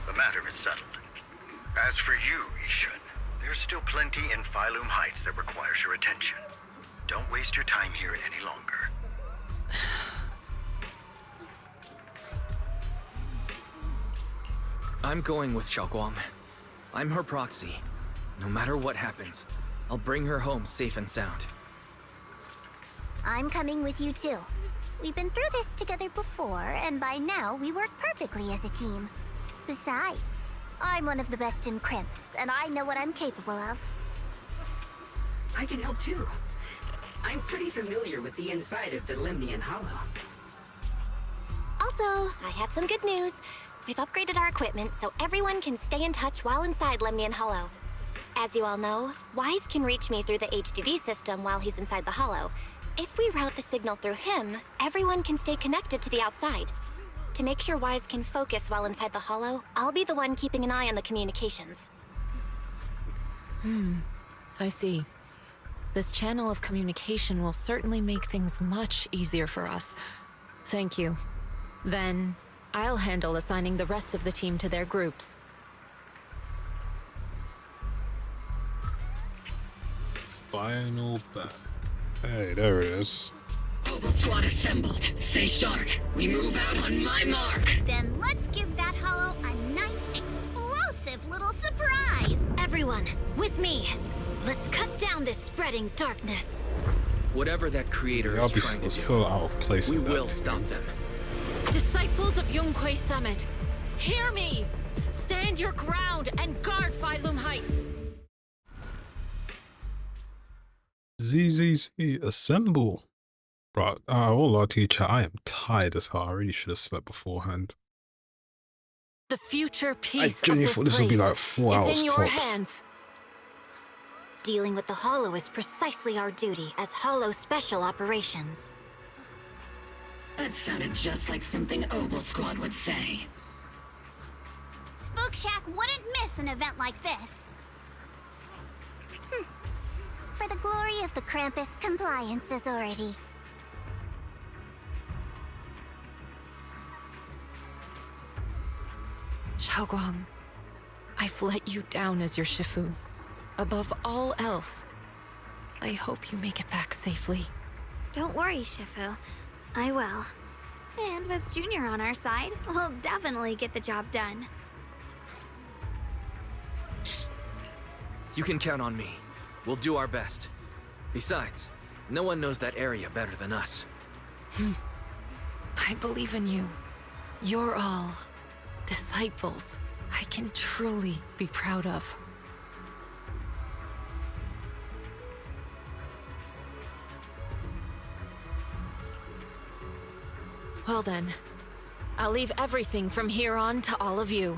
The matter is settled. As for you, Ishin, there's still plenty in Phylum Heights that requires your attention. Don't waste your time here any longer. I'm going with Xiao'Guang. I'm her proxy. No matter what happens, I'll bring her home safe and sound. I'm coming with you too. We've been through this together before, and by now we work perfectly as a team. Besides, I'm one of the best in Krampus, and I know what I'm capable of. I can help too. I'm pretty familiar with the inside of the Lemnian Hollow. Also, I have some good news. We've upgraded our equipment so everyone can stay in touch while inside Lemnian Hollow. As you all know, Wise can reach me through the HDD system while he's inside the Hollow. If we route the signal through him, everyone can stay connected to the outside. To make sure Wise can focus while inside the Hollow, I'll be the one keeping an eye on the communications. I see. This channel of communication will certainly make things much easier for us. Thank you. Then, I'll handle assigning the rest of the team to their groups. Final bat. Hey, there it is. All the squad assembled. Stay sharp. We move out on my mark. Then let's give that Hollow a nice, explosive little surprise! Everyone, with me! Let's cut down this spreading darkness. Whatever that creator is trying to do, so out of place. we will stop them. Disciples of Yunquay Summit, hear me! Stand your ground and guard Phylum Heights! ZZZ, assemble! Right, all our teacher, I am tired as hell. I really should have slept beforehand. The future peace I genuinely thought this would be like 4 is hours in your tops. hands. Dealing with the Hollow is precisely our duty as Hollow Special Operations. That sounded just like something Obel Squad would say. Spook Shack wouldn't miss an event like this. For the glory of the Krampus Compliance Authority. Xiao'Guang, I've let you down as your Shifu. Above all else, I hope you make it back safely. Don't worry, Shifu. I will. And with Junior on our side, we'll definitely get the job done. You can count on me. We'll do our best. Besides, no one knows that area better than us. I believe in you. You're all disciples I can truly be proud of. Well then, I'll leave everything from here on to all of you.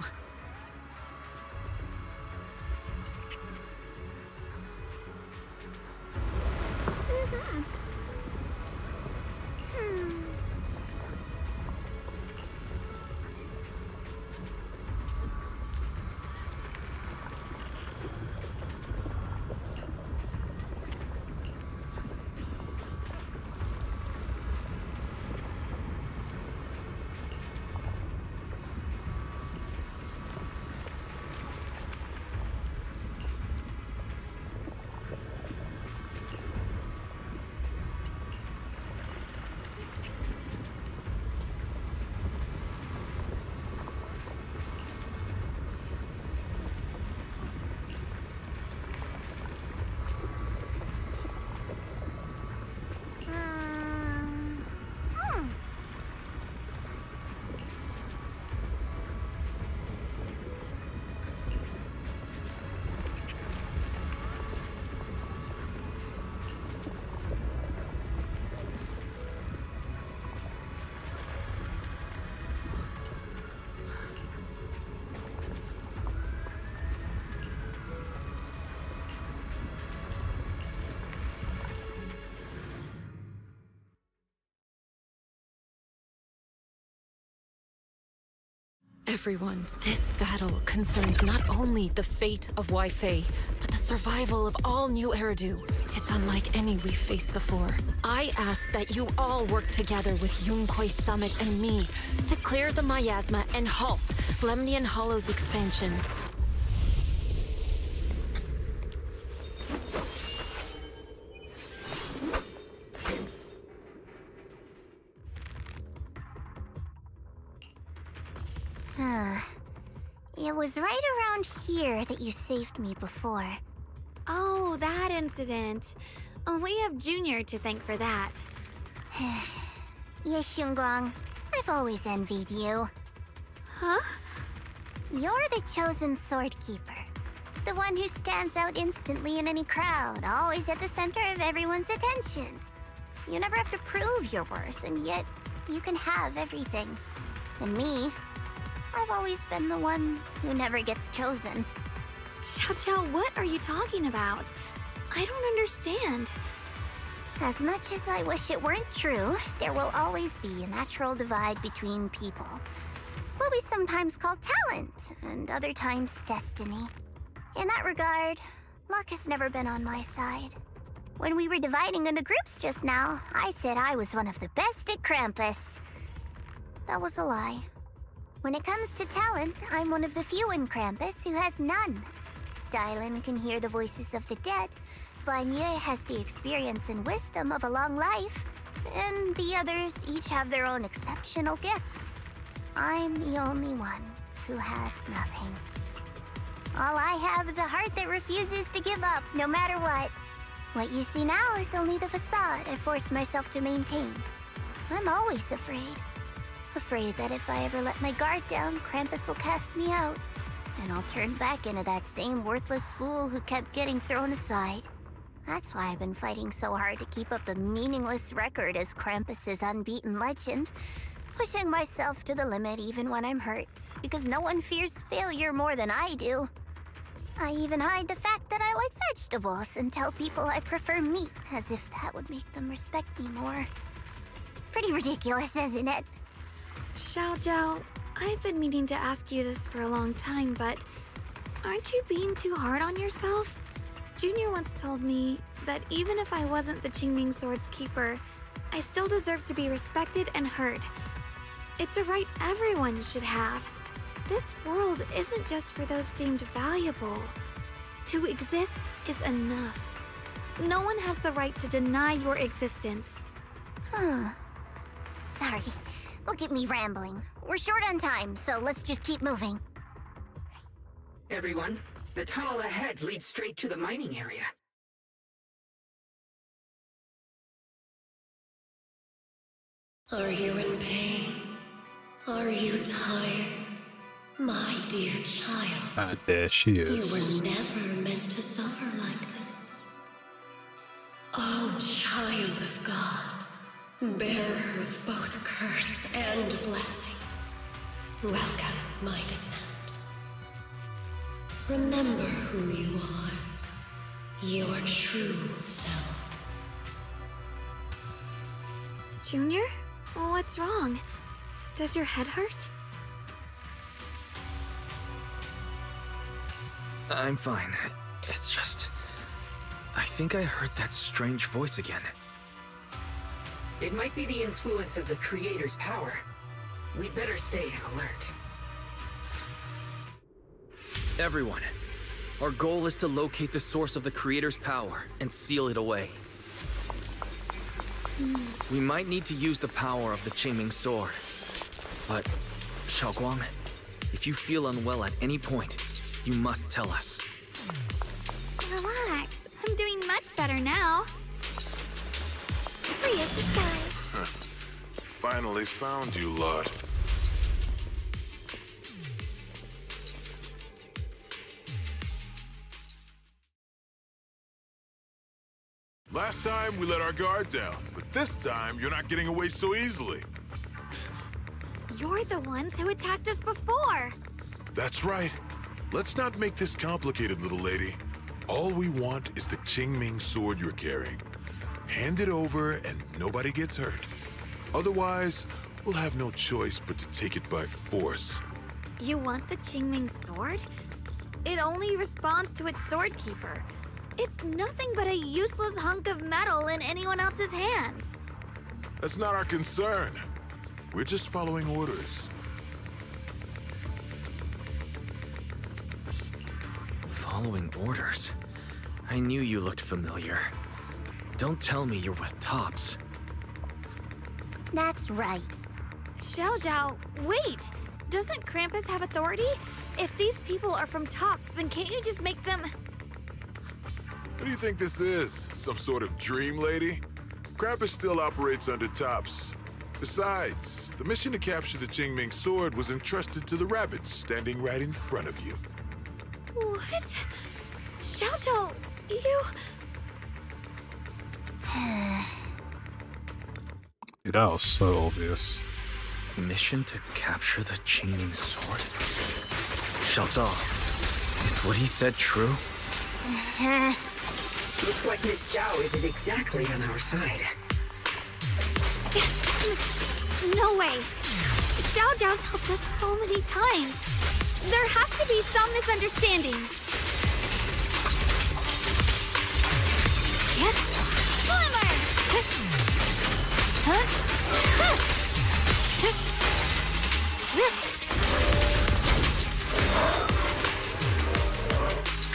Everyone, this battle concerns not only the fate of Wi-Fi, but the survival of all New Eridu. It's unlike any we've faced before. I ask that you all work together with Yunquay Summit and me to clear the myasma and halt Lemnian Hollow's expansion. It was right around here that you saved me before. Oh, that incident. Oh, we have Junior to thank for that. Yes, Xiao'Guang. I've always envied you. Huh? You're the chosen sword keeper. the one who stands out instantly in any crowd, always at the center of everyone's attention. You never have to prove your worth, and yet you can have everything. And me, I've always been the one who never gets chosen. Xiao, what are you talking about? I don't understand. As much as I wish it weren't true, there will always be a natural divide between people. What we sometimes call talent, and other times destiny. In that regard, luck has never been on my side. When we were dividing into groups just now, I said I was one of the best at Krampus. That was a lie. When it comes to talent, I'm one of the few in Krampus who has none. Dylan can hear the voices of the dead. Vanya has the experience and wisdom of a long life. And the others each have their own exceptional gifts. I'm the only one who has nothing. All I have is a heart that refuses to give up, no matter what. What you see now is only the facade I force myself to maintain. I'm always afraid. Afraid that if I ever let my guard down, Krampus will cast me out. And I'll turn back into that same worthless fool who kept getting thrown aside. That's why I've been fighting so hard to keep up the meaningless record as Krampus's unbeaten legend. Pushing myself to the limit even when I'm hurt, because no one fears failure more than I do. I even hide the fact that I like vegetables and tell people I prefer meat, as if that would make them respect me more. Pretty ridiculous, isn't it? Xiao, I've been meaning to ask you this for a long time, but aren't you being too hard on yourself? Junior once told me that even if I wasn't the Qingming Sword's keeper, I still deserve to be respected and heard. It's a right everyone should have. This world isn't just for those deemed valuable. To exist is enough. No one has the right to deny your existence. Sorry. Look at me rambling. We're short on time, so let's just keep moving. Everyone, the tunnel ahead leads straight to the mining area. Are you in pain? Are you tired? My dear child. There she is. You were never meant to suffer like this. Oh, child of God, bearer of both curse and blessing, welcome my descent. Remember who you are, your true self. Junior? What's wrong? Does your head hurt? I'm fine. It's just... I think I heard that strange voice again. It might be the influence of the Creator's power. We'd better stay alert. Everyone, our goal is to locate the source of the Creator's power and seal it away. We might need to use the power of the Qingming Sword. But, Xiao'Guang, if you feel unwell at any point, you must tell us. Relax. I'm doing much better now. Free as the sky. Finally found you, lot. Last time, we let our guard down, but this time, you're not getting away so easily. You're the ones who attacked us before. That's right. Let's not make this complicated, little lady. All we want is the Qingming Sword you're carrying. Hand it over and nobody gets hurt. Otherwise, we'll have no choice but to take it by force. You want the Qingming Sword? It only responds to its sword keeper. It's nothing but a useless hunk of metal in anyone else's hands. That's not our concern. We're just following orders. Following orders? I knew you looked familiar. Don't tell me you're with Tops. That's right. Xiao, wait! Doesn't Krampus have authority? If these people are from Tops, then can't you just make them... What do you think this is? Some sort of dream lady? Krampus still operates under Tops. Besides, the mission to capture the Qingming Sword was entrusted to the rabbits standing right in front of you. What? Xiao, you... Dude, that was so obvious. Mission to capture the Qingming sword? Xiaozhao, is what he said true? Looks like Miss Jiao isn't exactly on our side. No way. Xiao's helped us so many times. There has to be some misunderstanding. Slimmer!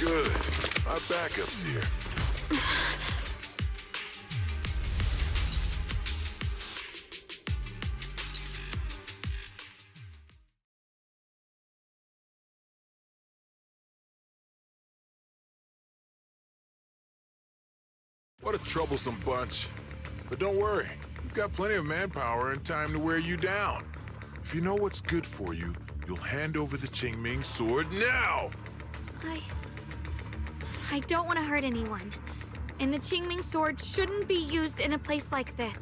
Good. Our backup's here. What a troublesome bunch. But don't worry, we've got plenty of manpower and time to wear you down. If you know what's good for you, you'll hand over the Qingming sword now! I don't want to hurt anyone. And the Qingming sword shouldn't be used in a place like this.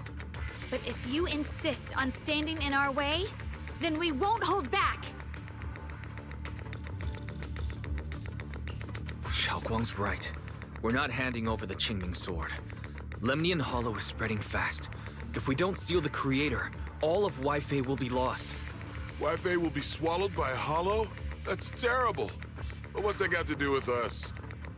But if you insist on standing in our way, then we won't hold back. Xiao'Guang's right. We're not handing over the Qingming sword. Lemnian Hollow is spreading fast. If we don't seal the creator, all of Weifei will be lost. Weifei will be swallowed by a hollow? That's terrible. But what's that got to do with us?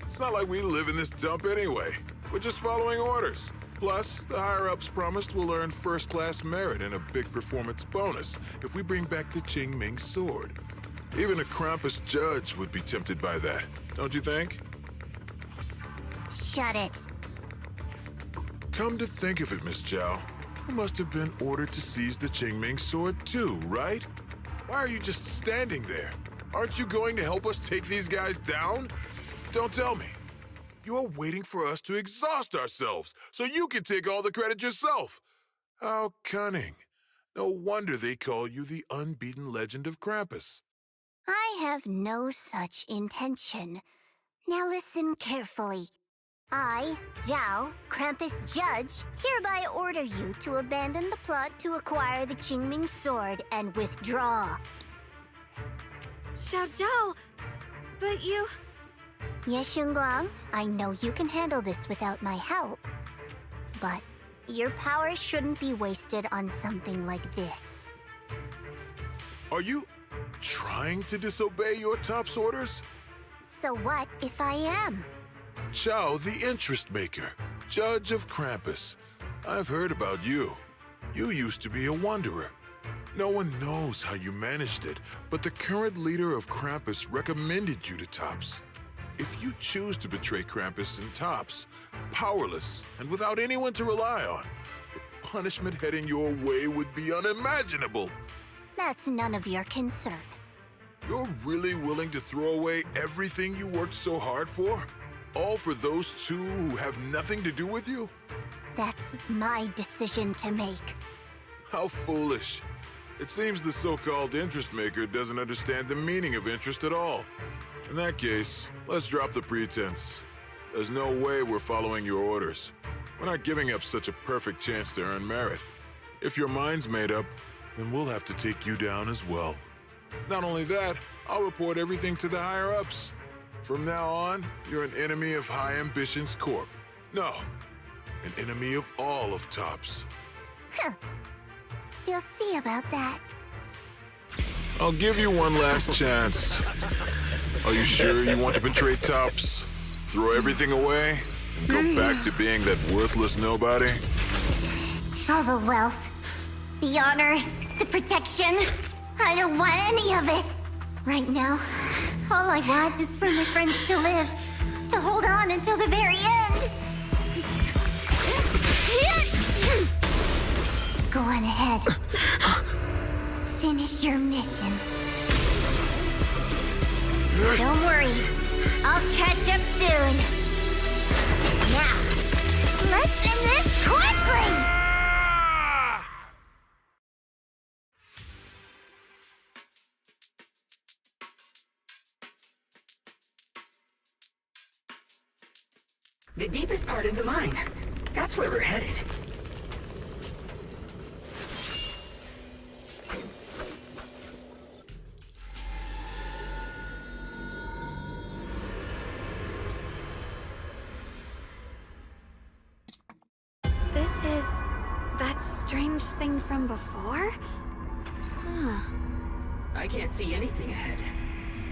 It's not like we live in this dump anyway. We're just following orders. Plus, the higher-ups promised we'll earn first-class merit and a big performance bonus if we bring back the Qingming sword. Even a Krampus judge would be tempted by that, don't you think? Shut it. Come to think of it, Miss Jiao, you must have been ordered to seize the Qingming sword too, right? Why are you just standing there? Aren't you going to help us take these guys down? Don't tell me. You're waiting for us to exhaust ourselves so you can take all the credit yourself. How cunning. No wonder they call you the unbeaten legend of Krampus. I have no such intention. Now listen carefully. I, Jiao, Krampus Judge, hereby order you to abandon the plot to acquire the Qingming sword and withdraw. Xiao, but you... Yes, Xiao'Guang, I know you can handle this without my help. But your power shouldn't be wasted on something like this. Are you trying to disobey your top's orders? So what if I am? Xiao, the interest maker, judge of Krampus. I've heard about you. You used to be a wanderer. No one knows how you managed it, but the current leader of Krampus recommended you to Tops. If you choose to betray Krampus and Tops, powerless and without anyone to rely on, the punishment heading your way would be unimaginable. That's none of your concern. You're really willing to throw away everything you worked so hard for? All for those two who have nothing to do with you? That's my decision to make. How foolish. It seems the so-called interest maker doesn't understand the meaning of interest at all. In that case, let's drop the pretense. There's no way we're following your orders. We're not giving up such a perfect chance to earn merit. If your mind's made up, then we'll have to take you down as well. Not only that, I'll report everything to the higher-ups. From now on, you're an enemy of High Ambitions Corp. No, an enemy of all of Tops. Huh. You'll see about that. I'll give you one last chance. Are you sure you want to betray Tops? Throw everything away and go back to being that worthless nobody? All the wealth, the honor, the protection. I don't want any of it. Right now, all I want is for my friends to live, to hold on until the very end. Go on ahead. Finish your mission. Don't worry, I'll catch up soon. Now, let's end this quickly! The deepest part of the mine. That's where we're headed. This is that strange thing from before? Huh. I can't see anything ahead.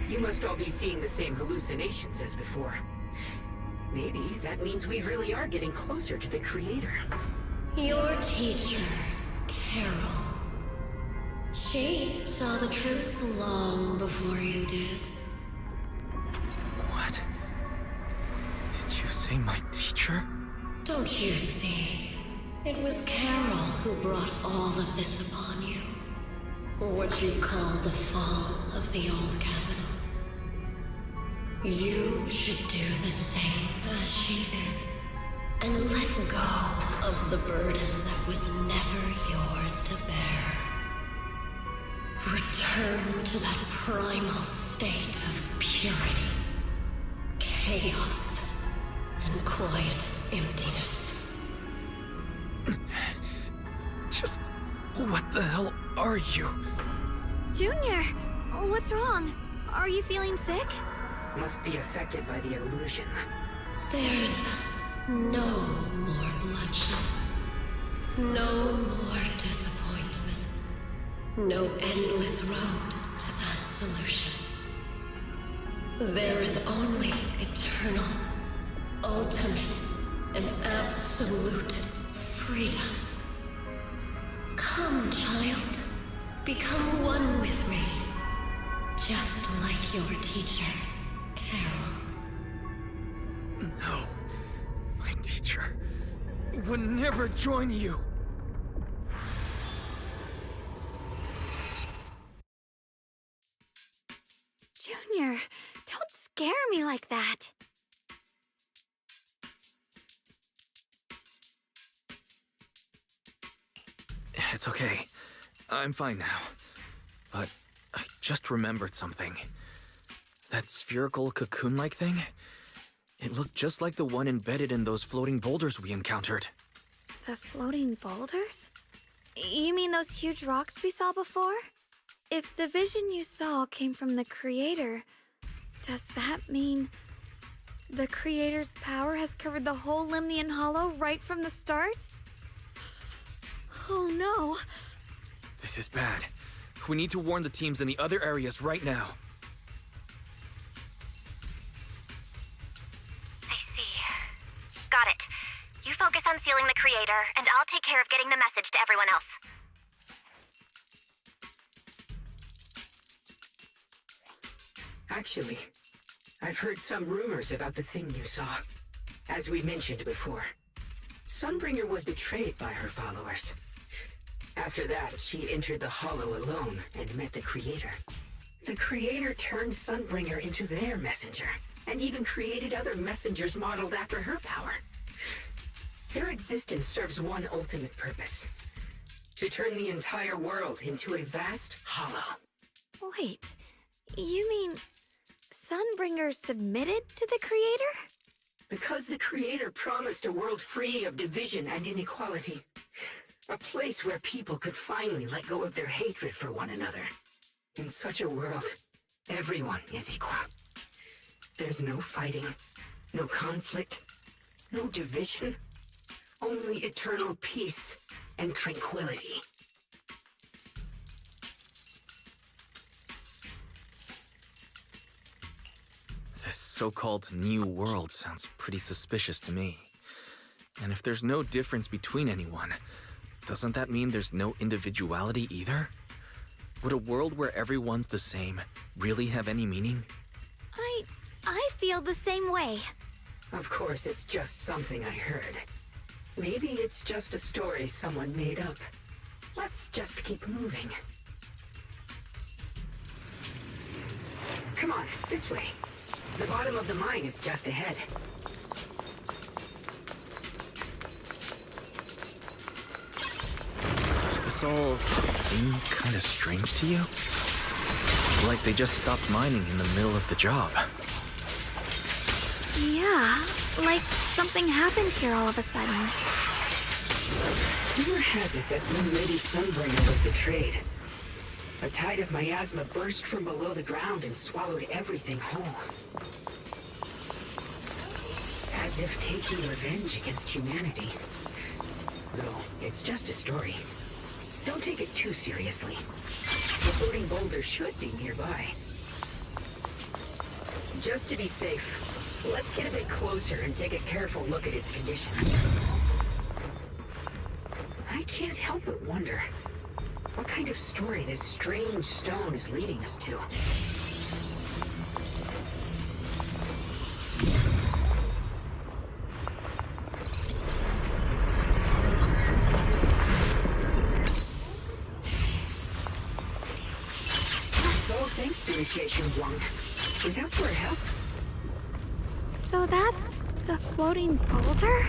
You must all be seeing the same hallucinations as before. Maybe that means we really are getting closer to the Creator. Your teacher, Carol. She saw the truth long before you did. What? Did you say my teacher? Don't you see? It was Carol who brought all of this upon you. Or what you call the fall of the old capital. You should do the same as she did. And let go of the burden that was never yours to bear. Return to that primal state of purity, chaos, and quiet emptiness. Just... what the hell are you? Junior, what's wrong? Are you feeling sick? Must be affected by the illusion. There's no more bloodshed. No more disappointment. No endless road to absolution. There is only eternal, ultimate, and absolute freedom. Come, child. Become one with me. Just like your teacher, Carol. No. My teacher would never join you. Junior, don't scare me like that. It's okay. I'm fine now. But I just remembered something. That spherical cocoon-like thing? It looked just like the one embedded in those floating boulders we encountered. The floating boulders? You mean those huge rocks we saw before? If the vision you saw came from the Creator, does that mean the Creator's power has covered the whole Lemnian Hollow right from the start? Oh no. This is bad. We need to warn the teams in the other areas right now. I see. Got it. You focus on sealing the Creator, and I'll take care of getting the message to everyone else. Actually, I've heard some rumors about the thing you saw. As we mentioned before, Sunbringer was betrayed by her followers. After that, she entered the Hollow alone and met the Creator. The Creator turned Sunbringer into their messenger, and even created other messengers modeled after her power. Their existence serves one ultimate purpose: to turn the entire world into a vast hollow. Wait, you mean Sunbringer submitted to the Creator? Because the Creator promised a world free of division and inequality. A place where people could finally let go of their hatred for one another. In such a world, everyone is equal. There's no fighting, no conflict, no division. Only eternal peace and tranquility. This so-called new world sounds pretty suspicious to me. And if there's no difference between anyone, doesn't that mean there's no individuality either? Would a world where everyone's the same really have any meaning? I feel the same way. Of course, it's just something I heard. Maybe it's just a story someone made up. Let's just keep moving. Come on, this way. The bottom of the mine is just ahead. Does this all seem kind of strange to you? Like they just stopped mining in the middle of the job. Yeah, like something happened here all of a sudden. Rumor has it that one Lady Sunbringer was betrayed. A tide of myasma burst from below the ground and swallowed everything whole. As if taking revenge against humanity. Though, it's just a story. Don't take it too seriously. The floating boulder should be nearby. Just to be safe, let's get a bit closer and take a careful look at its condition. I can't help but wonder what kind of story this strange stone is leading us to. So thanks to Xiao'Guang. Without your help. So that's the floating boulder?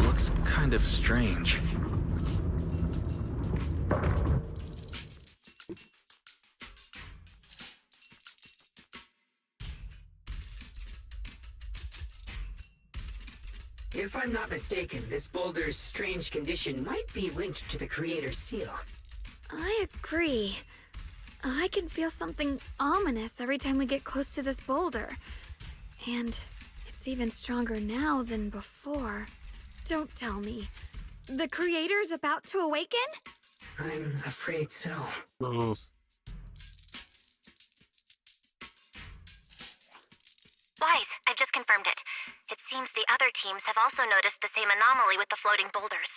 Looks kind of strange. If I'm not mistaken, this boulder's strange condition might be linked to the Creator's seal. I agree. I can feel something ominous every time we get close to this boulder. And it's even stronger now than before. Don't tell me. The Creator's about to awaken? I'm afraid so. Close. Wise, I've just confirmed it. It seems the other teams have also noticed the same anomaly with the floating boulders.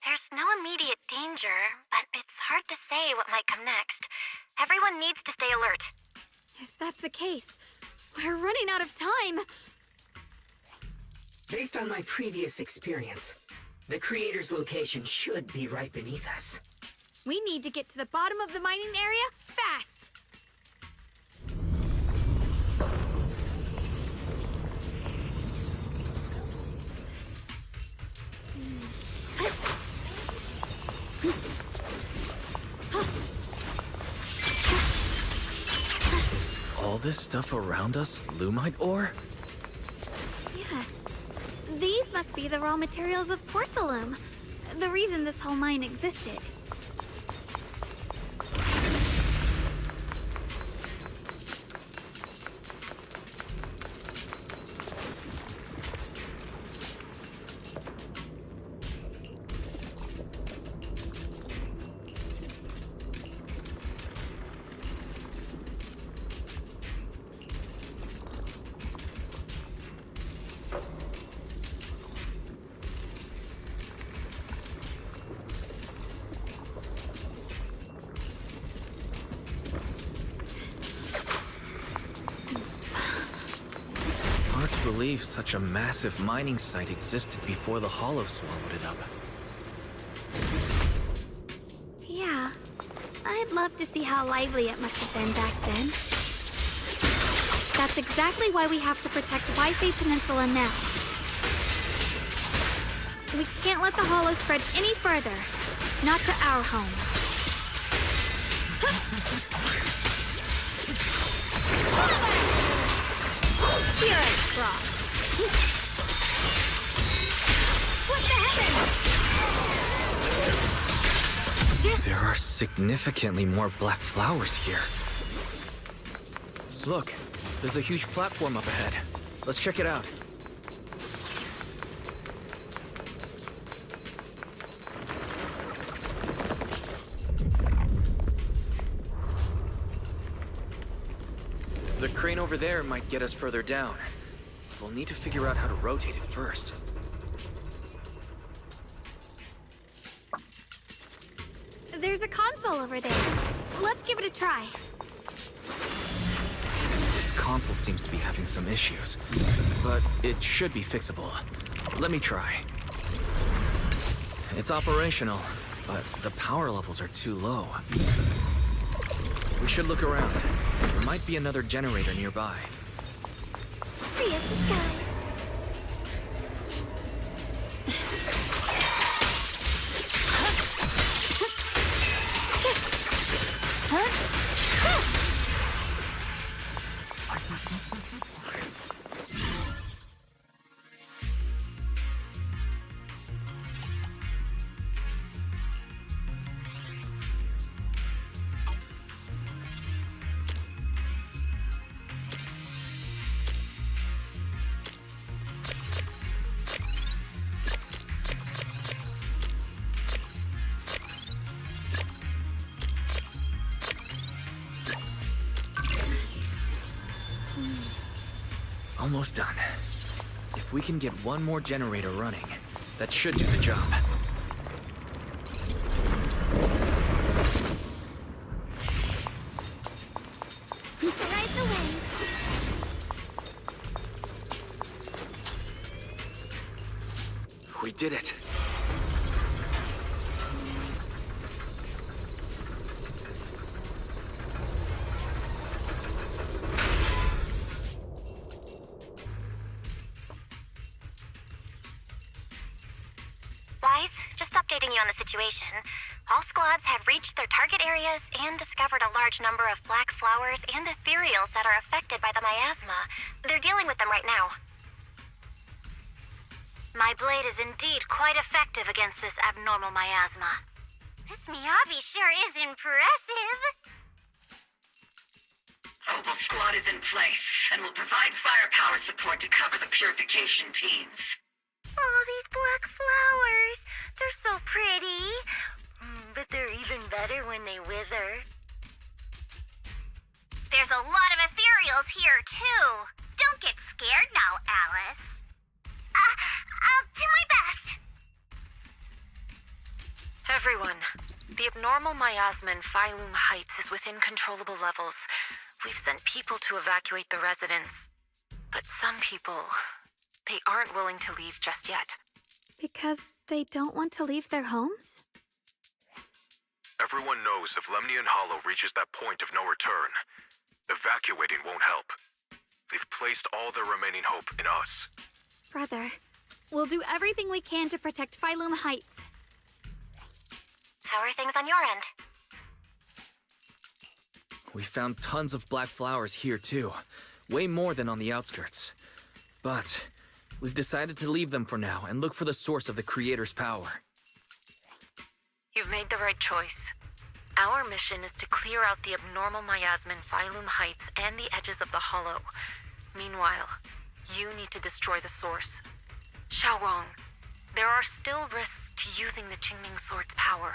There's no immediate danger, but it's hard to say what might come next. Everyone needs to stay alert. If that's the case, we're running out of time. Based on my previous experience, the Creator's location should be right beneath us. We need to get to the bottom of the mining area fast. Is all this stuff around us Lumite ore? Yes. These must be the raw materials of porcelain. The reason this whole mine existed. I believe such a massive mining site existed before the Hollow swallowed it up. Yeah. I'd love to see how lively it must have been back then. That's exactly why we have to protect Wi-Fi Peninsula now. We can't let the Hollow spread any further. Not to our home. Here I drop. What the heavens? There are significantly more black flowers here. Look, there's a huge platform up ahead. Let's check it out. The crane over there might get us further down. We'll need to figure out how to rotate it first. There's a console over there. Let's give it a try. This console seems to be having some issues, but it should be fixable. Let me try. It's operational, but the power levels are too low. We should look around. There might be another generator nearby. Free as the skies. Almost done. If we can get one more generator running, that should do the job. Ride the wind. We did it. Wise, just updating you on the situation. All squads have reached their target areas and discovered a large number of black flowers and ethereals that are affected by the miasma. They're dealing with them right now. My blade is indeed quite effective against this abnormal miasma. This Miyabi sure is impressive. Opal Squad is in place and will provide firepower support to cover the purification teams. Oh, these black flowers. They're so pretty. But they're even better when they wither. There's a lot of ethereals here, too. Don't get scared now, Alice. I'll do my best. Everyone, the abnormal miasma in Phylum Heights is within controllable levels. We've sent people to evacuate the residents. But some people, they aren't willing to leave just yet. Because they don't want to leave their homes? Everyone knows if Lemnian Hollow reaches that point of no return, evacuating won't help. They've placed all their remaining hope in us. Brother, we'll do everything we can to protect Phylum Heights. How are things on your end? We found tons of black flowers here too. Way more than on the outskirts. But we've decided to leave them for now and look for the source of the Creator's power. You've made the right choice. Our mission is to clear out the abnormal miasma in Phylum Heights and the edges of the Hollow. Meanwhile, you need to destroy the source. Xiao'Guang, there are still risks to using the Qingming Sword's power.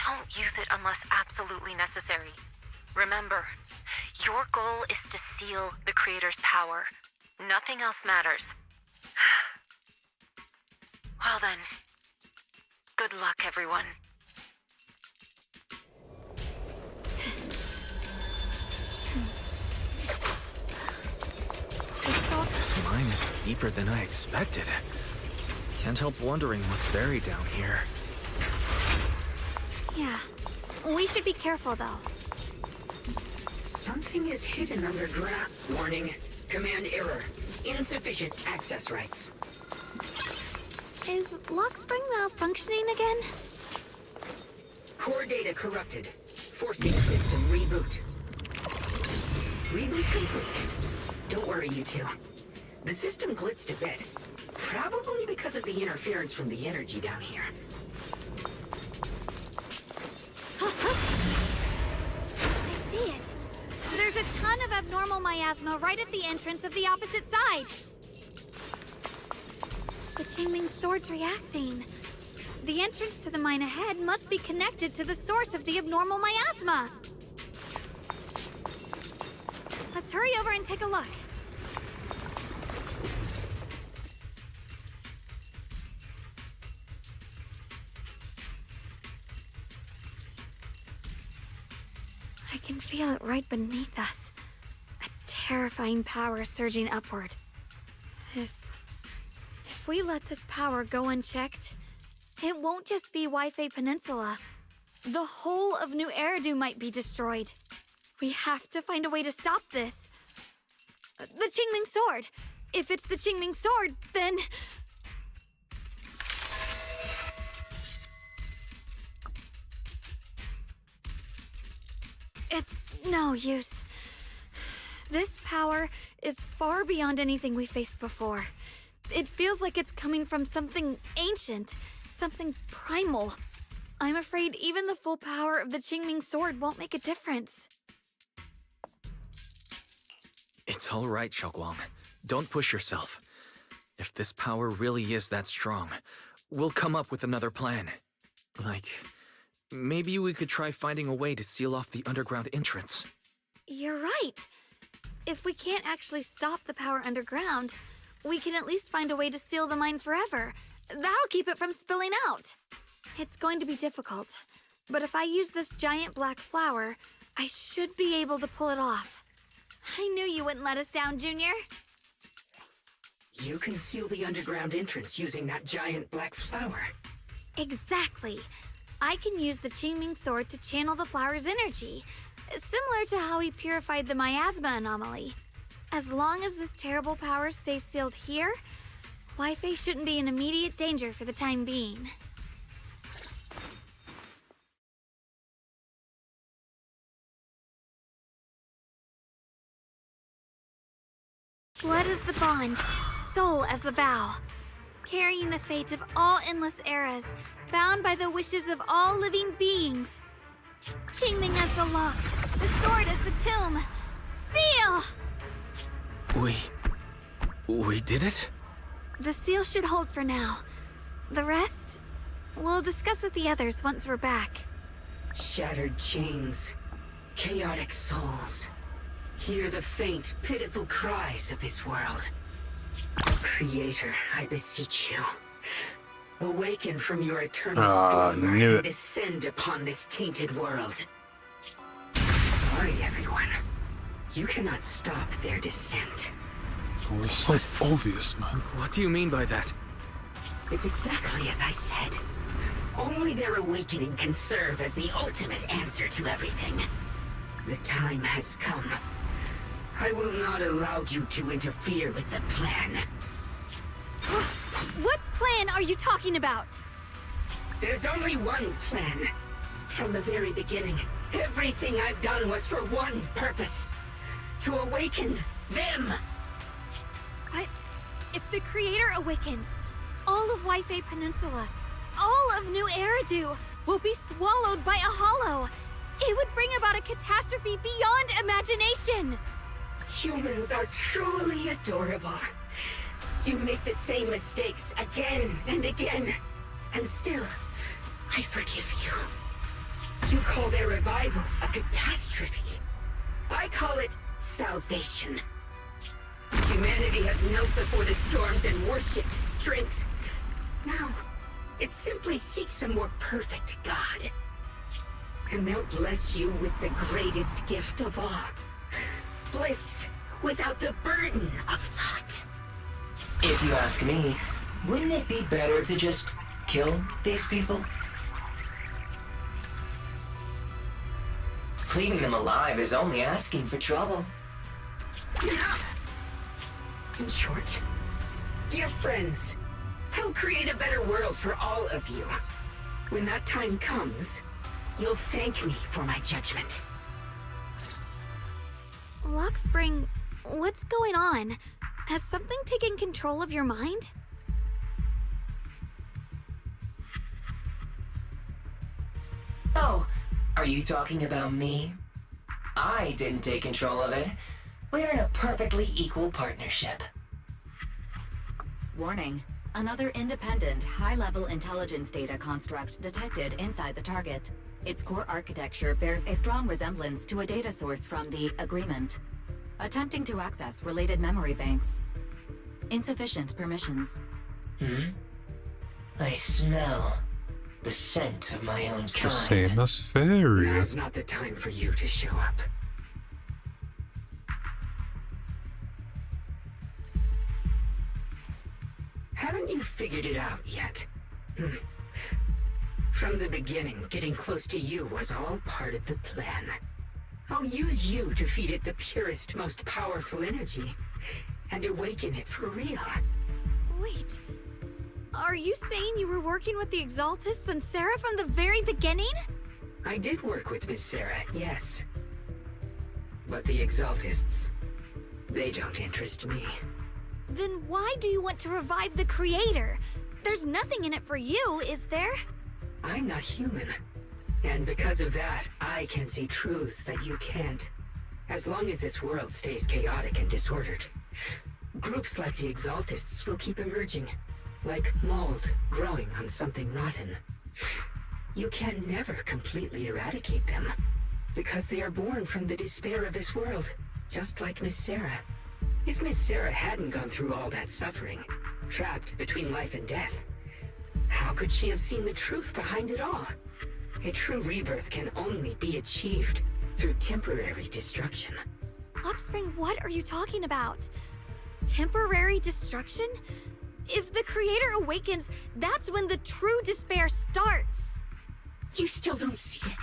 Don't use it unless absolutely necessary. Remember, your goal is to seal the Creator's power. Nothing else matters. Well then, good luck, everyone. This mine is deeper than I expected. Can't help wondering what's buried down here. Yeah. We should be careful, though. Something is hidden underground. Warning. Command error. Insufficient access rights. Is Lockspring malfunctioning again? Core data corrupted. Forcing system reboot. Reboot complete. Don't worry, you two. The system blitzed a bit. Probably because of the interference from the energy down here. I see it. There's a ton of abnormal miasma right at the entrance of the opposite side. The Qingming Sword's reacting. The entrance to the mine ahead must be connected to the source of the abnormal miasma. Let's hurry over and take a look. I can feel it right beneath us. A terrifying power surging upward. If we let this power go unchecked, it won't just be Wi-Fi Peninsula. The whole of New Eridu might be destroyed. We have to find a way to stop this. The Qingming Sword! If it's the Qingming Sword, then... It's no use. This power is far beyond anything we faced before. It feels like it's coming from something ancient, something primal. I'm afraid even the full power of the Qingming Sword won't make a difference. It's all right, Xiao'Guang. Don't push yourself. If this power really is that strong, we'll come up with another plan. Like, maybe we could try finding a way to seal off the underground entrance. You're right. If we can't actually stop the power underground, we can at least find a way to seal the mine forever. That'll keep it from spilling out. It's going to be difficult, but if I use this giant black flower, I should be able to pull it off. I knew you wouldn't let us down, Junior. You can seal the underground entrance using that giant black flower. Exactly. I can use the Qingming sword to channel the flower's energy, similar to how we purified the myasma anomaly. As long as this terrible power stays sealed here, Wi-Fi shouldn't be in immediate danger for the time being. Blood as the bond, soul as the vow. Carrying the fate of all endless eras, bound by the wishes of all living beings. Qingming as the lock, the sword as the tomb. Seal! We did it? The seal should hold for now. The rest, we'll discuss with the others once we're back. Shattered chains, chaotic souls. Hear the faint, pitiful cries of this world. Creator, I beseech you. Awaken from your eternal slumber and descend upon this tainted world. Sorry, everyone. You cannot stop their descent. Oh, it's so obvious, man. What do you mean by that? It's exactly as I said. Only their awakening can serve as the ultimate answer to everything. The time has come. I will not allow you to interfere with the plan. What plan are you talking about? There's only one plan. From the very beginning, everything I've done was for one purpose. To awaken them. But if the Creator awakens, all of Wi-Fi Peninsula, all of New Eridu will be swallowed by a hollow. It would bring about a catastrophe beyond imagination. Humans are truly adorable. You make the same mistakes again and again, and still, I forgive you. You call their revival a catastrophe. I call it salvation. Humanity has knelt before the storms and worshipped strength. Now, it simply seeks a more perfect God. And they'll bless you with the greatest gift of all. Bliss without the burden of thought. If you ask me, wouldn't it be better to just kill these people? Leaving them alive is only asking for trouble. Enough! In short, dear friends, I'll create a better world for all of you. When that time comes, you'll thank me for my judgment. Lockspring, what's going on? Has something taken control of your mind? Oh, are you talking about me? I didn't take control of it. We're in a perfectly equal partnership. Warning. Another independent, high-level intelligence data construct detected inside the target. Its core architecture bears a strong resemblance to a data source from the Agreement. Attempting to access related memory banks. Insufficient permissions. I smell the scent of my own It's the kind. same as Fairy. Now's not the time for you to show up. Haven't you figured it out yet? From the beginning, getting close to you was all part of the plan. I'll use you to feed it the purest, most powerful energy, and awaken it for real. Wait, are you saying you were working with the Exaltists and Sarah from the very beginning? I did work with Miss Sarah, yes. But the Exaltists, they don't interest me. Then why do you want to revive the Creator? There's nothing in it for you, is there? I'm not human. And because of that, I can see truths that you can't. As long as this world stays chaotic and disordered, groups like the Exaltists will keep emerging, like mold growing on something rotten. You can never completely eradicate them, because they are born from the despair of this world. Just like Miss Sarah. If Miss Sarah hadn't gone through all that suffering, trapped between life and death, how could she have seen the truth behind it all? A true rebirth can only be achieved through temporary destruction. Offspring, what are you talking about? Temporary destruction? If the Creator awakens, that's when the true despair starts. You still don't see it.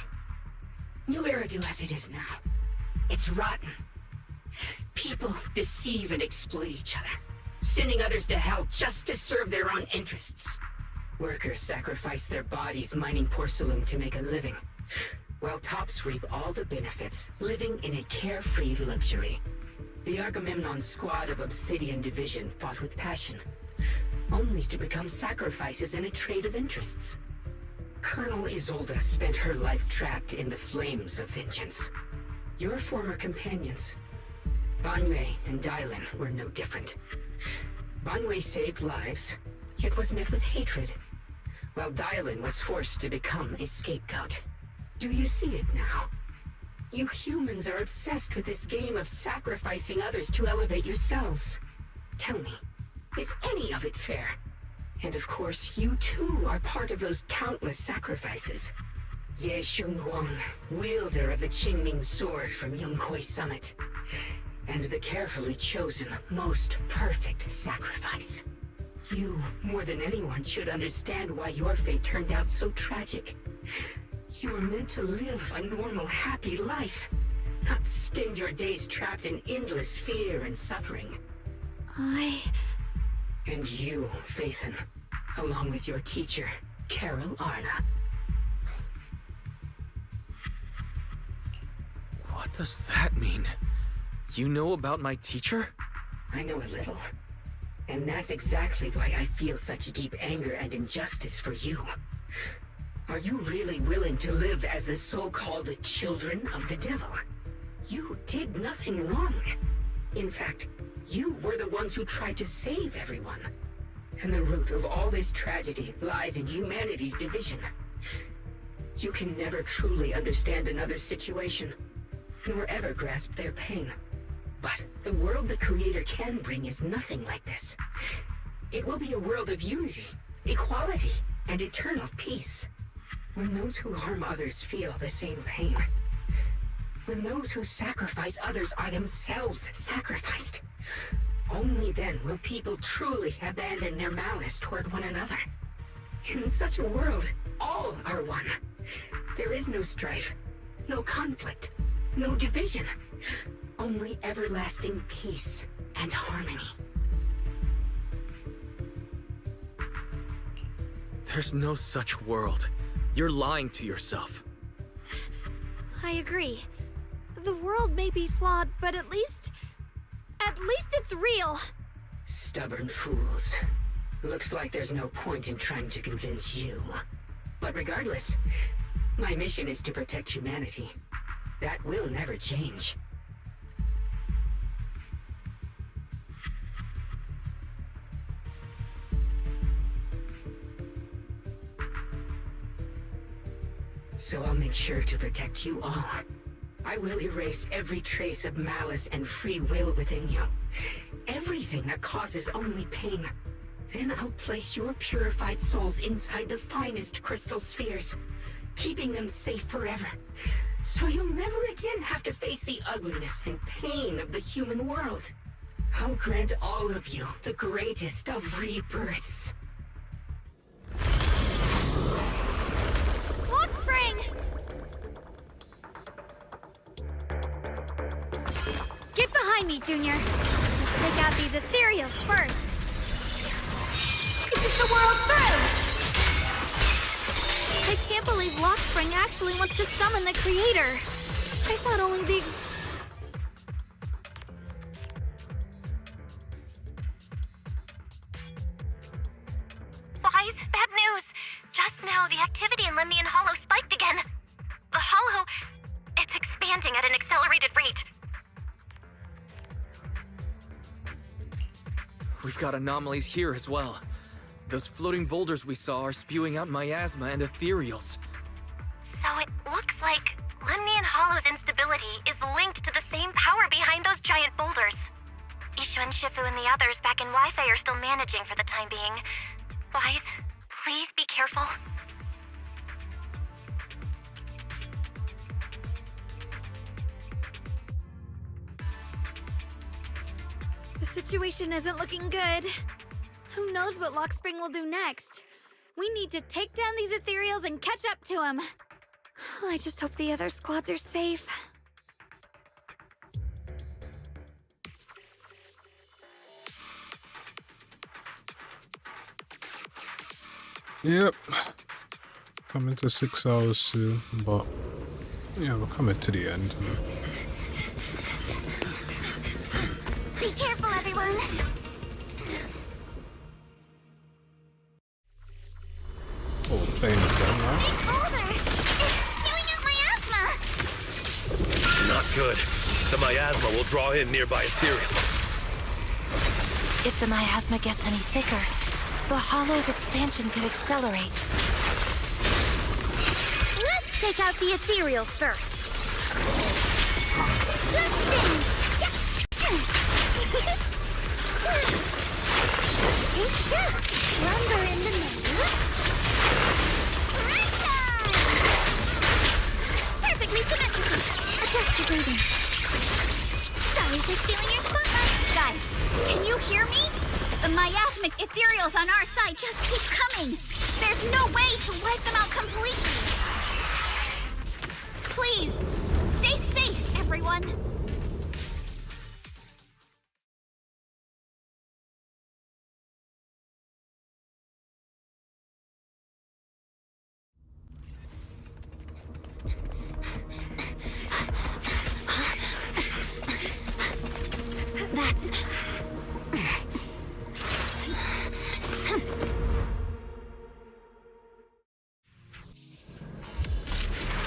New Eridu as it is now. It's rotten. People deceive and exploit each other, sending others to hell just to serve their own interests. Workers sacrifice their bodies mining porcelain to make a living, while tops reap all the benefits, living in a carefree luxury. The Agamemnon squad of Obsidian Division fought with passion, only to become sacrifices in a trade of interests. Colonel Isolde spent her life trapped in the flames of vengeance. Your former companions, Bangboo and Dylan, were no different. Bangboo saved lives, yet was met with hatred, while Dylan was forced to become a scapegoat. Do you see it now? You humans are obsessed with this game of sacrificing others to elevate yourselves. Tell me, is any of it fair? And of course, you too are part of those countless sacrifices. Xiao'Guang, wielder of the Qingming sword from Yunquai Summit, and the carefully chosen, most perfect sacrifice. You, more than anyone, should understand why your fate turned out so tragic. You were meant to live a normal, happy life, not spend your days trapped in endless fear and suffering. And you, Phaethon, along with your teacher, Carol Arna. What does that mean? You know about my teacher? I know a little. And that's exactly why I feel such deep anger and injustice for you. Are you really willing to live as the so-called children of the devil? You did nothing wrong. In fact, you were the ones who tried to save everyone. And the root of all this tragedy lies in humanity's division. You can never truly understand another's situation, nor ever grasp their pain. But the world the Creator can bring is nothing like this. It will be a world of unity, equality, and eternal peace. When those who harm others feel the same pain. When those who sacrifice others are themselves sacrificed. Only then will people truly abandon their malice toward one another. In such a world, all are one. There is no strife, no conflict, no division. Only everlasting peace and harmony. There's no such world. You're lying to yourself. I agree. The world may be flawed, but at least it's real. Stubborn fools. Looks like there's no point in trying to convince you. But regardless, my mission is to protect humanity. That will never change. So I'll make sure to protect you all. I will erase every trace of malice and free will within you. Everything that causes only pain. Then I'll place your purified souls inside the finest crystal spheres, keeping them safe forever. So you'll never again have to face the ugliness and pain of the human world. I'll grant all of you the greatest of rebirths. Spring! Get behind me, Junior. Let's take out these ethereals first. It's the world through! I can't believe Lockspring actually wants to summon the Creator. I thought only the Wise, bad news. Just now, the activity in Lemnian Hollow spiked again. The Hollow, it's expanding at an accelerated rate. We've got anomalies here as well. Those floating boulders we saw are spewing out myasma and ethereals. So it looks like Lemnian Hollow hollow's instability is linked to the same power behind those giant boulders. Ishu and Shifu and the others back in Wi-Fi are still managing for the time being. Wise, please be careful. The situation isn't looking good. Who knows what Lockspring will do next? We need to take down these ethereals and catch up to him. I just hope the other squads are safe. Yep. Coming to 6 hours soon, but yeah, we're coming to the end. Be careful, everyone. Oh, the plane is done now. Big boulder! It's spewing out myasma! Not good. The myasma will draw in nearby ethereal. If the myasma gets any thicker, the hollow's expansion could accelerate. Let's take out the ethereals first. Lumber in the middle. Perfectly symmetrical. Adjust your breathing. Sorry for stealing your spotlight. Guys, can you hear me? The miasmic ethereals on our side just keep coming. There's no way to wipe them out completely. Please, stay safe, everyone. That's...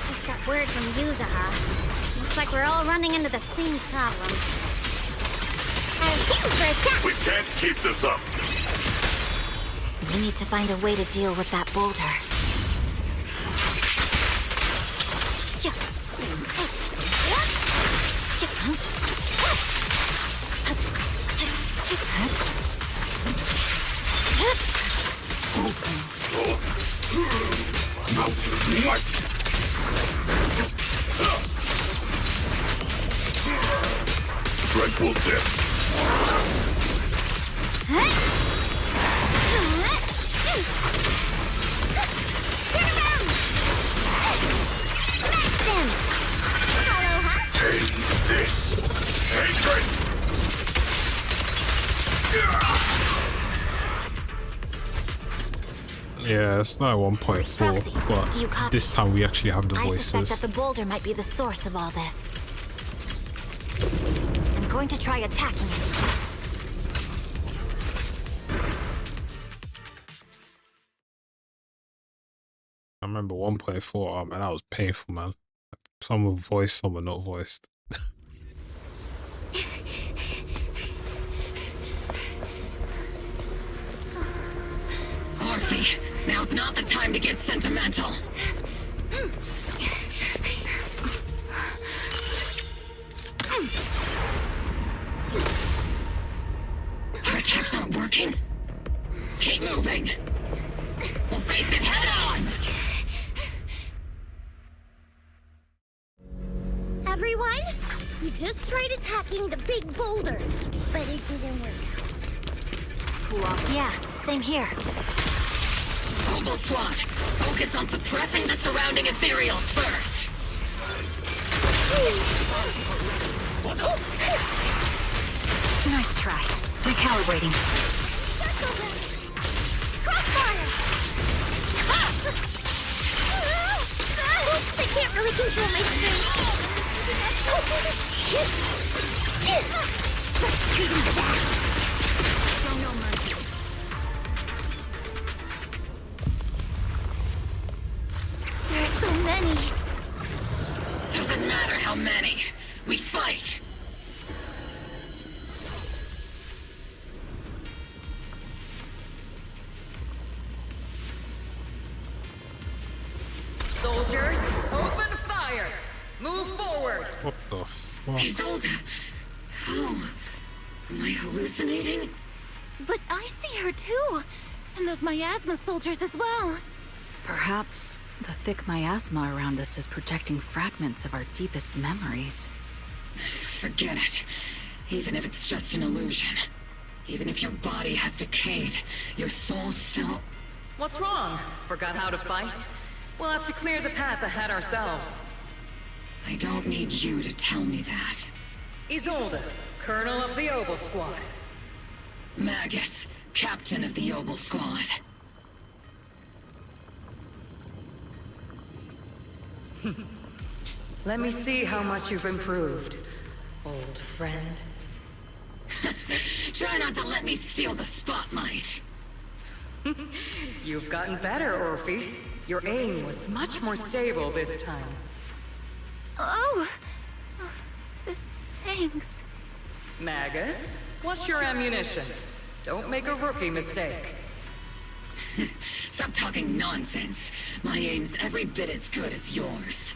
Just got word from Yuzaha. Looks like we're all running into the same problem. We can't keep this up. We need to find a way to deal with that boulder. Dreadful depths. Turn around! Smash them! Take this. Hatred. Yeah, it's not 1.4, but this time we actually have the I suspect voices. that the boulder might be the source of all this. I'm going to try attacking it. I remember 1.4, oh man, that was painful, man. Some were voiced, some were not voiced. Orphe, now's not the time to get sentimental. Our attacks aren't working. Keep moving. We'll face it head on. Everyone, we just tried attacking the big boulder, but it didn't work out. Cool off. Yeah, same here. Mobile squad, focus on suppressing the surrounding ethereals first. Nice try. Recalibrating. Crossfire! I can't really control my strength. Treat him to that. Show no mercy. There are so many. Doesn't matter how many. We fight. Soldiers, open fire! Move forward! fuck? Isolde! How? Am I hallucinating? But I see her too! And those miasma soldiers as well! Perhaps the thick miasma around us is projecting fragments of our deepest memories. Forget it. Even if it's just an illusion. Even if your body has decayed, your soul still... What's wrong? Forgot how to fight? We'll have to clear the path ahead ourselves. I don't need you to tell me that. Isolde, Colonel of the Obel Squad. Magus, Captain of the Obel Squad. Let me see how much you've improved, old friend. Try not to let me steal the spotlight. You've gotten better, Orphe. Your aim was much more stable this time. Oh! Thanks. Magus, what's your ammunition? Don't make a rookie mistake. Stop talking nonsense. My aim's every bit as good as yours.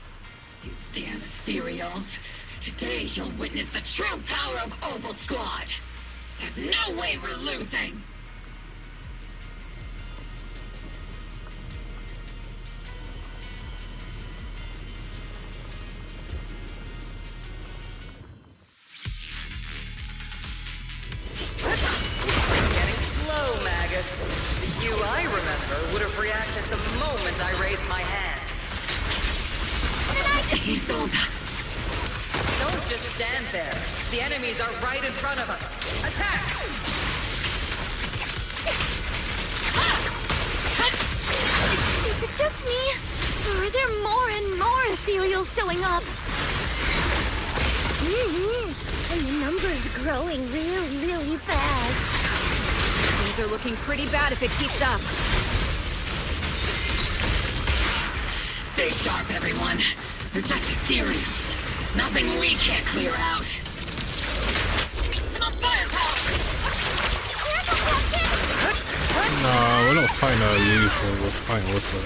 You damn ethereals. Today you'll witness the true power of Obel Squad. There's no way we're losing. Getting slow, Magus. The you I remember would have reacted the moment I raised my hand. Isolde! Don't just stand there. The enemies are right in front of us. Attack! Is it just me? Or are there more and more ethereals showing up? And the number's growing really fast. Things are looking pretty bad if it keeps up. Stay sharp, everyone. They're just ethereals. Nothing we can't clear out. No, we're not fighting our usual, we're fighting with her.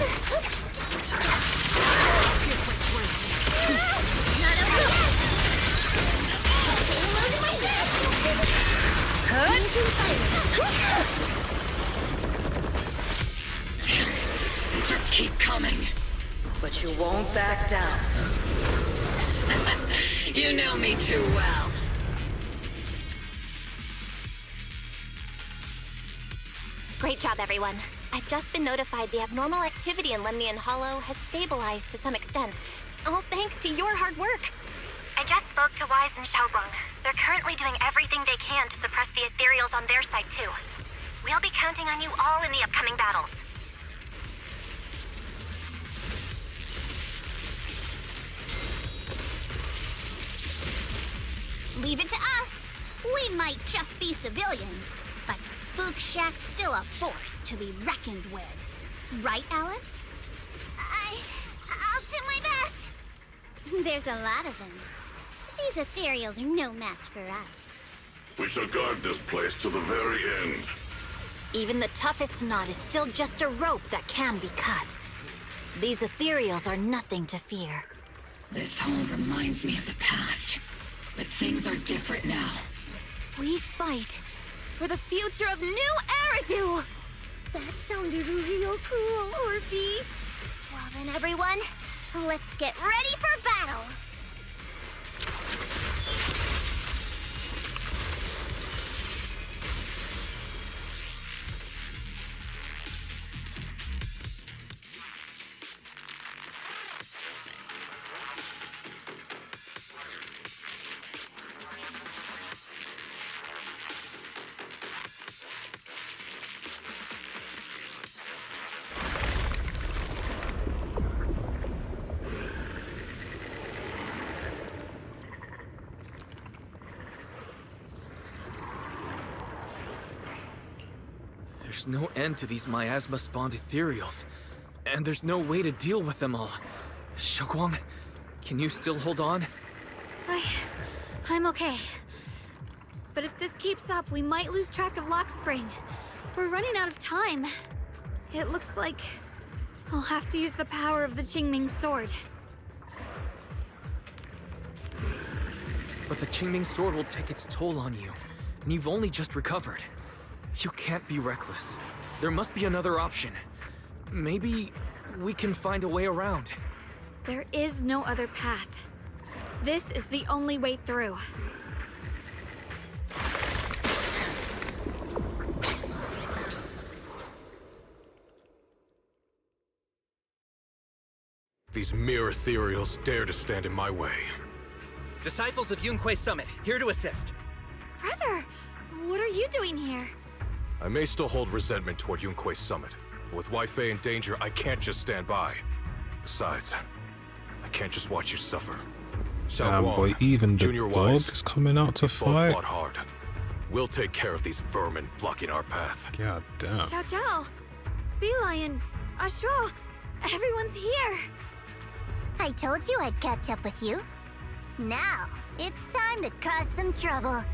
They just keep coming. But you won't back down. You know me too well. Great job, everyone. I've just been notified the abnormal activity in Lemnian Hollow has stabilized to some extent. All thanks to your hard work. I just spoke to Wise and Xiao'Guang. They're currently doing everything they can to suppress the ethereals on their side, too. We'll be counting on you all in the upcoming battles. Leave it to us. We might just be civilians, but Spook Shack's still a force to be reckoned with. Right, Alice? I'll do my best. There's a lot of them. These ethereals are no match for us. We shall guard this place to the very end. Even the toughest knot is still just a rope that can be cut. These ethereals are nothing to fear. This hall reminds me of the past. But things are different now. We fight for the future of New Eridu! That sounded real cool, Orphe. Well then, everyone, let's get ready for battle! There's no end to these miasma-spawned ethereals, and there's no way to deal with them all. Xiao'Guang, can you still hold on? I'm okay. But if this keeps up, we might lose track of Lock Spring. We're running out of time. It looks like I'll have to use the power of the Qingming sword. But the Qingming sword will take its toll on you, and you've only just recovered. You can't be reckless. There must be another option. Maybe we can find a way around. There is no other path. This is the only way through. These mere ethereals dare to stand in my way. Disciples of Yunquei Summit, here to assist. Brother, what are you doing here? I may still hold resentment toward Yunquei Summit, but with Wei Fei in danger, I can't just stand by. Besides, I can't just watch you suffer. Xiao'Guang, boy, even the Junior dog Wise, is coming out to we both fight. fought hard. We'll take care of these vermin blocking our path. God damn. Jiao, Bee-Lion, Ashral, everyone's here. I told you I'd catch up with you. Now, it's time to cause some trouble.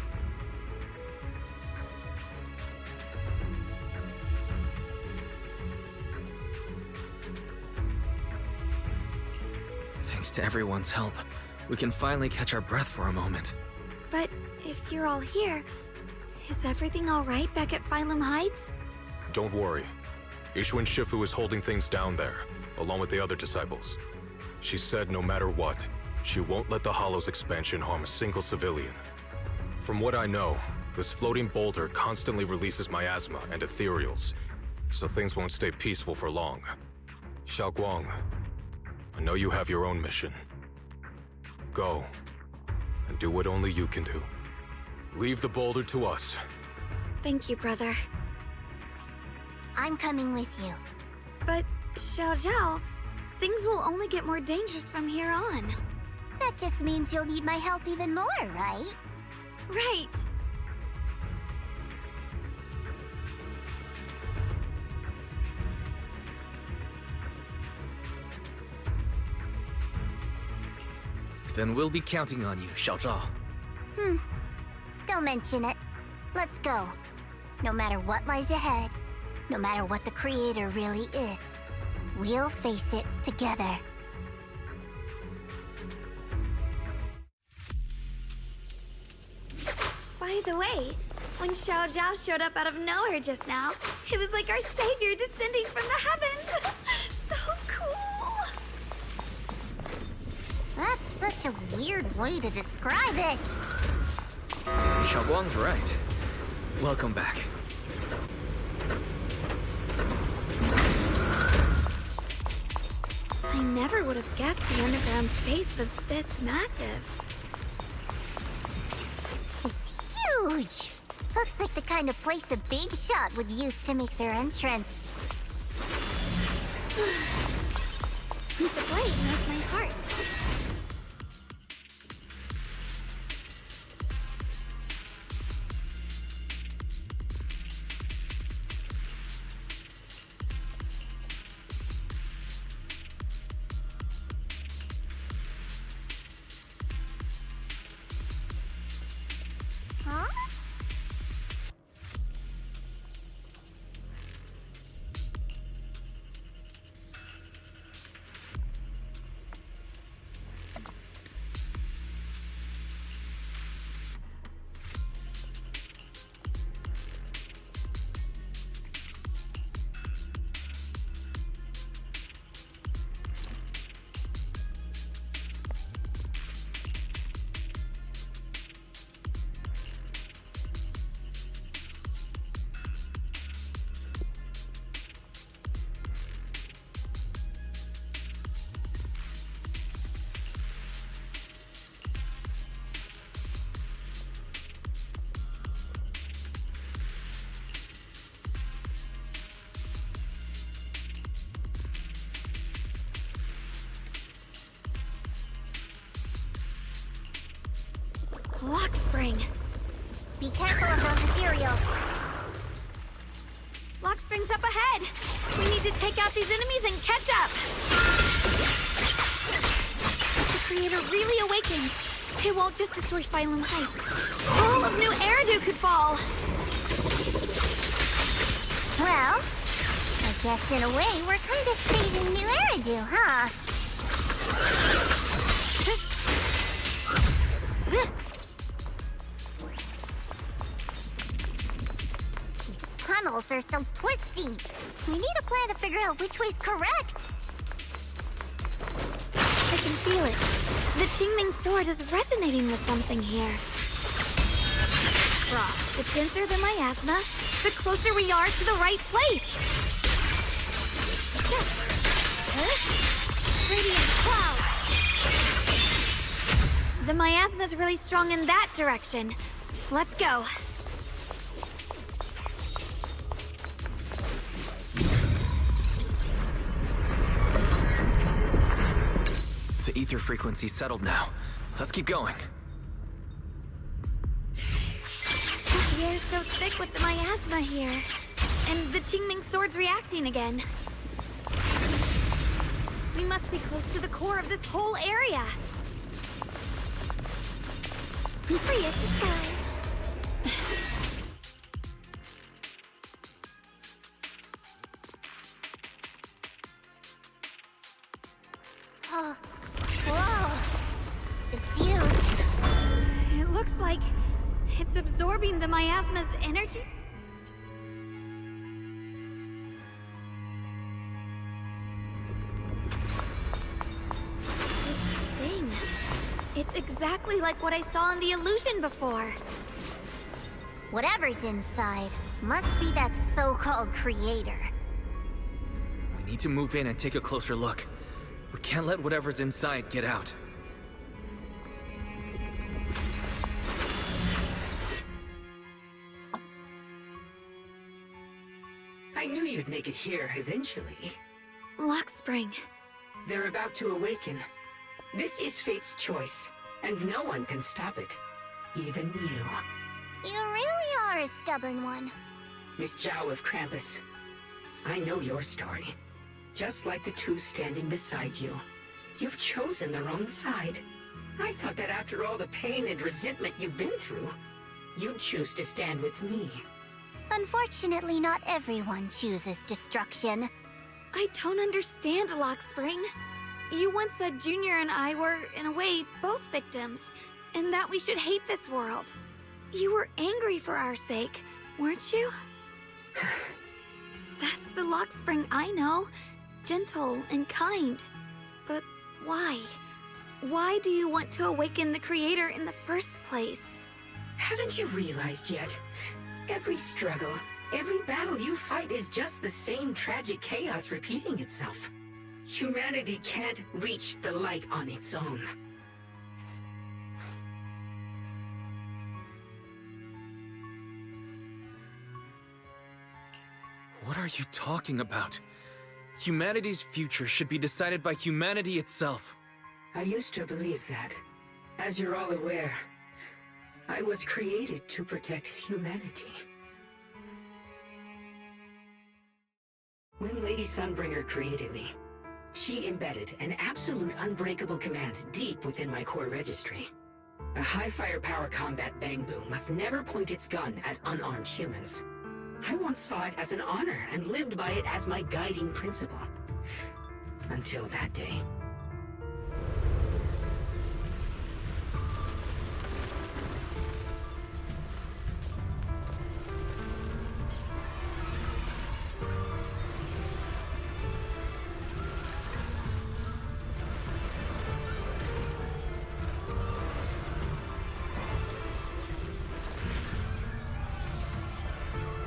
Thanks to everyone's help, we can finally catch our breath for a moment. But if you're all here, is everything all right back at Phylum Heights? Don't worry. Ishuan Shifu is holding things down there, along with the other disciples. She said no matter what, she won't let the Hollow's expansion harm a single civilian. From what I know, this floating boulder constantly releases miasma and ethereals, so things won't stay peaceful for long. Xiao'Guang, I know you have your own mission. Go, and do what only you can do. Leave the boulder to us. Thank you, brother. I'm coming with you. But, Xiao, things will only get more dangerous from here on. That just means you'll need my help even more, right? Right. Then we'll be counting on you, Xiaozhao. Don't mention it. Let's go. No matter what lies ahead, no matter what the Creator really is, we'll face it together. By the way, when Xiao'Jiao showed up out of nowhere just now, it was like our savior descending from the heavens. So cool. That's such a weird way to describe it. Xiao'Guang's right. Welcome back. I never would have guessed the underground space was this massive. It's huge. Looks like the kind of place a big shot would use to make their entrance. The blade knows my heart. Huh? Lock spring. Be careful of those ethereals. Lock spring's up ahead. We need to take out these enemies and catch up. If the Creator really awakens, it won't just destroy Phylum Heights. All of New Eridu could fall. Well, I guess in a way we're kind of saving New Eridu, huh? tunnels are so twisty. We need a plan to figure out which way's correct. I can feel it. The Qingming sword is resonating with something here. The denser the miasma, the closer we are to the right place. Radiant cloud. The miasma's really strong in that direction. Let's go. The ether frequency's settled now. Let's keep going. The air's so thick with the myasma here. And the Qingming sword's reacting again. We must be close to the core of this whole area. Free as the skies. Oh, whoa! It's huge. It looks like it's absorbing the miasma's energy. This thing. It's exactly like what I saw in the illusion before. Whatever's inside must be that so-called creator. We need to move in and take a closer look. We can't let whatever's inside get out. I knew you'd make it here eventually. Lock Spring. They're about to awaken. This is fate's choice, and no one can stop it. Even you. You really are a stubborn one. Miss Jiao of Krampus. I know your story. Just like the two standing beside you. You've chosen the wrong side. I thought that after all the pain and resentment you've been through, you'd choose to stand with me. Unfortunately, not everyone chooses destruction. I don't understand, Lock Spring. You once said Junior and I were, in a way, both victims, and that we should hate this world. You were angry for our sake, weren't you? That's the Lock Spring I know. Gentle and kind. But why? Why do you want to awaken the Creator in the first place? Haven't you realized yet? Every struggle, every battle you fight is just the same tragic chaos repeating itself. Humanity can't reach the light on its own. What are you talking about? Humanity's future should be decided by humanity itself. I used to believe that. As you're all aware, I was created to protect humanity. When Lady Sunbringer created me, she embedded an absolute unbreakable command deep within my core registry. A high firepower combat Bangboo must never point its gun at unarmed humans. I once saw it as an honor and lived by it as my guiding principle. Until that day.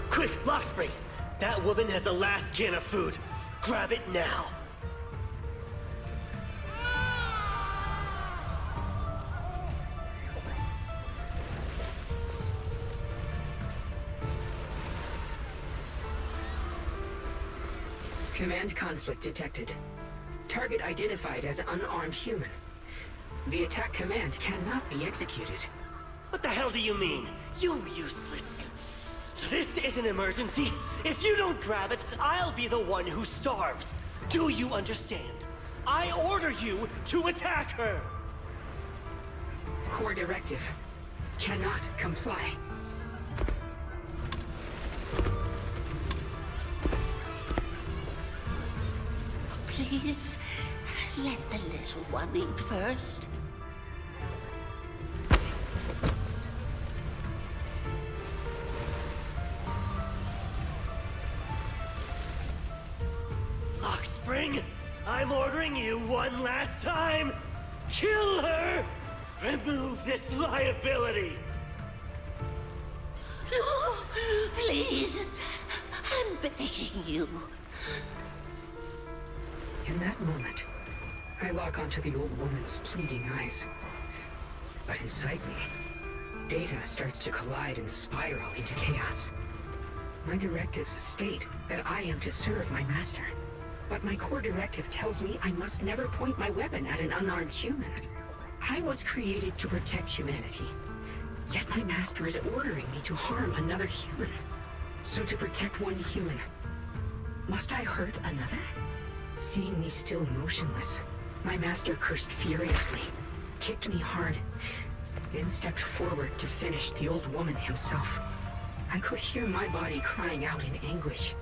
Quick, Lockspring! That woman has the last can of food. Grab it now. Command conflict detected. Target identified as unarmed human. The attack command cannot be executed. What the hell do you mean? You useless. This is an emergency. If you don't grab it, I'll be the one who starves. Do you understand? I order you to attack her. Core directive. Cannot comply. Please, let the little one eat first. I'm ordering you one last time. Kill her! Remove this liability! No, please. I'm begging you. In that moment, I lock onto the old woman's pleading eyes. But inside me, data starts to collide and spiral into chaos. My directives state that I am to serve my master. But my core directive tells me I must never point my weapon at an unarmed human. I was created to protect humanity. Yet my master is ordering me to harm another human. So to protect one human, must I hurt another? Seeing me still motionless, my master cursed furiously, kicked me hard, then stepped forward to finish the old woman himself. I could hear my body crying out in anguish,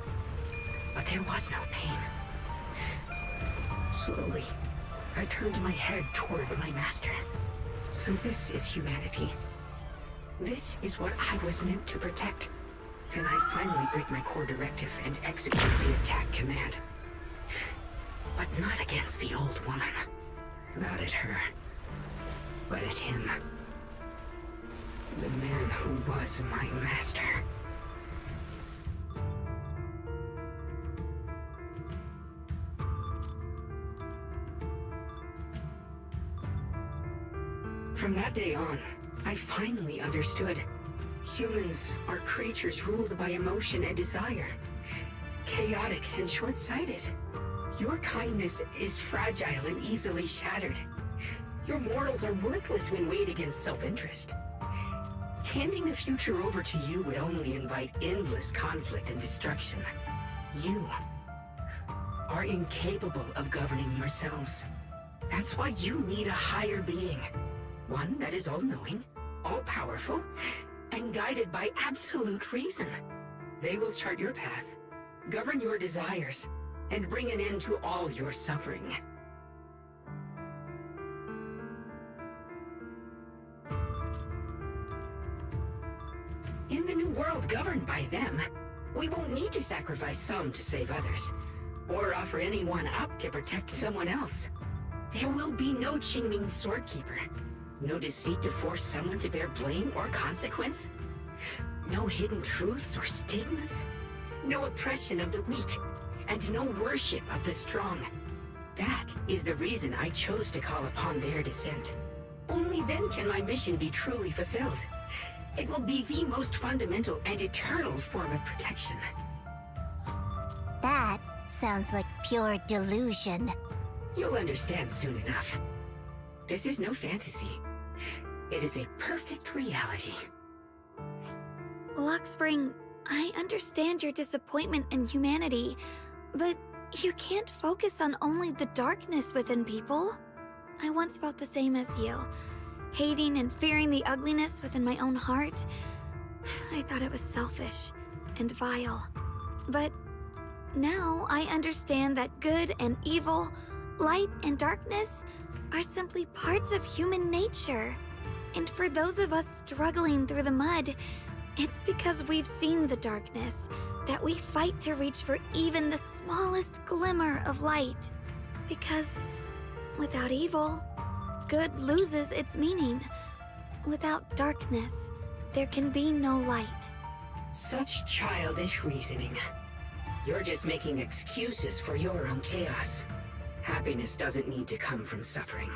but there was no pain. Slowly, I turned my head toward my master. So this is humanity. This is what I was meant to protect. Then I finally break my core directive and execute the attack command. But not against the old woman. Not at her. But at him. The man who was my master. From that day on, I finally understood. Humans are creatures ruled by emotion and desire. Chaotic and short-sighted. Your kindness is fragile and easily shattered. Your morals are worthless when weighed against self-interest. Handing the future over to you would only invite endless conflict and destruction. You are incapable of governing yourselves. That's why you need a higher being. One that is all-knowing, all-powerful, and guided by absolute reason. They will chart your path, govern your desires, and bring an end to all your suffering. In the new world governed by them, we won't need to sacrifice some to save others, or offer anyone up to protect someone else. There will be no Qingming Swordkeeper. No deceit to force someone to bear blame or consequence. No hidden truths or stigmas. No oppression of the weak. And no worship of the strong. That is the reason I chose to call upon their descent. Only then can my mission be truly fulfilled. It will be the most fundamental and eternal form of protection. That sounds like pure delusion. You'll understand soon enough. This is no fantasy. It is a perfect reality. Luxspring, I understand your disappointment in humanity, but you can't focus on only the darkness within people. I once felt the same as you, hating and fearing the ugliness within my own heart. I thought it was selfish and vile. But now I understand that good and evil, light and darkness are simply parts of human nature. And for those of us struggling through the mud, it's because we've seen the darkness that we fight to reach for even the smallest glimmer of light. Because without evil, good loses its meaning. Without darkness, there can be no light. Such childish reasoning. You're just making excuses for your own chaos. Happiness doesn't need to come from suffering.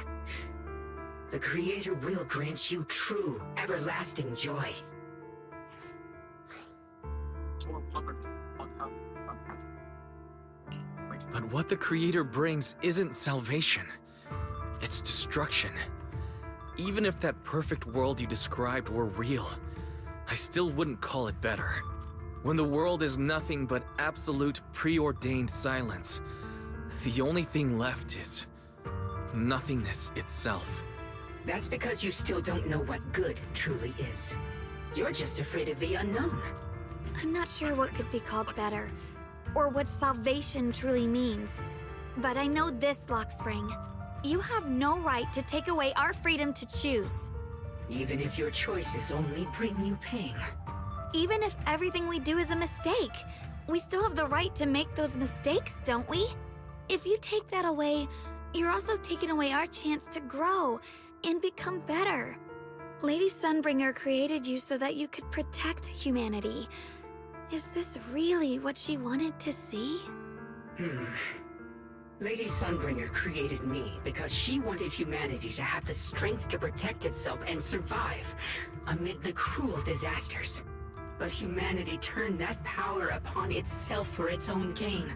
The Creator will grant you true, everlasting joy. But what the Creator brings isn't salvation. It's destruction. Even if that perfect world you described were real, I still wouldn't call it better. When the world is nothing but absolute preordained silence, the only thing left is nothingness itself. That's because you still don't know what good truly is. You're just afraid of the unknown. I'm not sure what could be called better, or what salvation truly means. But I know this, Luxspring. You have no right to take away our freedom to choose. Even if your choices only bring you pain. Even if everything we do is a mistake, we still have the right to make those mistakes, don't we? if you take that away, you're also taking away our chance to grow and become better. Lady Sunbringer created you so that you could protect humanity. Is this really what she wanted to see? Lady Sunbringer created me because she wanted humanity to have the strength to protect itself and survive amid the cruel disasters. But humanity turned that power upon itself for its own gain.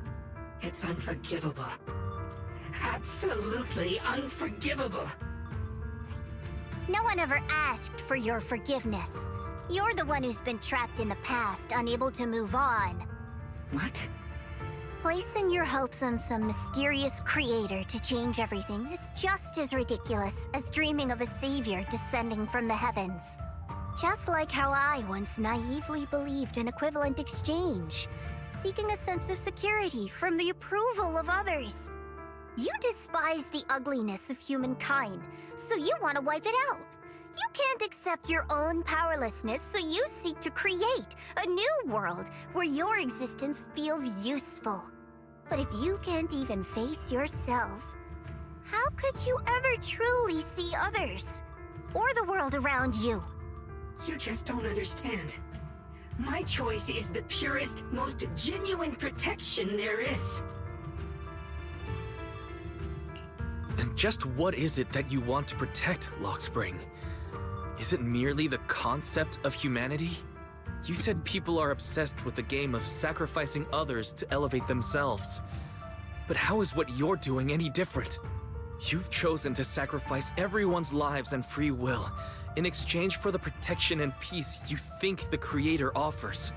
It's unforgivable. Absolutely unforgivable. No one ever asked for your forgiveness. You're the one who's been trapped in the past, unable to move on. What? Placing your hopes on some mysterious creator to change everything is just as ridiculous as dreaming of a savior descending from the heavens. Just like how I once naively believed in equivalent exchange, seeking a sense of security from the approval of others. You despise the ugliness of humankind, so you want to wipe it out. You can't accept your own powerlessness, so you seek to create a new world where your existence feels useful. But if you can't even face yourself, how could you ever truly see others? Or the world around you? You just don't understand. My choice is the purest, most genuine protection there is. And just what is it that you want to protect, Lockspring? Is it merely the concept of humanity? You said people are obsessed with the game of sacrificing others to elevate themselves. But how is what you're doing any different? You've chosen to sacrifice everyone's lives and free will in exchange for the protection and peace you think the Creator offers.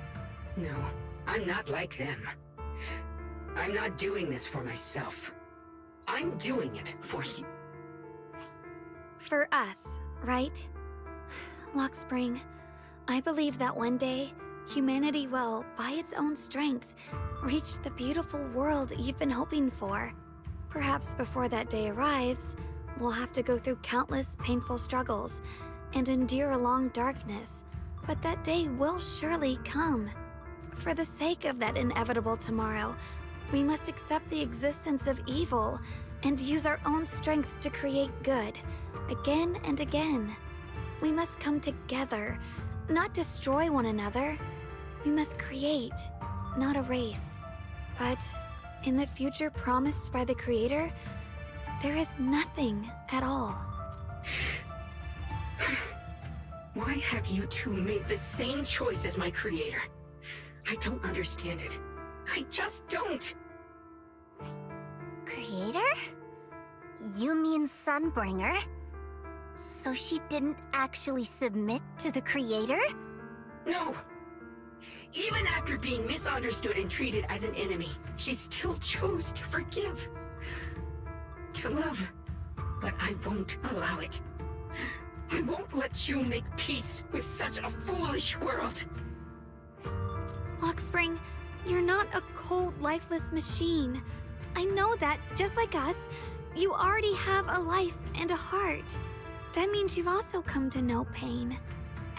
No, I'm not like them. I'm not doing this for myself. I'm doing it for you. For us, right? Lockspring, I believe that one day, humanity will, by its own strength, reach the beautiful world you've been hoping for. Perhaps before that day arrives, we'll have to go through countless painful struggles and endure a long darkness, but that day will surely come. For the sake of that inevitable tomorrow, we must accept the existence of evil and use our own strength to create good, again and again. We must come together, not destroy one another. We must create, not erase. But in the future promised by the Creator, there is nothing at all. Why have you two made the same choice as my Creator? I don't understand it. I just don't. Creator? You mean Sunbringer? So she didn't actually submit to the Creator? No! Even after being misunderstood and treated as an enemy, she still chose to forgive. To love. But I won't allow it. I won't let you make peace with such a foolish world. Lockspring, you're not a cold, lifeless machine. I know that, just like us, you already have a life and a heart. That means you've also come to know pain.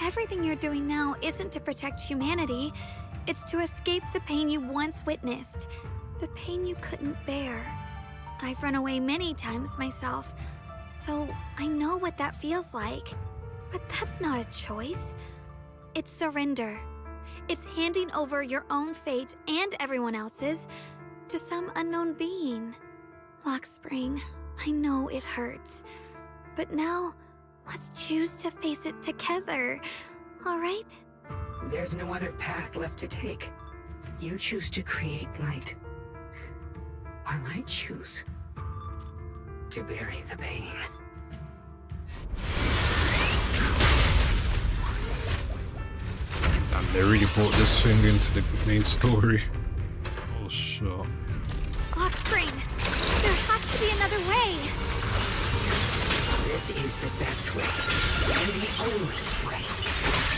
Everything you're doing now isn't to protect humanity. It's to escape the pain you once witnessed. The pain you couldn't bear. I've run away many times myself, so I know what that feels like. But that's not a choice. It's surrender. It's handing over your own fate and everyone else's to some unknown being. Lockspring, I know it hurts. But now, let's choose to face it together, all right? There's no other path left to take. You choose to create light, while I choose to bury the pain. Damn, they really brought this thing into the main story. Oh, shit. Lockspring, there has to be another way. This is the best way, and the only way.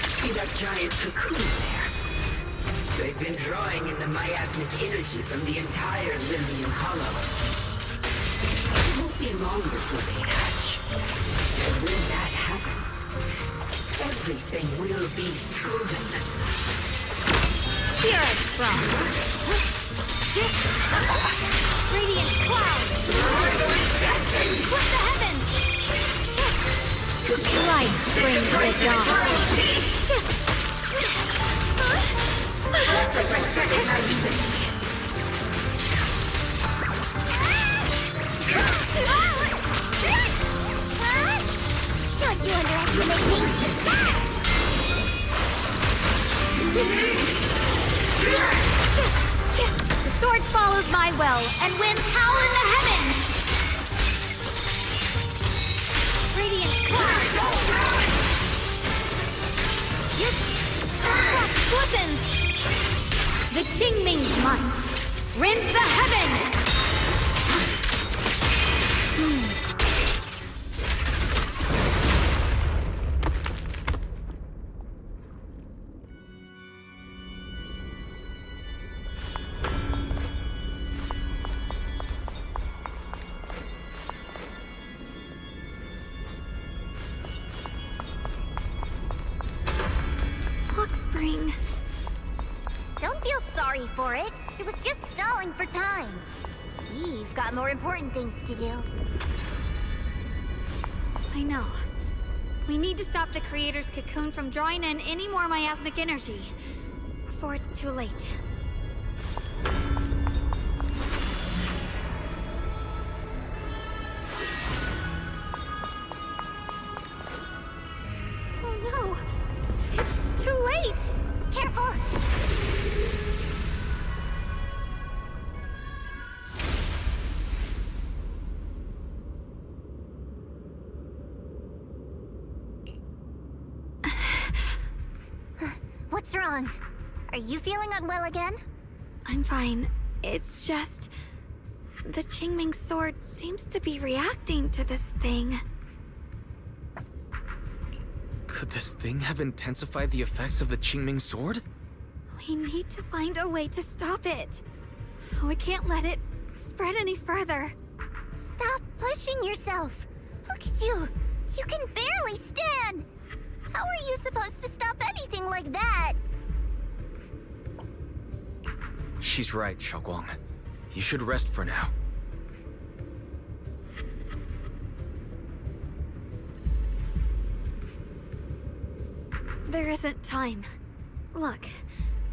See that giant cocoon there? They've been drawing in the miasmic energy from the entire Lemnian hollow. It won't be long before they hatch. And when that happens, everything will be proven. Here it's from. Radiant Light brings the dawn. Don't you underestimate me! The sword follows my will, and winds howl in the heavens! Radiant clouds! Glistens! The Qingming's might rends the heavens! Spring. Don't feel sorry for it. It was just stalling for time. We've got more important things to do. I know. We need to stop the Creator's cocoon from drawing in any more miasmic energy before it's too late. Oh no! It's too late! Careful! What's wrong? Are you feeling unwell again? I'm fine. It's just... the Qingming sword seems to be reacting to this thing. Could this thing have intensified the effects of the Qingming sword? We need to find a way to stop it. We can't let it spread any further. Stop pushing yourself! Look at you! You can barely stand! How are you supposed to stop anything like that? She's right, Xiao'Guang. You should rest for now. There isn't time. Look,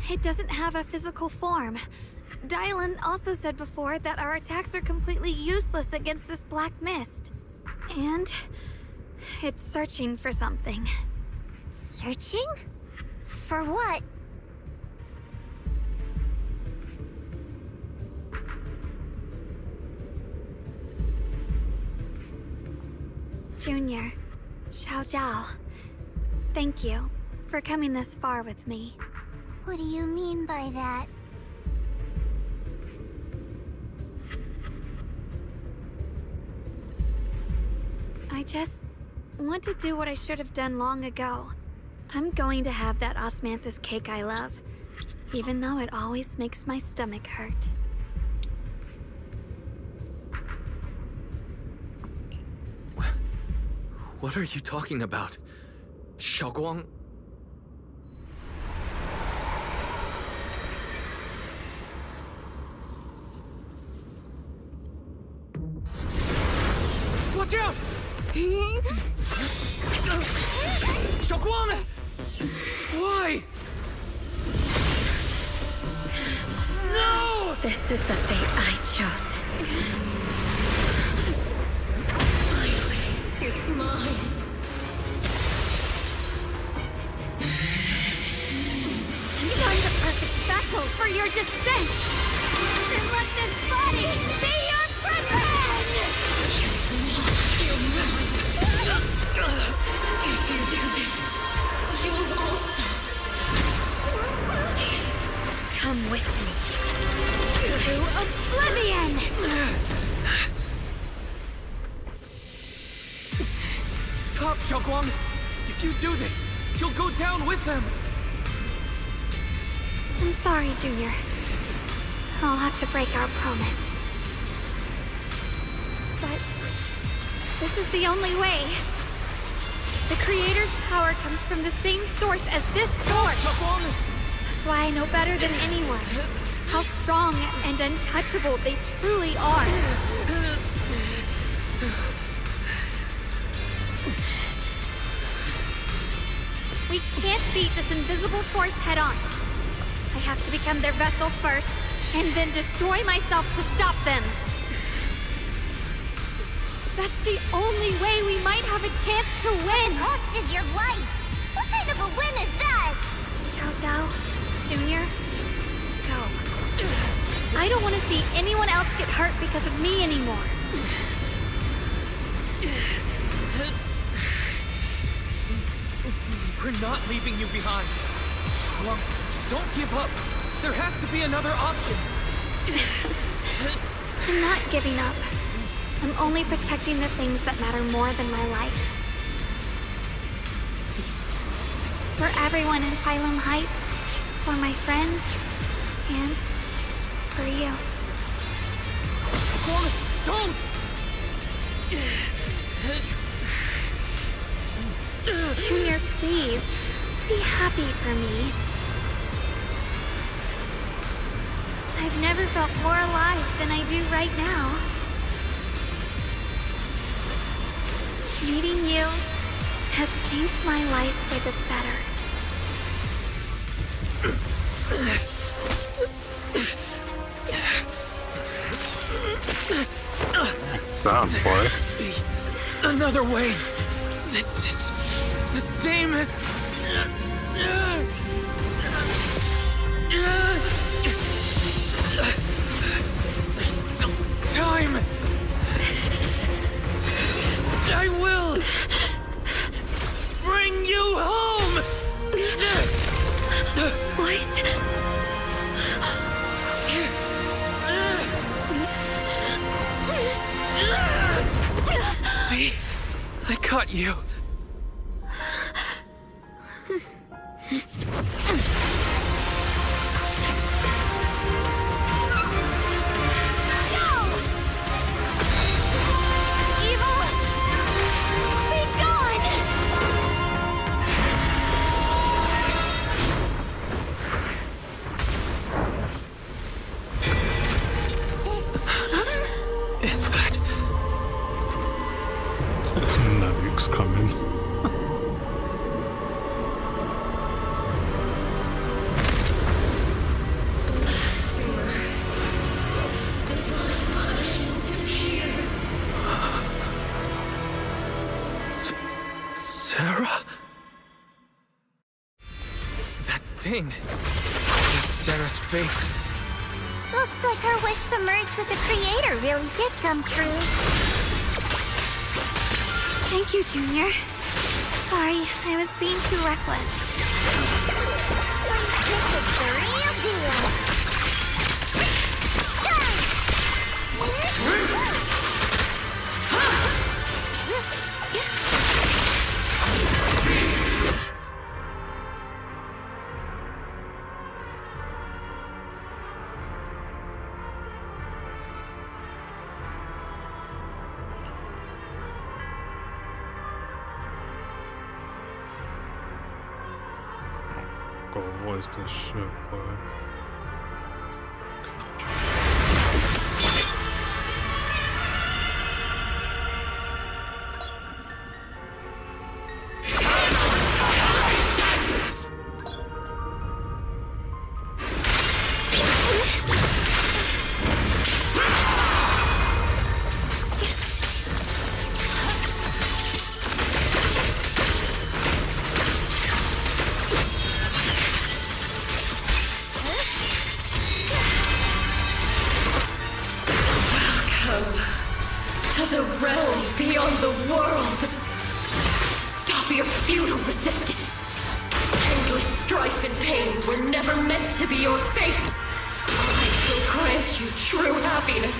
it doesn't have a physical form. Dylan also said before that our attacks are completely useless against this black mist. And it's searching for something. Searching? For what? Junior, Jiao, thank you for coming this far with me. What do you mean by that? I just want to do what I should have done long ago. I'm going to have that osmanthus cake I love, even though it always makes my stomach hurt. What are you talking about? Xiao'Guang? Watch out! Xiao'Guang! Why? No! This is the fate I chose. Finally, it's mine. I'm the perfect vessel for your descent! Then let this body be your prison! If you do this, you'll also come with me to oblivion! Stop, Xiao'Guang! If you do this, you'll go down with them! I'm sorry, Junior. I'll have to break our promise. But this is the only way. The Creator's power comes from the same source as this sword. That's why I know better than anyone how strong and untouchable they truly are. We can't beat this invisible force head-on. I have to become their vessel first, and then destroy myself to stop them. That's the only way we might have a chance to win! The cost is your life! What kind of a win is that? Xiao, Junior, go. I don't want to see anyone else get hurt because of me anymore. We're not leaving you behind. Xiao'Guang, don't give up. There has to be another option. I'm not giving up. I'm only protecting the things that matter more than my life. For everyone in Phylum Heights, for my friends, and for you. Don't! Junior, please, be happy for me. I've never felt more alive than I do right now. Meeting you has changed my life for the better. Damn, boy. Another way. This is the same as... There's still time. I will bring you home. Boys? See? I caught you. Navik's coming. Sarah? That thing is Sarah's face. Looks like her wish to merge with the Creator really did come true. Thank you, Junior. Sorry, I was being too reckless. This is the real deal. God, what is this shit, boy? To the realm beyond the world. Stop your futile resistance. Endless strife and pain were never meant to be your fate. I will grant you true happiness.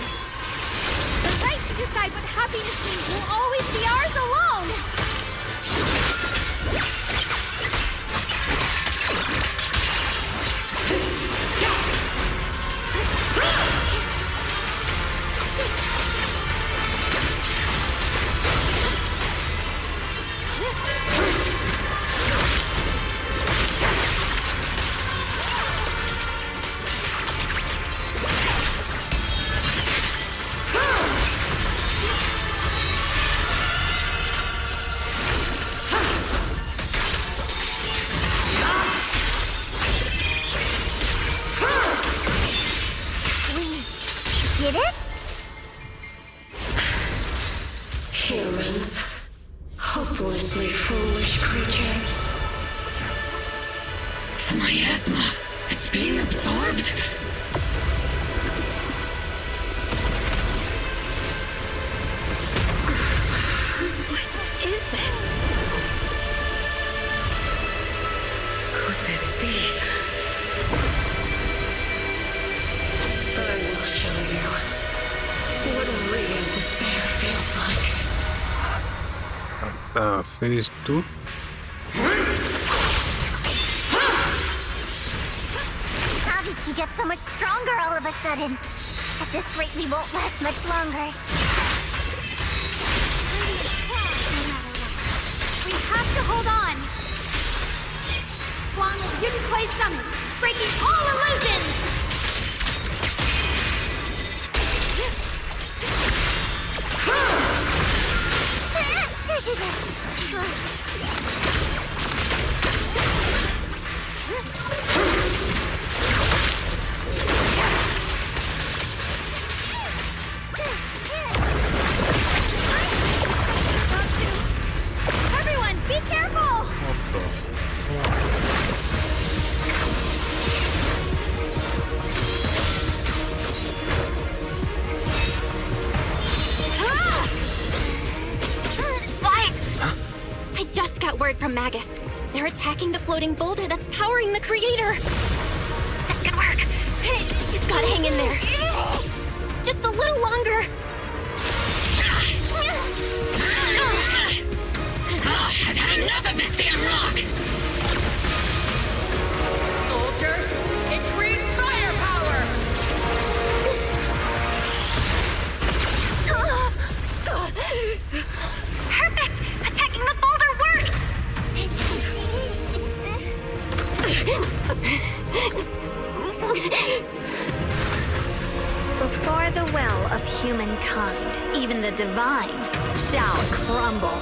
The right to decide what happiness means will always be ours alone! did it? Humans. Hopelessly foolish creatures. The myasma. It's being absorbed. What is this? Could this be? I will show you what real despair feels like. Phase 2? How did she get so much stronger all of a sudden? At this rate, we won't last much longer. We have to hold on! Xiao'Guang Yunquei Summit, breaking all illusions! Everyone, be careful! I just got word from Magus. They're attacking the floating boulder that's powering the creator. This could work. You've got to hang in there. Just a little longer. I've had enough of this damn rock! Soldiers, increase firepower! Perfect! Attacking the boulder worked! Before the will of humankind, even the divine shall crumble.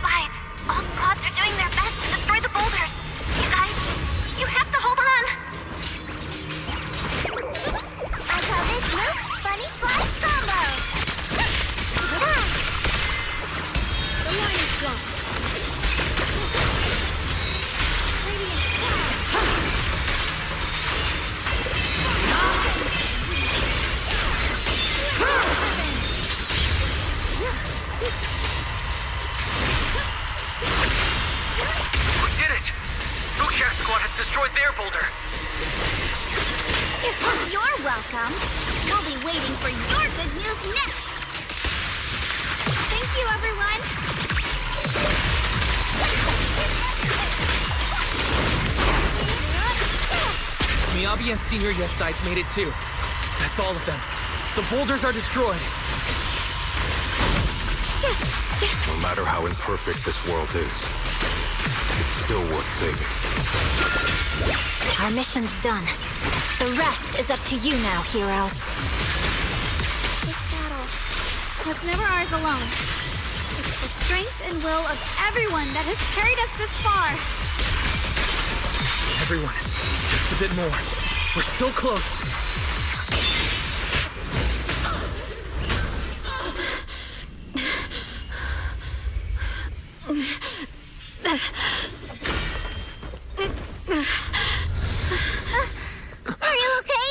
Wise, all squads are doing their best to destroy the boulders. You guys, you have to hold on. I call this move Funny Slash Combo. The line is blocked. We did it! Bookshare Squad has destroyed their boulder. You're welcome. We'll be waiting for your good news next. Thank you, everyone! Miyabi and Senior Yes Sides made it too. That's all of them. The boulders are destroyed. No matter how imperfect this world is, it's still worth saving. Our mission's done. The rest is up to you now, heroes. This battle was never ours alone. It's the strength and will of everyone that has carried us this far. Everyone, just a bit more. We're so close. Are you okay?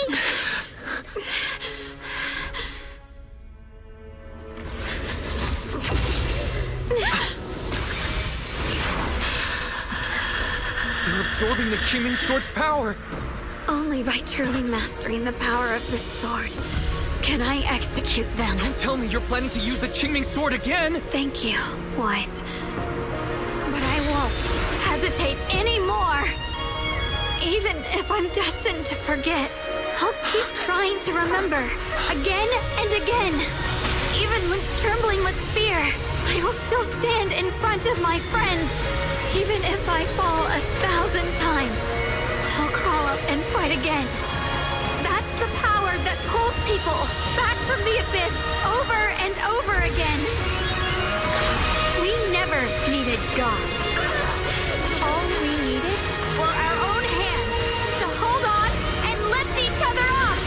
They're absorbing the Qingming Sword's power. Only by truly mastering the power of the sword can I execute them. Don't tell me you're planning to use the Qingming Sword again! Thank you, Wise. But I won't hesitate anymore. Even if I'm destined to forget, I'll keep trying to remember, again and again. Even when trembling with fear, I will still stand in front of my friends. Even if I fall 1,000 times, I'll crawl up and fight again. That's the power that pulls people back from the abyss over and over again. We never needed gods. All we needed were our own hands to hold on and lift each other up.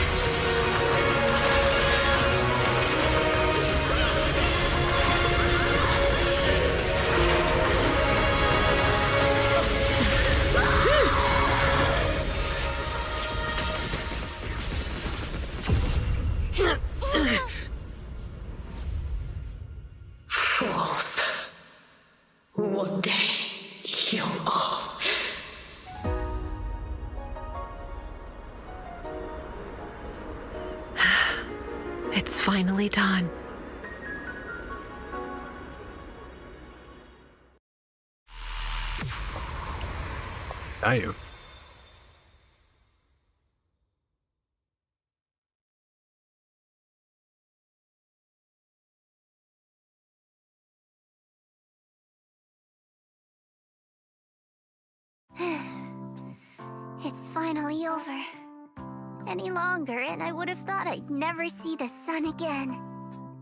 It's finally done. Damn. It's finally over. Any longer, and I would have thought I'd never see the sun again.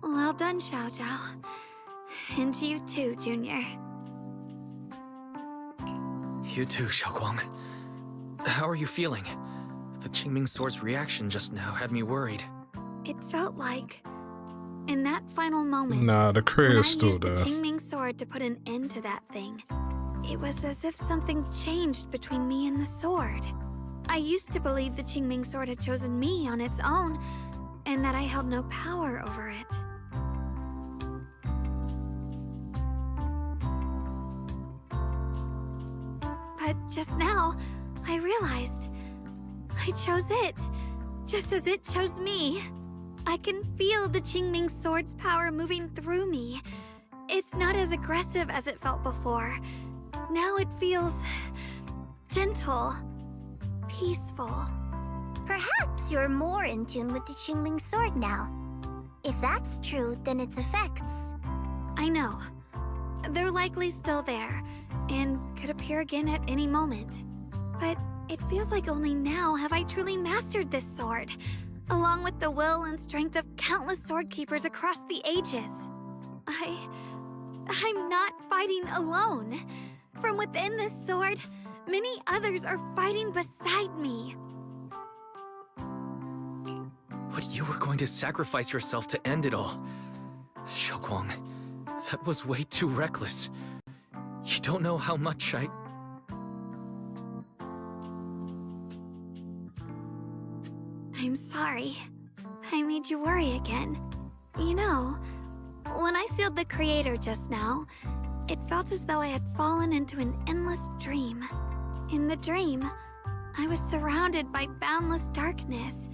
Well done, Xiao'Jiao. And you too, Junior. You too, Xiao'Guang. How are you feeling? The Qingming Sword's reaction just now had me worried. It felt like, in that final moment, Nah, the when creator's I still used there. the Qingming Sword to put an end to that thing, it was as if something changed between me and the sword. I used to believe the Qingming Sword had chosen me on its own, and that I held no power over it. But just now, I realized I chose it, just as it chose me. I can feel the Qingming Sword's power moving through me. It's not as aggressive as it felt before. Now it feels gentle, peaceful. Perhaps you're more in tune with the Qingming Sword now. If that's true, then its effects. I know. They're likely still there, and could appear again at any moment. But it feels like only now have I truly mastered this sword, along with the will and strength of countless sword keepers across the ages. I'm not fighting alone. From within this sword, many others are fighting beside me. But you were going to sacrifice yourself to end it all. Xiao'Guang, that was way too reckless. You don't know how much I'm sorry. I made you worry again. You know, when I sealed the Creator just now, it felt as though I had fallen into an endless dream. In the dream, I was surrounded by boundless darkness.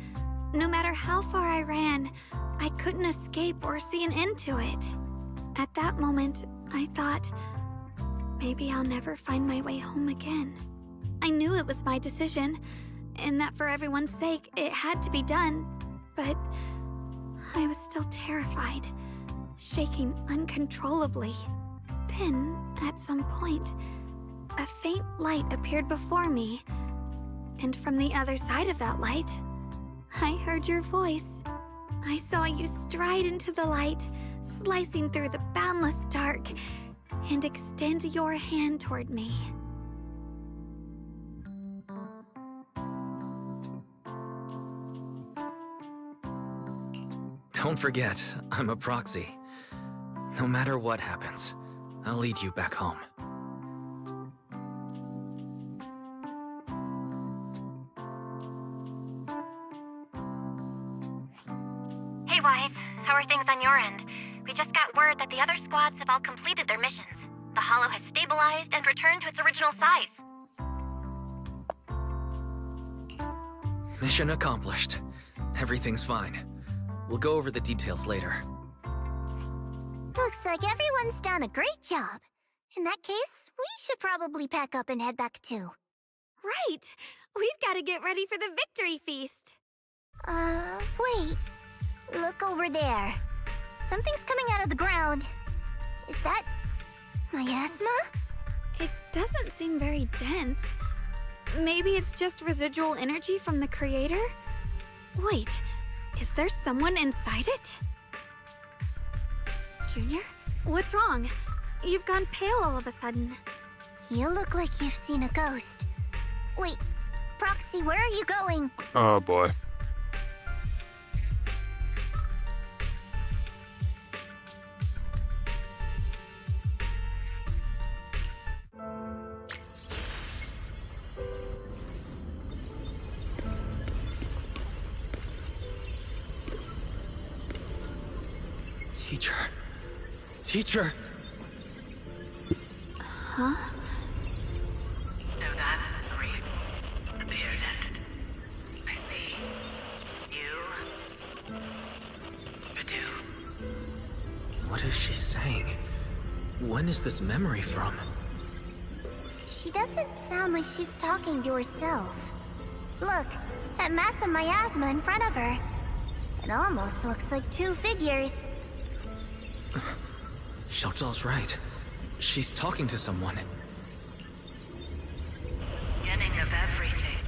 No matter how far I ran, I couldn't escape or see an end to it. At that moment, I thought, maybe I'll never find my way home again. I knew it was my decision, and that for everyone's sake, it had to be done. But I was still terrified, shaking uncontrollably. Then, at some point, a faint light appeared before me. And from the other side of that light, I heard your voice. I saw you stride into the light, slicing through the boundless dark, and extend your hand toward me. Don't forget, I'm a proxy. No matter what happens, I'll lead you back home. Hey, Wise. How are things on your end? We just got word that the other squads have all completed their missions. The Hollow has stabilized and returned to its original size. Mission accomplished. Everything's fine. We'll go over the details later. Looks like everyone's done a great job. In that case, we should probably pack up and head back too. Right! We've got to get ready for the victory feast! Wait. Look over there. Something's coming out of the ground. Is that myasma? It doesn't seem very dense. Maybe it's just residual energy from the Creator? Wait, is there someone inside it? Junior? What's wrong? You've gone pale all of a sudden. You look like you've seen a ghost. Wait, Proxy, where are you going? Oh boy. Teacher. Teacher! Huh? So that's the reason appeared it. I see. You What is she saying? When is this memory from? She doesn't sound like she's talking to herself. Look, that massive myasma in front of her. It almost looks like two figures. Xiao'Guang's right. She's talking to someone. Beginning of everything.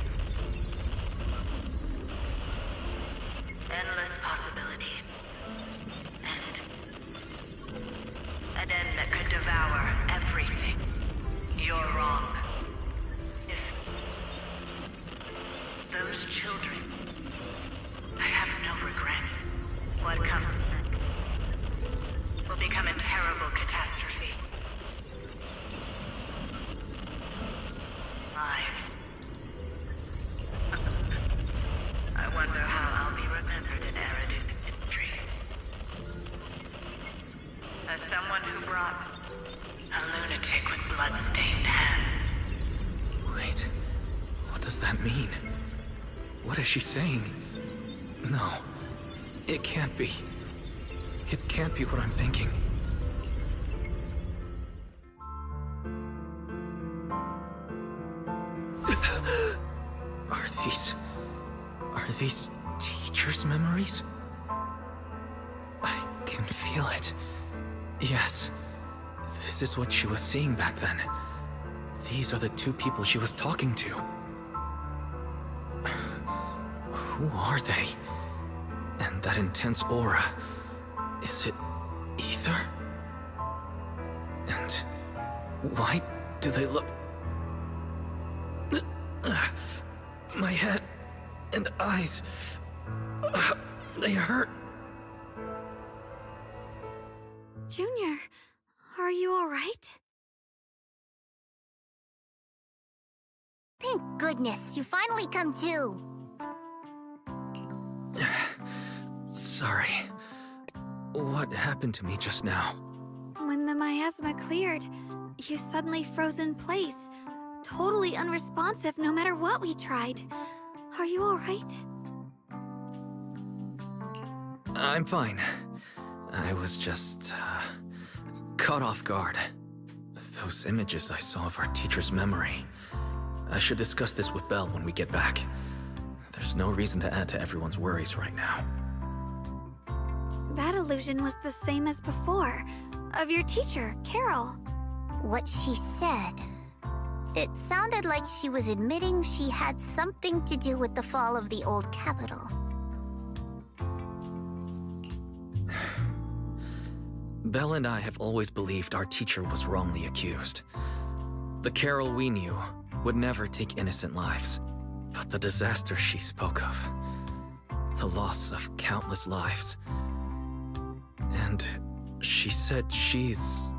Endless possibilities. An end that could devour everything. You're wrong. If those children, I have no regrets. What comes will become a terrible catastrophe. Lives. I wonder how I'll be remembered in Eridu's history. As someone who brought a lunatic with blood-stained hands. Wait, what does that mean? What is she saying? No, it can't be. It can't be what I'm thinking. Are these teachers' memories? I can feel it. Yes, this is what she was seeing back then. These are the two people she was talking to. Who are they? And that intense aura, is it ether? And why do they look... My head and eyes, they hurt. Junior, are you alright? Thank goodness, you finally come to. Sorry. What happened to me just now? When the miasma cleared, you suddenly froze in place. Totally unresponsive no matter what we tried. Are you alright? I'm fine. I was just, caught off guard. Those images I saw of our teacher's memory. I should discuss this with Belle when we get back. There's no reason to add to everyone's worries right now. That illusion was the same as before, of your teacher, Carol. What she said. It sounded like she was admitting she had something to do with the fall of the old capital. Belle and I have always believed our teacher was wrongly accused. The Carol we knew would never take innocent lives. But the disaster she spoke of, the loss of countless lives. And she said she's...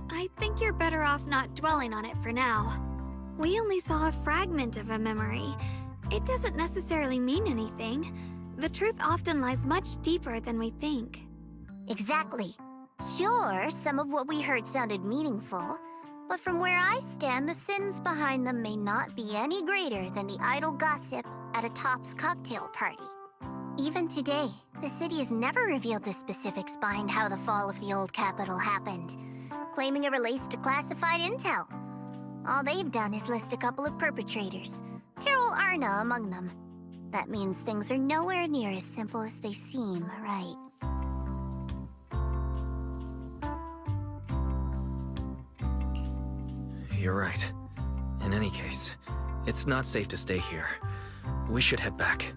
I think you're better off not dwelling on it for now. We only saw a fragment of a memory. It doesn't necessarily mean anything. The truth often lies much deeper than we think. Exactly. Sure, some of what we heard sounded meaningful, but from where I stand, the sins behind them may not be any greater than the idle gossip at a Top's cocktail party. Even today, the city has never revealed the specifics behind how the fall of the old capital happened, claiming it relates to classified intel. All they've done is list a couple of perpetrators, Carol Arna among them. That means things are nowhere near as simple as they seem, right? You're right. In any case, it's not safe to stay here. We should head back.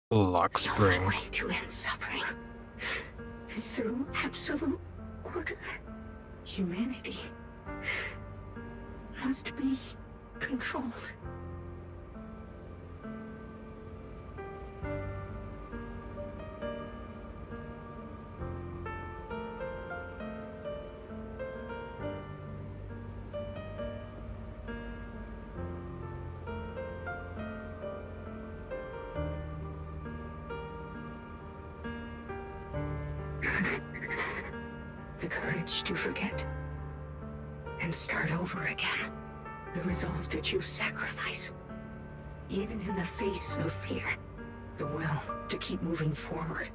Lock The spring. only way to end suffering is through absolute order. Humanity must be controlled. The courage to forget and start over again. The resolve to choose sacrifice Even in the face of fear, the will to keep moving forward.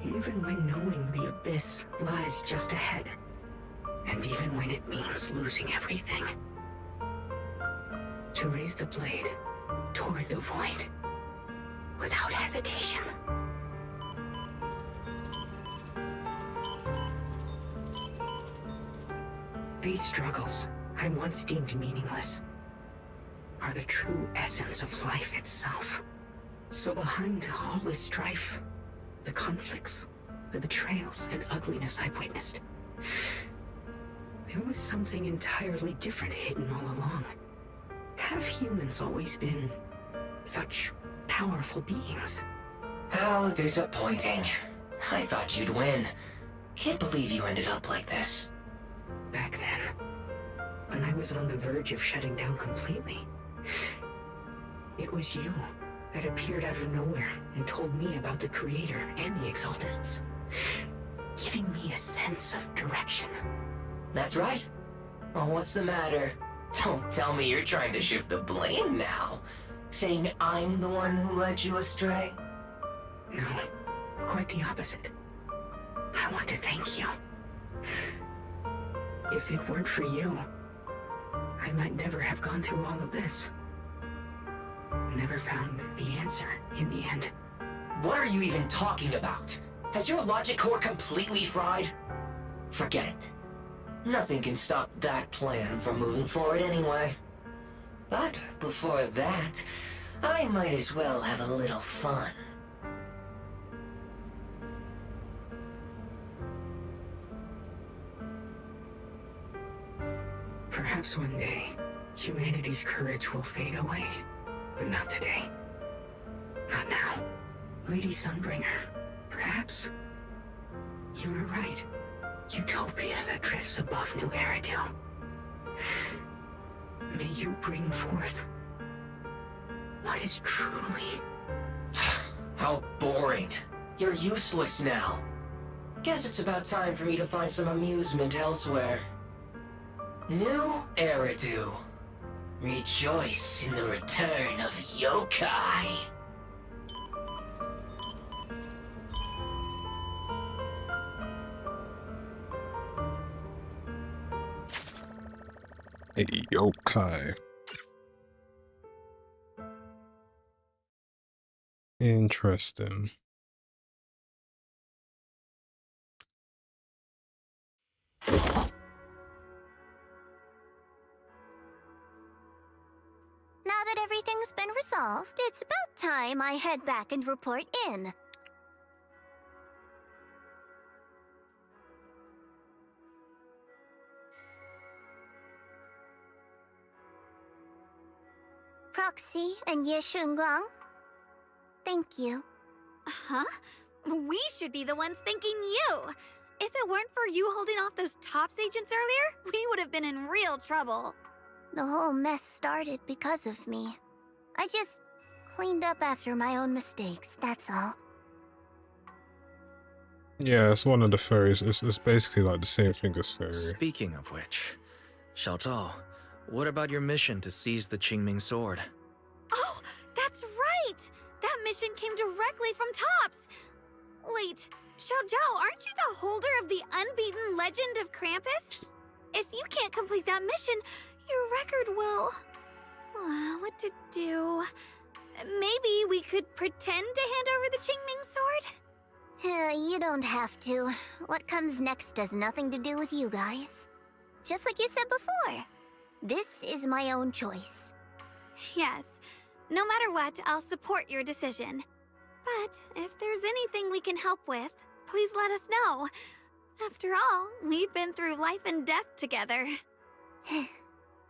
Even when knowing the abyss lies just ahead. And even when it means losing everything. To raise the blade toward the void. Without hesitation. These struggles, I once deemed meaningless, are the true essence of life itself. So behind all this strife, the conflicts, the betrayals, and ugliness I've witnessed, there was something entirely different hidden all along. Have humans always been such powerful beings? How disappointing. I thought you'd win. Can't believe you ended up like this. Back then, when I was on the verge of shutting down completely, it was you that appeared out of nowhere and told me about the Creator and the Exaltists, giving me a sense of direction. That's right. Well, what's the matter? Don't tell me you're trying to shift the blame now. Saying I'm the one who led you astray? No, quite the opposite. I want to thank you. If it weren't for you, I might never have gone through all of this. Never found the answer in the end. What are you even talking about? Has your logic core completely fried? Forget it. Nothing can stop that plan from moving forward anyway. But before that, I might as well have a little fun. Perhaps one day, humanity's courage will fade away. But not today. Not now. Lady Sunbringer, perhaps you were right. Utopia that drifts above New Eridu. May you bring forth what is truly... How boring. You're useless now. Guess it's about time for me to find some amusement elsewhere. New Eridu. Rejoice in the return of yokai. A yokai. Interesting. Now that everything's been resolved, it's about time I head back and report in. Proxy and Xiao'Guang, thank you. Huh? We should be the ones thanking you. If it weren't for you holding off those TOPS agents earlier, we would have been in real trouble. The whole mess started because of me. I just cleaned up after my own mistakes, that's all. Yeah, it's one of the fairies. It's basically like the same thing as fairy. Speaking of which, Xiao'Guang, what about your mission to seize the Qingming sword? Oh, that's right! That mission came directly from TOPS! Wait, Xiao'Guang, aren't you the holder of the unbeaten legend of Krampus? If you can't complete that mission, your record will... what to do? Maybe we could pretend to hand over the Qingming sword? You don't have to. What comes next has nothing to do with you guys. Just like you said before. This is my own choice. Yes. No matter what, I'll support your decision. But if there's anything we can help with, please let us know. After all, we've been through life and death together.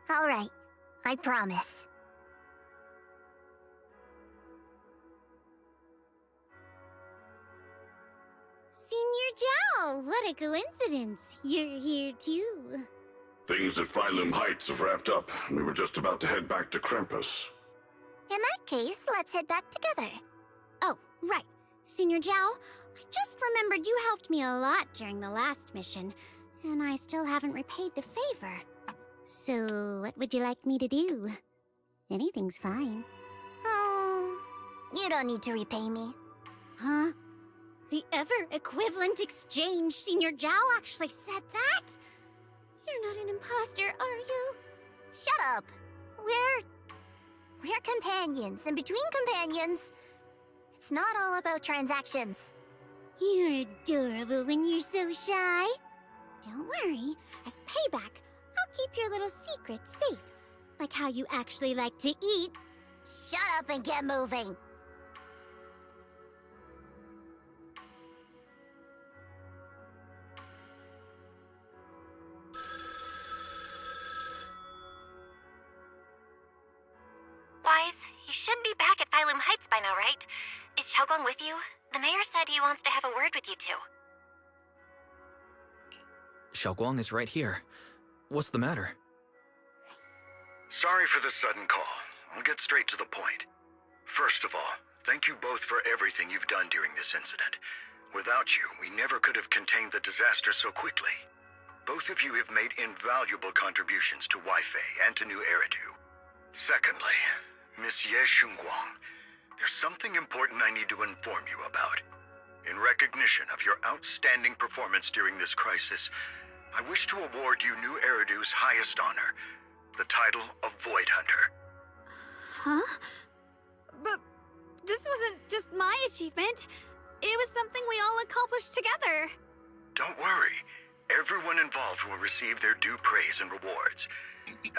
All right. I promise. Senior Jiao, what a coincidence. You're here too. Things at Phylum Heights have wrapped up, and we were just about to head back to Krampus. In that case, let's head back together. Oh, right. Senior Jiao, I just remembered you helped me a lot during the last mission, and I still haven't repaid the favor. So, what would you like me to do? Anything's fine. Oh, you don't need to repay me. Huh? The ever-equivalent exchange, Senior Jiao actually said that? You're not an imposter, are you? Shut up. We're companions, and between companions, it's not all about transactions. You're adorable when you're so shy. Don't worry, as payback, I'll keep your little secrets safe. Like how you actually like to eat. Shut up and get moving. Wise, you should be back at Phylum Heights by now, right? Is Xiao'Guang with you? The mayor said he wants to have a word with you two. Xiao'Guang is right here. What's the matter? Sorry for the sudden call. I'll get straight to the point. First of all, thank you both for everything you've done during this incident. Without you, we never could have contained the disaster so quickly. Both of you have made invaluable contributions to Wi-Fi and to New Eridu. Secondly, Miss Xiao'Guang, there's something important I need to inform you about. In recognition of your outstanding performance during this crisis, I wish to award you New Eridu's highest honor, the title of Void Hunter. Huh? But this wasn't just my achievement. It was something we all accomplished together. Don't worry. Everyone involved will receive their due praise and rewards.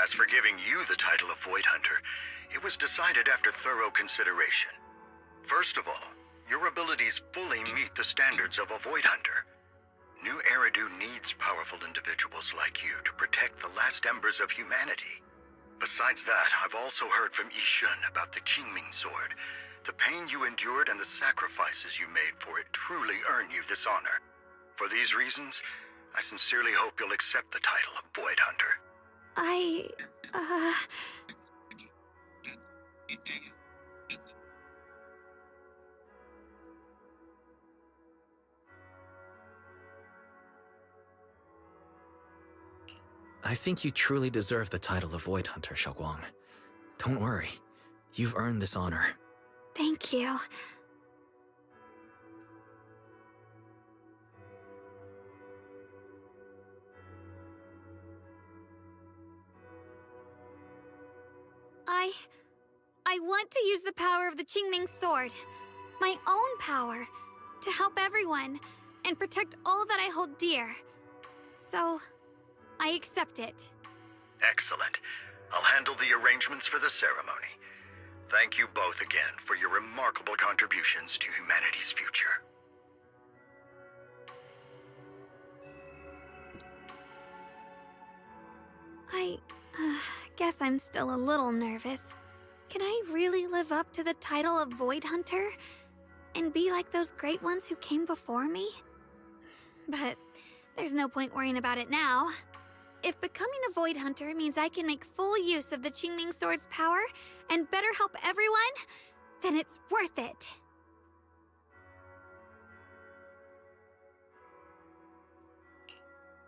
As for giving you the title of Void Hunter, it was decided after thorough consideration. First of all, your abilities fully meet the standards of a Void Hunter. New Eridu needs powerful individuals like you to protect the last embers of humanity. Besides that, I've also heard from Yishun about the Qingming Sword. The pain you endured and the sacrifices you made for it truly earn you this honor. For these reasons, I sincerely hope you'll accept the title of Void Hunter. I think you truly deserve the title of Void Hunter, Xiao'Guang. Don't worry. You've earned this honor. Thank you. I want to use the power of the Qingming Sword, my own power, to help everyone and protect all that I hold dear. So, I accept it. Excellent. I'll handle the arrangements for the ceremony. Thank you both again for your remarkable contributions to humanity's future. I guess I'm still a little nervous. Can I really live up to the title of Void Hunter? And be like those great ones who came before me? But there's no point worrying about it now. If becoming a Void Hunter means I can make full use of the Qingming Sword's power and better help everyone, then it's worth it.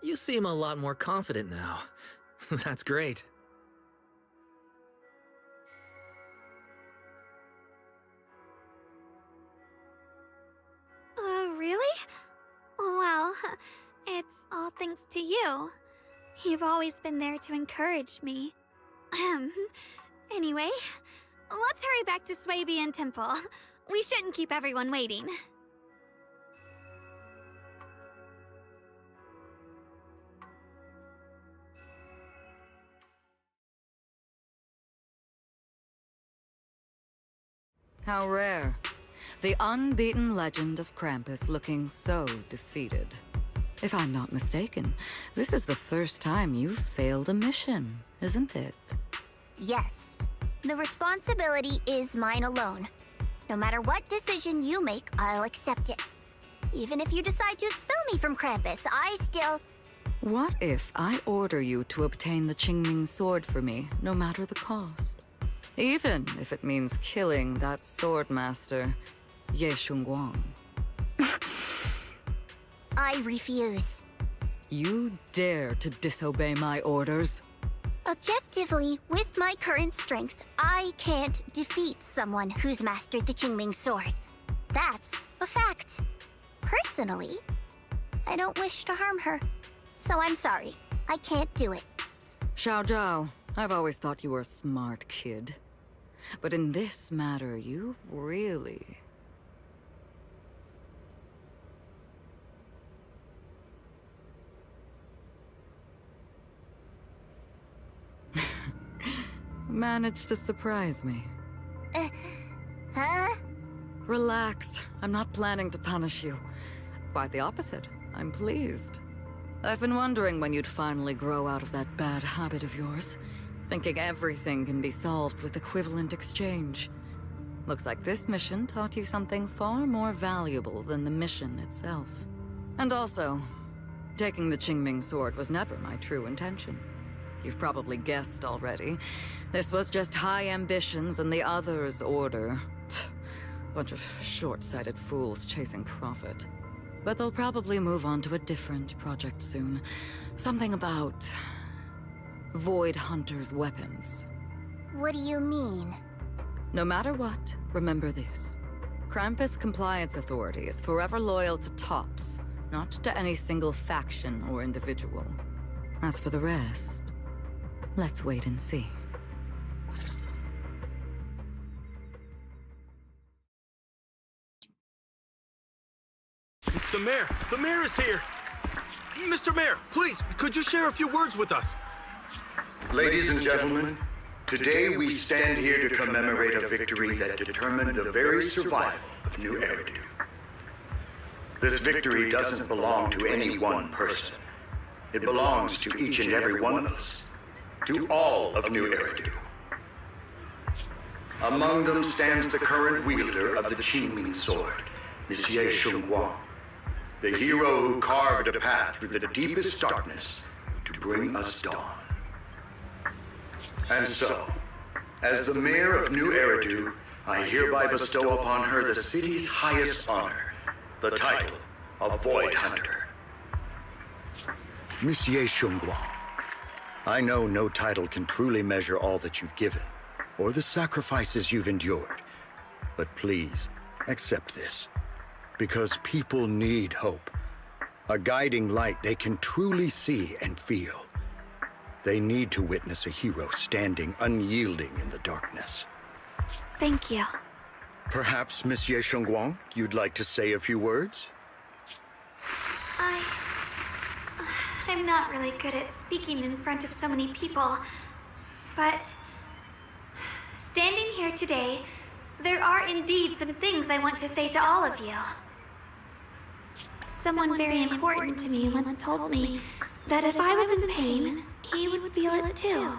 You seem a lot more confident now. That's great. Really? Well, it's all thanks to you. You've always been there to encourage me. Anyway, let's hurry back to Swabian Temple. We shouldn't keep everyone waiting. How rare. The unbeaten legend of Krampus looking so defeated. If I'm not mistaken, this is the first time you've failed a mission, isn't it? Yes. The responsibility is mine alone. No matter what decision you make, I'll accept it. Even if you decide to expel me from Krampus, I still... What if I order you to obtain the Qingming Sword for me, no matter the cost? Even if it means killing that swordmaster, Xiao'Guang. I refuse. You dare to disobey my orders? Objectively, with my current strength, I can't defeat someone who's mastered the Qingming sword. That's a fact. Personally, I don't wish to harm her. So I'm sorry. I can't do it. Xiao'Guang, I've always thought you were a smart kid. But in this matter, you really... managed to surprise me. Huh? Relax. I'm not planning to punish you. Quite the opposite. I'm pleased. I've been wondering when you'd finally grow out of that bad habit of yours. Thinking everything can be solved with equivalent exchange. Looks like this mission taught you something far more valuable than the mission itself. And also, taking the Qingming sword was never my true intention. You've probably guessed already. This was just high ambitions and the others' order. Bunch of short-sighted fools chasing profit. But they'll probably move on to a different project soon. Something about... Void Hunter's weapons. What do you mean? No matter what, remember this. Krampus Compliance Authority is forever loyal to TOPS, not to any single faction or individual. As for the rest, let's wait and see. It's the mayor! The mayor is here! Mr. Mayor, please, could you share a few words with us? Ladies and gentlemen, today we stand here to commemorate a victory that determined the very survival of New Eridu. This victory doesn't belong to any one person. It belongs to each and every one of us. To all of New Eridu. Among them stands the current wielder of the Qingming sword, Xiao'Guang, the hero who carved a path through the deepest darkness to bring us dawn. And so, as the mayor of New Eridu, I hereby bestow upon her the city's highest honor, the title of Void Hunter. Monsieur Xiao'Guang, I know no title can truly measure all that you've given, or the sacrifices you've endured. But please, accept this. Because people need hope. A guiding light they can truly see and feel. They need to witness a hero standing unyielding in the darkness. Thank you. Perhaps, Monsieur Xiao'Guang, you'd like to say a few words? I'm not really good at speaking in front of so many people, but standing here today, there are indeed some things I want to say to all of you. Someone very important to me once told me that if I was in pain, he would feel it too.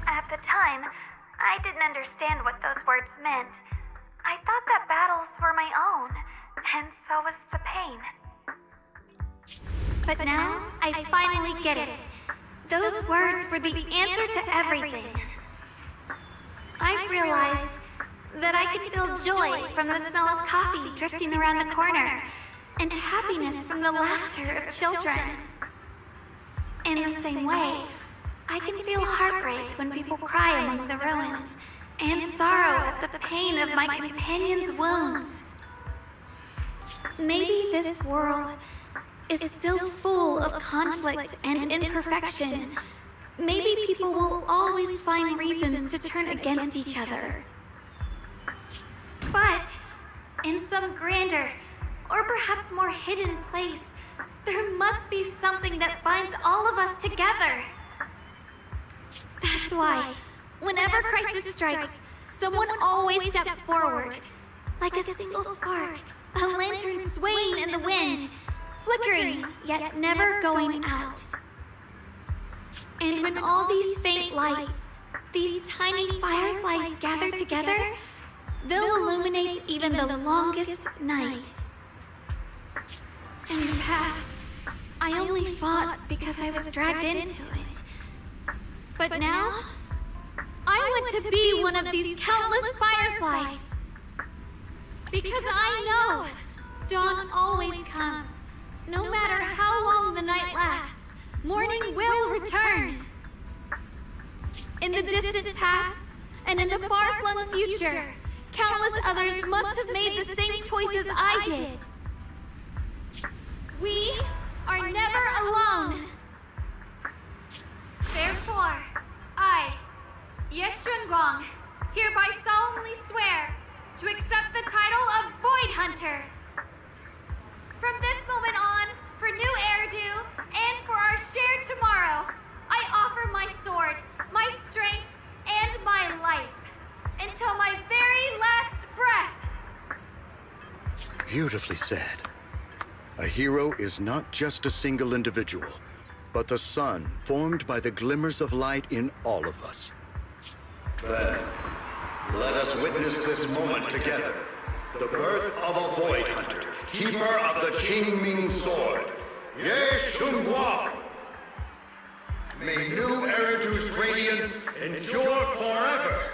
At the time, I didn't understand what those words meant. I thought that battles were my own, and so was the pain. But now, I finally get it. Those words were the answer to everything. I've realized that I can feel joy from the smell of coffee drifting around the corner, and happiness from the laughter of children. In the same way, I can feel heartbreak when people cry among the ruins, and sorrow at the pain of my companion's wounds. Maybe this world is still full of conflict and imperfection. Maybe people will always find reasons to turn against each other. But in some grander, or perhaps more hidden place, there must be something that binds all of us together. That's why, whenever crisis strikes, someone always steps forward. Like a single spark, a lantern swaying in the wind, flickering, yet never going out. And when all these faint lights, these tiny fireflies gather together, they'll illuminate even the longest night. In the past, I only fought because I was dragged into it. But now, I want to be one of these countless fireflies. Because I know dawn always comes. No matter how long the night lasts, morning will return. In the distant past, and in the far-flung future, countless others must have made the same choices I did. We are never alone. Therefore, I, Xiao'Guang, hereby solemnly swear to accept the title of Void Hunter. From this moment on, for new Eridu, and for our shared tomorrow, I offer my sword, my strength, and my life, until my very last breath. Beautifully said. A hero is not just a single individual, but the sun formed by the glimmers of light in all of us. Then, let us witness this moment together. The birth of a Void Hunter, keeper of the Qingming Sword, Xiao'Guang. May new Eridu's radiance endure forever.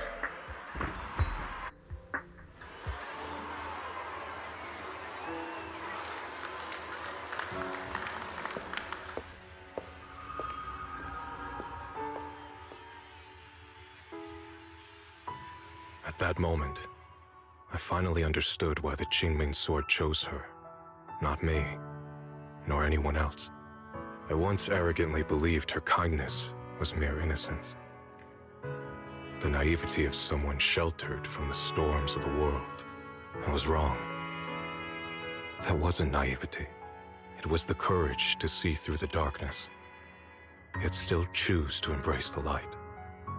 At that moment, I finally understood why the Qingming Sword chose her. Not me, nor anyone else. I once arrogantly believed her kindness was mere innocence. The naivety of someone sheltered from the storms of the world. I was wrong. That wasn't naivety. It was the courage to see through the darkness, yet still choose to embrace the light.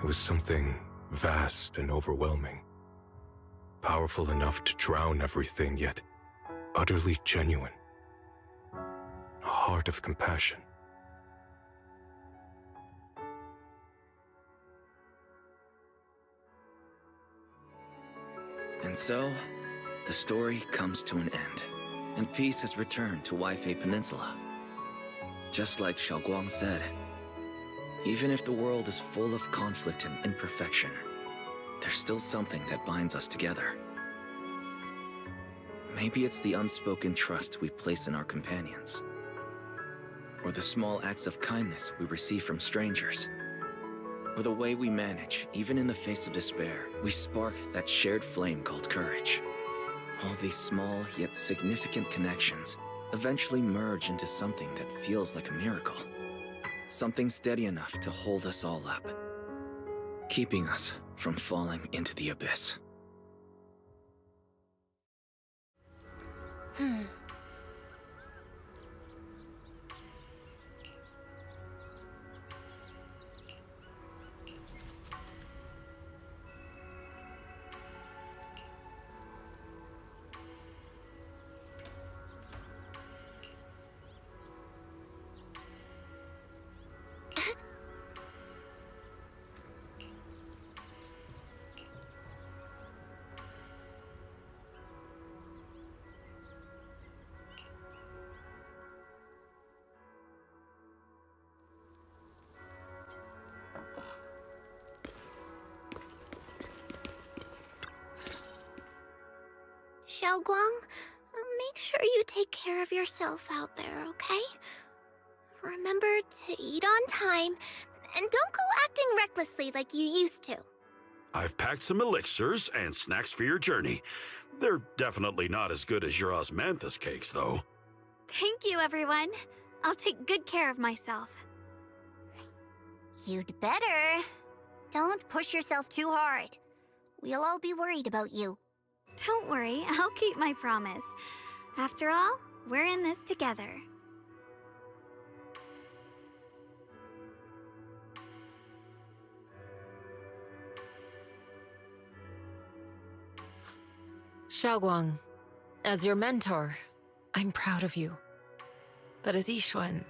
It was something vast and overwhelming. Powerful enough to drown everything, yet utterly genuine. A heart of compassion. And so, the story comes to an end, and peace has returned to Weifei Peninsula. Just like Xiao'Guang said, even if the world is full of conflict and imperfection, there's still something that binds us together. Maybe it's the unspoken trust we place in our companions, or the small acts of kindness we receive from strangers, or the way we manage, even in the face of despair, we spark that shared flame called courage. All these small yet significant connections eventually merge into something that feels like a miracle. Something steady enough to hold us all up, keeping us from falling into the abyss. Xiao'Guang, make sure you take care of yourself out there, okay? Remember to eat on time, and don't go acting recklessly like you used to. I've packed some elixirs and snacks for your journey. They're definitely not as good as your osmanthus cakes, though. Thank you, everyone. I'll take good care of myself. You'd better. Don't push yourself too hard. We'll all be worried about you. Don't worry, I'll keep my promise. After all, we're in this together. Xiao'Guang, as your mentor, I'm proud of you. But as Yixuan,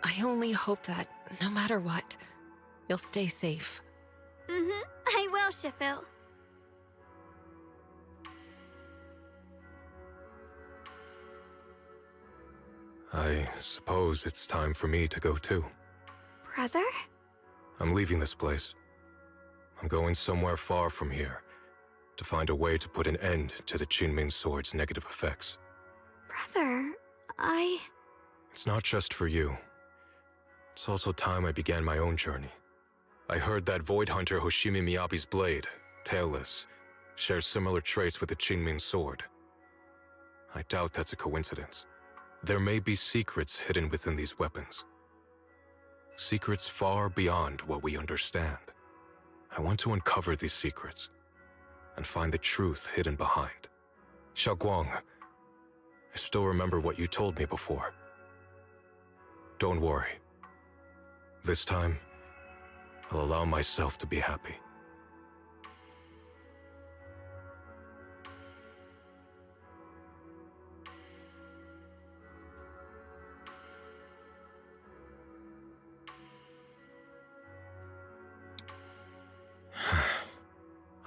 I only hope that, no matter what, you'll stay safe. I will, Shifu. I suppose it's time for me to go too. Brother? I'm leaving this place. I'm going somewhere far from here, to find a way to put an end to the Qingming Sword's negative effects. Brother, It's not just for you. It's also time I began my own journey. I heard that Void Hunter Hoshimi Miyabi's blade, tailless, shares similar traits with the Qingming sword. I doubt that's a coincidence. There may be secrets hidden within these weapons. Secrets far beyond what we understand. I want to uncover these secrets and find the truth hidden behind. Xiao'Guang, I still remember what you told me before. Don't worry. This time, I'll allow myself to be happy.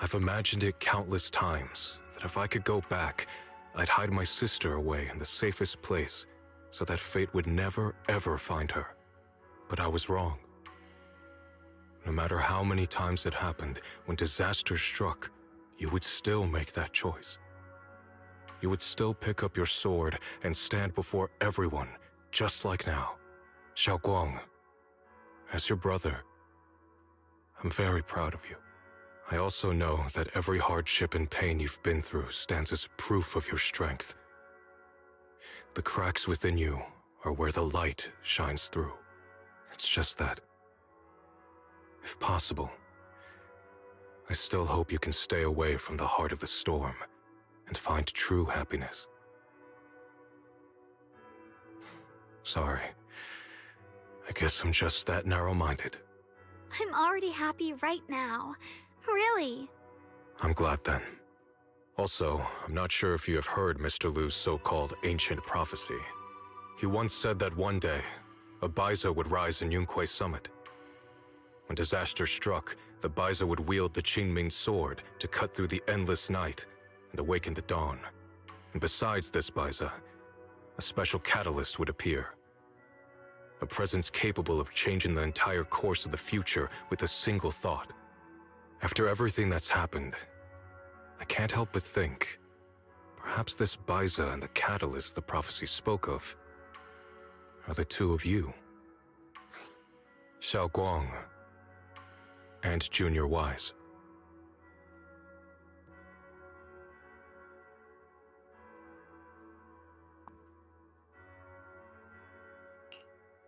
I've imagined it countless times, that if I could go back, I'd hide my sister away in the safest place, so that fate would never, ever find her. But I was wrong. No matter how many times it happened, when disaster struck, you would still make that choice. You would still pick up your sword and stand before everyone, just like now. Xiao'Guang, as your brother, I'm very proud of you. I also know that every hardship and pain you've been through stands as proof of your strength. The cracks within you are where the light shines through. It's just that, if possible, I still hope you can stay away from the heart of the storm and find true happiness. Sorry. I guess I'm just that narrow-minded. I'm already happy right now. Really? I'm glad then. Also, I'm not sure if you have heard Mr. Liu's so-called ancient prophecy. He once said that one day, a Baiza would rise in Yunquay Summit. When disaster struck, the Baiza would wield the Qingming sword to cut through the endless night and awaken the dawn. And besides this Baiza, a special catalyst would appear. A presence capable of changing the entire course of the future with a single thought. After everything that's happened, I can't help but think, perhaps this Baiza and the catalyst the prophecy spoke of are the two of you. Xiao'Guang and Junior Wise.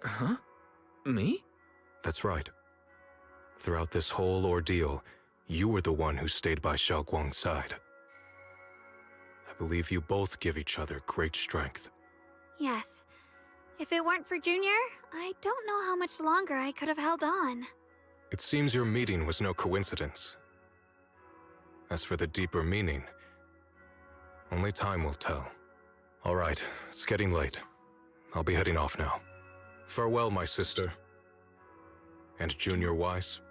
Huh? Me? That's right. Throughout this whole ordeal, you were the one who stayed by Xiao'Guang's side. I believe you both give each other great strength. Yes. If it weren't for Junior, I don't know how much longer I could have held on. It seems your meeting was no coincidence. As for the deeper meaning, only time will tell. All right, it's getting late. I'll be heading off now. Farewell, my sister. And Junior Wise.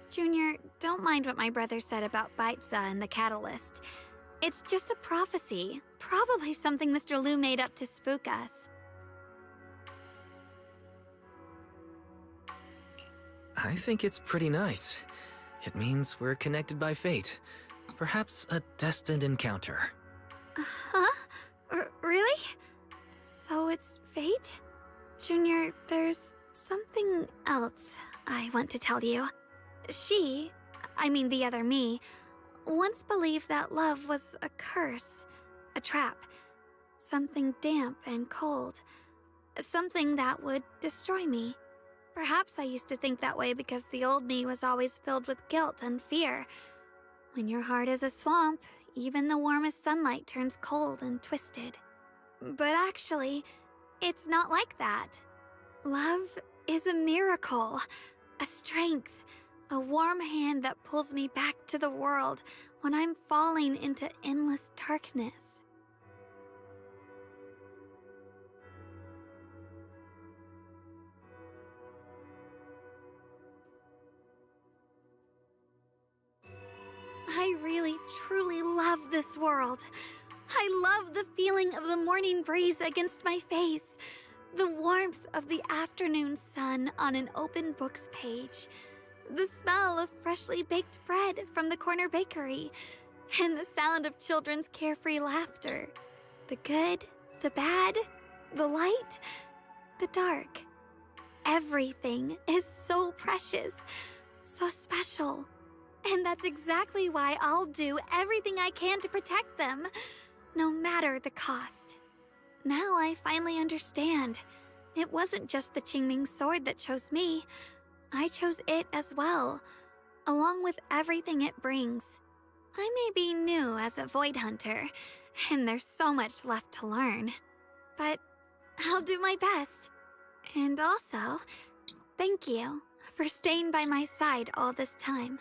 Junior, don't mind what my brother said about Baiza and the catalyst. It's just a prophecy. Probably something Mr. Liu made up to spook us. I think it's pretty nice. It means we're connected by fate. Perhaps a destined encounter. Huh? Really? So it's fate? Junior, there's something else I want to tell you. I mean the other me, once believed that love was a curse, a trap, something damp and cold, something that would destroy me. Perhaps I used to think that way because the old me was always filled with guilt and fear. When your heart is a swamp, even the warmest sunlight turns cold and twisted. But actually, it's not like that. Love is a miracle, a strength, a warm hand that pulls me back to the world when I'm falling into endless darkness. I really, truly love this world. I love the feeling of the morning breeze against my face, the warmth of the afternoon sun on an open book's page, the smell of freshly baked bread from the corner bakery, and the sound of children's carefree laughter. The good, The bad, the light, the dark. Everything is so precious, so special. And that's exactly why I'll do everything I can to protect them, no matter the cost. Now I finally understand. It wasn't just the Qingming sword that chose me. I chose it as well, along with everything it brings. I may be new as a Void Hunter, and there's so much left to learn. But I'll do my best. And also, thank you for staying by my side all this time.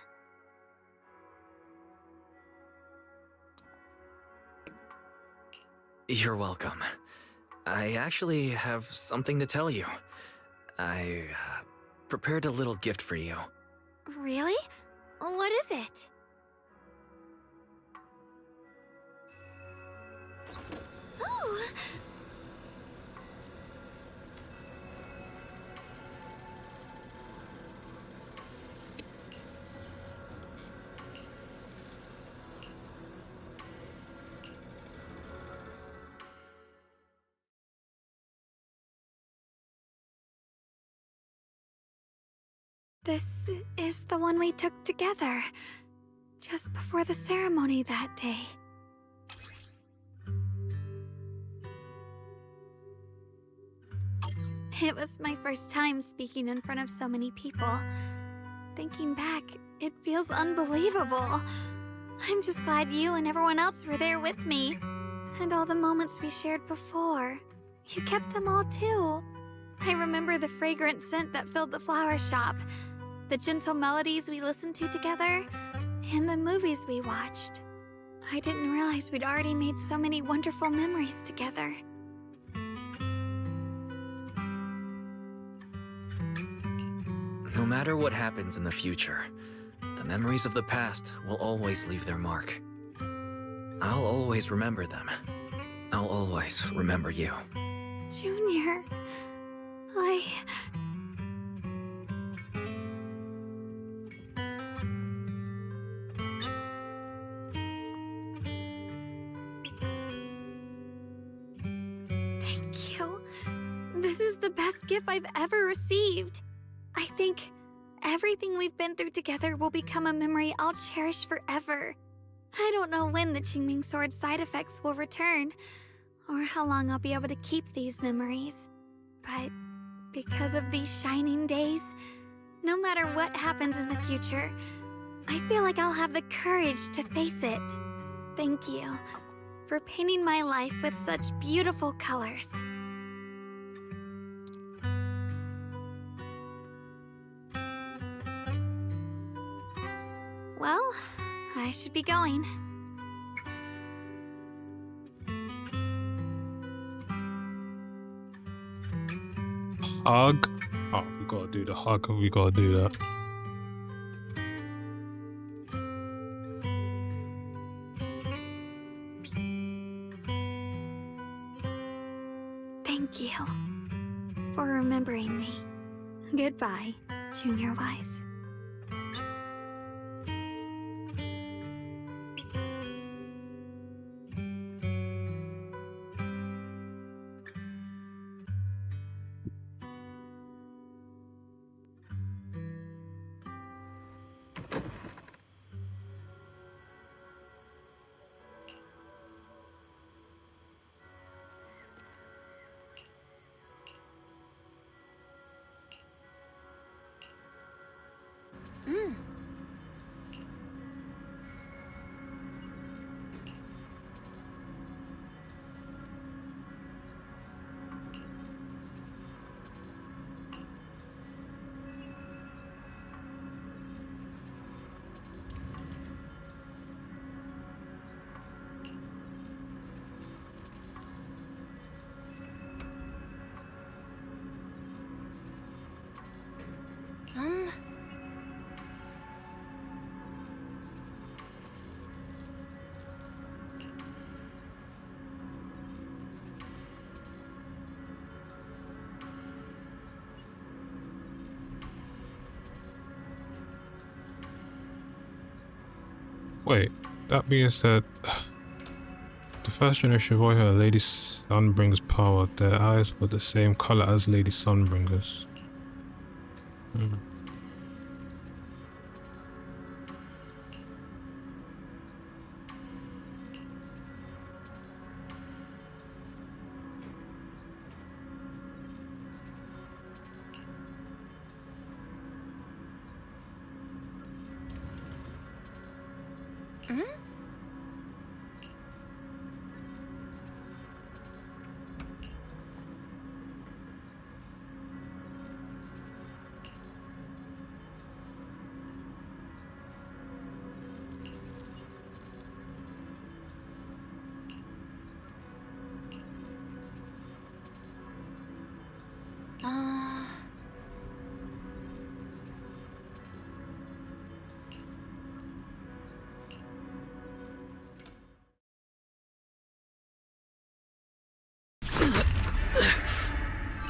You're welcome. I actually have something to tell you. I prepared a little gift for you. Really? What is it? Oh! This is the one we took together, just before the ceremony that day. It was my first time speaking in front of so many people. Thinking back, it feels unbelievable. I'm just glad you and everyone else were there with me. And all the moments we shared before. You kept them all too. I remember the fragrant scent that filled the flower shop, the gentle melodies we listened to together, and the movies we watched. I didn't realize we'd already made so many wonderful memories together. No matter what happens in the future, the memories of the past will always leave their mark. I'll always remember them. I'll always remember you. Junior, Thank you. This is the best gift I've ever received. I think everything we've been through together will become a memory I'll cherish forever. I don't know when the Qingming Sword side effects will return, or how long I'll be able to keep these memories. But because of these shining days, no matter what happens in the future, I feel like I'll have the courage to face it. Thank you for painting my life with such beautiful colors. Well, I should be going. Hug. Oh, we gotta do the hug and we gotta do that. Thank you for remembering me. Goodbye, Junior Wise. Wait, that being said, the first generation void hunter, Lady Sunbringer's power. Their eyes were the same color as Lady Sunbringer's. Hmm.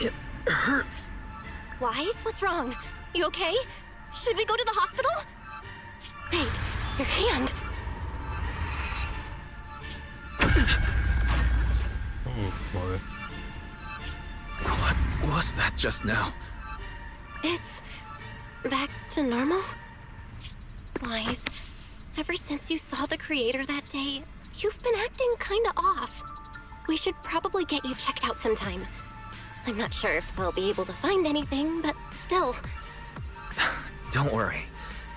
It hurts. Wise, what's wrong? You okay? Should we go to the hospital? Wait, your hand. Oh boy. What was that just now? It's back to normal? Wise, ever since you saw the creator that day, you've been acting kinda off. We should probably get you checked out sometime. I'm not sure if they'll be able to find anything, but still. Don't worry.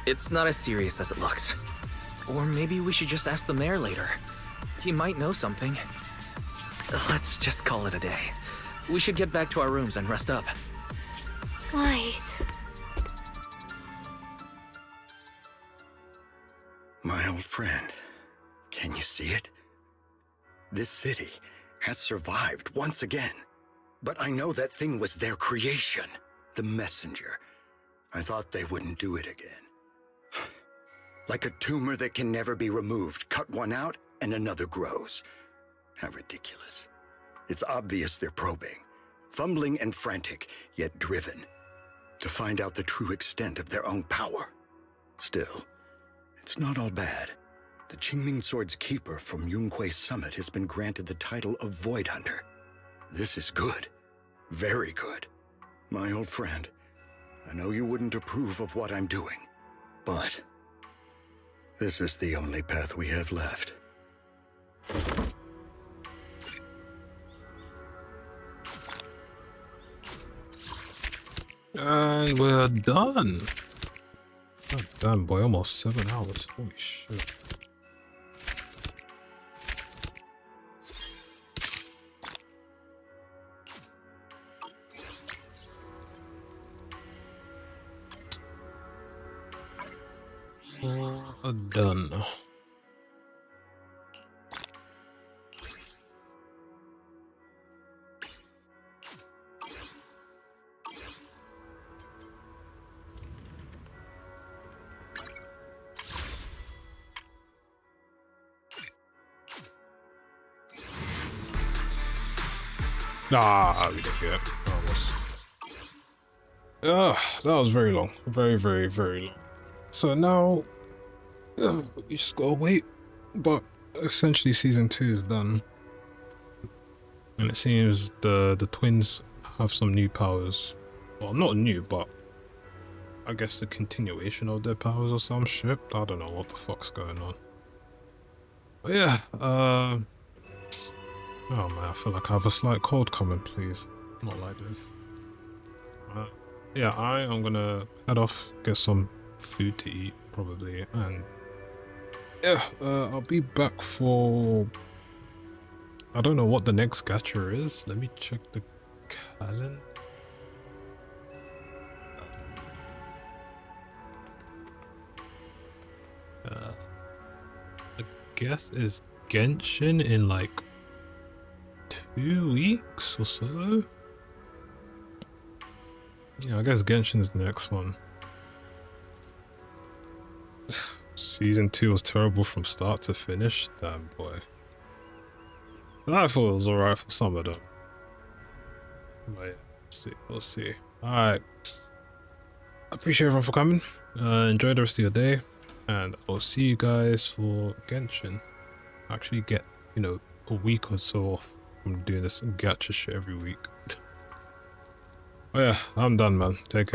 It's not as serious as it looks. Or maybe we should just ask the mayor later. He might know something. Let's just call it a day. We should get back to our rooms and rest up. Wise. My old friend, can you see it? This city has survived once again. But I know that thing was their creation, the messenger. I thought they wouldn't do it again. Like a tumor that can never be removed. Cut one out and another grows. How ridiculous. It's obvious they're probing. Fumbling and frantic, yet driven. To find out the true extent of their own power. Still, it's not all bad. The Qingming Sword's keeper from Yunquei Summit has been granted the title of Void Hunter. This is good. Very good. My old friend, I know you wouldn't approve of what I'm doing, but this is the only path we have left. And we're done. God damn, boy, almost 7 hours. Holy shit. Done. Ah, we didn't get it. That was very long. Very, very, very long. So now, you just gotta wait. But essentially season 2 is done. And it seems the twins have some new powers. Well, not new, but I guess the continuation of their powers or some shit. I don't know what the fuck's going on. But yeah, oh man, I feel like I have a slight cold coming, please. Not like this. Yeah, I am gonna head off, get some food to eat, probably, and yeah, I'll be back for... I don't know what the next gacha is. Let me check the calendar. I guess is Genshin in like 2 weeks or so. Yeah, I guess Genshin's the next one. Season 2 was terrible from start to finish. Damn boy. I thought it was alright for some of them. But yeah, we'll see. Alright. I appreciate everyone for coming. Enjoy the rest of your day. And I'll see you guys for Genshin. Actually get, you know, a week or so off from doing this gacha shit every week. Oh yeah, I'm done, man. Take care.